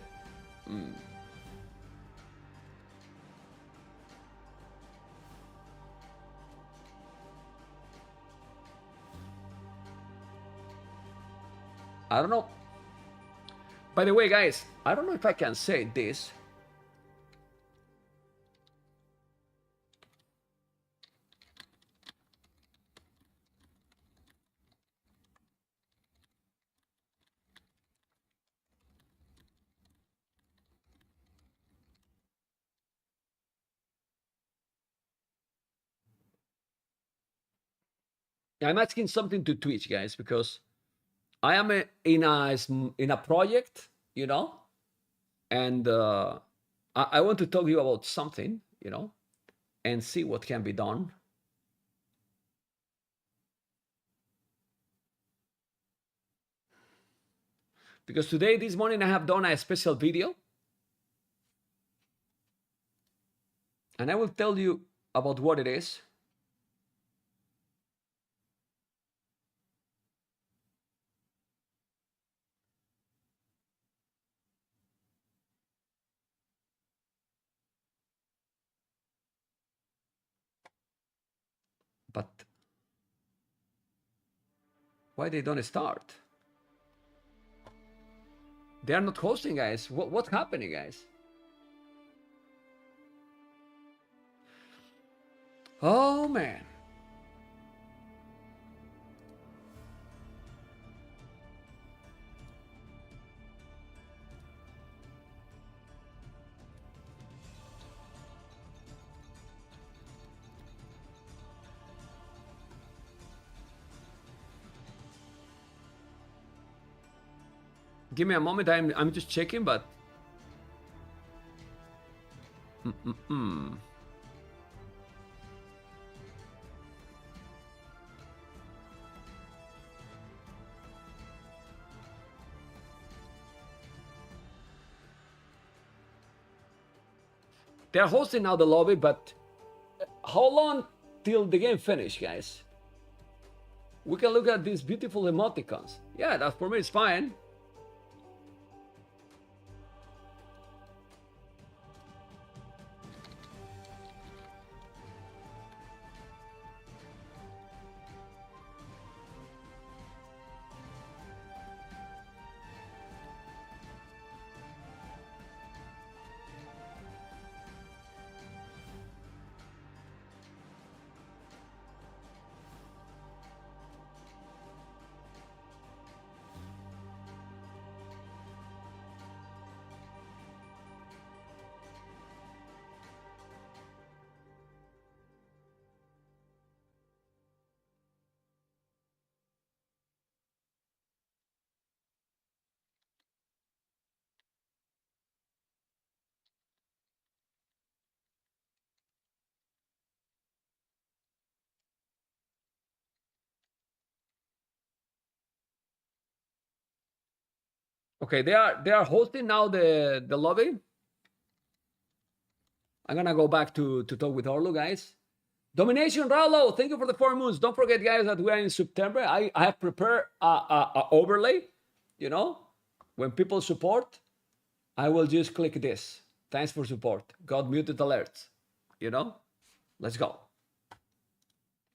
I don't know. By the way, guys, I don't know if I can say this. I'm asking something to Twitch, guys, because I am in a project, you know, and I want to talk to you about something, you know, and see what can be done. Because today, this morning, I have done a special video, and I will tell you about what it is. But why they don't start? They are not hosting, guys. What's happening, guys? Oh, man. Give me a moment. I'm just checking, but they're hosting now the lobby, but how long till the game finish, guys? We can look at these beautiful emoticons. Yeah, that for me is fine. Okay, they are hosting now the lobby. I'm gonna go back to talk with Orlo, guys. Domination Rallo, thank you for the 4 moons. Don't forget, guys, that we are in September. I have prepared a overlay. You know, when people support, I will just click this. Thanks for support. Got muted alerts. You know, let's go.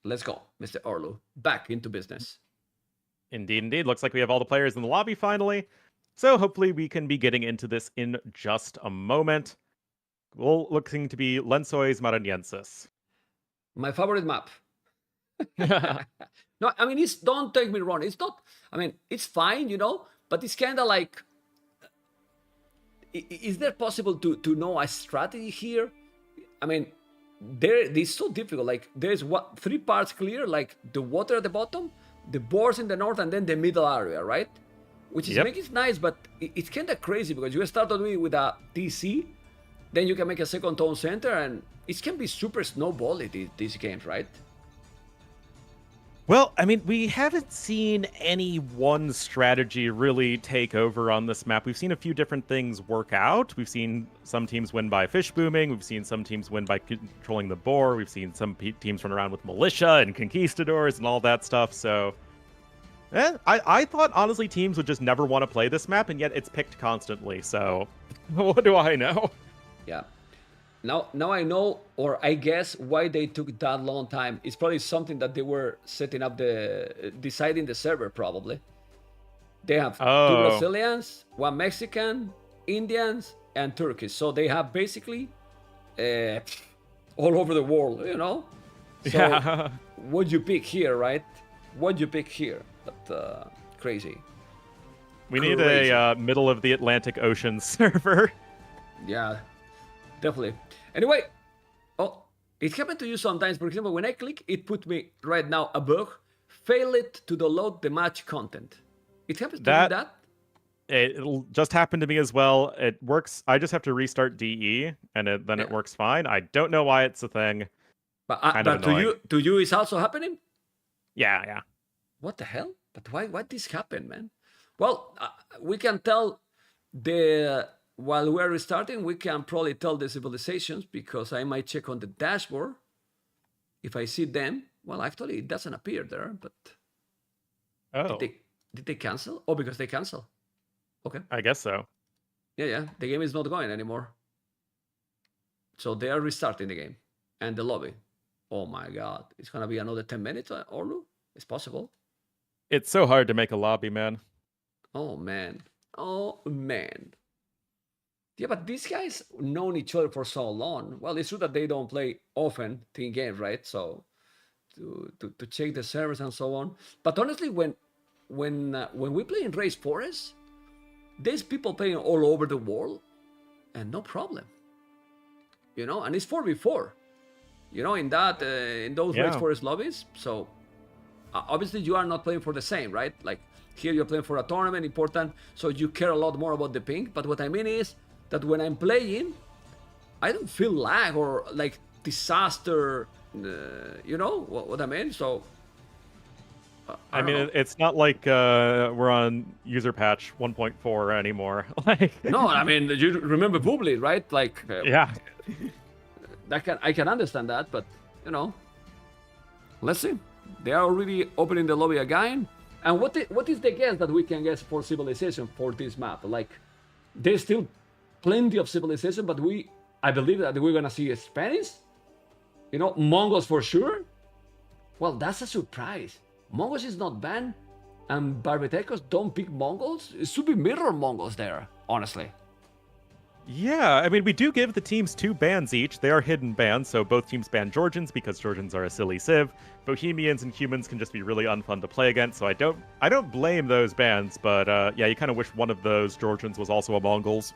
Let's go, Mr. Orlo. Back into business. Indeed, indeed. Looks like we have all the players in the lobby finally. So hopefully we can be getting into this in just a moment. Well, looking to be Lensois Maranhenses. My favorite map. No, I mean, don't take me wrong. It's not, I mean, it's fine, you know, but it's kind of like, is there possible to know a strategy here? I mean, it's so difficult. Like, there's 3 parts clear, like the water at the bottom, the boards in the north, and then the middle area, right? Which is making it nice, but it's kind of crazy because you start with a TC, then you can make a second tone center, and it can be super snowbally, these games, right? Well, I mean, we haven't seen any one strategy really take over on this map. We've seen a few different things work out. We've seen some teams win by fish booming. We've seen some teams win by controlling the boar. We've seen some teams run around with militia and conquistadors and all that stuff. So, I thought, honestly, teams would just never want to play this map, and yet it's picked constantly. So, what do I know? Yeah. Now I know, or I guess, why they took that long time. It's probably something that they were setting up deciding the server, probably. They have 2 Brazilians, 1 Mexican, Indians, and Turkish. So they have basically all over the world, you know? So yeah. What you pick here, right? What you pick here? But crazy. We need a middle of the Atlantic Ocean server. Yeah, definitely. Anyway, it happened to you sometimes. For example, when I click, it put me right now a bug. Fail it to download the match content. It happens to me that? It'll just happen to me as well. It works. I just have to restart DE, and then it works fine. I don't know why it's a thing. But to you, it's also happening? Yeah. What the hell? But why this happen, man? Well, we can tell while we're restarting, we can probably tell the civilizations, because I might check on the dashboard. If I see them, well, actually, it doesn't appear there, but... Oh. Did they cancel? Oh, because they cancel. Okay. I guess so. Yeah. The game is not going anymore. So they are restarting the game and the lobby. Oh my God. It's going to be another 10 minutes, Orlu? It's possible. It's so hard to make a lobby, man. Oh, man. Yeah, but these guys known each other for so long. Well, it's true that they don't play often team games, right? So to check the servers and so on. But honestly, when we play in Race Forest, there's people playing all over the world, and no problem. You know, and it's 4v4. You know, in those Race Forest lobbies. So obviously you are not playing for the same, right? Like here you're playing for a tournament, important, so you care a lot more about the ping. But what I mean is that when I'm playing, I don't feel lag or like disaster. You know what I mean? So I mean, it's not like we're on user patch 1.4 anymore. Like, no, I mean, you remember Bubbly, right? Like, yeah. I can understand that, but you know, let's see. They are already opening the lobby again. And what is the guess that we can guess for civilization for this map? Like, there's still plenty of civilization, but I believe that we're gonna see Spanish. You know, Mongols for sure. Well, that's a surprise. Mongols is not banned, and Barbitecos don't pick Mongols. It should be mirror Mongols there, honestly. Yeah, I mean, we do give the teams 2 bans each. They are hidden bans, so both teams ban Georgians because Georgians are a silly civ. Bohemians and humans can just be really unfun to play against, so I don't blame those bans, but yeah, you kind of wish one of those Georgians was also a Mongols.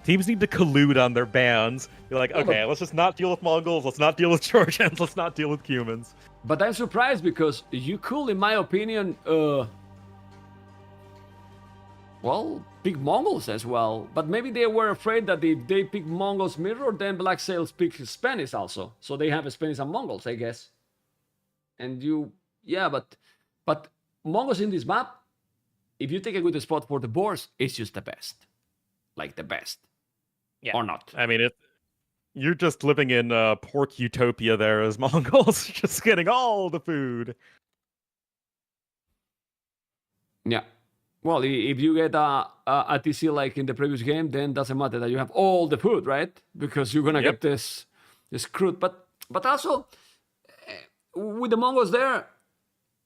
Teams need to collude on their bans. Be like, okay, let's just not deal with Mongols, let's not deal with Georgians, let's not deal with humans. But I'm surprised because you could, in my opinion, well, pick Mongols as well. But maybe they were afraid that if they pick Mongols mirror, then Black Sails pick Spanish also. So they have Spanish and Mongols, I guess. And yeah, but Mongols in this map, if you take a good spot for the boards, it's just the best. Like the best. Yeah. Or not. I mean, you're just living in pork utopia there as Mongols, just getting all the food. Yeah. Well, if you get a TC like in the previous game, then doesn't matter that you have all the food, right? Because you're gonna get this crude. But also with the Mongols there,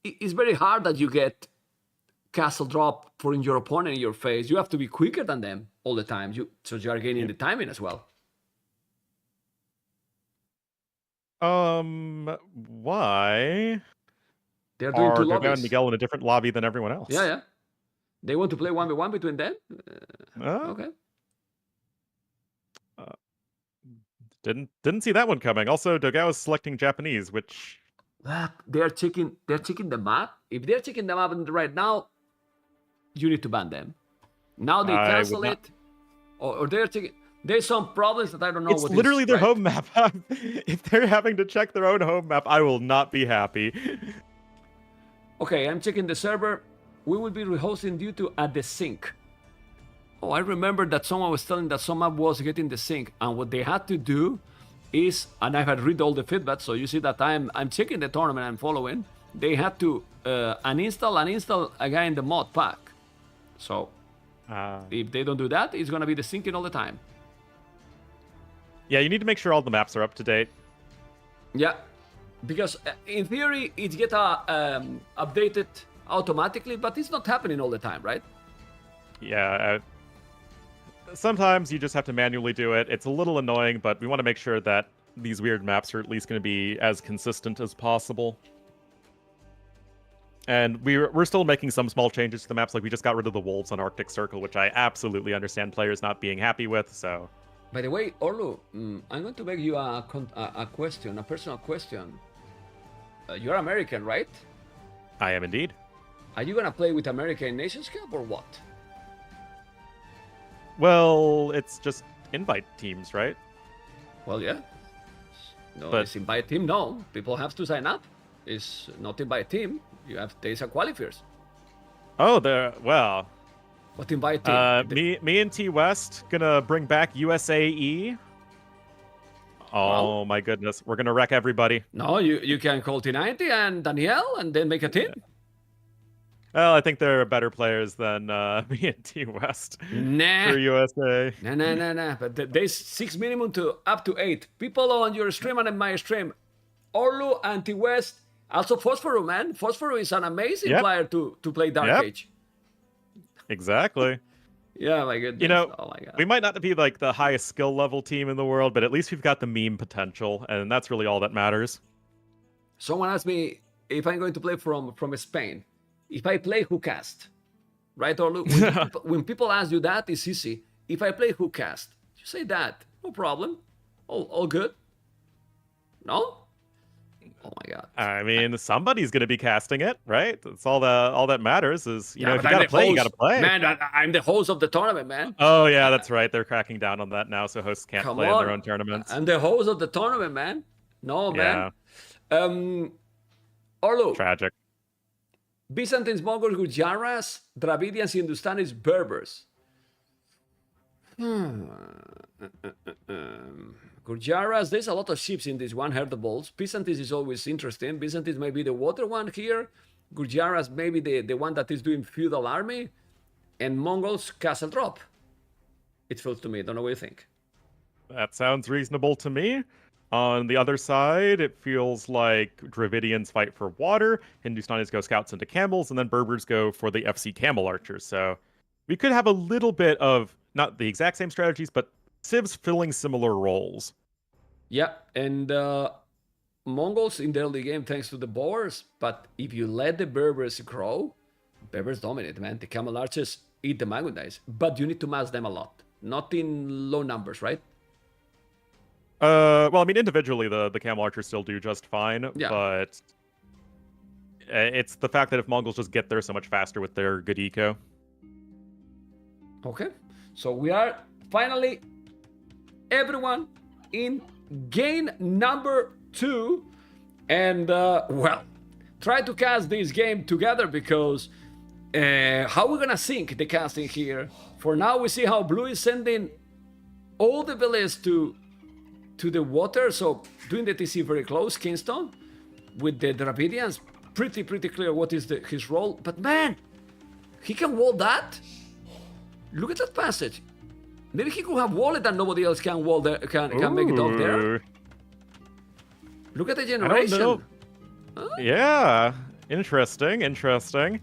it's very hard that you get castle drop for your opponent in your face. You have to be quicker than them all the time. So you are gaining the timing as well. Why? They're doing 2 lobbies. And Miguel in a different lobby than everyone else. Yeah. They want to play 1v1 between them? Okay. Didn't see that one coming. Also, Dogao is selecting Japanese, which they're checking the map. If they're checking the map right now, you need to ban them. Now they cancel it, or they're checking. There's some problems that I don't know. It's literally their home map. If they're having to check their own home map, I will not be happy. Okay, I'm checking the server. We will be rehosting due to at the sync. Oh, I remember that someone was telling that some map was getting the sync, and what they had to do is, and I had read all the feedback, so you see that I'm checking the tournament, I'm following. They had to uninstall again in the mod pack. So if they don't do that, it's gonna be the syncing all the time. Yeah, you need to make sure all the maps are up to date. Yeah, because in theory it gets updated automatically, but it's not happening all the time, right? Yeah. Sometimes you just have to manually do it. It's a little annoying, but we want to make sure that these weird maps are at least going to be as consistent as possible. And we're still making some small changes to the maps, like we just got rid of the wolves on Arctic Circle, which I absolutely understand players not being happy with, so... By the way, Orlu, I'm going to beg you a question, a personal question. You're American, right? I am indeed. Are you going to play with America in Nations Cup or what? Well, it's just invite teams, right? Well, yeah. No, but... it's invite team, no. People have to sign up. It's not invite team. There's a qualifiers. Oh, well... What invite team? Me and T West gonna bring back USAE. Oh my goodness, we're gonna wreck everybody. No, you can call T90 and Danielle and then make a team. Well, I think they're better players than me and T West for USA. Nah. But there's 6 minimum to up to 8 people on your stream and in my stream. Orlu and T West, also Phosphoro, man. Phosphoro is an amazing player to play Dark Age. Exactly. Yeah, my goodness. You know, oh my God. We might not be like the highest skill level team in the world, but at least we've got the meme potential, and that's really all that matters. Someone asked me if I'm going to play from Spain. If I play who cast, right? Or when people ask you that, it's easy. If I play who cast, you say that, no problem, all good. No? Oh my God! I mean, somebody's going to be casting it, right? That's all that matters. Is you know, if you got to play, you got to play. Man, I'm the host of the tournament, man. Oh yeah, that's right. They're cracking down on that now, so hosts can't play in their own tournaments. I'm the host of the tournament, man. No, man. Orlu. Tragic. Byzantines, Mongols, Gujaras, Dravidians, Hindustanis, Berbers. Good Gurjaras, there's a lot of ships in this one, Herdables. Byzantines is always interesting. Byzantines may be the water one here. Gurjaras may be the one that is doing feudal army. And Mongols, castle drop. It feels to me, don't know what you think. That sounds reasonable to me. On the other side, it feels like Dravidians fight for water, Hindustanis go scouts into camels, and then Berbers go for the FC camel archers. So we could have a little bit of, not the exact same strategies, but civs filling similar roles. Yeah, and Mongols in the early game thanks to the Boers, but if you let the Berbers grow, Berbers dominate, man. The camel archers eat the Magunais, but you need to mass them a lot. Not in low numbers, right? Well, I mean, individually, the camel archers still do just fine, Yeah. but it's the fact that if Mongols just get there so much faster with their good eco. Okay, so we are finally everyone in game number 2, and well, try to cast this game together because how we're gonna sync the casting here. For now, we see how Blue is sending all the villages to the water, so doing the TC very close. Kingston with the Dravidians, pretty clear what is his role. But man, he can wall that. Look at that passage. Maybe he could have walled it and nobody else can wall there, can make it up there. Look at the generation. Yeah, interesting.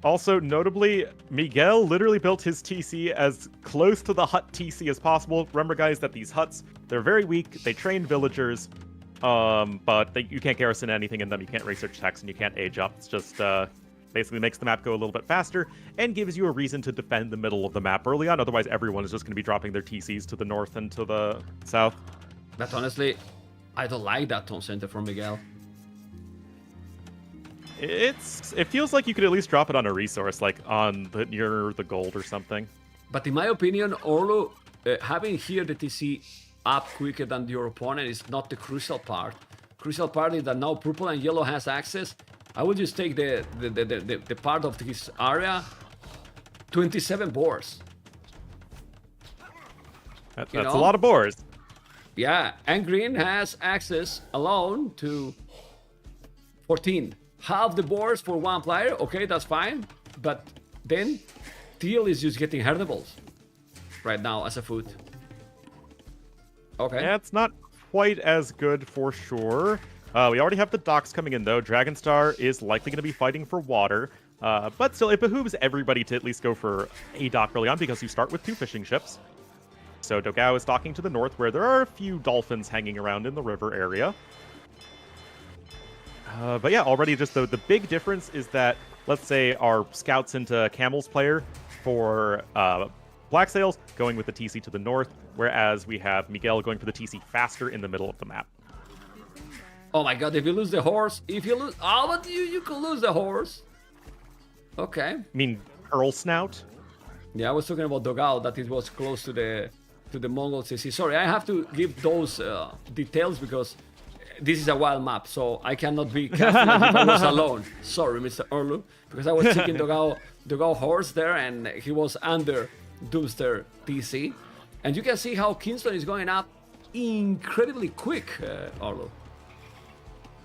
Also, notably, Miguel literally built his TC as close to the hut TC as possible. Remember, guys, that these huts, they're very weak. They train villagers, but you can't garrison anything in them. You can't research text, and you can't age up. It's just basically makes the map go a little bit faster and gives you a reason to defend the middle of the map early on. Otherwise, everyone is just going to be dropping their TCs to the north and to the south. But honestly, I don't like that town center from Miguel. It feels like you could at least drop it on a resource, like near the gold or something. But in my opinion, Orlu having here the TC up quicker than your opponent is not the crucial part. Crucial part is that now purple and yellow has access. I would just take the part of his area. 27 boars. That's a lot of boars. Yeah, and green has access alone to 14. Half the boards for one player, okay, that's fine. But then teal is just getting herdables right now as a food. Okay. Yeah, it's not quite as good for sure. We already have the docks coming in though. Dragonstar is likely going to be fighting for water. But still, it behooves everybody to at least go for a dock early on because you start with 2 fishing ships. So Dogao is docking to the north where there are a few dolphins hanging around in the river area. But yeah, already just the big difference is that, let's say, our scouts into camels player for Black Sails going with the TC to the north, whereas we have Miguel going for the TC faster in the middle of the map. Oh my god, if you lose the horse, oh, but you could lose the horse. Okay. I mean, Pearl Snout? Yeah, I was talking about Dogao, that it was close to the Mongol CC. Sorry, I have to give those details because this is a wild map, so I cannot be casting like if I was alone. Sorry, Mr. Orlu, because I was checking Dogao horse there, and he was under Doomster TC. And you can see how Kingston is going up incredibly quick, Orlu.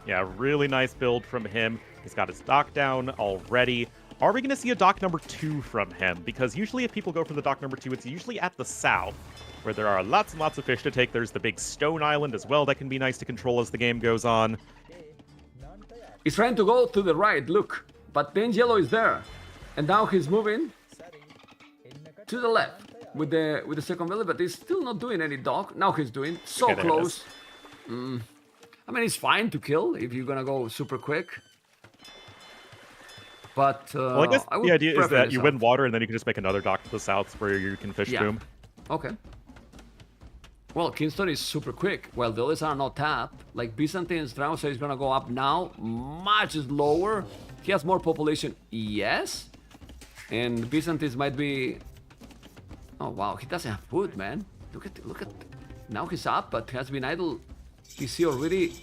Yeah, really nice build from him. He's got his dock down already. Are we going to see a dock number 2 from him? Because usually if people go for the dock number 2, it's usually at the south, where there are lots and lots of fish to take. There's the big stone island as well that can be nice to control as the game goes on. He's trying to go to the right, look. But then yellow is there. And now he's moving to the left with the second village, but he's still not doing any dock. Now he's doing so Okay, close. I mean, it's fine to kill if you're gonna go super quick. But Well, I guess the idea is that you prefer win water and then you can just make another dock to the south where you can fish boom. Okay. Well, Kingston is super quick. Well, the others are not tapped. Like Byzantine's Dragonsail is gonna go up now, much slower. He has more population, yes. And Byzantines might be. Oh wow, he doesn't have food, man. Look at. Now he's up, but has been idle. You see already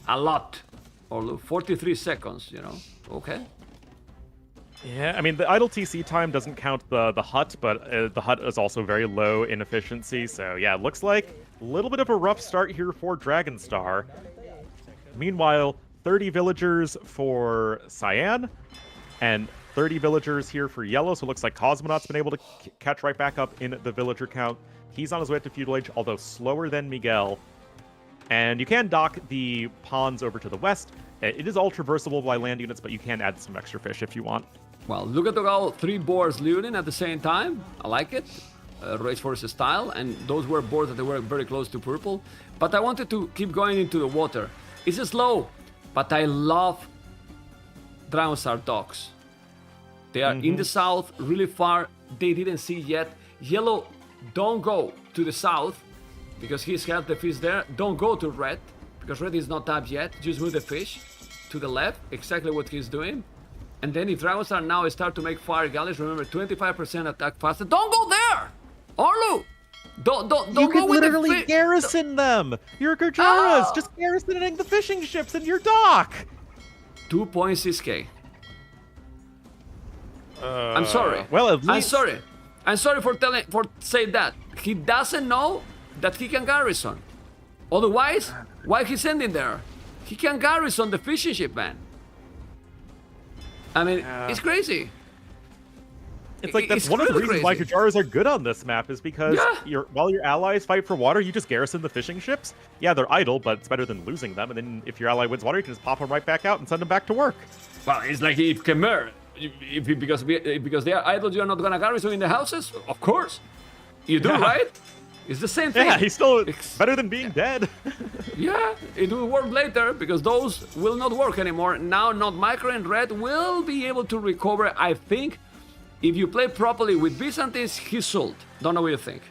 a lot. Or look, 43 seconds, you know. Okay. Yeah, I mean, the idle TC time doesn't count the hut, but the hut is also very low in efficiency. So yeah, it looks like A little bit of a rough start here for Dragonstar. Meanwhile, 30 villagers for Cyan, and 30 villagers here for Yellow, so it looks like Cosmonaut's been able to catch right back up in the villager count. He's on his way up to Feudal Age, although slower than Miguel. And you can dock the pawns over to the west. It is all traversable by land units, but you can add some extra fish if you want. Well, look at all 3 boards looting at the same time. I like it. Race Force style, and those were boards that they were very close to purple. But I wanted to keep going into the water. It's slow, but I love Dragonstar docks. They are in the south, really far. They didn't see yet. Yellow, don't go to the south because he's got the fish there. Don't go to red because red is not tapped yet. Just move the fish to the left, exactly what he's doing. And then if Dragonstar now start to make fire galleys, remember 25% attack faster. Don't go there! Orlu! Don't You go can with literally the garrison them! You're Gurjaras! Oh! Just garrisoning the fishing ships in your dock! 2.6k. I'm sorry. Well, at least... I'm sorry. I'm sorry for saying that. He doesn't know that he can garrison. Otherwise, why he's sending there? He can garrison the fishing ship, man. I mean, it's crazy. It's like that's one of the really reasons why crazy. Kujaras are good on this map is because while your allies fight for water, you just garrison the fishing ships. Yeah, they're idle, but it's better than losing them. And then if your ally wins water, you can just pop them right back out and send them back to work. Well, it's like if Khmer, because they are idle, you're not gonna garrison in the houses? Of course. You do, right? It's the same thing. Yeah, he's still better than being dead. Yeah, it will work later because those will not work anymore. Now, not Micro and Red will be able to recover, I think. If you play properly with Byzantines, he's sold. Don't know what you think.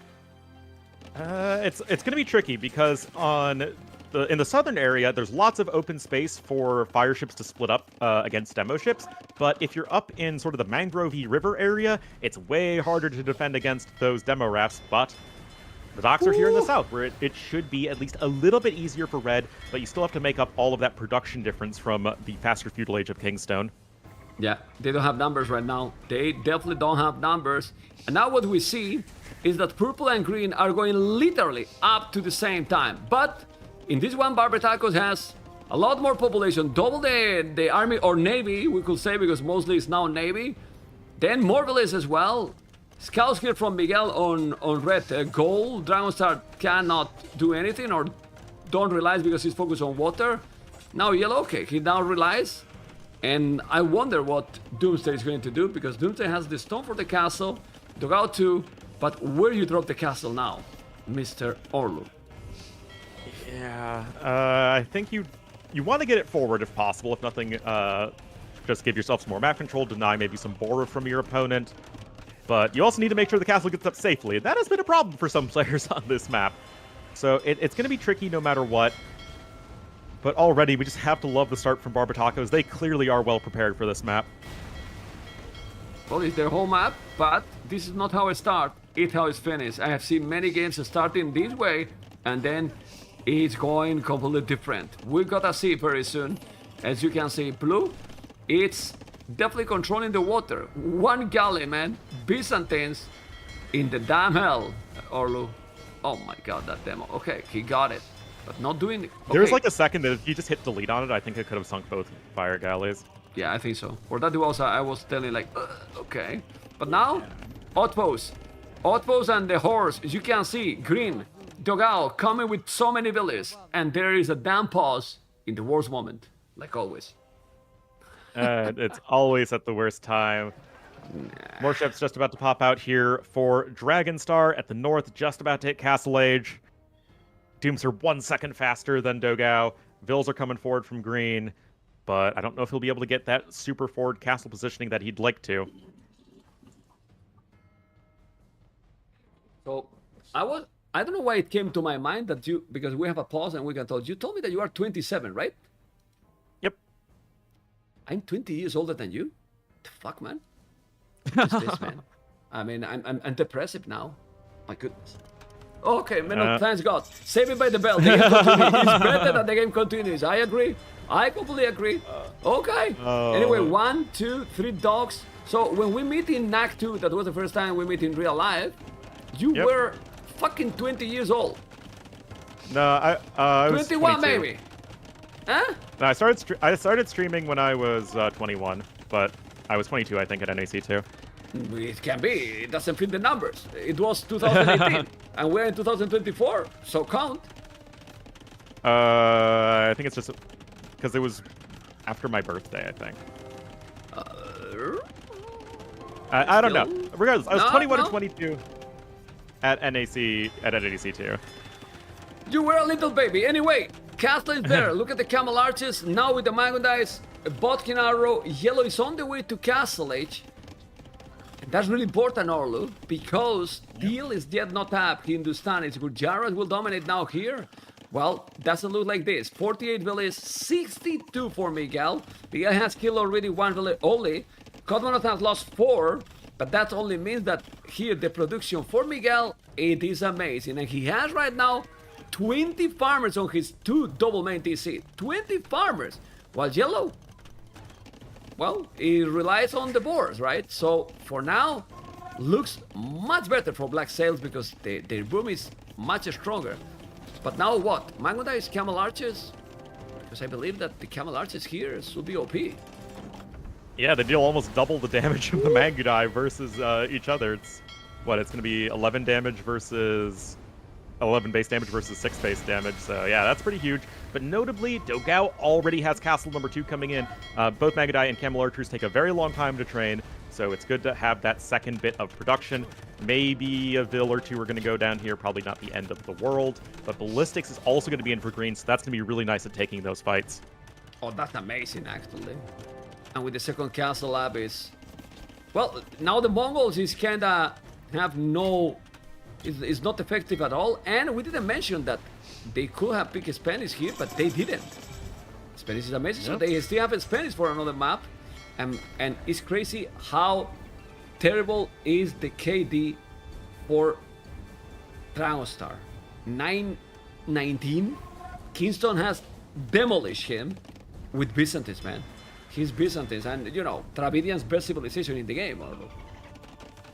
It's going to be tricky because in the southern area, there's lots of open space for fire ships to split up against demo ships. But if you're up in sort of the Mangrovey River area, it's way harder to defend against those demo rafts. But the docks are here in the south, where it should be at least a little bit easier for Red, but you still have to make up all of that production difference from the faster feudal age of Kingstone. Yeah, they don't have numbers right now. They definitely don't have numbers. And now what we see is that purple and green are going literally up to the same time. But in this one, Barbatacos has a lot more population, double the army or navy, we could say, because mostly it's now navy. Then more villages as well. Scouts here from Miguel on red goal. Dragonstar cannot do anything or don't realize because he's focused on water. Now yellow, okay, he now realized. And I wonder what Doomsday is going to do because Doomsday has the stone for the castle, Dugout 2, but where you drop the castle now, Mr. Orlu? Yeah, I think you want to get it forward if possible. If nothing, just give yourself some more map control, deny maybe some borrow from your opponent. But you also need to make sure the castle gets up safely. That has been a problem for some players on this map. So it's going to be tricky no matter what. But already, we just have to love the start from Barbatacos. They clearly are well prepared for this map. Well, it's their home map, but this is not how it starts. It's how it's finished. I have seen many games starting this way, and then it's going completely different. We're gonna see very soon. As you can see, blue, it's definitely controlling the water. One galley, man. Byzantines in the damn hell, Orlu. Oh my god, that demo. Okay, he got it. But not doing it. Okay. There was like a second that if you just hit delete on it, I think it could have sunk both fire galleys. Yeah, I think so. For that also, I was telling like, okay. But now, outpost. Outpost and the horse, as you can see, green, Dogao coming with so many villages. And there is a damn pause in the worst moment, like always. It's always at the worst time. More ships just about to pop out here for Dragonstar at the north, just about to hit Castle Age. Dooms are 1 second faster than Dogao. Vills are coming forward from green, but I don't know if he'll be able to get that super forward castle positioning that he'd like to. So, I don't know why it came to my mind that because we have a pause and we can talk. You told me that you are 27, right? Yep. I'm 20 years older than you? The fuck, man? What is this, man? I mean, I'm depressive now. My goodness. Okay, man, thanks God. Save it by the bell. The game continues. It's better that the game continues. I agree. I completely agree. Okay. Anyway, 1, 2, 3 dogs. So when we meet in NAC 2, that was the first time we meet in real life, you were fucking 20 years old. No, I was 21 22. maybe. Huh? No, I started streaming when I was 21, but I was 22, I think, at NAC too. It can be. It doesn't fit the numbers. It was 2018, and we're in 2024, so count. I think it's just because it was after my birthday, I think. I don't know. Regardless, I was 21 or 22 at NAC too. You were a little baby. Anyway, Castle is better. Look at the Camel Arches. Now with the Mango Dice, Botkin Arrow, Yellow is on the way to Castle Age. And that's really important, Orlu, because Deal is yet not up. Hindustani, Gurjaras will dominate now here. Well, doesn't look like this. 48 villas, 62 for Miguel. Miguel has killed already 1 villa only. Codmanov has lost 4, but that only means that here the production for Miguel, it is amazing. And he has right now 20 farmers on his 2 double main TC. 20 farmers. While Yellow, well, he relies on the boars, right? So for now, looks much better for Black Sails because their boom is much stronger. But now what? Mango Dice Camel Arches? Because I believe that the Camel Arches here should be OP. Yeah, they deal almost double the damage of the Mangudai versus each other. It's going to be 11 damage versus 11 base damage versus 6 base damage. So yeah, that's pretty huge. But notably, Dogao already has Castle number 2 coming in. Both Mangudai and Camel Archers take a very long time to train, so it's good to have that second bit of production. Maybe a Vill or 2 are going to go down here, probably not the end of the world. But Ballistics is also going to be in for green, so that's going to be really nice at taking those fights. Oh, that's amazing, actually. And with the second Castle Abyss, well, now the Mongols is kinda have no, is not effective at all. And we didn't mention that they could have picked Spanish here, but they didn't. Spanish is amazing, so they still have Spanish for another map. And it's crazy how terrible is the KD for Dragonstar. 919. Kingston has demolished him with Byzantines, man. He's Byzantines, and you know, Dravidian's best civilization in the game.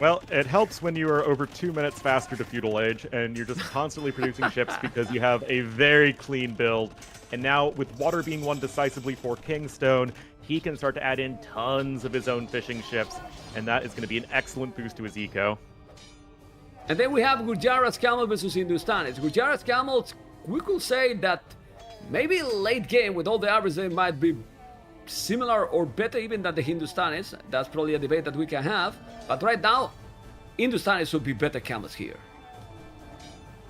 Well, it helps when you are over 2 minutes faster to Feudal Age, and you're just constantly producing ships because you have a very clean build. And now, with water being won decisively for Kingstone, he can start to add in tons of his own fishing ships, and that is going to be an excellent boost to his eco. And then we have Gurjara's Camel versus Hindustanis. Gurjara's Camels, we could say that maybe late game with all the average they might be similar or better even than the Hindustanis. That's probably a debate that we can have. But right now, Hindustanis should be better camels here.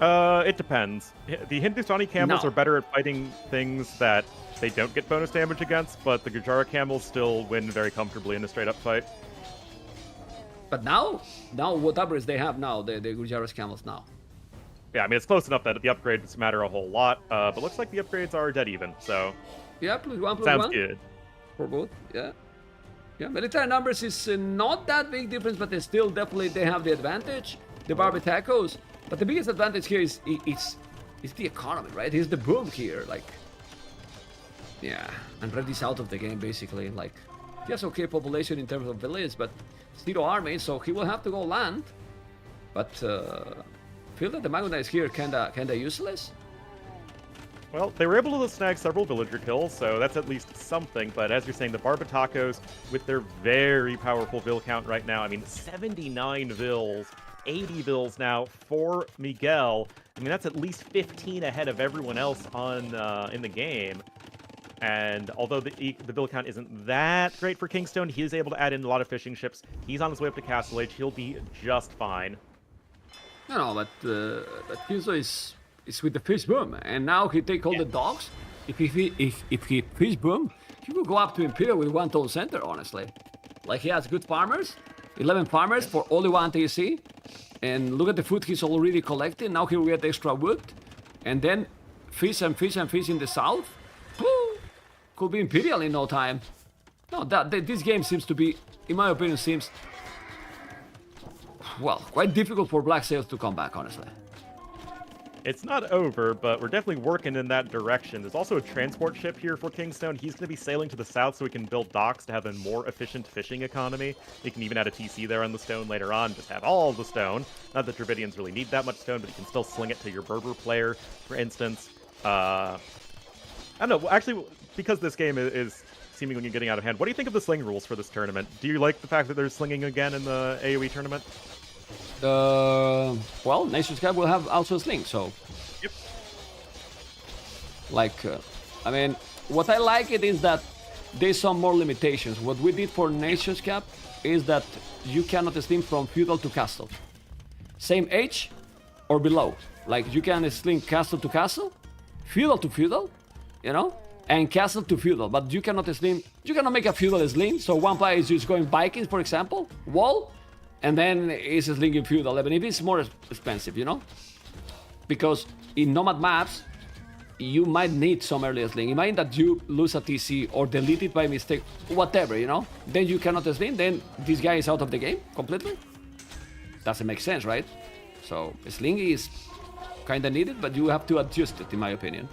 It depends. The Hindustani camels are better at fighting things that they don't get bonus damage against, but the Gurjara camels still win very comfortably in a straight-up fight. But now what upgrades they have now, the Gurjara's camels now? Yeah, I mean, it's close enough that the upgrades matter a whole lot, but looks like the upgrades are dead even, so... Yeah, +1, +1. Sounds good. For both, yeah. Yeah, military numbers is not that big difference, but they still definitely they have the advantage. The Barbitacos, but the biggest advantage here is the economy, right? It's the boom here, like. Yeah, and Red is out of the game basically. Like, he has okay population in terms of village, but zero army, so he will have to go land. But feel that the Maguna is here kinda useless. Well, they were able to snag several villager kills, so that's at least something. But as you're saying, the Barbitacos, with their very powerful Vill count right now, I mean, 79 Vills, 80 Vills now for Miguel. I mean, that's at least 15 ahead of everyone else on in the game. And although the Vill count isn't that great for Kingstone, he is able to add in a lot of fishing ships. He's on his way up to Castle Age. He'll be just fine. No, but Kingstone is with the fish boom, and now he take all the dogs. If he fish boom, he will go up to Imperial with 1 town center, honestly. Like, he has good farmers, 11 farmers for only 1 TC, and look at the food he's already collecting. Now he will get extra wood, and then fish and fish and fish in the south. Woo! Could be Imperial in no time. No, this game seems to be, in my opinion, seems, well, quite difficult for Black Sails to come back, honestly. It's not over, but we're definitely working in that direction. There's also a transport ship here for Kingstone. He's going to be sailing to the south so we can build docks to have a more efficient fishing economy. We can even add a TC there on the stone later on, just have all the stone. Not that Dravidians really need that much stone, but you can still sling it to your Berber player, for instance. I don't know, actually, because this game is seemingly getting out of hand, what do you think of the sling rules for this tournament? Do you like the fact that there's slinging again in the AoE tournament? Well, Nations Cup will have also a sling, so. Yep. Like, I mean, what I like it is that there's some more limitations. What we did for Nations Cup is that you cannot sling from feudal to castle. Same age or below. Like, you can sling castle to castle, feudal to feudal, you know, and castle to feudal. But you cannot sling, you cannot make a feudal sling. So one player is just going Vikings, for example, wall, and then it's slinging feudal, even if it's more expensive, you know? Because in nomad maps, you might need some early sling. Imagine that you lose a TC or delete it by mistake, whatever, you know? Then you cannot sling, then this guy is out of the game completely. Doesn't make sense, right? So sling is kind of needed, but you have to adjust it, in my opinion.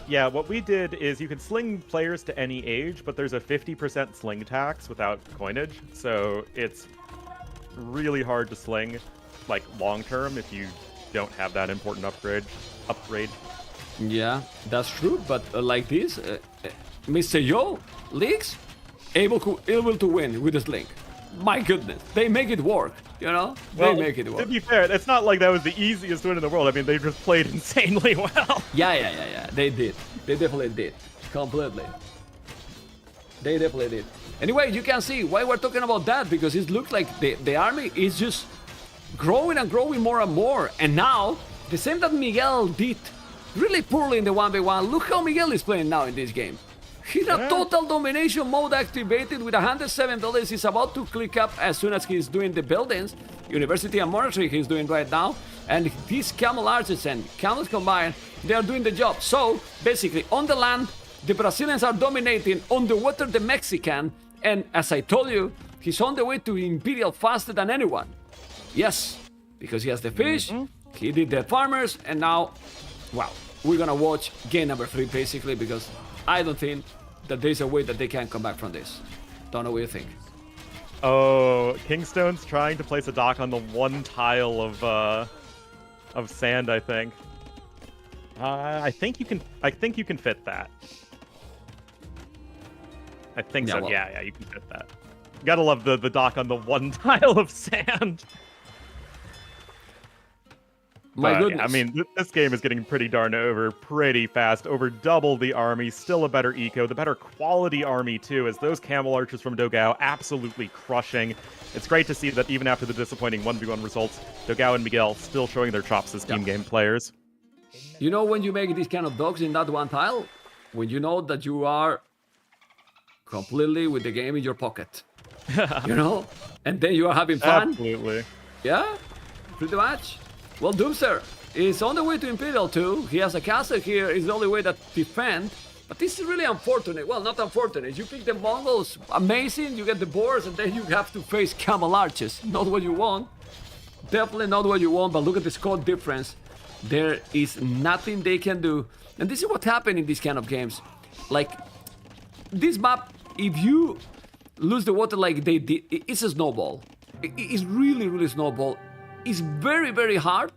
Yeah, what we did is you can sling players to any age, but there's a 50% sling tax without coinage, so it's really hard to sling, like, long-term if you don't have that important upgrade. Yeah, that's true, but like this, Mr. Yo, Leaks, able to win with the sling. My goodness, they make it work, you know? They make it work. To be fair, it's not like that was the easiest win in the world. I mean, they just played insanely well. Yeah. They did. They definitely did. Completely. They definitely did. Anyway, you can see why we're talking about that, because it looks like the army is just growing and growing more and more. And now, the same that Miguel did really poorly in the 1v1, look how Miguel is playing now in this game. He's a total domination mode activated with $107. He's about to click up as soon as he's doing the buildings. University and Monarchy he's doing right now. And these camel archers and camels combined, they are doing the job. So, basically, on the land, the Brazilians are dominating. On the water, the Mexican. And as I told you, he's on the way to Imperial faster than anyone. Yes, because he has the fish, he did the farmers, and now, wow, we're gonna watch game number 3 basically, because I don't think that there's a way that they can come back from this. Don't know what you think. Oh, Kingstone's trying to place a dock on the one tile of sand, I think. I think you can fit that. I think so. Well, yeah, you can fit that. You gotta love the dock on the one tile of sand. My goodness. Yeah, I mean, this game is getting pretty darn over pretty fast. Over double the army, still a better eco, the better quality army too, as those camel archers from Dogao absolutely crushing. It's great to see that even after the disappointing 1v1 results, Dogao and Miguel still showing their chops as team game players. You know when you make these kind of dogs in that one tile? When you know that you are completely with the game in your pocket. You know? And then you are having fun. Absolutely. Yeah, pretty much. Well, Doomster is on the way to Imperial too. He has a castle here. It's the only way that defend. But this is really unfortunate. Well, not unfortunate. You pick the Mongols, amazing. You get the boars, and then you have to face camel archers. Not what you want. Definitely not what you want. But look at the score difference. There is nothing they can do. And this is what happened in these kind of games. Like, this map, if you lose the water like they did, it's a snowball. It's really, really snowball. It's very, very hard,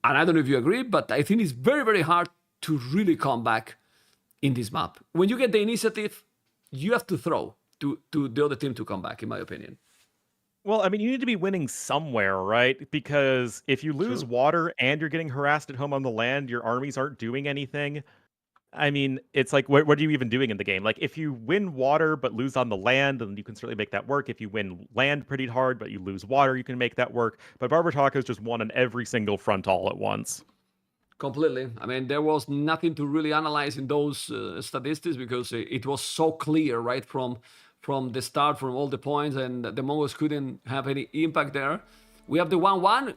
and I don't know if you agree, but I think it's very, very hard to really come back in this map. When you get the initiative, you have to throw to the other team to come back, in my opinion. Well, I mean, you need to be winning somewhere, right? Because if you lose water and you're getting harassed at home on the land, your armies aren't doing anything. I mean, it's like, what are you even doing in the game? Like, if you win water but lose on the land, then you can certainly make that work. If you win land pretty hard but you lose water, you can make that work. But Barbertaco's just won on every single front all at once. Completely. I mean, there was nothing to really analyze in those statistics because it was so clear, right, from the start, from all the points, and the Mongols couldn't have any impact there. We have the 1-1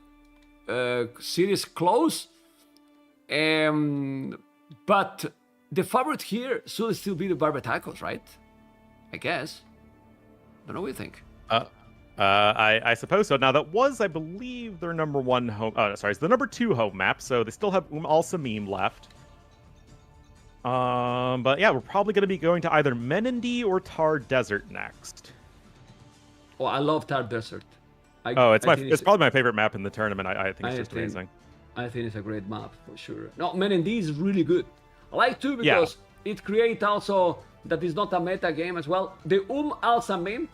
series close, but the favorite here should still be the Barbertacos, right? I guess. Don't know what you think. I suppose so. Now that was, I believe, their number one home. Oh, no, sorry, it's the number 2 home map. So they still have Al Samim left. But yeah, we're probably going to be going to either Menindee or Tar Desert next. Oh, I love Tar Desert. It's probably my favorite map in the tournament. I think it's just amazing. I think it's a great map for sure. No, Menindee is really good. I like too because it creates also that is not a meta game as well. The Al Samim,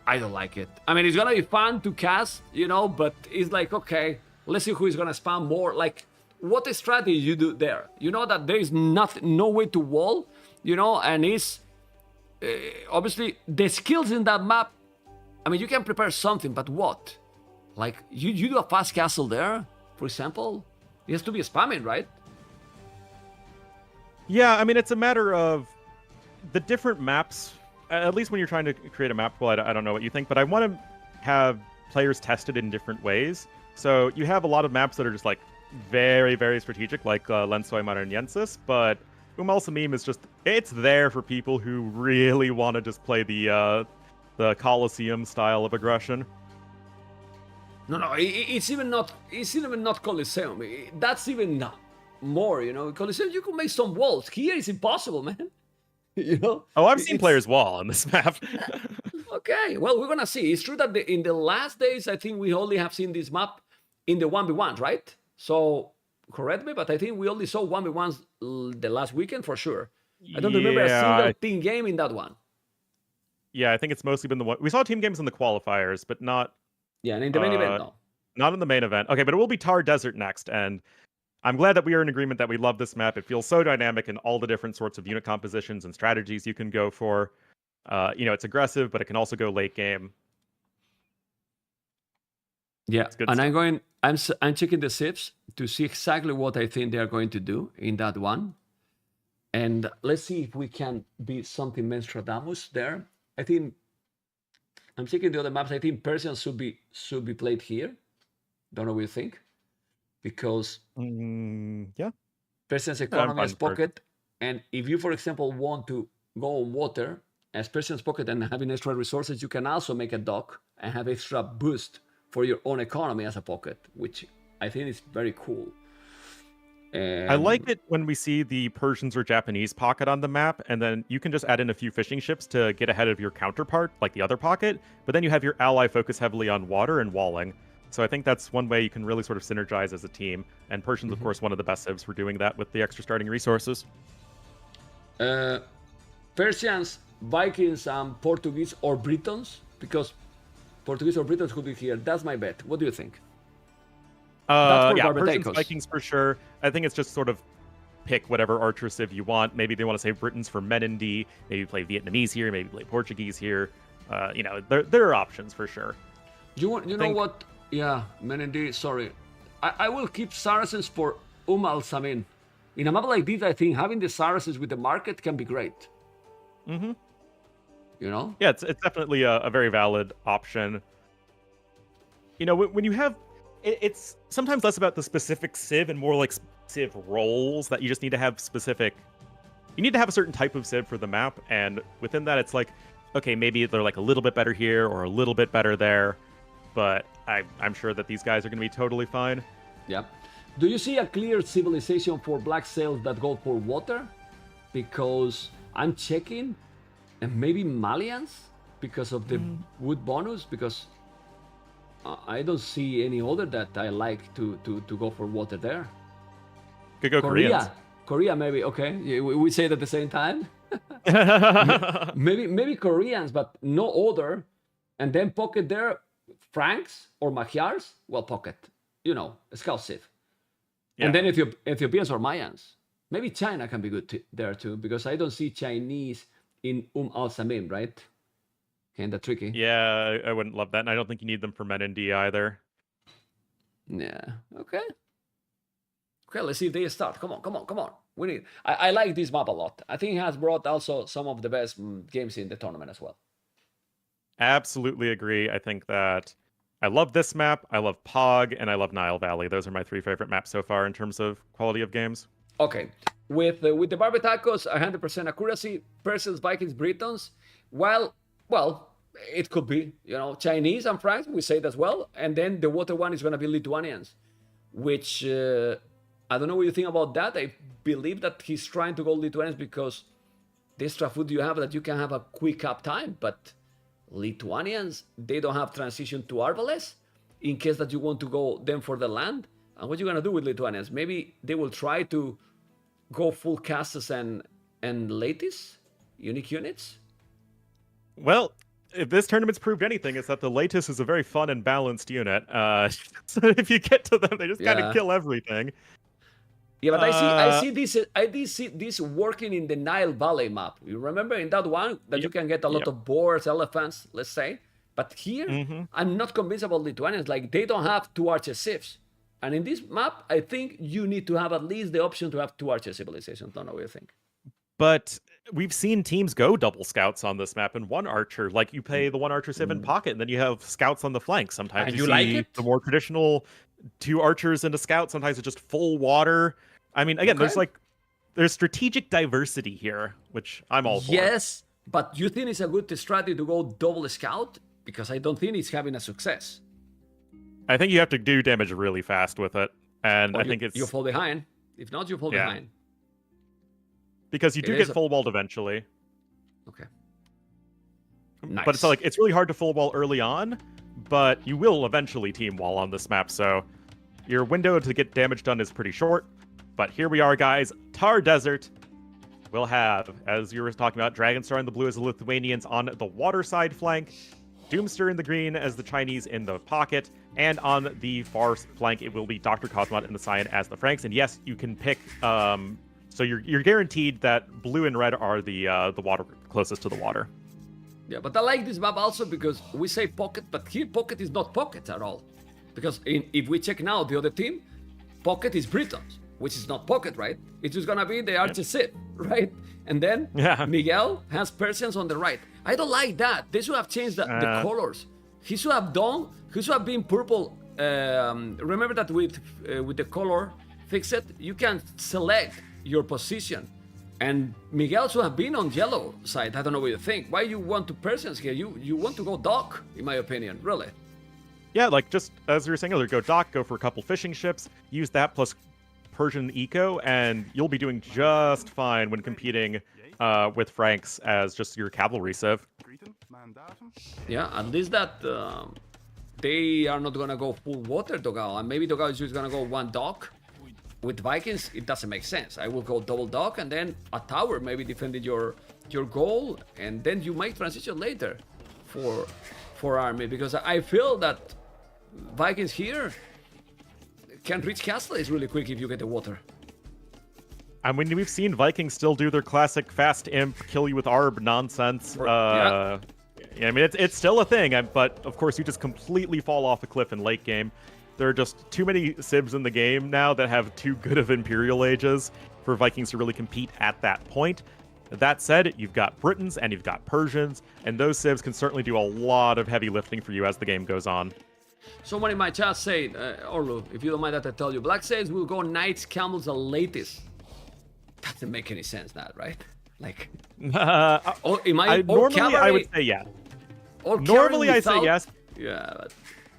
I don't like it. I mean, it's gonna be fun to cast, but it's like, okay, let's see who is gonna spam more. Like, what strategy you do there? You know that there is no way to wall, and it's obviously the skills in that map. I mean, you can prepare something, but what? Like, you do a fast castle there, for example? It has to be spamming, right? Yeah, I mean, it's a matter of the different maps. At least when you're trying to create a map pool, I don't know what you think, but I want to have players tested in different ways. So you have a lot of maps that are just like very, very strategic, like Lensoy Maranhenses, but Al Samim is just, it's there for people who really want to just play the Colosseum style of aggression. No, it's even not Colosseum. That's even more, Colosseum, you could make some walls. Here it's impossible, man. Oh, I've seen players wall on this map. Okay, well, we're gonna see. It's true that in the last days, I think we only have seen this map in the 1v1s, right? So, correct me, but I think we only saw 1v1s the last weekend for sure. I don't remember a single team game in that one. Yeah, I think it's mostly been the one. We saw team games in the qualifiers, but not... Yeah, and in the main event, no. Not in the main event. Okay, but it will be Tar Desert next, and I'm glad that we are in agreement that we love this map. It feels so dynamic in all the different sorts of unit compositions and strategies you can go for. It's aggressive, but it can also go late game. Yeah, and I'm checking the SIPs to see exactly what I think they are going to do in that one. And let's see if we can beat something Menstradamus there. I think I'm checking the other maps. I think Persian should be played here. Don't know what you think. Because Persian's economy is pocket. And if you, for example, want to go on water as Persian's pocket and having extra resources, you can also make a dock and have extra boost for your own economy as a pocket, which I think is very cool. I like it when we see the Persians or Japanese pocket on the map, and then you can just add in a few fishing ships to get ahead of your counterpart, like the other pocket, but then you have your ally focus heavily on water and walling. So I think that's one way you can really sort of synergize as a team, and Persians, of course, one of the best civs for doing that with the extra starting resources. Persians, Vikings, and Portuguese or Britons, because Portuguese or Britons could be here. That's my bet. What do you think? Persians, Vikings for sure. I think it's just sort of pick whatever archer civ you want. Maybe they want to save Britons for Menindee. Maybe play Vietnamese here. Maybe play Portuguese here. There are options for sure. You know what? Yeah, Menindee. Sorry, I will keep Saracens for Al Samim. In a map like this, I think having the Saracens with the market can be great. Mm-hmm. Yeah, it's definitely a very valid option. When you have... It's sometimes less about the specific civ and more like civ roles that you just need to have specific... You need to have a certain type of civ for the map, and within that it's like, okay, maybe they're like a little bit better here or a little bit better there, but I'm sure that these guys are going to be totally fine. Yeah. Do you see a clear civilization for black sails that go for water? Because I'm checking, and maybe Malians because of the wood bonus, because I don't see any other that I like to go for water there. Could go Koreans. Korea maybe, okay. We say it at the same time. maybe Koreans, but no other. And then pocket there, Franks or Magyars, well, pocket. Scout Civ. Yeah. And then Ethiopians or Mayans. Maybe China can be good there too, because I don't see Chinese in Al Samim, right? Kind of tricky. Yeah, I wouldn't love that, and I don't think you need them for Menindee either. Yeah. Okay, let's see if they start. Come on. We need. I like this map a lot. I think it has brought also some of the best games in the tournament as well. Absolutely agree. I think that I love this map, I love Pog, and I love Nile Valley. Those are my 3 favorite maps so far in terms of quality of games. Okay. With the Barbetacos, 100% accuracy, Persians, Vikings, Britons, well, It could be, Chinese and France, we say it as well. And then the water one is going to be Lithuanians, which I don't know what you think about that. I believe that he's trying to go Lithuanians because the extra food you have that you can have a quick up time. But Lithuanians, they don't have transition to Arbalest in case that you want to go then for the land. And what you going to do with Lithuanians? Maybe they will try to go full castes and lattice, unique units. Well, if this tournament's proved anything, it's that the Lattice is a very fun and balanced unit. So if you get to them, they just kind of kill everything. Yeah, but I see this working in the Nile Valley map. You remember in that one that you can get a lot of boars, elephants, let's say. But here, I'm not convinced about Lithuanians. Like, they don't have 2 archer civs. And in this map, I think you need to have at least the option to have 2 archer civilizations. Don't know what you think. But we've seen teams go double scouts on this map and 1 archer. Like, you play the 1 archer civ in pocket, and then you have scouts on the flank. Sometimes you see like the more traditional 2 archers and a scout. Sometimes it's just full water. I mean, again, there's strategic diversity here, which I'm all for. Yes, but you think it's a good strategy to go double scout? Because I don't think it's having a success. I think you have to do damage really fast with it, and I think you fall behind. If not, you fall behind. Because you do get full walled eventually. Okay. Nice. But it's really hard to full wall early on, but you will eventually team wall on this map, so your window to get damage done is pretty short. But here we are, guys. Tar Desert will have, as you were talking about, Dragonstar in the blue as the Lithuanians on the water side flank, Doomster in the green as the Chinese in the pocket, and on the far flank it will be Dr. Cosmot in the cyan as the Franks. And yes, you can pick so you're guaranteed that blue and red are the water closest to the water. Yeah, but I like this map also because we say pocket, but here pocket is not pocket at all. Because if we check now the other team, pocket is Britons, which is not pocket, right? It's just gonna be the Archer Sith, right? And then Miguel has Persians on the right. I don't like that. They should have changed the colors. He should have been purple. Remember that with the color fixed, you can select your position. And Miguel should have been on yellow side. I don't know what you think. Why you want to Persians here? You want to go dock, in my opinion, really. Yeah, like just as you were saying earlier, go dock, go for a couple fishing ships, use that plus Persian eco, and you'll be doing just fine when competing with Franks as just your cavalry civ. Yeah, at least that they are not gonna go full water Dogao, and maybe Dogao is just gonna go 1 dock. With Vikings, it doesn't make sense. I will go double dock and then a tower, maybe defending your goal, and then you might transition later for army, because I feel that Vikings here can reach castles really quick if you get the water. I mean, we've seen Vikings still do their classic fast imp, kill you with arb nonsense. I mean, it's still a thing, but of course you just completely fall off a cliff in late game. There are just too many civs in the game now that have too good of Imperial Ages for Vikings to really compete at that point. That said, you've got Britons and you've got Persians, and those civs can certainly do a lot of heavy lifting for you as the game goes on. Someone in my chat said, Orlu, if you don't mind that I tell you, Black says we'll go knights, camels, and lattice. Doesn't make any sense, that, right? Like, normally I would say yes. Normally I say yes. Yeah, but...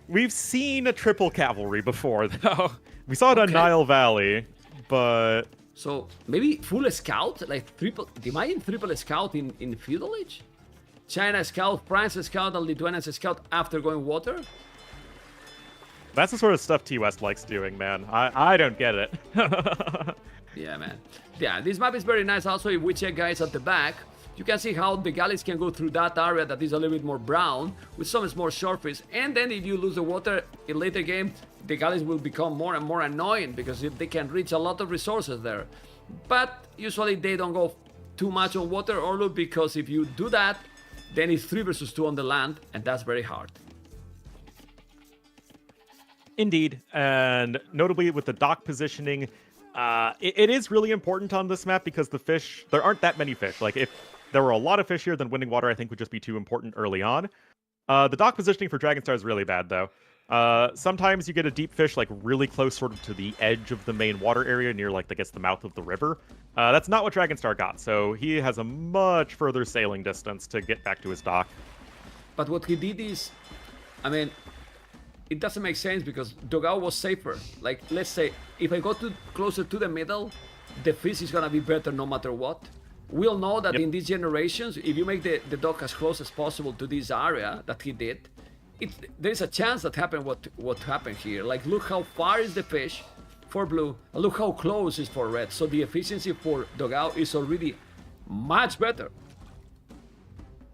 We've seen a triple cavalry before, though. We saw it on Nile Valley, but... So, maybe full scout? Like triple... Imagine triple scout in Feudal Age? China scout, France scout, and Lithuania scout after going water? That's the sort of stuff T-West likes doing, man. I don't get it. Yeah, man. Yeah, this map is very nice also if we check, guys, at the back. You can see how the galleys can go through that area that is a little bit more brown with some small surface. And then if you lose the water in later game, the galleys will become more and more annoying because they can reach a lot of resources there. But usually they don't go too much on water, Orlu, because if you do that, then it's 3 versus 2 on the land, and that's very hard. Indeed, and notably with the dock positioning, it is really important on this map because the fish, there aren't that many fish. Like if there were a lot of fish here, then winning water I think would just be too important early on. The dock positioning for Dragonstar is really bad though. Sometimes you get a deep fish like really close sort of to the edge of the main water area near like I guess the mouth of the river. That's not what Dragonstar got, so he has a much further sailing distance to get back to his dock. but what he did is, I mean, it doesn't make sense because Dogao was safer. Like, let's say, if I go closer to the middle, the fish is gonna be better no matter what. We all know that in these generations, if you make the dock as close as possible to this area that he did, there's a chance that happened what happened here. Like, look how far is the fish for blue, and look how close is for red. So the efficiency for Dogao is already much better.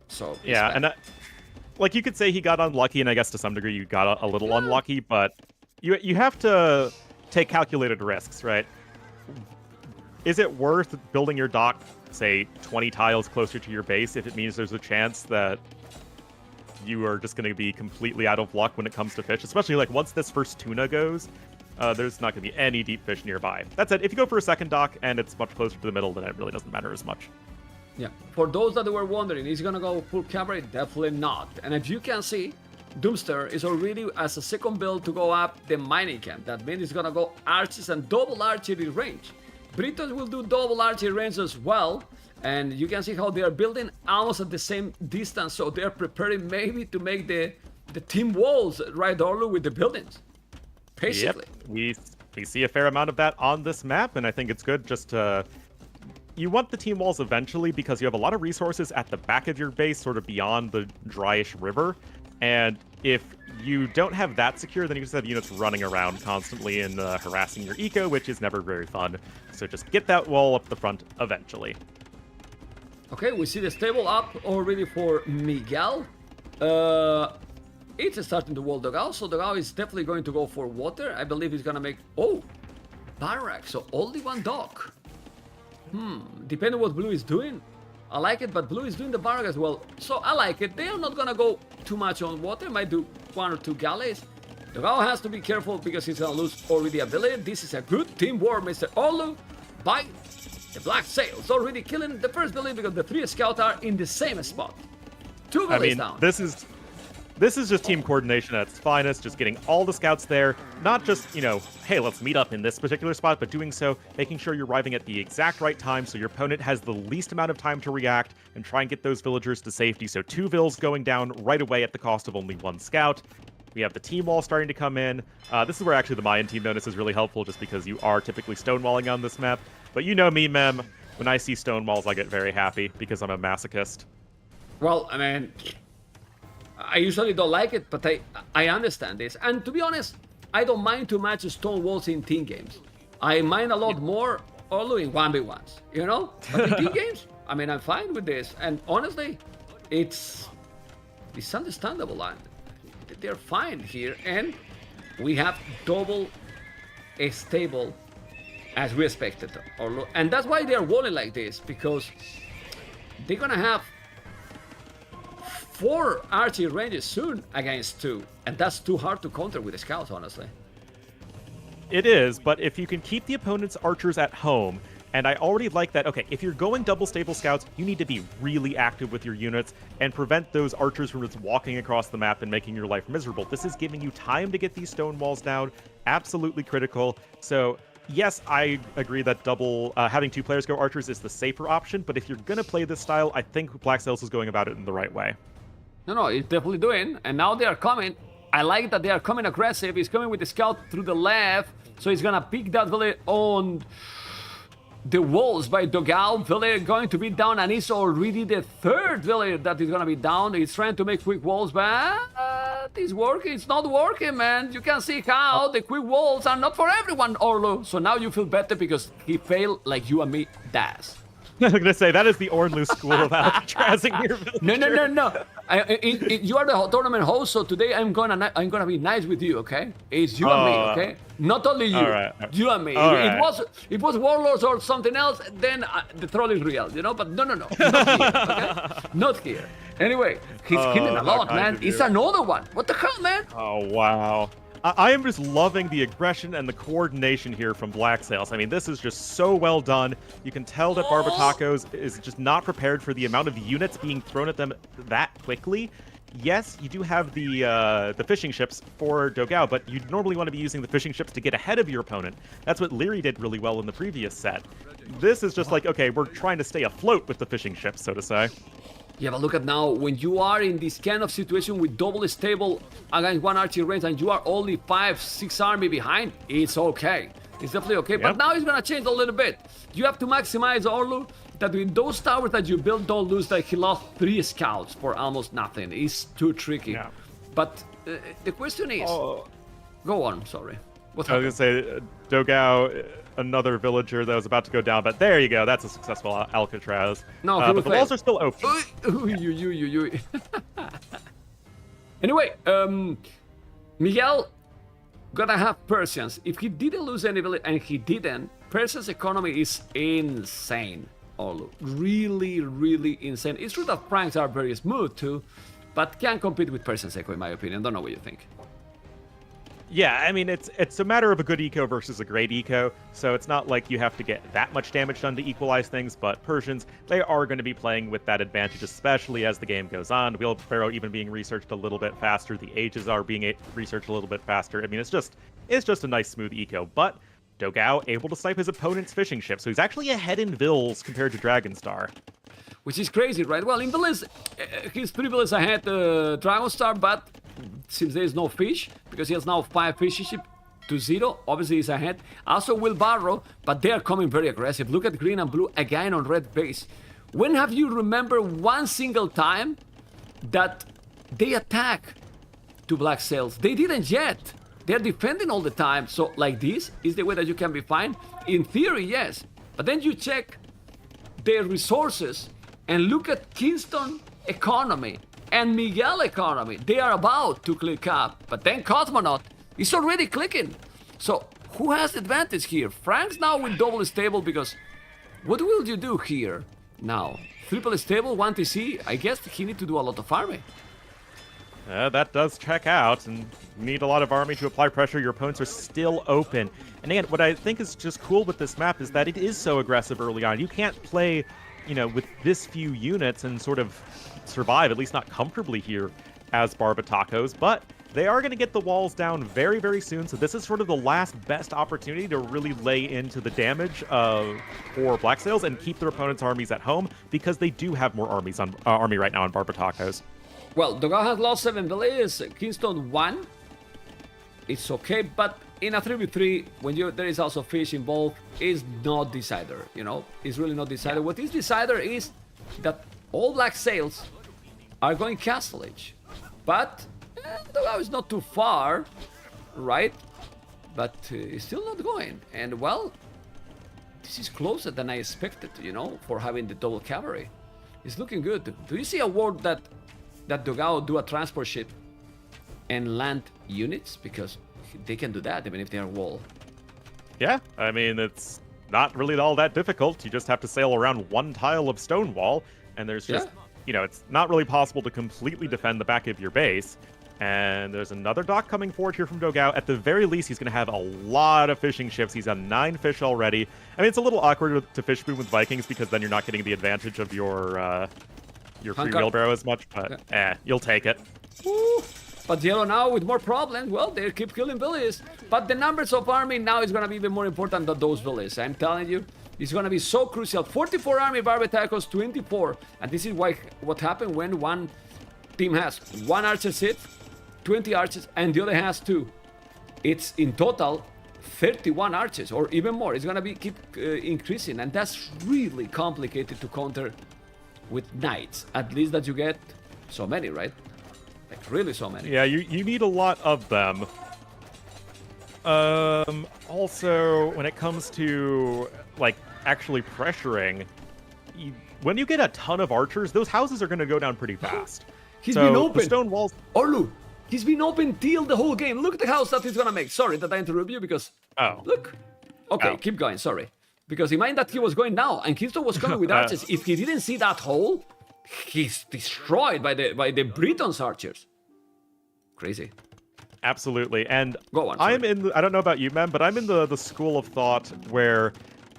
So yeah, and like you could say he got unlucky, and I guess to some degree you got a little unlucky, but you have to take calculated risks, right? Is it worth building your dock, say, 20 tiles closer to your base if it means there's a chance that you are just going to be completely out of luck when it comes to fish? Especially like once this first tuna goes, there's not going to be any deep fish nearby. That said, if you go for a second dock and it's much closer to the middle, then it really doesn't matter as much. Yeah, for those that were wondering, is he gonna go full cavalry? Definitely not. And as you can see, Doomster is already as a second build to go up the mining camp. That means he's gonna go archers and double archery range. Britons will do double archery range as well. And you can see how they are building almost at the same distance. So they're preparing maybe to make the team walls right order with the buildings. Basically. Yep, we see a fair amount of that on this map, and I think it's good just to... You want the team walls eventually because you have a lot of resources at the back of your base, sort of beyond the dryish river. And if you don't have that secure, then you just have units running around constantly and harassing your eco, which is never very fun. So just get that wall up the front eventually. Okay, we see the stable up already for Miguel. It's starting to wall Dogao, so Dogao is definitely going to go for water. I believe he's gonna make... Oh! Barrack, so only one dock. Depending on what Blue is doing, I like it, but Blue is doing the barrack as well. So I like it. They are not gonna go too much on water. Might do 1 or 2 galleys. Dogao has to be careful because he's gonna lose already a village. This is a good team war, Mr. Olu, by the Black Sails. Already killing the first village because the 3 scouts are in the same spot. 2 villages down. This is just team coordination at its finest, just getting all the scouts there, not just, hey, let's meet up in this particular spot, but doing so, making sure you're arriving at the exact right time so your opponent has the least amount of time to react and try and get those villagers to safety. So 2 vills going down right away at the cost of only 1 scout. We have the team wall starting to come in. This is where actually the Mayan team bonus is really helpful, just because you are typically stonewalling on this map. But you know me, Mem, when I see stonewalls, I get very happy because I'm a masochist. Well, I mean... I usually don't like it, but I understand this. And to be honest, I don't mind too much stone walls in team games. I mind a lot more although in 1v1s, But in team games, I mean, I'm fine with this. And honestly, it's understandable. They're fine here. And we have double a stable as we expected. And that's why they're walling like this, because they're going to have 4 archery ranges soon against 2, and that's too hard to counter with the scouts, honestly. It is, but if you can keep the opponent's archers at home, and I already like that, okay, if you're going double stable scouts, you need to be really active with your units and prevent those archers from just walking across the map and making your life miserable. This is giving you time to get these stone walls down, absolutely critical. So yes, I agree that having 2 players go archers is the safer option, but if you're going to play this style, I think Black Sails is going about it in the right way. No, he's definitely doing. And now they are coming. I like that they are coming aggressive. He's coming with the scout through the left. So he's going to pick that village on the walls by Dogao. Village going to be down. And it's already the 3rd village that is going to be down. He's trying to make quick walls. But it's working. It's not working, man. You can see how the quick walls are not for everyone, Orlo. So now you feel better because he failed like you and me does. I was going to say, that is the Ornlu school of Alcatrazing your villager. No. You are the tournament host, so today I'm gonna be nice with you, okay? It's you and me, okay? Not only you, you and me. It was Warlords or something else, then the troll is real, But no, not here, okay? Not here. Anyway, he's killing a lot, man. It's another one. What the hell, man? Oh, wow. I am just loving the aggression and the coordination here from Black Sails. I mean, this is just so well done. You can tell that Barbatacos is just not prepared for the amount of units being thrown at them that quickly. Yes, you do have the fishing ships for Dogao, but you'd normally want to be using the fishing ships to get ahead of your opponent. That's what Leary did really well in the previous set. This is just like, okay, we're trying to stay afloat with the fishing ships, so to say. Yeah, but look at now, when you are in this kind of situation with double stable against one archer range and you are only 5-6 army behind, it's okay. It's definitely okay, but now it's gonna change a little bit. You have to maximize Orlu, that with those towers that you build, don't lose that he lost 3 scouts for almost nothing. It's too tricky. Yeah. But the question is... Go on, sorry. What I was going to say, Dogao, another villager that was about to go down, but there you go. That's a successful Alcatraz. No, but the walls are still open. Anyway, Miguel gotta have Persians. If he didn't lose any village, and he didn't, Persia's economy is insane. Olu. Really, really insane. It's true that Franks are very smooth too, but can't compete with Persian's eco in my opinion. Don't know what you think. Yeah, I mean, it's a matter of a good eco versus a great eco, so it's not like you have to get that much damage done to equalize things, but Persians, they are going to be playing with that advantage, especially as the game goes on. Wheelbarrow even being researched a little bit faster, the ages are being researched a little bit faster. I mean, it's just a nice, smooth eco, but Dogao able to snipe his opponent's fishing ship, so he's actually ahead in vills compared to Dragonstar. Which is crazy, right? Well, in villas, he's 3 villas ahead Dragonstar, but since there is no fish, because he has now 5 fishing ship to 0, obviously he's ahead. Also Wheelbarrow, but they are coming very aggressive. Look at green and blue again on red base. When have you remember one single time that they attack to black sails? They didn't yet. They're defending all the time. So like this is the way that you can be fine. In theory, yes. But then you check their resources and look at Kingston economy and Miguel economy. They are about to click up, but then Cosmonaut is already clicking. So who has the advantage here? Frank's now with double stable, because what will you do here now? Triple stable, 1 TC, I guess he need to do a lot of farming. That does check out, and you need a lot of army to apply pressure. Your opponents are still open. And again, what I think is just cool with this map is that it is so aggressive early on. You can't play, with this few units and sort of survive, at least not comfortably here as Barbatacos, but they are going to get the walls down very, very soon, so this is sort of the last best opportunity to really lay into the damage for Black Sails and keep their opponent's armies at home, because they do have more army right now on Barbatacos. Well, Dogao has lost 7 villages, Kingston 1. It's okay, but in a 3v3, when there is also fish involved, is not decider, It's really not decider. What is decider is that all Black Sails are going Castle Age. But Dogao is not too far, right? But it's still not going. And well, this is closer than I expected, for having the double cavalry. It's looking good. Do you see a world that Dogao do a transport ship and land units? Because they can do that even if they are wall. Yeah, I mean, it's not really all that difficult. You just have to sail around one tile of stone wall, and there's just, it's not really possible to completely defend the back of your base. And there's another dock coming forward here from Dogao. At the very least, he's going to have a lot of fishing ships. He's on 9 fish already. I mean, it's a little awkward to fish boom with Vikings, because then you're not getting the advantage of your free wheelbarrow as much, but you'll take it. Woo. But Yellow now with more problems, well, they keep killing villages. But the numbers of army now is going to be even more important than those villages. I'm telling you, it's going to be so crucial. 44 army, Barbatacos 24. And this is what happened when one team has 1 archer sit, 20 archers, and the other has 2. It's in total 31 archers, or even more. It's going to keep increasing, and that's really complicated to counter with knights. At least that you get so many, right? Like really so many. Yeah, you need a lot of them. Also, when it comes to actually pressuring, when you get a ton of archers, those houses are going to go down pretty fast. He's been open. The stone walls. Orlu, he's been open till the whole game. Look at the house that he's going to make. Sorry that I interrupt you, because look. Okay, keep going. Sorry. Because imagine that he was going now, and Kingston was coming with archers. If he didn't see that hole, he's destroyed by the Britons archers. Crazy. Absolutely. And go on. I don't know about you, Mem, but I'm in the school of thought where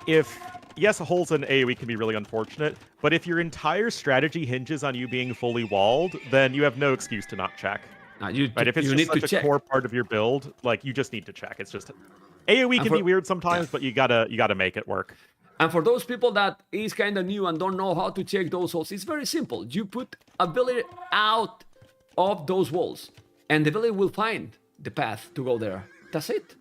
yes, holes in AoE can be really unfortunate, but if your entire strategy hinges on you being fully walled, then you have no excuse to not check. If it's just such a core part of your build, you just need to check. It's just AoE can be weird sometimes, but you gotta make it work. And for those people that is kind of new and don't know how to check those holes, it's very simple. You put a villager out of those walls, and the villager will find the path to go there. That's it.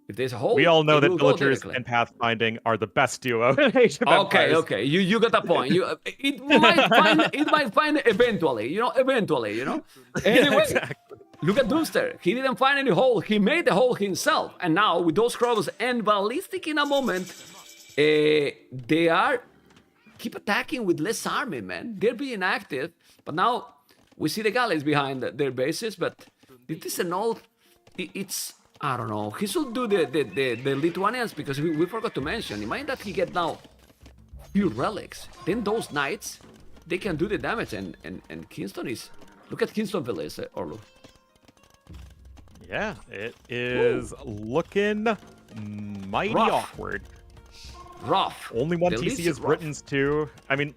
If there's a hole, We all know it that will go villagers directly. and pathfinding are the best duo in Age of Okay, Empires. okay, you got a point. It might find eventually, eventually. Anyway, Exactly. look at Doomster. He didn't find any hole. He made the hole himself. And now with those crowds and ballistic in a moment, they are keep attacking with less army, man. They're being active, but now we see the galleys behind their bases. But it is an old. It's I don't know. He should do the Lithuanians because we forgot to mention. Imagine that he get now few relics. Then those knights, they can do the damage. And Kingston is. Look at Kingston Village, Orlu. Yeah, it is looking mighty Rough. awkward. Rough. Only one The TC least is rough. Britons too. I mean,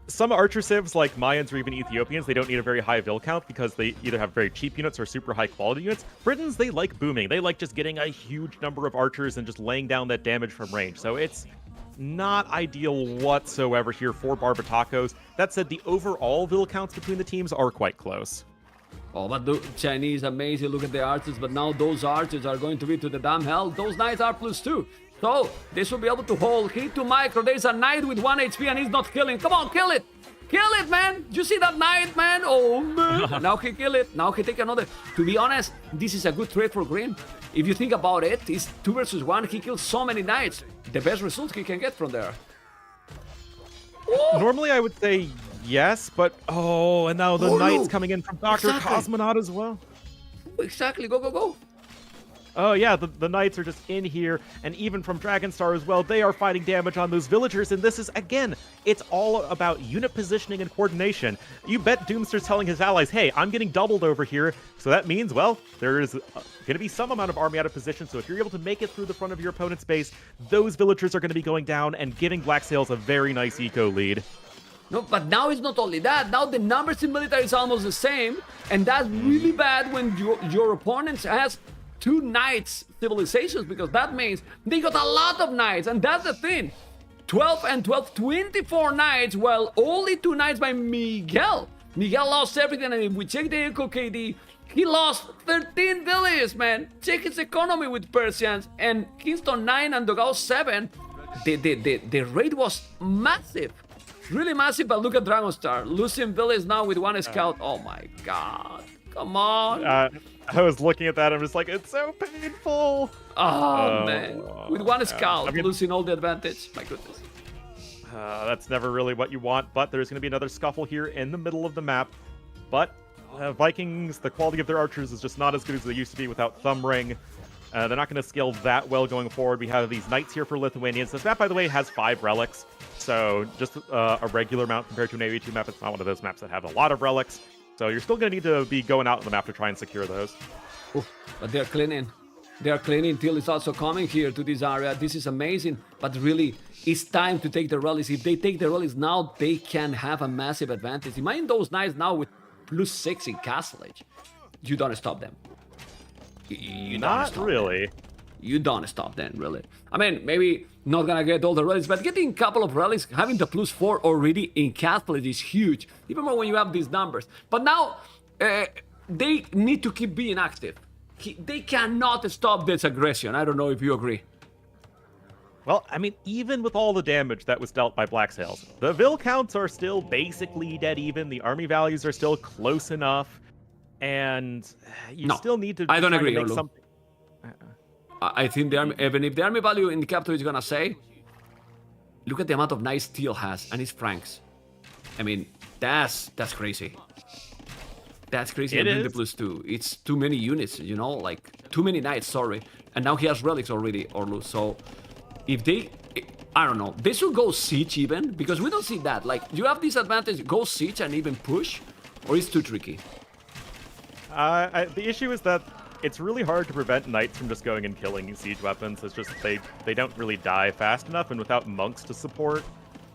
some archer civs like Mayans or even Ethiopians, they don't need a very high vill count because they either have very cheap units or super high quality units. Britons, they like booming. They like just getting a huge number of archers and just laying down that damage from range. So it's not ideal whatsoever here for Barbatakos. That said, the overall vill counts between the teams are quite close. Oh, but the Chinese, amazing. Look at the archers. But now those archers are going to be to the damn hell. Those knights are +2. So they should be able to hold. Hit to micro. There's a knight with 1 HP and he's not killing. Come on, kill it. Kill it, man. You see that knight, man? Oh, man. Now he kill it. Now he take another. To be honest, this is a good trade for Green. If you think about it, it's 2 versus 1. He kills so many knights. The best result he can get from there. Normally I would say yes, but and now the Oh, knight's no. coming in from Dr. Exactly. Cosmonaut as well. Exactly. Go, go, go. Oh yeah, the knights are just in here, and even from Dragonstar as well, they are fighting damage on those villagers, and this is, again, it's all about unit positioning and coordination. You bet Doomster's telling his allies, hey, I'm getting doubled over here, so that means, well, there is going to be some amount of army out of position, so if you're able to make it through the front of your opponent's base, those villagers are going to be going down and giving Black Sails a very nice eco lead. No, but now it's not only that. Now the numbers in military is almost the same, and that's really bad when your opponent has 2 knights civilizations, because that means they got a lot of knights, and that's the thing. 12 and 12, 24 knights, while only 2 knights by Miguel. Miguel lost everything, and if we check the Eco KD, he lost 13 villages, man. Check his economy with Persians, and Kingston 9 and Dogao 7. The raid was massive. Really massive, but look at Dragonstar. Losing village now with 1 scout. Oh my god. Come on. I was looking at that, I'm just like, it's so painful. Oh, man. With 1 scout, I mean- losing all the advantage. My goodness. That's never really what you want, but there's going to be another scuffle here in the middle of the map. But Vikings, the quality of their archers is just not as good as they used to be without Thumb Ring. They're not going to scale that well going forward. We have these knights here for Lithuanians. This map, by the way, has 5 relics, so just a regular mount compared to an AV2 map. It's not one of those maps that have a lot of relics, so you're still going to need to be going out on the map to try and secure those. Ooh, but they're cleaning. They are cleaning. Till is also coming here to this area. This is amazing, but really, it's time to take the rallies. If they take the rallies now, they can have a massive advantage. Imagine those knights now with +6 in Castle Age. You don't stop them. You don't Not stop really. Them. You don't stop them, really. I mean, maybe not gonna get all the rallies, but getting a couple of rallies, having the +4 already in Castle Age is huge. Even more when you have these numbers. But now, they need to keep being active. They cannot stop this aggression. I don't know if you agree. Well, I mean, even with all the damage that was dealt by Black Sails, the Vil counts are still basically dead even. The army values are still close enough, and you No, still need to. I don't try to agree, make Olu. something. I think the army, even if the army value in the capital is gonna say, look at the amount of nice steel has, and it's francs. I mean, that's crazy. That's crazy. It And bring is. the +2. It's too many units, like too many knights. Sorry, and now he has relics already, Orlu. So if they, I don't know, they should go siege even, because we don't see that. Like, you have this advantage, go siege and even push, or it's too tricky. The issue is that it's really hard to prevent knights from just going and killing siege weapons. It's just they don't really die fast enough, and without monks to support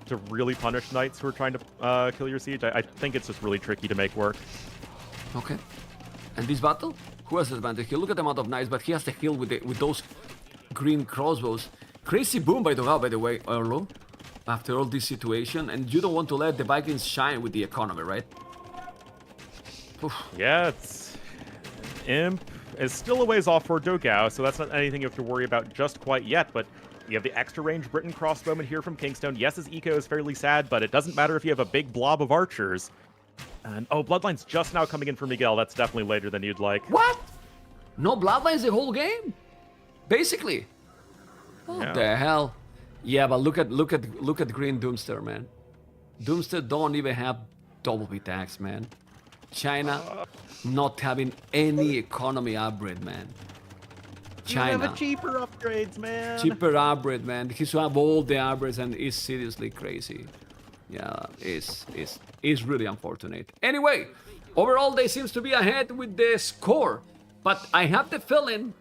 to really punish knights who are trying to kill your siege, I think it's just really tricky to make work. Okay. And this battle, who has the advantage? Look at the amount of knights, but he has to heal with those green crossbows. Crazy boom by Dogao, by the way, Orlo. After all this situation, and you don't want to let the Vikings shine with the economy, right? Oof. Yeah, it's Imp is still a ways off for Dogao, so that's not anything you have to worry about just quite yet, but you have the extra range Britain crossbowman here from Kingstone. Yes, his eco is fairly sad, but it doesn't matter if you have a big blob of archers. And, oh, Bloodline's just now coming in for Miguel. That's definitely later than you'd like. What? No Bloodlines the whole game? Basically. What the hell? Yeah, but look at Green Doomster, man. Doomster don't even have double B tax, man. China not having any economy upgrade, man. China. You have a cheaper upgrades, man. Cheaper upgrade, man. He should have all the upgrades, and it's seriously crazy. Yeah, it's really unfortunate. Anyway, overall they seems to be ahead with the score, but I have the feeling,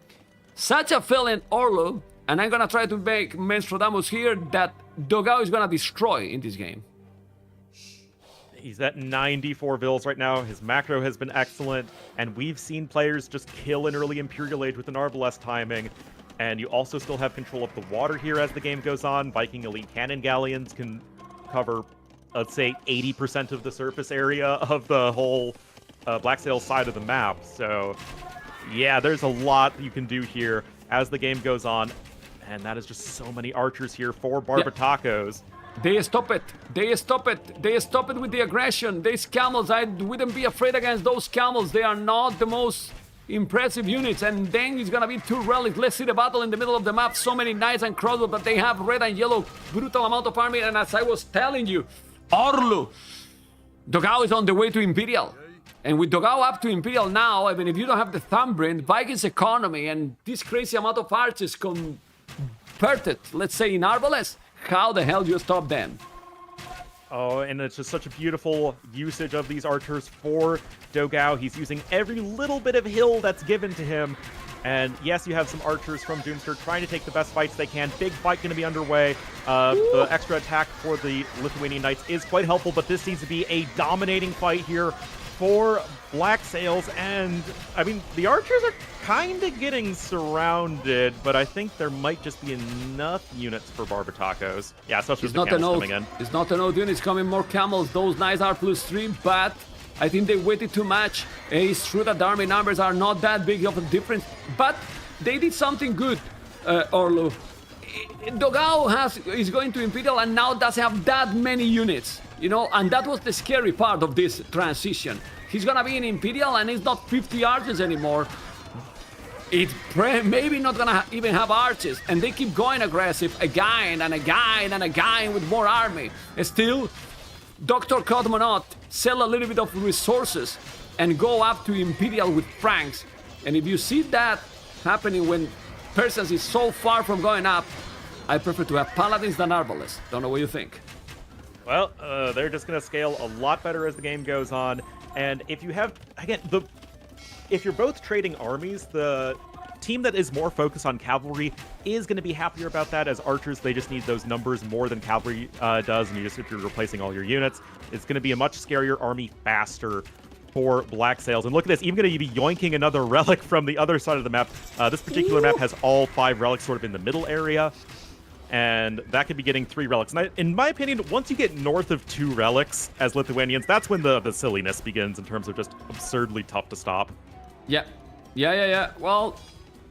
such a feeling, Orlo, and I'm gonna try to make Menstradamus here, that Dogao is gonna destroy in this game. He's at 94 vills right now. His macro has been excellent, and we've seen players just kill an early Imperial Age with an Arbalest timing. And you also still have control of the water here as the game goes on. Viking Elite Cannon Galleons can cover, let's say, 80% of the surface area of the whole Black Sails side of the map. So, yeah, there's a lot you can do here as the game goes on. And that is just so many archers here for Barbatacos. They stop it. They stop it. They stop it with the aggression. These camels, I wouldn't be afraid against those camels. They are not the most impressive units. And then it's gonna be 2 relics. Let's see the battle in the middle of the map. So many knights and crossbows, but they have red and yellow, brutal amount of army. And as I was telling you, Orlu, Dogao is on the way to Imperial. And with Dogao up to Imperial now, I mean, if you don't have the thumbprint, Vikings economy and this crazy amount of archers converted, let's say in Arbalest, how the hell do you stop them? Oh, and it's just such a beautiful usage of these archers for Dogao. He's using every little bit of hill that's given to him. And yes, you have some archers from Doomster trying to take the best fights they can. Big fight going to be underway. The extra attack for the Lithuanian Knights is quite helpful, but this seems to be a dominating fight here for Black Sails. And, I mean, the archers are kind of getting surrounded, but I think there might just be enough units for Barbatacos. Yeah, especially with the camels coming in. It's not an old unit, it's coming more camels. Those knights are +3, but I think they waited too much. It's true that the army numbers are not that big of a difference, but they did something good, Orlu. Dogao is going to Imperial and now doesn't have that many units, you know, and that was the scary part of this transition. He's gonna be in Imperial and it's not 50 archers anymore. It's maybe not gonna even have archers, and they keep going aggressive again and again and again with more army. Still, Dr. Cosmonaut sell a little bit of resources and go up to Imperial with Franks. And if you see that happening when Persians is so far from going up, I prefer to have Paladins than Arbalists. Don't know what you think. Well, they're just going to scale a lot better as the game goes on. And if you have, again, if you're both trading armies, the team that is more focused on cavalry is going to be happier about that. As archers, they just need those numbers more than cavalry does. And if you're replacing all your units, it's going to be a much scarier army faster for Black Sails. And look at this, even going to be yoinking another relic from the other side of the map. This particular map has all 5 relics sort of in the middle area. And that could be getting 3 relics. And in my opinion, once you get north of 2 relics as Lithuanians, that's when the silliness begins in terms of just absurdly tough to stop. Yeah. Well,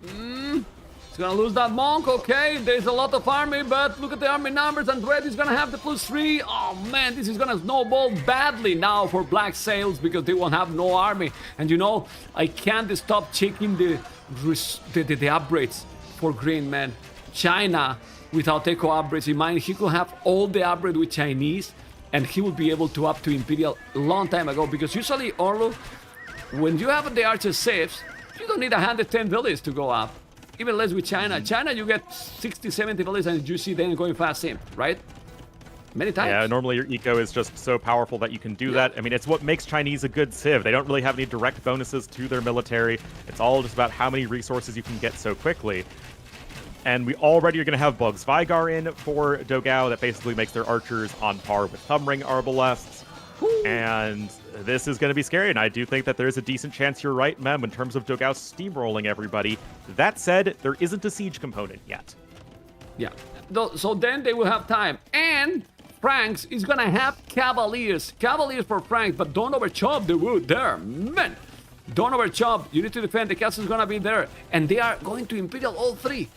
it's gonna lose that monk, okay? There's a lot of army, but look at the army numbers, and Red is gonna have the +3. Oh man, this is gonna snowball badly now for Black Sails because they won't have no army. And you know, I can't stop checking the upgrades for Green, man. China, without eco upgrades in mind, he could have all the upgrade with Chinese, and he would be able to up to Imperial a long time ago. Because usually, Orlo, when you have the archer saves, you don't need 110 villages to go up. Even less with China. China, you get 60, 70 villages and you see them going fast in, right? Many times. Yeah, normally your eco is just so powerful that you can do that. I mean, it's what makes Chinese a good civ. They don't really have any direct bonuses to their military. It's all just about how many resources you can get so quickly. And we already are going to have Bugs Vigar in for Dogao. That basically makes their archers on par with Thumbring Arbalests. And this is going to be scary, and I do think that there's a decent chance you're right, Mem, in terms of Dogao steamrolling everybody. That said, there isn't a siege component yet. Yeah. So then they will have time. And Franks is gonna have Cavaliers. Cavaliers for Franks, but don't overchop the wood there. Man, don't overchop. You need to defend. The castle is gonna be there. And they are going to Imperial all three.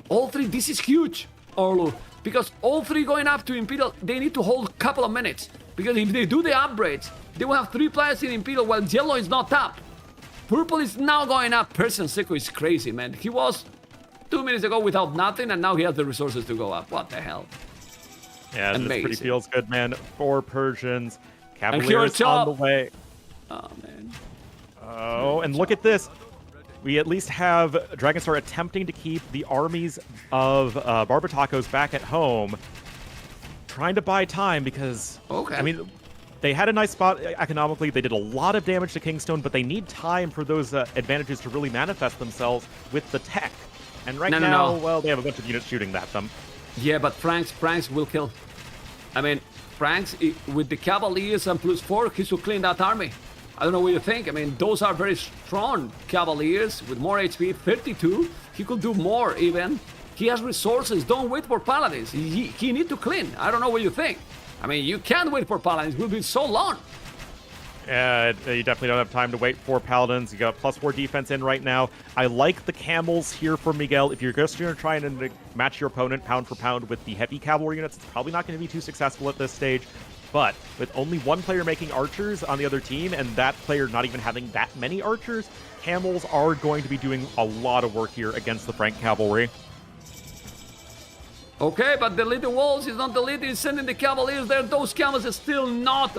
All three. This is huge, Orlu. Because all three going up to Imperial, they need to hold a couple of minutes. Because if they do the upgrades, they will have 3 players in Imperial while Yellow is not up. Purple is now going up. Persian Seiko is crazy, man. He was 2 minutes ago without nothing, and now he has the resources to go up. What the hell? Yeah, this pretty feels good, man. 4 Persians. And Cavaliers on the way. Oh, man. Oh, and look at this. We at least have Dragonstar attempting to keep the armies of Barbatakos back at home. Trying to buy time because, okay. I mean, they had a nice spot economically. They did a lot of damage to Kingstone, but they need time for those advantages to really manifest themselves with the tech. And right now, well, they have a bunch of units shooting at them. Yeah, but Franks will kill. I mean, Franks, with the Cavaliers and +4, he should clean that army. I don't know what you think. I mean, those are very strong Cavaliers with more HP, 32. He could do more even. He has resources. Don't wait for Paladins. He need to clean. I don't know what you think. I mean, you can't wait for Paladins. It will be so long. Yeah, you definitely don't have time to wait for Paladins. You got +4 defense in right now. I like the camels here for Miguel. If you're just going to try and match your opponent pound for pound with the heavy cavalry units, it's probably not going to be too successful at this stage. But with only one player making archers on the other team, and that player not even having that many archers, camels are going to be doing a lot of work here against the Frank cavalry. Okay, but the lead the walls is not the lead. He's sending the Cavaliers there. Those camels are still not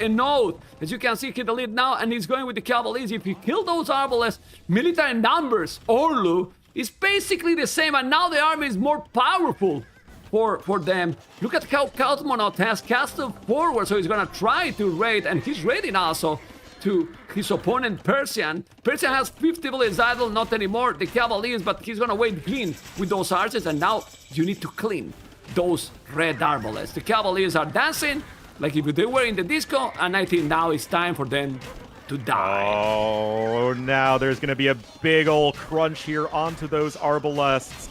enough. As you can see, he the lead now, and he's going with the Cavaliers. If you kill those Arbalests, military numbers, Orlu is basically the same, and now the army is more powerful for them. Look at how Cosmonaut has casted forward, so he's gonna try to raid, and he's raiding also to his opponent Persian. Persian has 50 villages idle, not anymore, the Cavaliers, but he's gonna wait clean with those archers, and now you need to clean those red Arbalests. The Cavaliers are dancing like if they were in the disco, and I think now it's time for them to die. Oh, now there's gonna be a big old crunch here onto those Arbalests.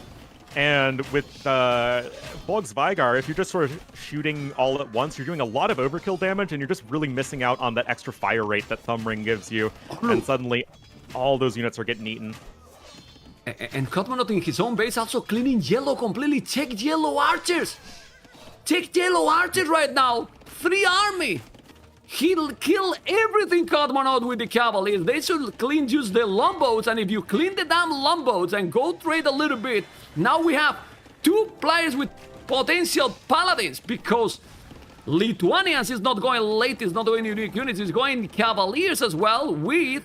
And with Boggs Vigar, if you're just sort of shooting all at once, you're doing a lot of overkill damage, and you're just really missing out on that extra fire rate that Thumb Ring gives you. And suddenly, all those units are getting eaten. And Cosmonaut in his own base also cleaning yellow completely. Check yellow archers! Check yellow archers right now! 3 army! He'll kill everything Cosmonaut with the Cavaliers. They should clean just the Longbows, and if you clean the damn Longbows and go trade a little bit, now we have 2 players with potential Paladins, because Lithuanians is not going late, is not doing unique units, is going Cavaliers as well with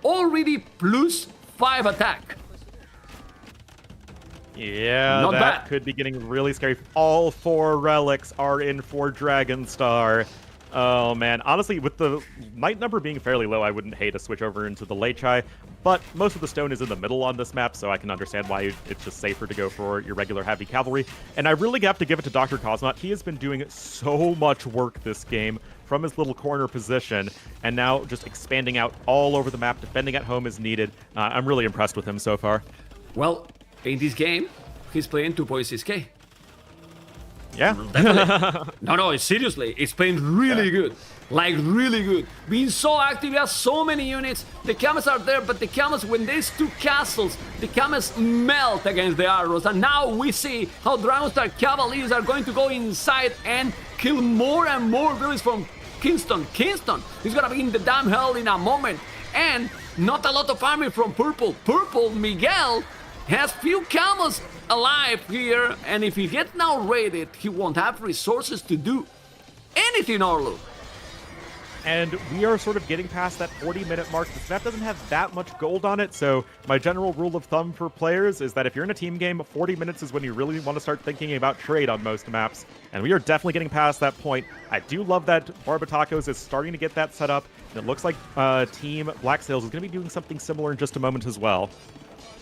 already +5 attack. Yeah, not that bad. Could be getting really scary. All 4 relics are in for Dragonstar. Oh man, honestly, with the knight number being fairly low, I wouldn't hate a switch over into the Lechai, but most of the stone is in the middle on this map, so I can understand why it's just safer to go for your regular heavy cavalry. And I really have to give it to Dr. Cosmonaut. He has been doing so much work this game from his little corner position, and now just expanding out all over the map, defending at home as needed. I'm really impressed with him so far. Well, in this game, he's playing 2.6k. Yeah. No, seriously, it's playing really good. Like, really good. Being so active, he has so many units. The camels are there, but the camels, when there's 2 castles, the camels melt against the arrows. And now we see how Dragonstar Cavaliers are going to go inside and kill more and more villages from Kingston. Kingston is gonna be in the damn hell in a moment. And not a lot of army from Purple. Purple, Miguel, has few camels alive here, and if he gets now raided, he won't have resources to do anything, Orlu. And we are sort of getting past that 40-minute mark. This map doesn't have that much gold on it, so my general rule of thumb for players is that if you're in a team game, 40 minutes is when you really want to start thinking about trade on most maps. And we are definitely getting past that point. I do love that Barbatakos is starting to get that set up, and it looks like Team Black Sails is going to be doing something similar in just a moment as well.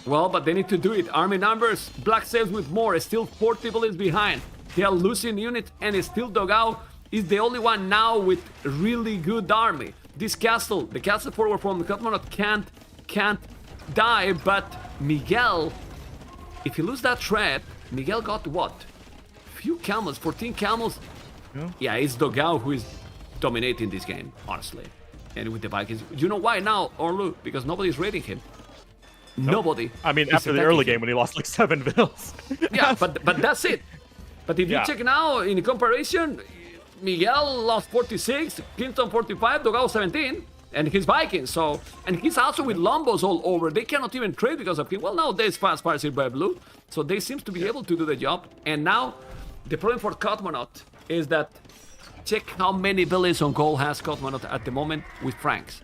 Well, but they need to do it. Army numbers, Black Sails with more, still 40 villages behind. They are losing units, and still Dogao is the only one now with really good army. This castle, the castle forward from the Cosmonaut can't die, but Miguel, if he loses that threat, Miguel got what? Few camels, 14 camels. Yeah, it's Dogao who is dominating this game, honestly. And with the Vikings, you know why now, Orlu? Because nobody's raiding him. Nobody. I mean, is after the attacking early him. game when he lost like 7 bills. Yeah, but that's it. But if you Yeah. check now, in comparison, Miguel lost 46, Kingston 45, Dogao 17, and his Vikings. So, and he's also with Lombos all over. They cannot even trade because of him. Well, now there's fast fires here by Blue, so they seem to be able to do the job. And now, the problem for Cosmonaut is that check how many villains on goal has Cosmonaut at the moment with Franks.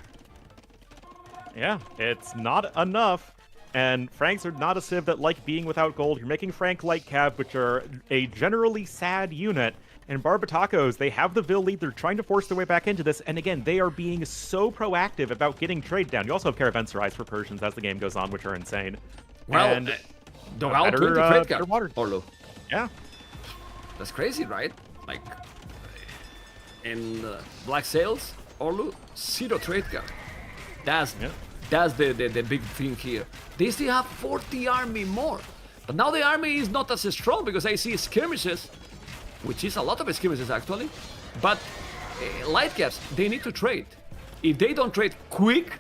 Yeah, it's not enough. And Franks are not a civ that like being without gold. You're making Frank like Cav, which are a generally sad unit. And Barbatacos, they have the Vil lead. They're trying to force their way back into this. And again, they are being so proactive about getting trade down. You also have Caravanserais for Persians as the game goes on, which are insane. Well, and Dogao better, 20 trade better water. card. Orlu. Yeah. That's crazy, right? Like, in Black Sails, Orlu, 0 trade card. That's the big thing here. They still have 40 army more. But now the army is not as strong because I see skirmishes, which is a lot of skirmishes actually. But light caps, they need to trade. If they don't trade quick,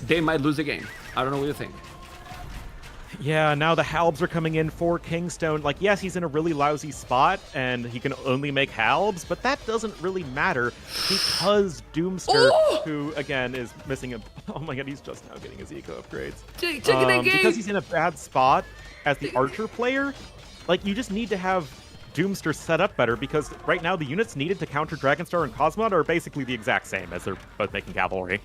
they might lose the game. I don't know what you think. Yeah, now the Halbs are coming in for Kingstone. Like, yes, he's in a really lousy spot, and he can only make Halbs, but that doesn't really matter because Doomster, who, again, is missing a... Oh my god, he's just now getting his eco upgrades. Because he's in a bad spot as the Archer player, like, you just need to have Doomster set up better, because right now the units needed to counter Dragonstar and Cosmod are basically the exact same as they're both making cavalry.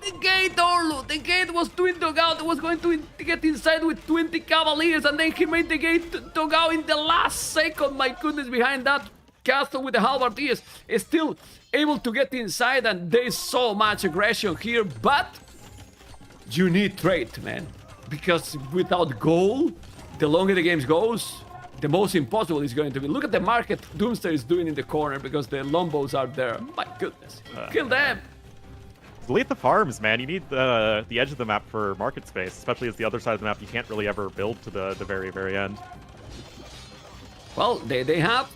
The gate, Orlu! The gate was doing Dogao, was going to get inside with 20 Cavaliers, and then he made the gate Dogao in the last second. My goodness, behind that castle with the Halberdiers is still able to get inside, and there's so much aggression here, but you need trade, man. Because without goal, the longer the game goes, the most impossible it's going to be. Look at the market Doomster is doing in the corner because the Lombos are there. My goodness. Kill them! Delete the farms, man. You need the edge of the map for market space, especially as the other side of the map you can't really ever build to the very, very end. Well, they have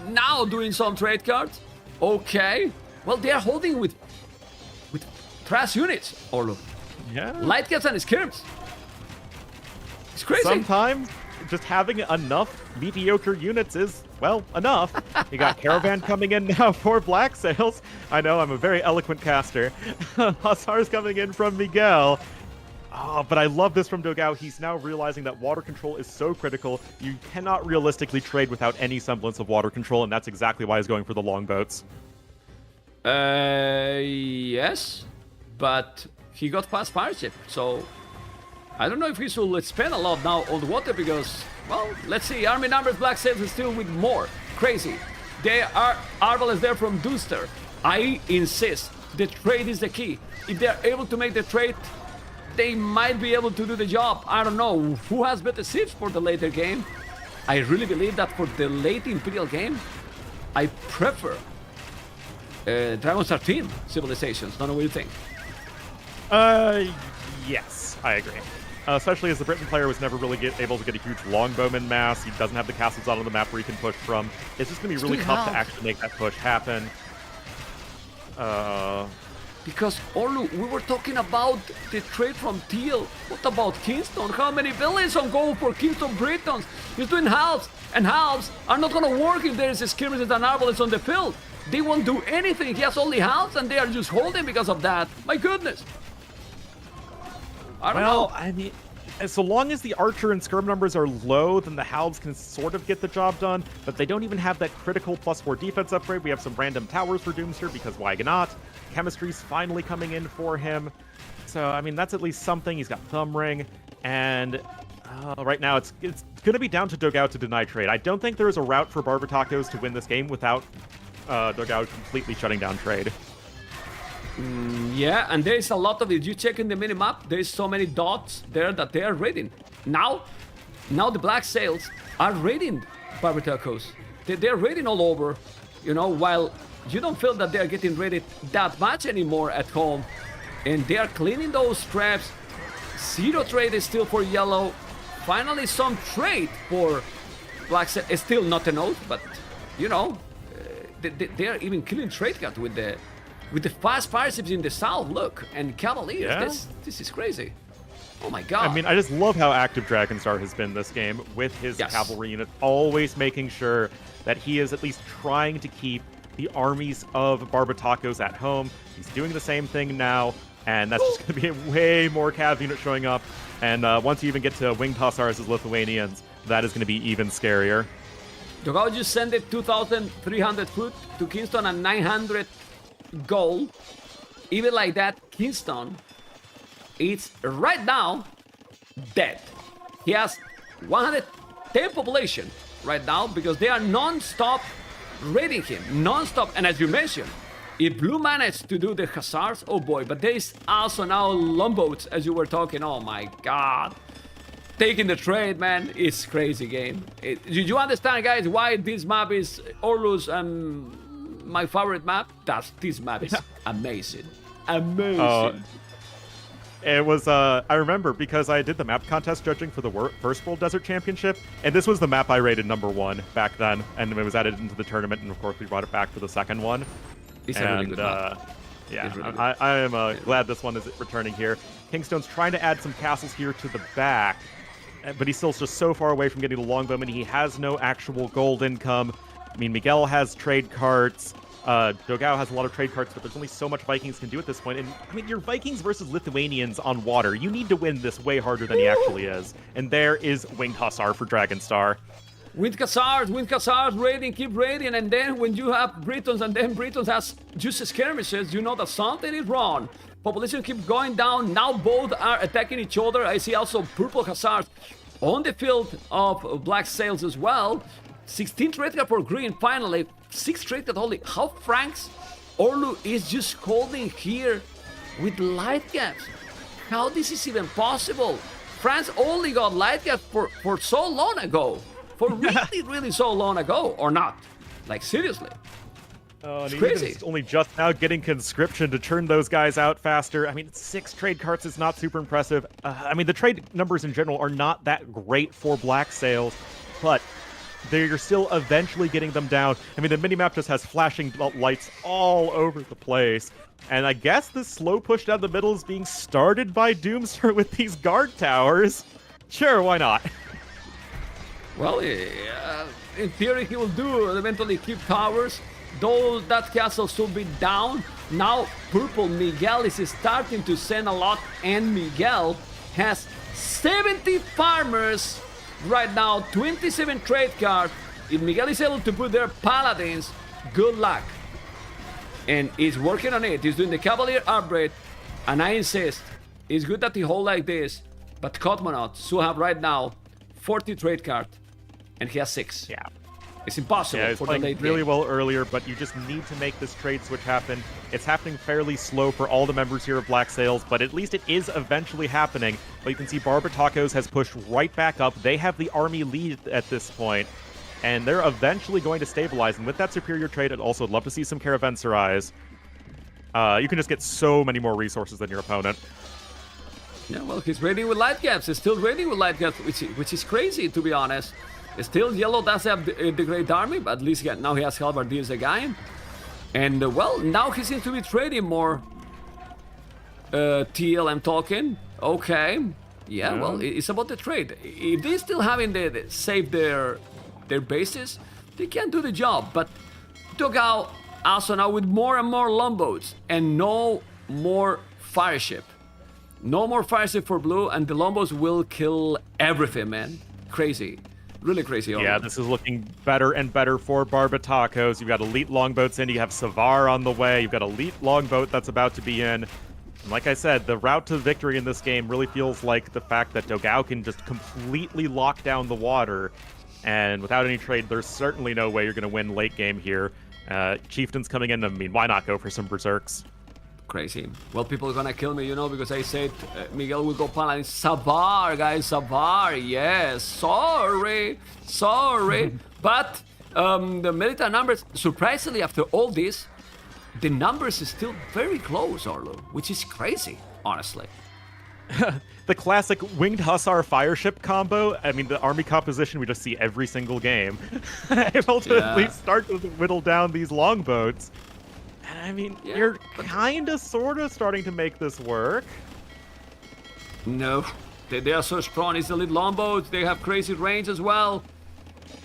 now doing some trade cards. Okay. Well, they are holding with trash units, Orlu. Yeah. Light caps and skirms. It's crazy. Sometimes just having enough mediocre units is, well, enough. You got Caravan coming in now for Black Sails. I know, I'm a very eloquent caster. Hussar's coming in from Miguel. Oh, but I love this from Dogao. He's now realizing that water control is so critical. You cannot realistically trade without any semblance of water control, and that's exactly why he's going for the longboats. Yes, but he got fast fire ship, so I don't know if he should spend a lot now on the water because, well, let's see. Army numbers, Black Sails is still with more. Crazy. There are Arbalest there from Dooster. I insist, the trade is the key. If they're able to make the trade, they might be able to do the job. I don't know who has better ships for the later game. I really believe that for the late Imperial game, I prefer Dragonstar Team civilizations. Don't know what you think. Yes, I agree. Especially as the Britain player was never really able to get a huge longbowman mass. He doesn't have the castles out on the map where he can push from. It's just going to be really tough to actually make that push happen. Because, Orlu, we were talking about the trade from Teal. What about Kingston? How many villains on go for Kingston Britons? He's doing halves, and halves are not going to work if there is skirmishes and arbalists on the field. They won't do anything. He has only halves, and they are just holding because of that. My goodness. I don't know. I mean, so long as the Archer and Skirm numbers are low, then the Halbs can sort of get the job done, but they don't even have that critical +4 defense upgrade. We have some random towers for Doomster, because why not? Chemistry's finally coming in for him. So, I mean, that's at least something. He's got Thumb Ring, and right now it's going to be down to Dogao to deny trade. I don't think there's a route for Barbatacos to win this game without Dogao completely shutting down trade. Yeah, and there's a lot of it. You check in the minimap, there's so many dots there that they are raiding. Now the Black Sails are raiding Barbatacos. They're raiding all over, you know, while you don't feel that they're getting raided that much anymore at home. And they are cleaning those traps. 0 trade is still for yellow. finally some trade for Black Sails. It's still not enough, but you know, they are even killing trade cards with the fast fireships in the south. Look, and Cavaliers. Yeah. This is crazy. Oh my god. I mean, I just love how active Dragonstar has been this game with his cavalry unit, always making sure that he is at least trying to keep the armies of Barbatacos at home. He's doing the same thing now, and that's just going to be a way more cav unit showing up. And once you even get to Winged Hussars as Lithuanians, that is going to be even scarier. Dogao just sent it 2,300 foot to Kingston and 900 gold. Even like that, Kingston, it's right now dead. He has 110 population right now because they are non-stop raiding him. Non-stop. And as you mentioned, if Blue managed to do the Hussars, oh boy, but there is also now longboats as you were talking. Oh my god. Taking the trade, man, it's crazy game. Do you understand, guys, why this map is Orlus my favorite map? This map is amazing. Amazing. It was, I remember because I did the map contest judging for the first World Desert Championship, and this was the map I rated #1 back then, and it was added into the tournament, and of course we brought it back for the second one. It's a really good map. Yeah, really good. I am glad this one is returning here. Kingstone's trying to add some castles here to the back, but he's still just so far away from getting the longbowman. He has no actual gold income. I mean, Miguel has trade carts. Dogao has a lot of trade carts, but there's only so much Vikings can do at this point. And I mean, you're Vikings versus Lithuanians on water. You need to win this way harder than he actually is. And there is Winged Hussar for Dragonstar. Winged Hussars, raiding, keep raiding, and then when you have Britons and then Britons has just skirmishes, you know that something is wrong. Population keep going down. Now both are attacking each other. I see also Purple Hussars on the field of Black Sails as well. 16 trade card for green, finally. 6 trade card only. How Franks Orlu is just holding here with light caps. How this is even possible? France only got light caps for so long ago. For really so long ago, or not. Like, seriously. It's crazy. He's only just now getting conscription to turn those guys out faster. I mean, 6 trade carts is not super impressive. I mean, the trade numbers in general are not that great for Black Sails, but they're still eventually getting them down. I mean, the minimap just has flashing lights all over the place. And I guess this slow push down the middle is being started by Doomster with these guard towers. Sure, why not? Well, in theory he will do eventually keep towers. Though that castle should be down. Now Purple Miguel is starting to send a lot, and Miguel has 70 farmers right now, 27 trade cards. If Miguel is able to put their paladins, good luck. And he's working on it. He's doing the Cavalier upgrade, and I insist, it's good that he hold like this, but Cosmonaut should have right now 40 trade cards, and he has 6. Yeah. It's impossible he's for the playing late really game. well earlier, but you just need to make this trade switch happen. It's happening fairly slow for all the members here of Black Sails, but at least it is eventually happening. But you can see Barbatacos has pushed right back up. They have the army lead at this point, and they're eventually going to stabilize. And with that superior trade, I'd also love to see some Caravanserais. You can just get so many more resources than your opponent. Yeah, well, he's raiding with light caps. He's still raiding with light caps, which is crazy, to be honest. Still, Yellow does have the Great Army, but at least now he has Halbardiers again. And, well, now he seems to be trading more. TL, I'm talking. Okay. Yeah, well, it's about the trade. If they still having the save their bases, they can do the job. But Dogao also now with more and more longboats and no more fireship. No more fireship for blue, and the longboats will kill everything, man. Crazy. Really crazy. Yeah, this is looking better and better for Barbatacos. You've got elite longboats in. You have Savar on the way. You've got elite longboat that's about to be in. And like I said, the route to victory in this game really feels like the fact that Dogao can just completely lock down the water. And without any trade, there's certainly no way you're going to win late game here. Chieftains coming in. I mean, why not go for some Berserks? Crazy. Well, people are gonna kill me, because I said Miguel will go Paladin. Savar, guys, Savar. Yes, sorry. But the military numbers, surprisingly, after all this, the numbers is still very close, Orlo, which is crazy, honestly. the classic winged hussar fireship combo. I mean, the army composition we just see every single game. Able to at least start to whittle down these longboats. And I mean, you're kind of, sort of starting to make this work. No, they are so strong. It's elite longboats. They have crazy range as well.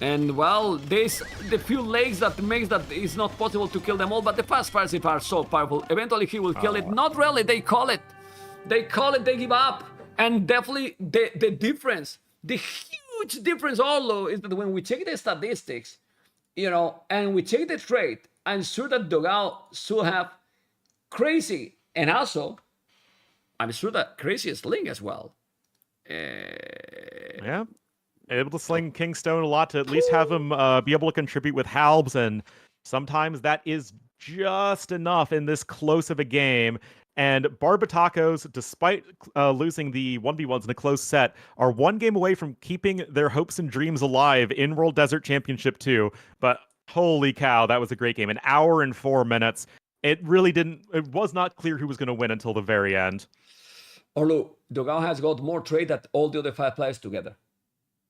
And well, the few legs that makes that it's not possible to kill them all. But the fast fireship are so powerful. Eventually, he will kill it. Not really. They call it. They call it. They give up. And definitely the difference, the huge difference, although, is that when we check the statistics, and we check the trade, I'm sure that Dogao should have crazy, and also, I'm sure that crazy is Sling as well. Yeah, able to sling Kingstone a lot to at least have him be able to contribute with halbs, and sometimes that is just enough in this close of a game. And Barbatacos, despite losing the 1v1s in a close set, are one game away from keeping their hopes and dreams alive in World Desert Championship 2. But holy cow, that was a great game. An hour and 4 minutes. It was not clear who was going to win until the very end. Although, Dogao has got more trade than all the other 5 players together.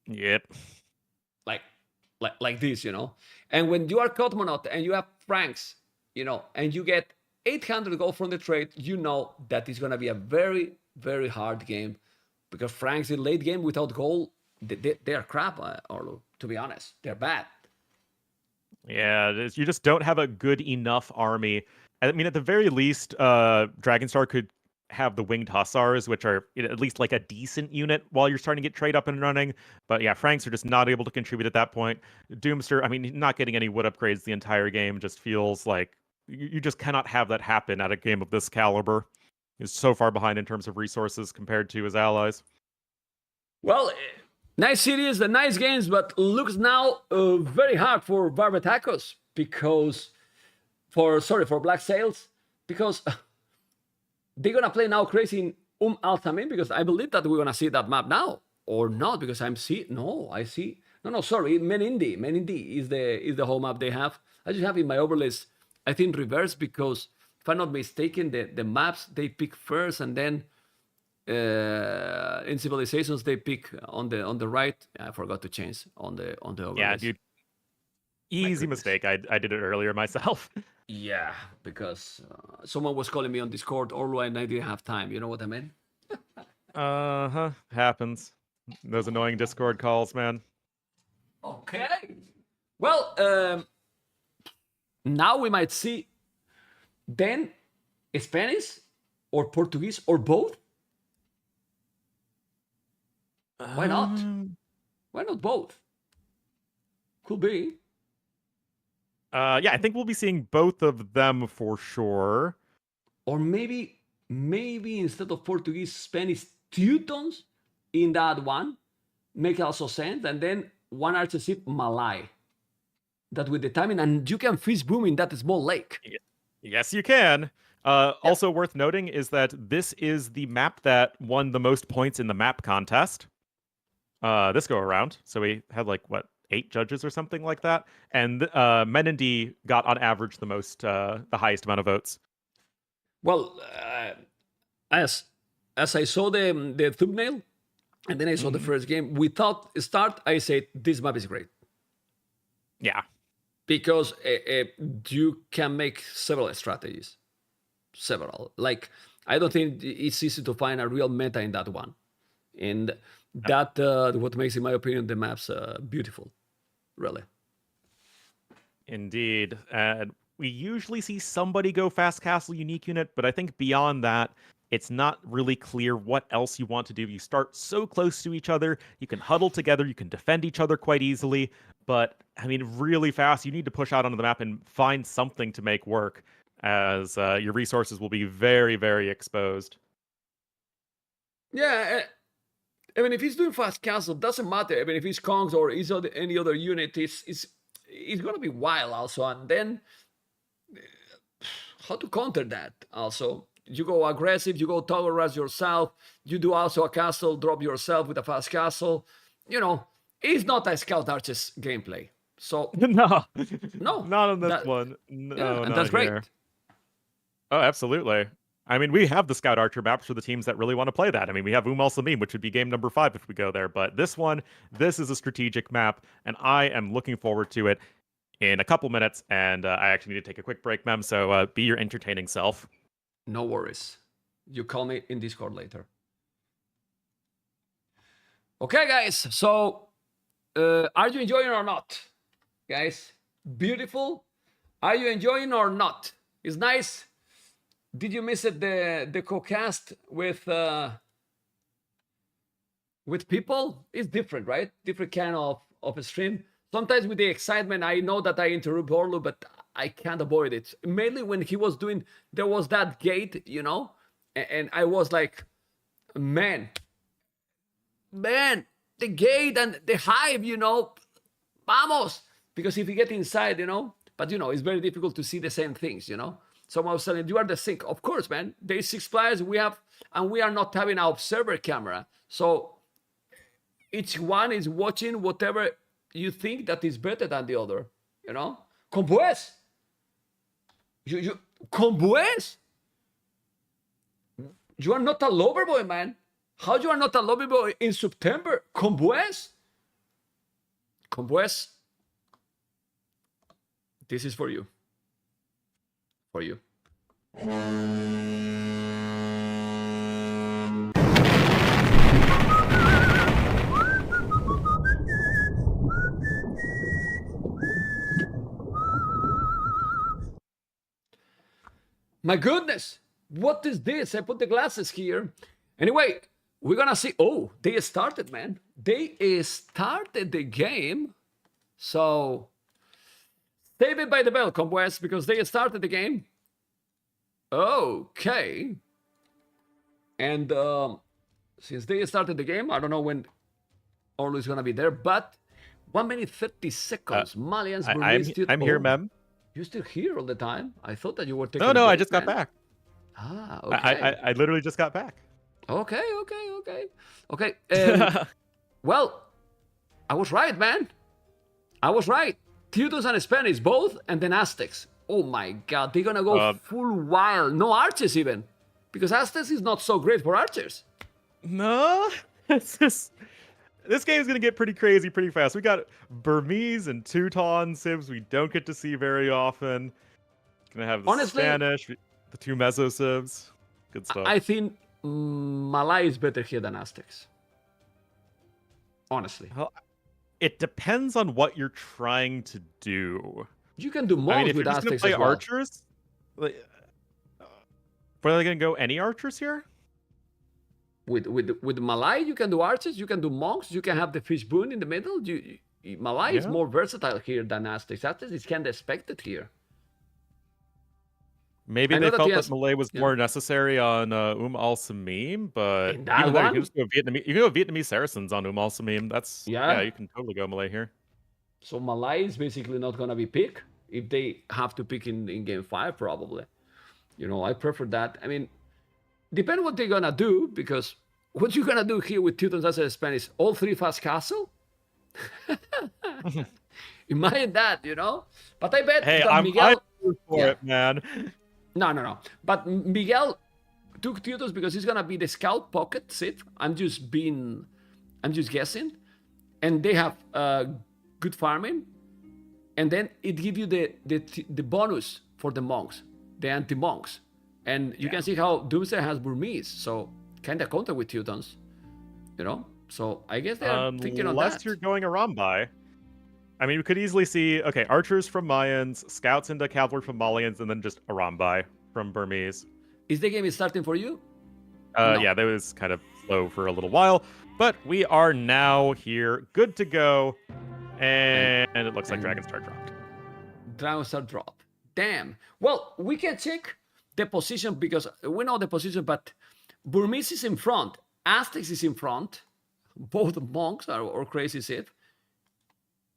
Yep. Like this, And when you are Cosmonaut and you have Franks, and you get 800 gold from the trade, that is going to be a very, very hard game. Because Franks in late game without gold, they are crap, Orlu, to be honest. They're bad. Yeah, you just don't have a good enough army. I mean, at the very least, Dragonstar could have the winged hussars, which are at least like a decent unit while you're starting to get trade up and running. But yeah, Franks are just not able to contribute at that point. Doomster, I mean, not getting any wood upgrades the entire game just feels like you just cannot have that happen at a game of this caliber. He's so far behind in terms of resources compared to his allies. Well, nice series and nice games, but looks now very hard for Barbatacos for Black Sails, because they're gonna play now crazy in Altamin, because I believe that we're gonna see that map now, or not, because I see Menindi is the whole map they have. I just have in my overlays, I think reverse, because if I'm not mistaken, the maps they pick first, and then in Civilizations they pick on the right. I forgot to change on the overlays. Yeah, dude. Easy mistake. I did it earlier myself. Yeah, because someone was calling me on Discord, Orlo, and I didn't have time. You know what I mean? Happens. Those annoying Discord calls, man. Okay. Well, now we might see then Spanish or Portuguese or both. Why not? Why not both? Could be. Yeah, I think we'll be seeing both of them for sure. Or maybe instead of Portuguese, Spanish Teutons in that one make also sense, and then one archship Malay. That with the timing, and you can fish boom in that small lake. Yes, you can. Also worth noting is that this is the map that won the most points in the map contest this go around. So we had 8 judges or something like that, and Menindi got on average the highest amount of votes. Well, as I saw the thumbnail, and then I saw the first game, without start, I said this map is great. Yeah, because you can make several strategies. I don't think it's easy to find a real meta in that one, and that what makes, in my opinion, the maps beautiful. Really. Indeed. We usually see somebody go fast castle unique unit, but I think beyond that, it's not really clear what else you want to do. You start so close to each other, you can huddle together, you can defend each other quite easily, but I mean, really fast, you need to push out onto the map and find something to make work, as your resources will be very, very exposed. Yeah, I mean, if he's doing fast castle, doesn't matter. I mean, if he's Kongs or is any other unit, it's going to be wild also. And then, how to counter that also? You go aggressive, you go toggle rush yourself, you do also a castle, drop yourself with a fast castle. It's not a Scout Arches gameplay. So no, not on this one. No, and that's great. Oh, absolutely. I mean, we have the Scout Archer maps for the teams that really want to play that. I mean, we have Samim, which would be game number 5 if we go there. But this is a strategic map, and I am looking forward to it in a couple minutes. And I actually need to take a quick break, Mem, so be your entertaining self. No worries. You call me in Discord later. Okay, guys. So, are you enjoying or not? Guys, beautiful. Are you enjoying or not? It's nice. Did you miss it, the co-cast with people? It's different, right? Different kind of a stream. Sometimes with the excitement, I know that I interrupt Orlu, but I can't avoid it. Mainly when he was doing, there was that gate, you know? And I was like, man, the gate and the hive, you know? Vamos! Because if you get inside, you know? But, you know, it's very difficult to see the same things, you know? Someone was saying, you are the sync. Of course, man. There's 6 players we have, and we are not having an observer camera. So each one is watching whatever you think that is better than the other. You know? Con pues. Con pues? You are not a lover boy, man. How you are not a lover boy in September? Con pues? Con pues. This is for you. For you. My goodness, what is this? I put the glasses here. Anyway, we're gonna see. Oh, they started, man. They started the game. So save it by the bell, Comboys, because they started the game. Okay. And since they started the game, I don't know when Orlu is going to be there, but 1 minute 30 seconds. Malians, I'm here, Mem. You're still here all the time? I thought that you were taking No, I just got back. Ah, okay. I literally just got back. Okay. Well, I was right, man. I was right. Teutos and Spanish both, and then Aztecs. Oh my god, they're gonna go full wild. No archers even. Because Aztecs is not so great for archers. No, this game is gonna get pretty crazy pretty fast. We got Burmese and Teuton civs we don't get to see very often. Gonna have the Spanish, the 2 Meso civs. Good stuff. I think Malay is better here than Aztecs. Honestly. Well, it depends on what you're trying to do. You can do more with Aztecs as well. Archers, like, are they gonna go any archers here? With Malay, you can do archers, you can do monks, you can have the fish boon in the middle. Malay is more versatile here than Aztecs. Aztecs is kind of expected here. Maybe they felt that Malay was more necessary on Al Samim, but you can just go Vietnamese. You can go Vietnamese Saracens on Al Samim. That's you can totally go Malay here. So Malay is basically not gonna be picked if they have to pick in game 5, probably. You know, I prefer that. I mean, depend what they're gonna do, because what you gonna do here with Teutons as a Spanish, all 3 fast castle? Imagine that, you know. But I bet that Miguel for it, man. No. But Miguel took Teutos because he's gonna be the scout pocket sit. I'm just guessing, and they have good farming, and then it gives you the bonus for the monks, the anti-monks, and you can see how Doomsday has Burmese, so kind of counter with Teutons, you know. So I guess they're thinking on that. Unless you're going Arambai. I mean, we could easily see, okay, archers from Mayans, scouts into cavalry from Malians, and then just Arambai from Burmese. Is the game starting for you? No. Yeah, that was kind of slow for a little while, but we are now here, good to go, and it looks like Dragonstar dropped. Dragonstar dropped. Damn. Well, we can check the position because we know the position, but Burmese is in front, Aztecs is in front, both monks or crazy Sith.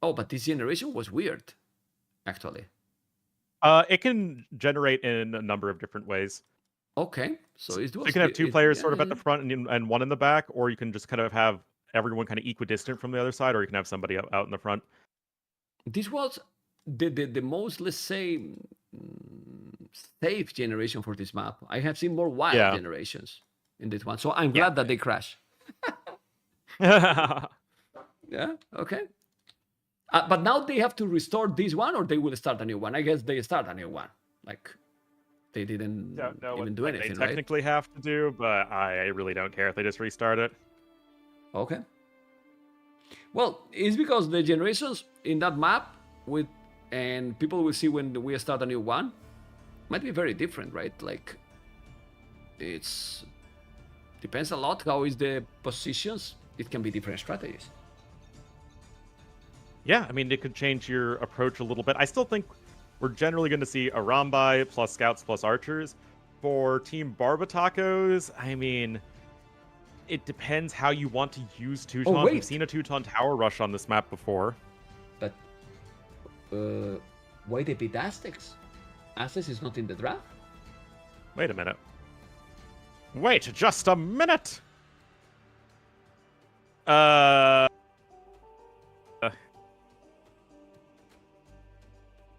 Oh, but this generation was weird, actually. It can generate in a number of different ways. Okay, so you can have 2 players sort of at the front and 1 in the back, or you can just kind of have everyone kind of equidistant from the other side, or you can have somebody out in the front. This was the most, let's say, safe generation for this map. I have seen more wild Yeah. generations in this one, so I'm glad that they crash. Yeah. Yeah. Okay. But now they have to restore this one, or they will start a new one. I guess they start a new one. Like they didn't Don't know even what do like, anything, they right? technically have to do, but I really don't care if they just restart it. Okay. Well, it's because the generations in that map and people will see when we start a new one might be very different, right? Like it's depends a lot how is the positions. It can be different strategies. Yeah, I mean, it could change your approach a little bit. I still think we're generally going to see a Rambai plus scouts plus archers. For Team Barbatacos, I mean, it depends how you want to use Teutons. wait. We've seen a Teuton tower rush on this map before. But why they beat Aztecs? Aztecs is not in the draft. Wait a minute. Wait just a minute!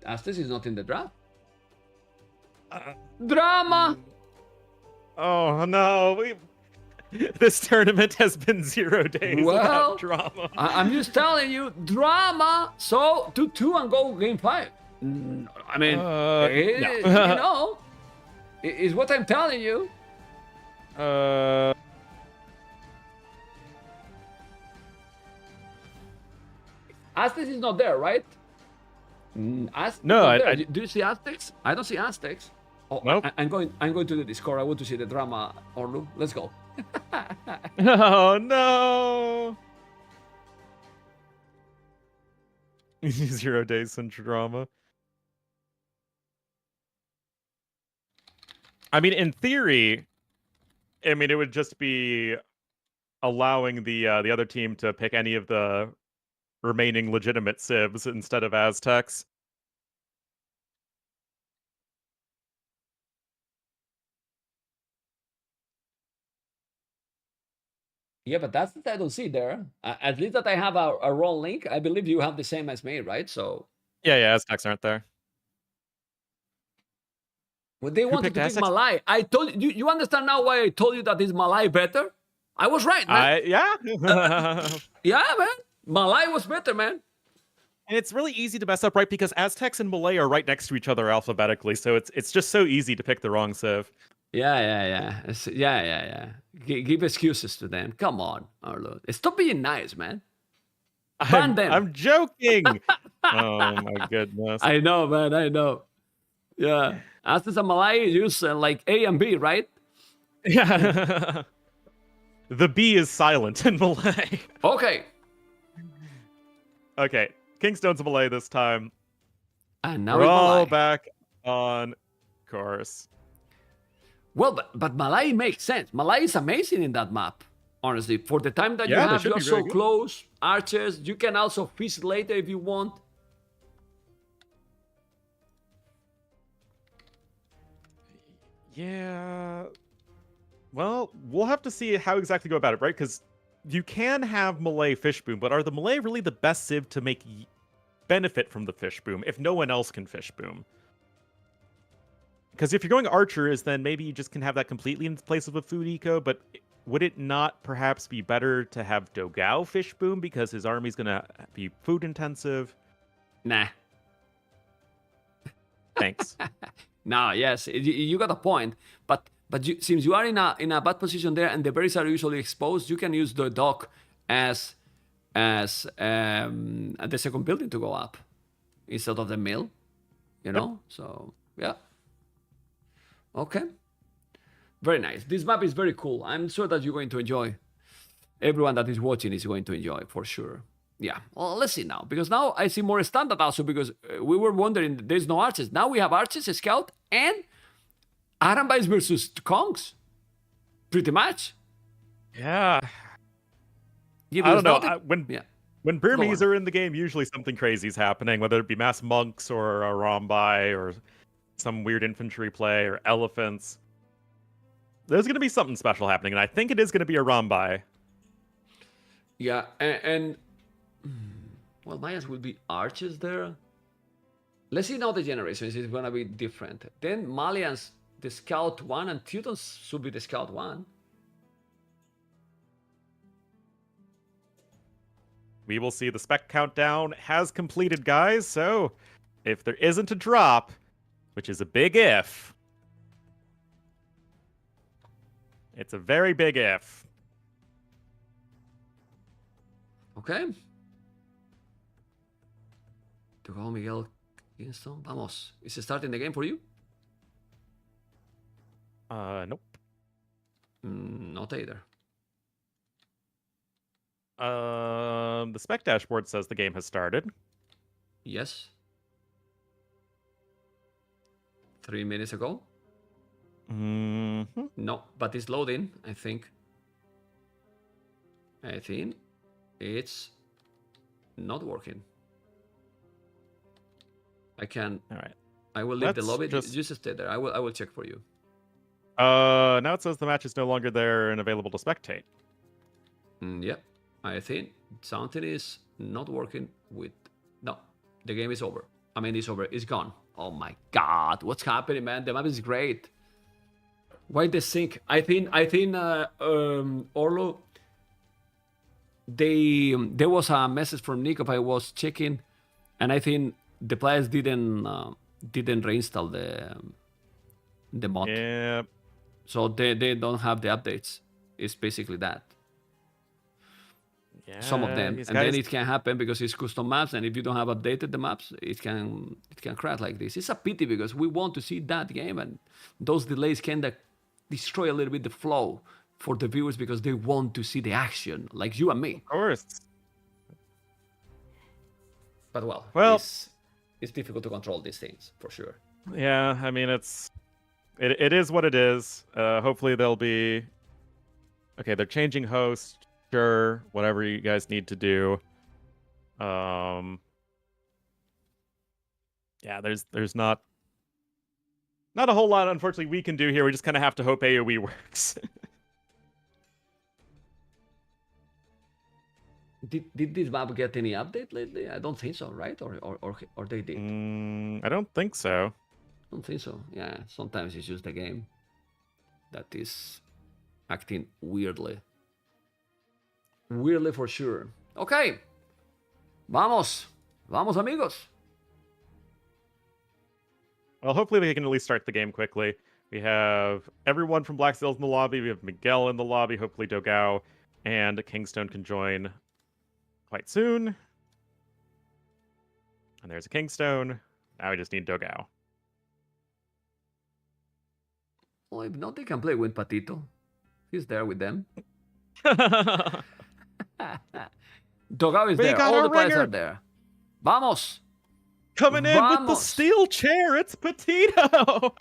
Aztecs is not in the draft. Drama! Oh no, this tournament has been 0 days Well, without drama. I'm just telling you, drama. So 2-2 and go game 5. I mean, No. you know, is what I'm telling you. Aztecs is not there, right? Aztecs No, not there. I- Do you see Aztecs? I don't see Aztecs. Oh, Nope. I'm going to the Discord. I want to see the drama, Orlu. Let's go. Oh no! 0 days since drama. I mean, in theory, I mean it would just be allowing the other team to pick any of the remaining legitimate civs instead of Aztecs. Yeah, but that's what I don't see there. At least that I have a wrong link. I believe you have the same as me, right? So Yeah, Aztecs aren't there. when they wanted picked to pick Aztecs? Malai, I told you. You understand now why I told you that is Malai better? I was right, man. Yeah. Yeah, man. Malai was better, man. And it's really easy to mess up, right? Because Aztecs and Malay are right next to each other alphabetically, so it's just so easy to pick the wrong civ. Yeah. Yeah. Give excuses to them. Come on, Arlo. Stop being nice, man. Ban them. I'm joking. Oh my goodness. I know, man. I know. Yeah. Aztecs and Malai use like A and B, right? Yeah. The B is silent in Malay. Okay. Okay, Kingstone's Malay this time. And now We're it's all Malai. back on course. Well, but Malai makes sense. Malai is amazing in that map. Honestly, for the time that you Yeah, they have, should you're be so very good. close. Archers, you can also feast later if you want. Yeah. Well, we'll have to see how exactly go about it, right? Because you can have Malay fish boom, but are the Malay really the best civ to make benefit from the fish boom if no one else can fish boom? Because if you're going archers, then maybe you just can have that completely in place of a food eco, but would it not perhaps be better to have Dogao fish boom because his army's going to be food intensive? Nah. Thanks. No, yes, you got a point. But since you are in a bad position there and the berries are usually exposed, you can use the dock as the second building to go up instead of the mill. You know? So yeah. Okay. Very nice. This map is very cool. I'm sure that you're going to enjoy. Everyone that is watching is going to enjoy for sure. Yeah. Well, let's see now. Because now I see more standard also because we were wondering there's no archers. Now we have archers, a scout, and Arambais versus Kongs. Pretty much. Yeah. Yeah, I don't know. yeah. When Burmese Go on. are in the game, usually something crazy is happening, whether it be mass monks or a Rambai or some weird infantry play or elephants. There's going to be something special happening, and I think it is going to be a Rambai. Yeah, and well, Mayas will be archers there. Let's see now the generations is gonna be different. Then Malians, the Scout 1, and Teutons should be the Scout 1. We will see the spec countdown has completed, guys. So if there isn't a drop, which is a big if, it's a very big if. Okay. To go, Miguel Kingston. Vamos. Is it starting the game for you? Nope. Not either. The spec dashboard says the game has started. Yes. 3 minutes ago. Mm-hmm. No, but it's loading, I think. I think it's not working. I can. All right. I will leave the Let's lobby. just- Just stay there. I will check for you. Now it says the match is no longer there and available to spectate. Yep. I think something is not working with. No, the game is over. I mean, it's over. It's gone. Oh my God, what's happening, man? The map is great. Why the sync? I think Orlo. There was a message from Nick. I was checking, and I think the players didn't reinstall the mod. Yeah. So they don't have the updates. It's basically that. Yeah. Some of them, these and then guys- it can happen because it's custom maps, and if you don't have updated the maps, it can crash like this. It's a pity because we want to see that game, and those delays can destroy a little bit the flow for the viewers because they want to see the action, like you and me. Of course. But well, Well- it's difficult to control these things for sure. Yeah, I mean it is what it is. Hopefully they'll be okay. They're changing host. Sure, whatever you guys need to do. Yeah, there's not a whole lot, unfortunately, we can do here. We just kind of have to hope AoE works. Did this map get any update lately? I don't think so, right? Or they did? I don't think so. I don't think so. Yeah, sometimes it's just the game that is acting weirdly. Weirdly for sure. Okay. Vamos. Vamos, amigos. Well, hopefully we can at least start the game quickly. We have everyone from Black Seals in the lobby. We have Miguel in the lobby. Hopefully Dogao and Kingstone can join quite soon. And there's a Kingstone. Now we just need Dogao. Well, if not, they can play with Patito. He's there with them. Dogao is We there. got All our the players ringer. are there. Vamos. Coming in with the Vamos. steel chair, it's Petito!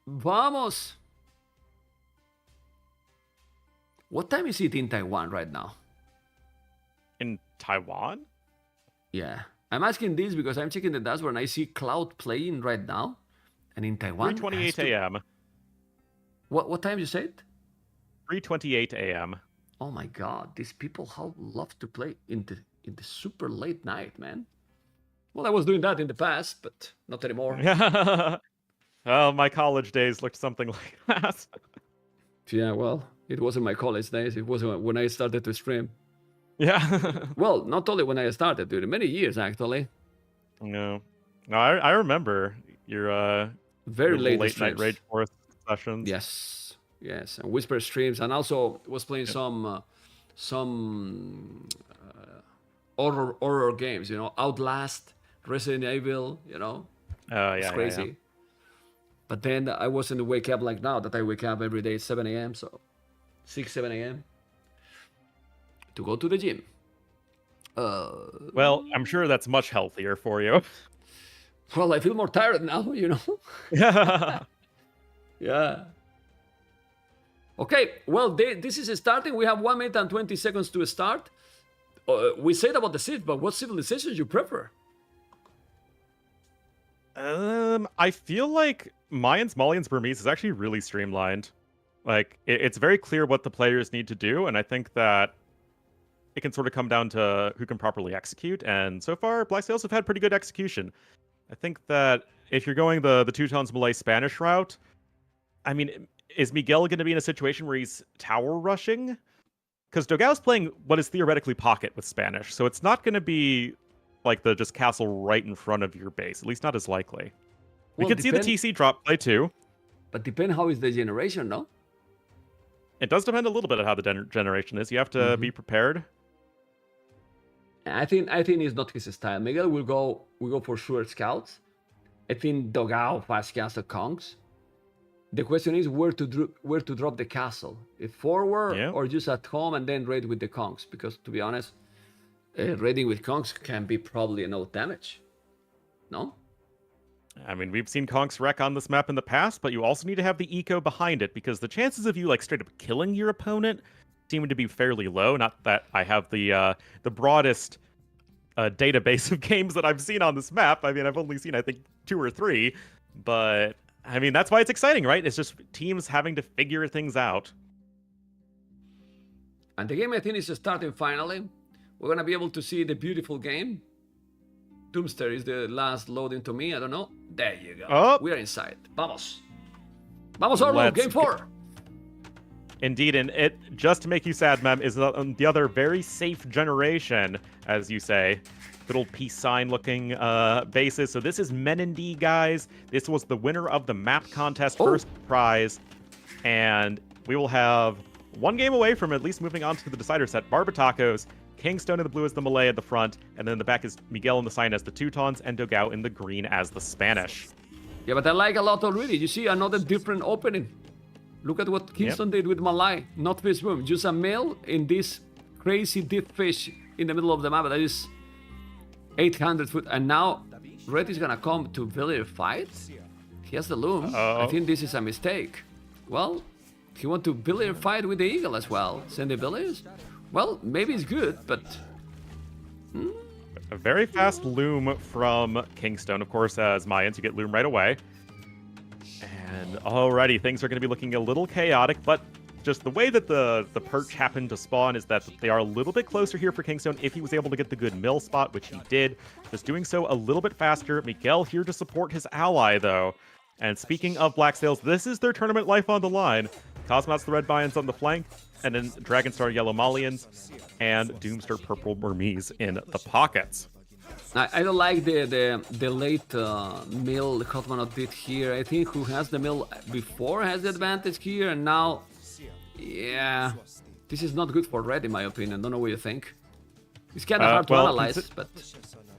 Vamos. What time is it in Taiwan right now? In Taiwan? Yeah. I'm asking this because I'm checking the dashboard and I see Cloud playing right now. And in Taiwan. 3:28 a.m. What time you said? 3:28 a.m. Oh my God, these people how love to play in the super late night, man. Well, I was doing that in the past, but not anymore. Well, my college days looked something like that. Yeah, well, it wasn't my college days. It was when I started to stream. Yeah. Well, not only when I started, during many years actually. No, I remember your Very your late night streams. Rage Force sessions. Yes, and Whisper streams, and also was playing some horror games. You know, Outlast, Resident Evil. You know, Oh it's yeah, crazy. yeah. But then I wasn't wake up like now that I wake up every day at 7 a.m. So 7 a.m. to go to the gym. Well, I'm sure that's much healthier for you. Well, I feel more tired now, you know. Yeah. Yeah. Okay, well, this is starting. We have 1 minute and 20 seconds to start. We said about the Civ, but what civilizations you prefer? I feel like Mayans, Malians, Burmese is actually really streamlined. Like, it's very clear what the players need to do, and I think that it can sort of come down to who can properly execute. And so far, Black Sails have had pretty good execution. I think that if you're going the Teutons Malay Spanish route, I mean, is Miguel going to be in a situation where he's tower rushing? Because Dogao's playing what is theoretically pocket with Spanish, so it's not going to be like the just castle right in front of your base. At least not as likely. We could see the TC drop play too. But depend how is the generation, no? It does depend a little bit on how the generation is. You have to be prepared. I think it's not his style. Miguel will go for sure scouts. I think Dogao fast castle Kongs. The question is where to drop the castle. If forward or just at home and then raid with the Kongs. Because to be honest, raiding with Kongs can be probably no damage. No? I mean, we've seen Kongs wreck on this map in the past, but you also need to have the eco behind it, because the chances of you like straight up killing your opponent seem to be fairly low. Not that I have the broadest database of games that I've seen on this map. I mean, I've only seen, I think, 2 or 3, but I mean, that's why it's exciting, right? It's just teams having to figure things out. And the game, I think, is starting finally. We're going to be able to see the beautiful game. Doomster is the last loading to me. I don't know. There you go. Oh. We are inside. Vamos. Vamos, Orlo. Game 4. Indeed, and it, just to make you sad, Mem, is the other very safe generation, as you say. Good old peace sign looking bases. So this is Menindee, guys. This was the winner of the map contest first prize. And we will have one game away from at least moving on to the decider set. Barbatacos, Kingstone in the blue as the Malay at the front, and then in the back is Miguel in the cyan as the Teutons, and Dogao in the green as the Spanish. Yeah, but I like a lot already. You see another different opening. Look at what Kingston did with Malay. Not fish boom, just a mill in this crazy deep fish in the middle of the map. That is 800 foot. And now Red is gonna come to Villiers fight. He has the loom. I think this is a mistake. Well, he want to Villiers fight with the Eagle as well. Send the Villiers? Well, maybe it's good, but... A very fast loom from Kingstone. Of course, as Mayans, you get loom right away. And already things are going to be looking a little chaotic, but just the way that the perch happened to spawn is that they are a little bit closer here for Kingstone if he was able to get the good mill spot, which he did. Just doing so a little bit faster. Miguel here to support his ally, though. And speaking of Black Sails, this is their tournament life on the line. Cosmonauts the Red Mayans on the flank, and then Dragonstar Yellow Malians, and Doomster Purple Burmese in the pockets. I don't like the late mill the Cosmonaut did here. I think who has the mill before has the advantage here, and now, yeah, this is not good for Red in my opinion. Don't know what you think. It's kind of hard to analyze, but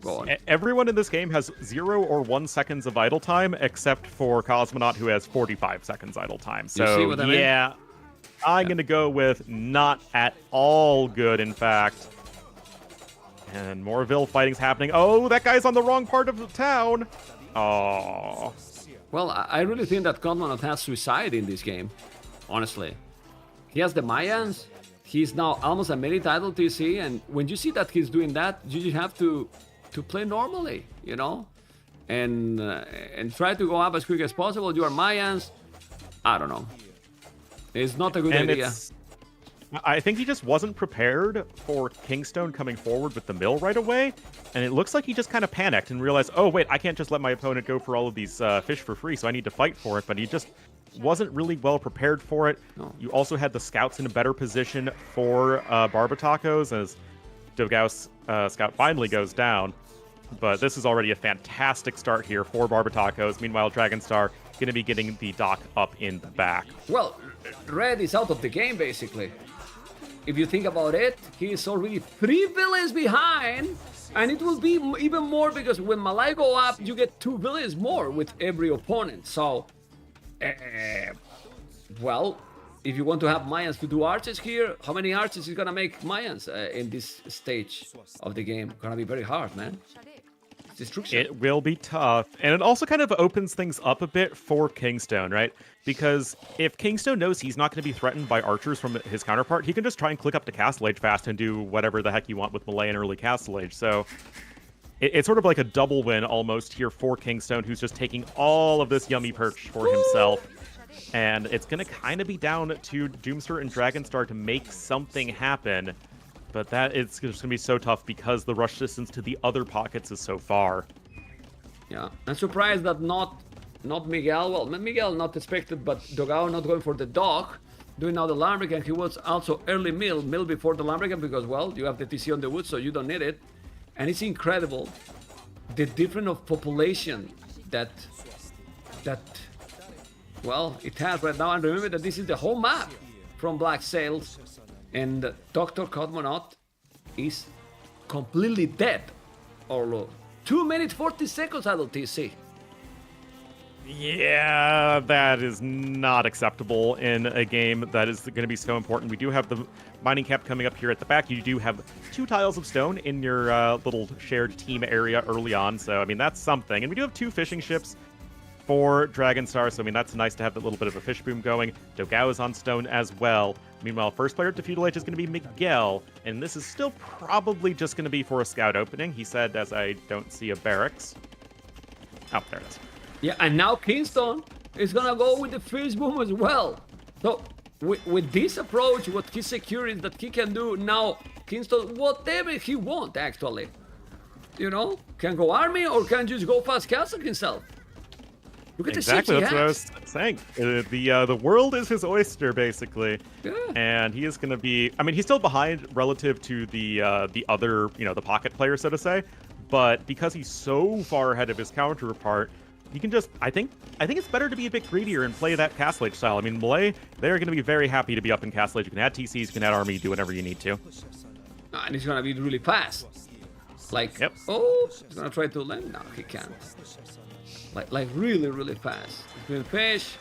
go on. Everyone in this game has 0 or 1 seconds of idle time, except for Cosmonaut, who has 45 seconds idle time. So, you see what I mean? I'm going to go with not at all good, in fact. And more Vil fighting's happening. Oh, that guy's on the wrong part of the town. Oh. Well, I really think that Cosmonaut has suicide in this game, honestly. He has the Mayans. He's now almost a mini title TC, and when you see that he's doing that, you just have to play normally, you know, and try to go up as quick as possible. You are Mayans. I don't know. It's not a good idea. I think he just wasn't prepared for Kingstone coming forward with the mill right away, and it looks like he just kind of panicked and realized, oh wait, I can't just let my opponent go for all of these fish for free, so I need to fight for it. But he just wasn't really well prepared for it. No. You also had the scouts in a better position for Barbatacos, as Dogao's scout finally goes down. But this is already a fantastic start here for Barbatacos. Meanwhile, Dragonstar going to be getting the dock up in the back. Well, Red is out of the game, basically. If you think about it, he is already 3 villains behind, and it will be even more because when Malay go up, you get 2 villains more with every opponent. So, well, if you want to have Mayans to do arches here, how many arches is gonna make Mayans in this stage of the game? Gonna be very hard, man. Destruction. It will be tough, and it also kind of opens things up a bit for Kingstone, right? Because if Kingstone knows he's not going to be threatened by archers from his counterpart, he can just try and click up to Castle Age fast and do whatever the heck you want with Malay and early Castle Age. So it's sort of like a double win almost here for Kingstone, who's just taking all of this yummy perch for himself. And it's going to kind of be down to Doomster and Dragonstar to make something happen. But that it's just going to be so tough because the rush distance to the other pockets is so far. Yeah, I'm surprised that not Miguel. Well, Miguel not expected, but Dogao not going for the dog, doing now the Lambrick, and he was also early mill before the Lambrick because, well, you have the TC on the wood, so you don't need it. And it's incredible the difference of population that well, it has right now. And remember that this is the whole map from Black Sails, and Dr. Cosmonaut is completely dead. Or 2 minutes 40 seconds out of TC. Yeah, that is not acceptable in a game that is going to be so important. We do have the mining camp coming up here at the back. You do have 2 tiles of stone in your little shared team area early on. So, I mean, that's something. And we do have 2 fishing ships for Dragon Star. So, I mean, that's nice to have that little bit of a fish boom going. Dogao is on stone as well. Meanwhile, first player to Feudal Age is going to be Miguel. And this is still probably just going to be for a scout opening. He said, as I don't see a barracks. Oh, there it is. Yeah, and now Kingston is gonna go with the fish boom as well. So with this approach, what he's securing that he can do now, Kingston, whatever he wants actually. You know, can go army or can just go fast castle himself. Look at exactly, the that's what I was saying. The world is his oyster, basically. Yeah. And he is going to be. I mean, he's still behind relative to the other, the pocket player, so to say. But because he's so far ahead of his counterpart, you can just. I think it's better to be a bit greedier and play that Castle Age style. I mean, Malay, they're going to be very happy to be up in Castle Age. You can add TCs, you can add army, do whatever you need to. And he's going to be really fast. Like, yep. Oh, he's going to try to land. No, he can't. Like really, really fast. He's doing fish.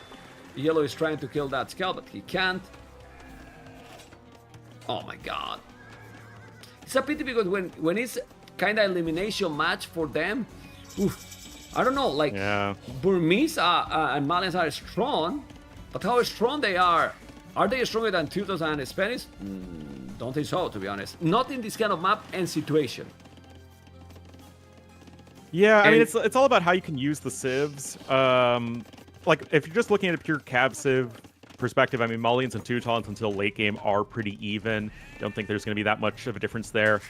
Yellow is trying to kill that scout, but he can't. Oh my god. It's a pity because when it's kind of elimination match for them, oof, I don't know, like, yeah. Burmese and Malians are strong, but how strong they are they stronger than Teutos and Spanish? Don't think so, to be honest. Not in this kind of map and situation. Yeah, I mean, it's all about how you can use the civs. Like, if you're just looking at a pure cav civ perspective, I mean, Malians and Teutons until late game are pretty even. Don't think there's going to be that much of a difference there.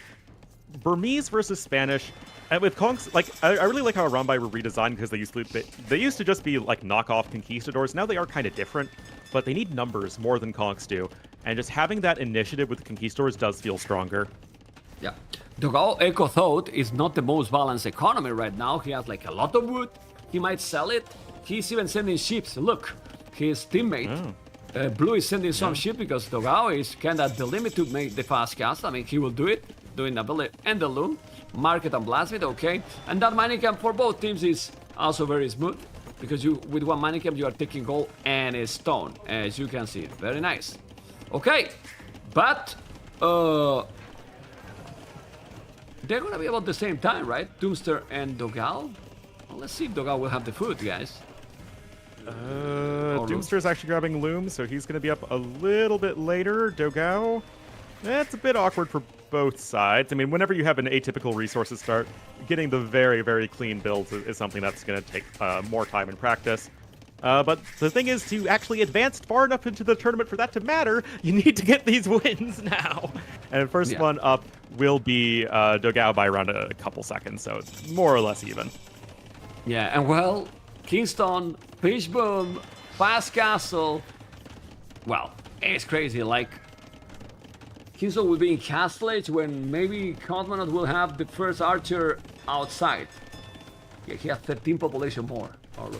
Burmese versus Spanish, and with Conks, like, I really like how Arambai were redesigned because they used to just be like knockoff conquistadors. Now they are kind of different, but they need numbers more than Conks do. And just having that initiative with the conquistadors does feel stronger. Yeah. Dogao Eco Thought is not the most balanced economy right now. He has like a lot of wood. He might sell it. He's even sending ships. Look, his teammate Blue is sending some ship because Dogao is kind of the limit to make the fast cast. I mean, he will do it, doing the bullet and the loom. Market and blast it, okay. And that mining camp for both teams is also very smooth because you with one mining camp you are taking gold and a stone, as you can see. Very nice. Okay, but they're gonna be about the same time, right? Doomster and Dogao? Well, let's see if Dogao will have the food, guys. Doomster's actually grabbing Loom, so he's gonna be up a little bit later. Dogao, that's a bit awkward for both sides. I mean, whenever you have an atypical resources start, getting the very, very clean builds is something that's gonna take more time and practice. But the thing is, to actually advance far enough into the tournament for that to matter, you need to get these wins now. And first one up will be Dogao by around a couple seconds, so it's more or less even. Yeah, and well, Kingston, Fish Boom, Fast Castle. Well, it's crazy. Like, Kingston will be in Castle Age when maybe Cosmonaut will have the first archer outside. Yeah, he has 13 population more. Or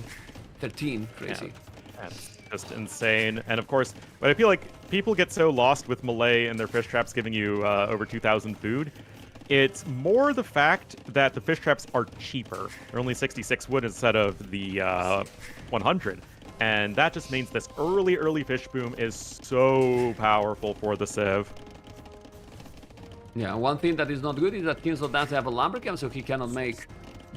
13, crazy. Yeah, that's just insane. And of course, but I feel like people get so lost with Malay and their fish traps giving you over 2,000 food. It's more the fact that the fish traps are cheaper. They're only 66 wood instead of the 100. And that just means this early fish boom is so powerful for the Civ. Yeah, one thing that is not good is that Kingston doesn't have a lumbercamp, so he cannot make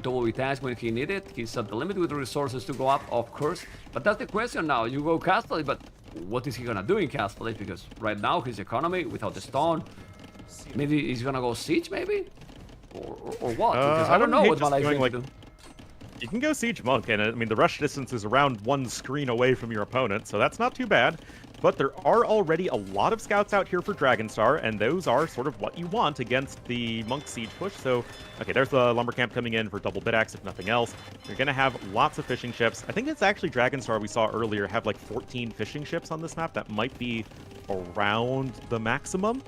double task when he need it. He's at the limit with the resources to go up, of course. But that's the question now. You go Castle, but what is he gonna do in Castle? Because right now his economy without the stone, maybe he's gonna go siege, maybe, or what? Because I don't know what Malay is going to do. You can go siege monk, and I mean the rush distance is around one screen away from your opponent, so that's not too bad. but there are already a lot of scouts out here for Dragonstar, and those are sort of what you want against the Monk Siege push. So, okay, there's the Lumber Camp coming in for double Bidax, if nothing else. You're going to have lots of fishing ships. I think it's actually Dragonstar we saw earlier have like 14 fishing ships on this map. That might be around the maximum.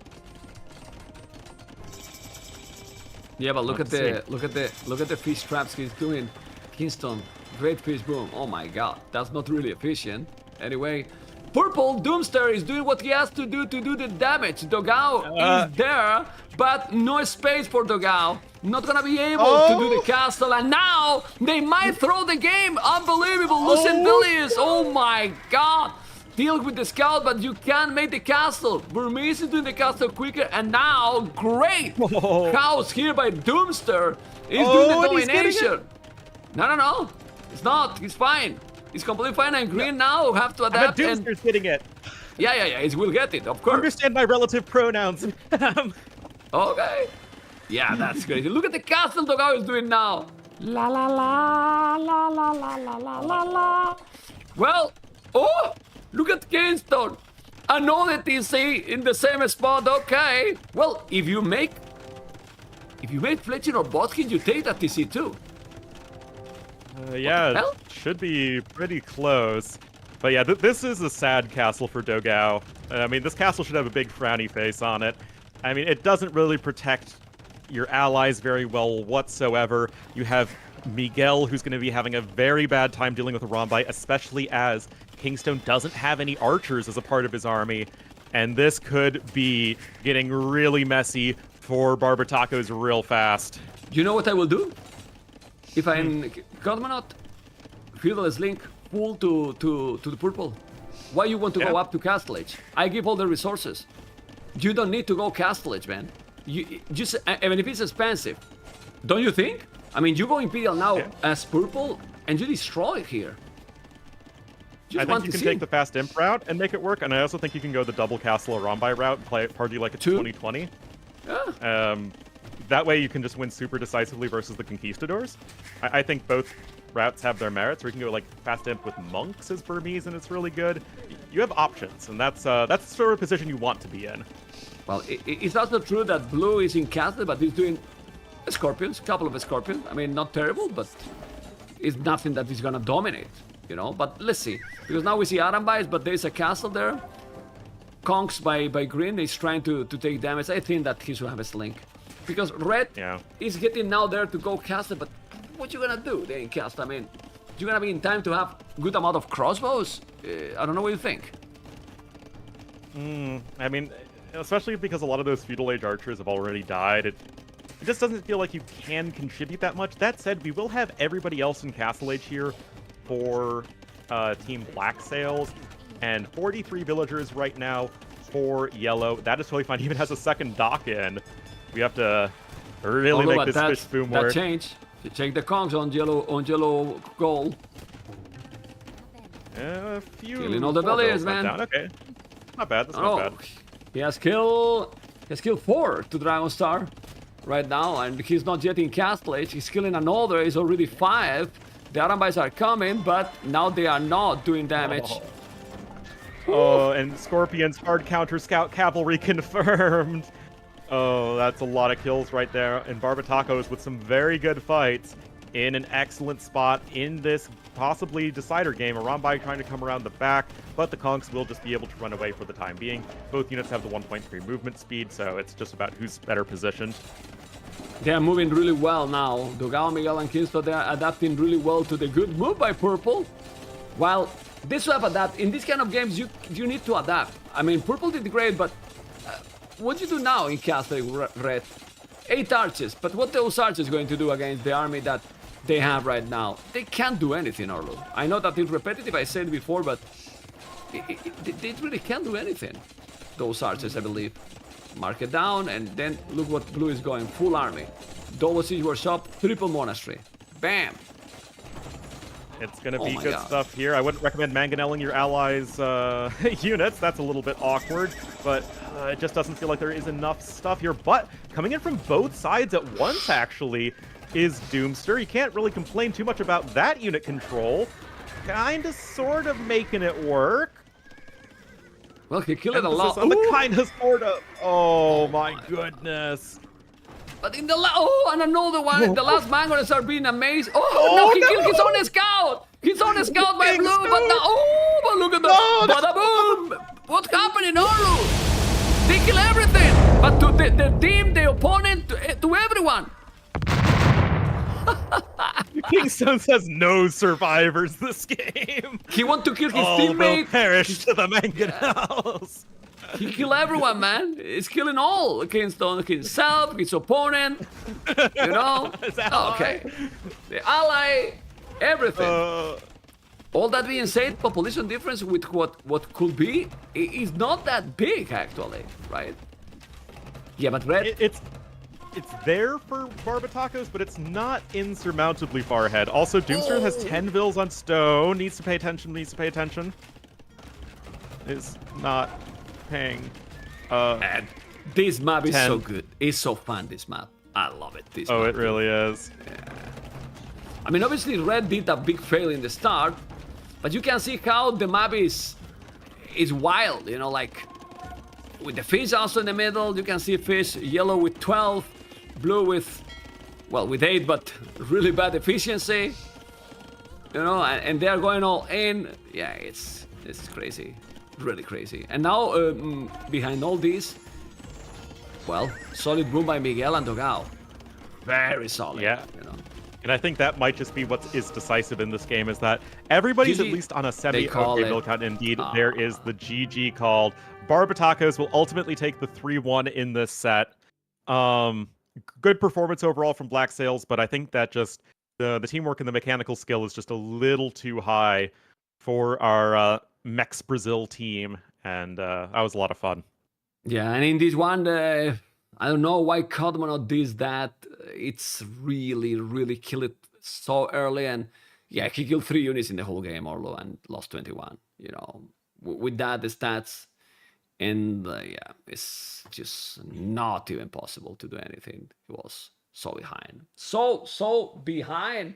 Yeah, but look at the fish traps he's doing. Kingston, great fish boom. Oh my god, that's not really efficient. Anyway, Purple Doomster is doing what he has to do the damage. Dogao is there, but no space for Dogao. Not gonna be able to do the castle, and now they might throw the game. Unbelievable, Lucian Villiers. Oh my god. Deal with the scout, but you can't make the castle. Burmese is doing the castle quicker, and now great house here by Doomster is doing the domination. No, it's not. He's fine. He's completely fine, and Green now have to adapt. But Doomster's getting it. Yeah, he will get it, of course. Understand my relative pronouns. Okay. Yeah, that's crazy. Look at the castle Dogao is doing now. La la la la la la la la la la. Well, look at Kingston. Another TC in the same spot. Okay. Well, if you make Fletcher or Botkin, you take that TC too. Yeah, it should be pretty close. But yeah, this is a sad castle for Dogao. I mean, this castle should have a big frowny face on it. I mean, it doesn't really protect your allies very well whatsoever. You have Miguel, who's going to be having a very bad time dealing with Rombai, especially as Kingstone doesn't have any archers as a part of his army. And this could be getting really messy for Barbatacos real fast. You know what I will do? If I'm Cosmonaut, Feudalist Link, full to the purple. Why you want to go up to Castle Age? I give all the resources. You don't need to go Castle Age, man. You just, even if it's expensive, don't you think? I mean, you go Imperial now as purple, and you destroy it here. I think you can take the fast imp route and make it work, and I also think you can go the double Castle Rombai route and play it party like it's 2020. Yeah. That way you can just win super decisively versus the Conquistadors. I think both routes have their merits, or you can go like fast imp with monks as Burmese, and it's really good. You have options, and that's the sort of position you want to be in. Well, it's also true that blue is in castle, but he's doing scorpions, couple of scorpions. I mean, not terrible, but it's nothing that is gonna dominate, you know. But let's see, because now we see Arambais, but there's a castle there. Conks by Green is trying to take damage. I think that he should have a slink. Because Red is getting now there to go castle, but what you gonna do there in castle? I mean, you're gonna be in time to have good amount of crossbows? I don't know what you think. I mean, especially because a lot of those feudal age archers have already died, it just doesn't feel like you can contribute that much. That said, we will have everybody else in Castle Age here for Team Black Sails, and 43 villagers right now for Yellow. That is totally fine. He even has a second dock in. We have to really make this fish boom work. That change. You check the congs on yellow goal. A few. Killing all the villiers, man. Down. Okay, not bad. That's not bad. He has killed 4 to Dragonstar right now, and he's not yet in Castle Age. He's killing another. He's already 5. The Arambais are coming, but now they are not doing damage. Oh, and Scorpion's hard counter scout cavalry confirmed. Oh, that's a lot of kills right there. And Barbatacos with some very good fights in an excellent spot in this possibly decider game. Arambai trying to come around the back, but the Conks will just be able to run away for the time being. Both units have the 1.3 movement speed, so it's just about who's better positioned. They are moving really well now. Dogao, Miguel, and Kingston, they are adapting really well to the good move by Purple. While this will adapt, in these kind of games, you need to adapt. I mean, Purple did great, but what do you do now in Castle Red? 8 archers, but what those archers going to do against the army that they have right now? They can't do anything, Orlo. I know that it's repetitive, I said it before, but they really can't do anything. Those archers, I believe. Mark it down, and then look what blue is going. Full army. Double siege workshop, triple monastery. Bam! It's going to be good stuff here. I wouldn't recommend manganelling your allies' units. That's a little bit awkward, but it just doesn't feel like there is enough stuff here. But coming in from both sides at once, actually, is Doomster. You can't really complain too much about that unit control. Kind of, sort of making it work. Well, he killed it a Emphasis lot. on the Ooh. kindness, sort of. Oh my goodness. But in the and another one, the last man gonna start being amazed. Oh, Oh, no, he no. killed his own scout. His own scout by King blue, Scout. but now, but look at No, that. Bada boom. What's happening, Orlu? They kill everything. But to the team, the opponent, to everyone. Kingstone says no survivors this game. He want to kill his All will teammate. perish to the mangonels. He kill everyone, man. He's killing all. Kingston, himself, his opponent. You know? His ally. Okay. The ally, everything. All that being said, population difference with what could be is not that big, actually, right? Yeah, but Red... It's there for Barbatacos, but it's not insurmountably far ahead. Also, Doomster has 10 vills on Stone. Needs to pay attention, Is not paying. And this map is 10. so good. It's so fun, this map. I love it. This Oh, map. it really is. I mean, obviously, Red did a big fail in the start, but you can see how the map is wild, you know, like with the fish also in the middle. You can see fish yellow with 12, blue with 8, but really bad efficiency, you know, and they are going all in. Yeah, it's crazy, really crazy. And now behind all this, well, solid room by Miguel and Dogao, very solid. Yeah. You know. And I think that might just be what is decisive in this game, is that everybody's GG, at least on a they call semi-okay it. build count. Indeed, there is the GG called. Barbatacos will ultimately take the 3-1 in this set. Good performance overall from Black Sails, but I think that just the teamwork and the mechanical skill is just a little too high for our Mex Brazil team, and that was a lot of fun. Yeah, and in this one, I don't know why Codmono did that. It's really killed it so early, and yeah, he killed 3 units in the whole game, Orlo, and lost 21. You know, with that, the stats, and yeah, it's just not even possible to do anything. He was so behind, so behind.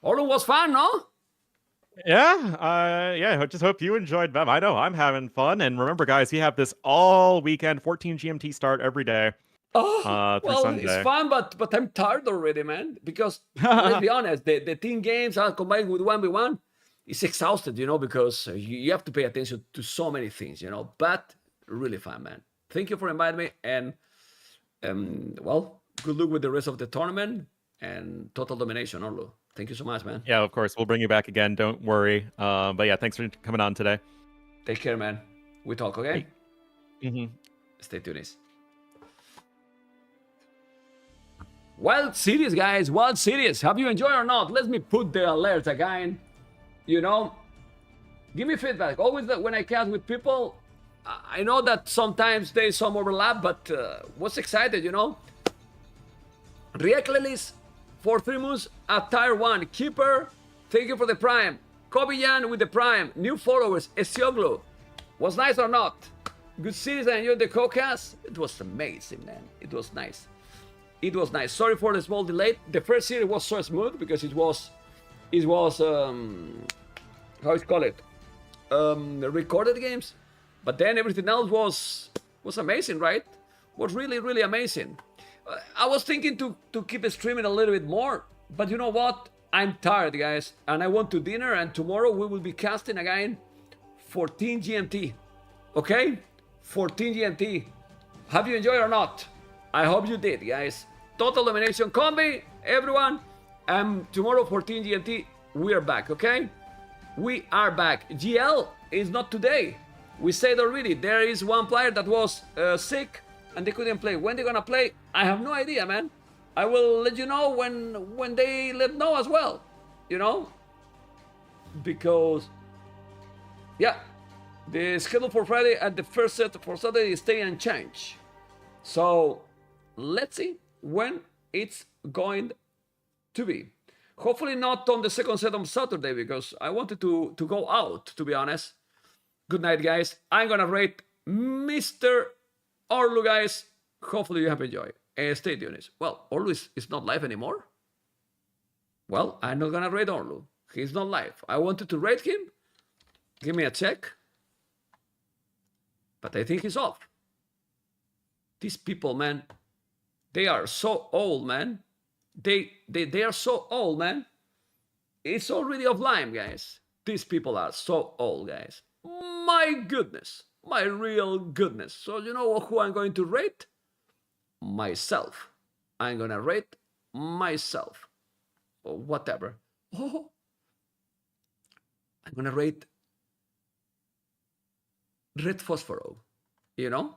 Orlo was fun, no? Yeah, I just hope you enjoyed them. I know I'm having fun, and remember, guys, you have this all weekend, 14 GMT start every day. Oh, through well, Sunday. it's fun, but I'm tired already, man. Because let's be honest, the team games are combined with 1v1. It's exhausted, you know, because you have to pay attention to so many things, you know. But really fun, man. Thank you for inviting me, and well, good luck with the rest of the tournament and total domination, Orlu. Thank you so much, man. Yeah, of course, we'll bring you back again. Don't worry. But yeah, thanks for coming on today. Take care, man. We talk, okay? Mm-hmm. Stay tuned. Wild Series, guys. Wild Series. Have you enjoyed or not? Let me put the alerts again. You know, give me feedback. Always when I cast with people, I know that sometimes there's some overlap, but what's excited, you know? Reactlelis for 3 months at Tier 1. Keeper, thank you for the Prime. Kobiyan with the Prime. New followers, Esioglu. Was nice or not? Good series, I enjoyed the co-cast. It was amazing, man. It was nice. It was nice. Sorry for the small delay. The first series was so smooth because it was how is call it? Recorded games. But then everything else was amazing, right? Was really amazing. I was thinking to keep streaming a little bit more, but you know what? I'm tired, guys, and I want to dinner, and tomorrow we will be casting again 14 GMT. Okay? 14 GMT. Have you enjoyed or not? I hope you did, guys. Total domination combi, everyone. Tomorrow 14 GMT, we are back, okay? We are back. GL is not today. We said already, there is one player that was sick and they couldn't play. When they're gonna play, I have no idea, man. I will let you know when they let know as well, you know? Because, yeah, the schedule for Friday and the first set for Saturday is staying unchanged. So, let's see when it's going to be. Hopefully not on the second set on Saturday, because I wanted to go out, to be honest. Good night, guys. I'm gonna rate Mr. Orlu, guys. Hopefully you have enjoyed. Stay tuned. Well, Orlu is not live anymore. Well, I'm not gonna rate Orlu. He's not live. I wanted to rate him. Give me a check. But I think he's off. These people, man, they are so old, man. They are so old, man. It's already offline, guys. These people are so old, guys. My goodness. My real goodness. So you know who I'm going to rate? Myself. I'm gonna rate myself. Or whatever. Oh, I'm gonna rate Red Phosphoro. You know?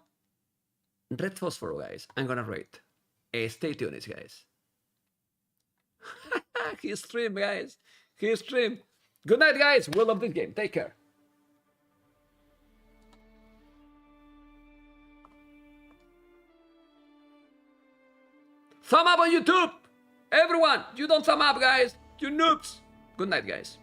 Red Phosphoro, guys. I'm gonna rate. Stay tuned, guys. He streamed, guys. He streamed. Good night, guys. We love this game. Take care. Thumb up on YouTube. Everyone, you don't thumb up, guys. You noobs. Good night, guys.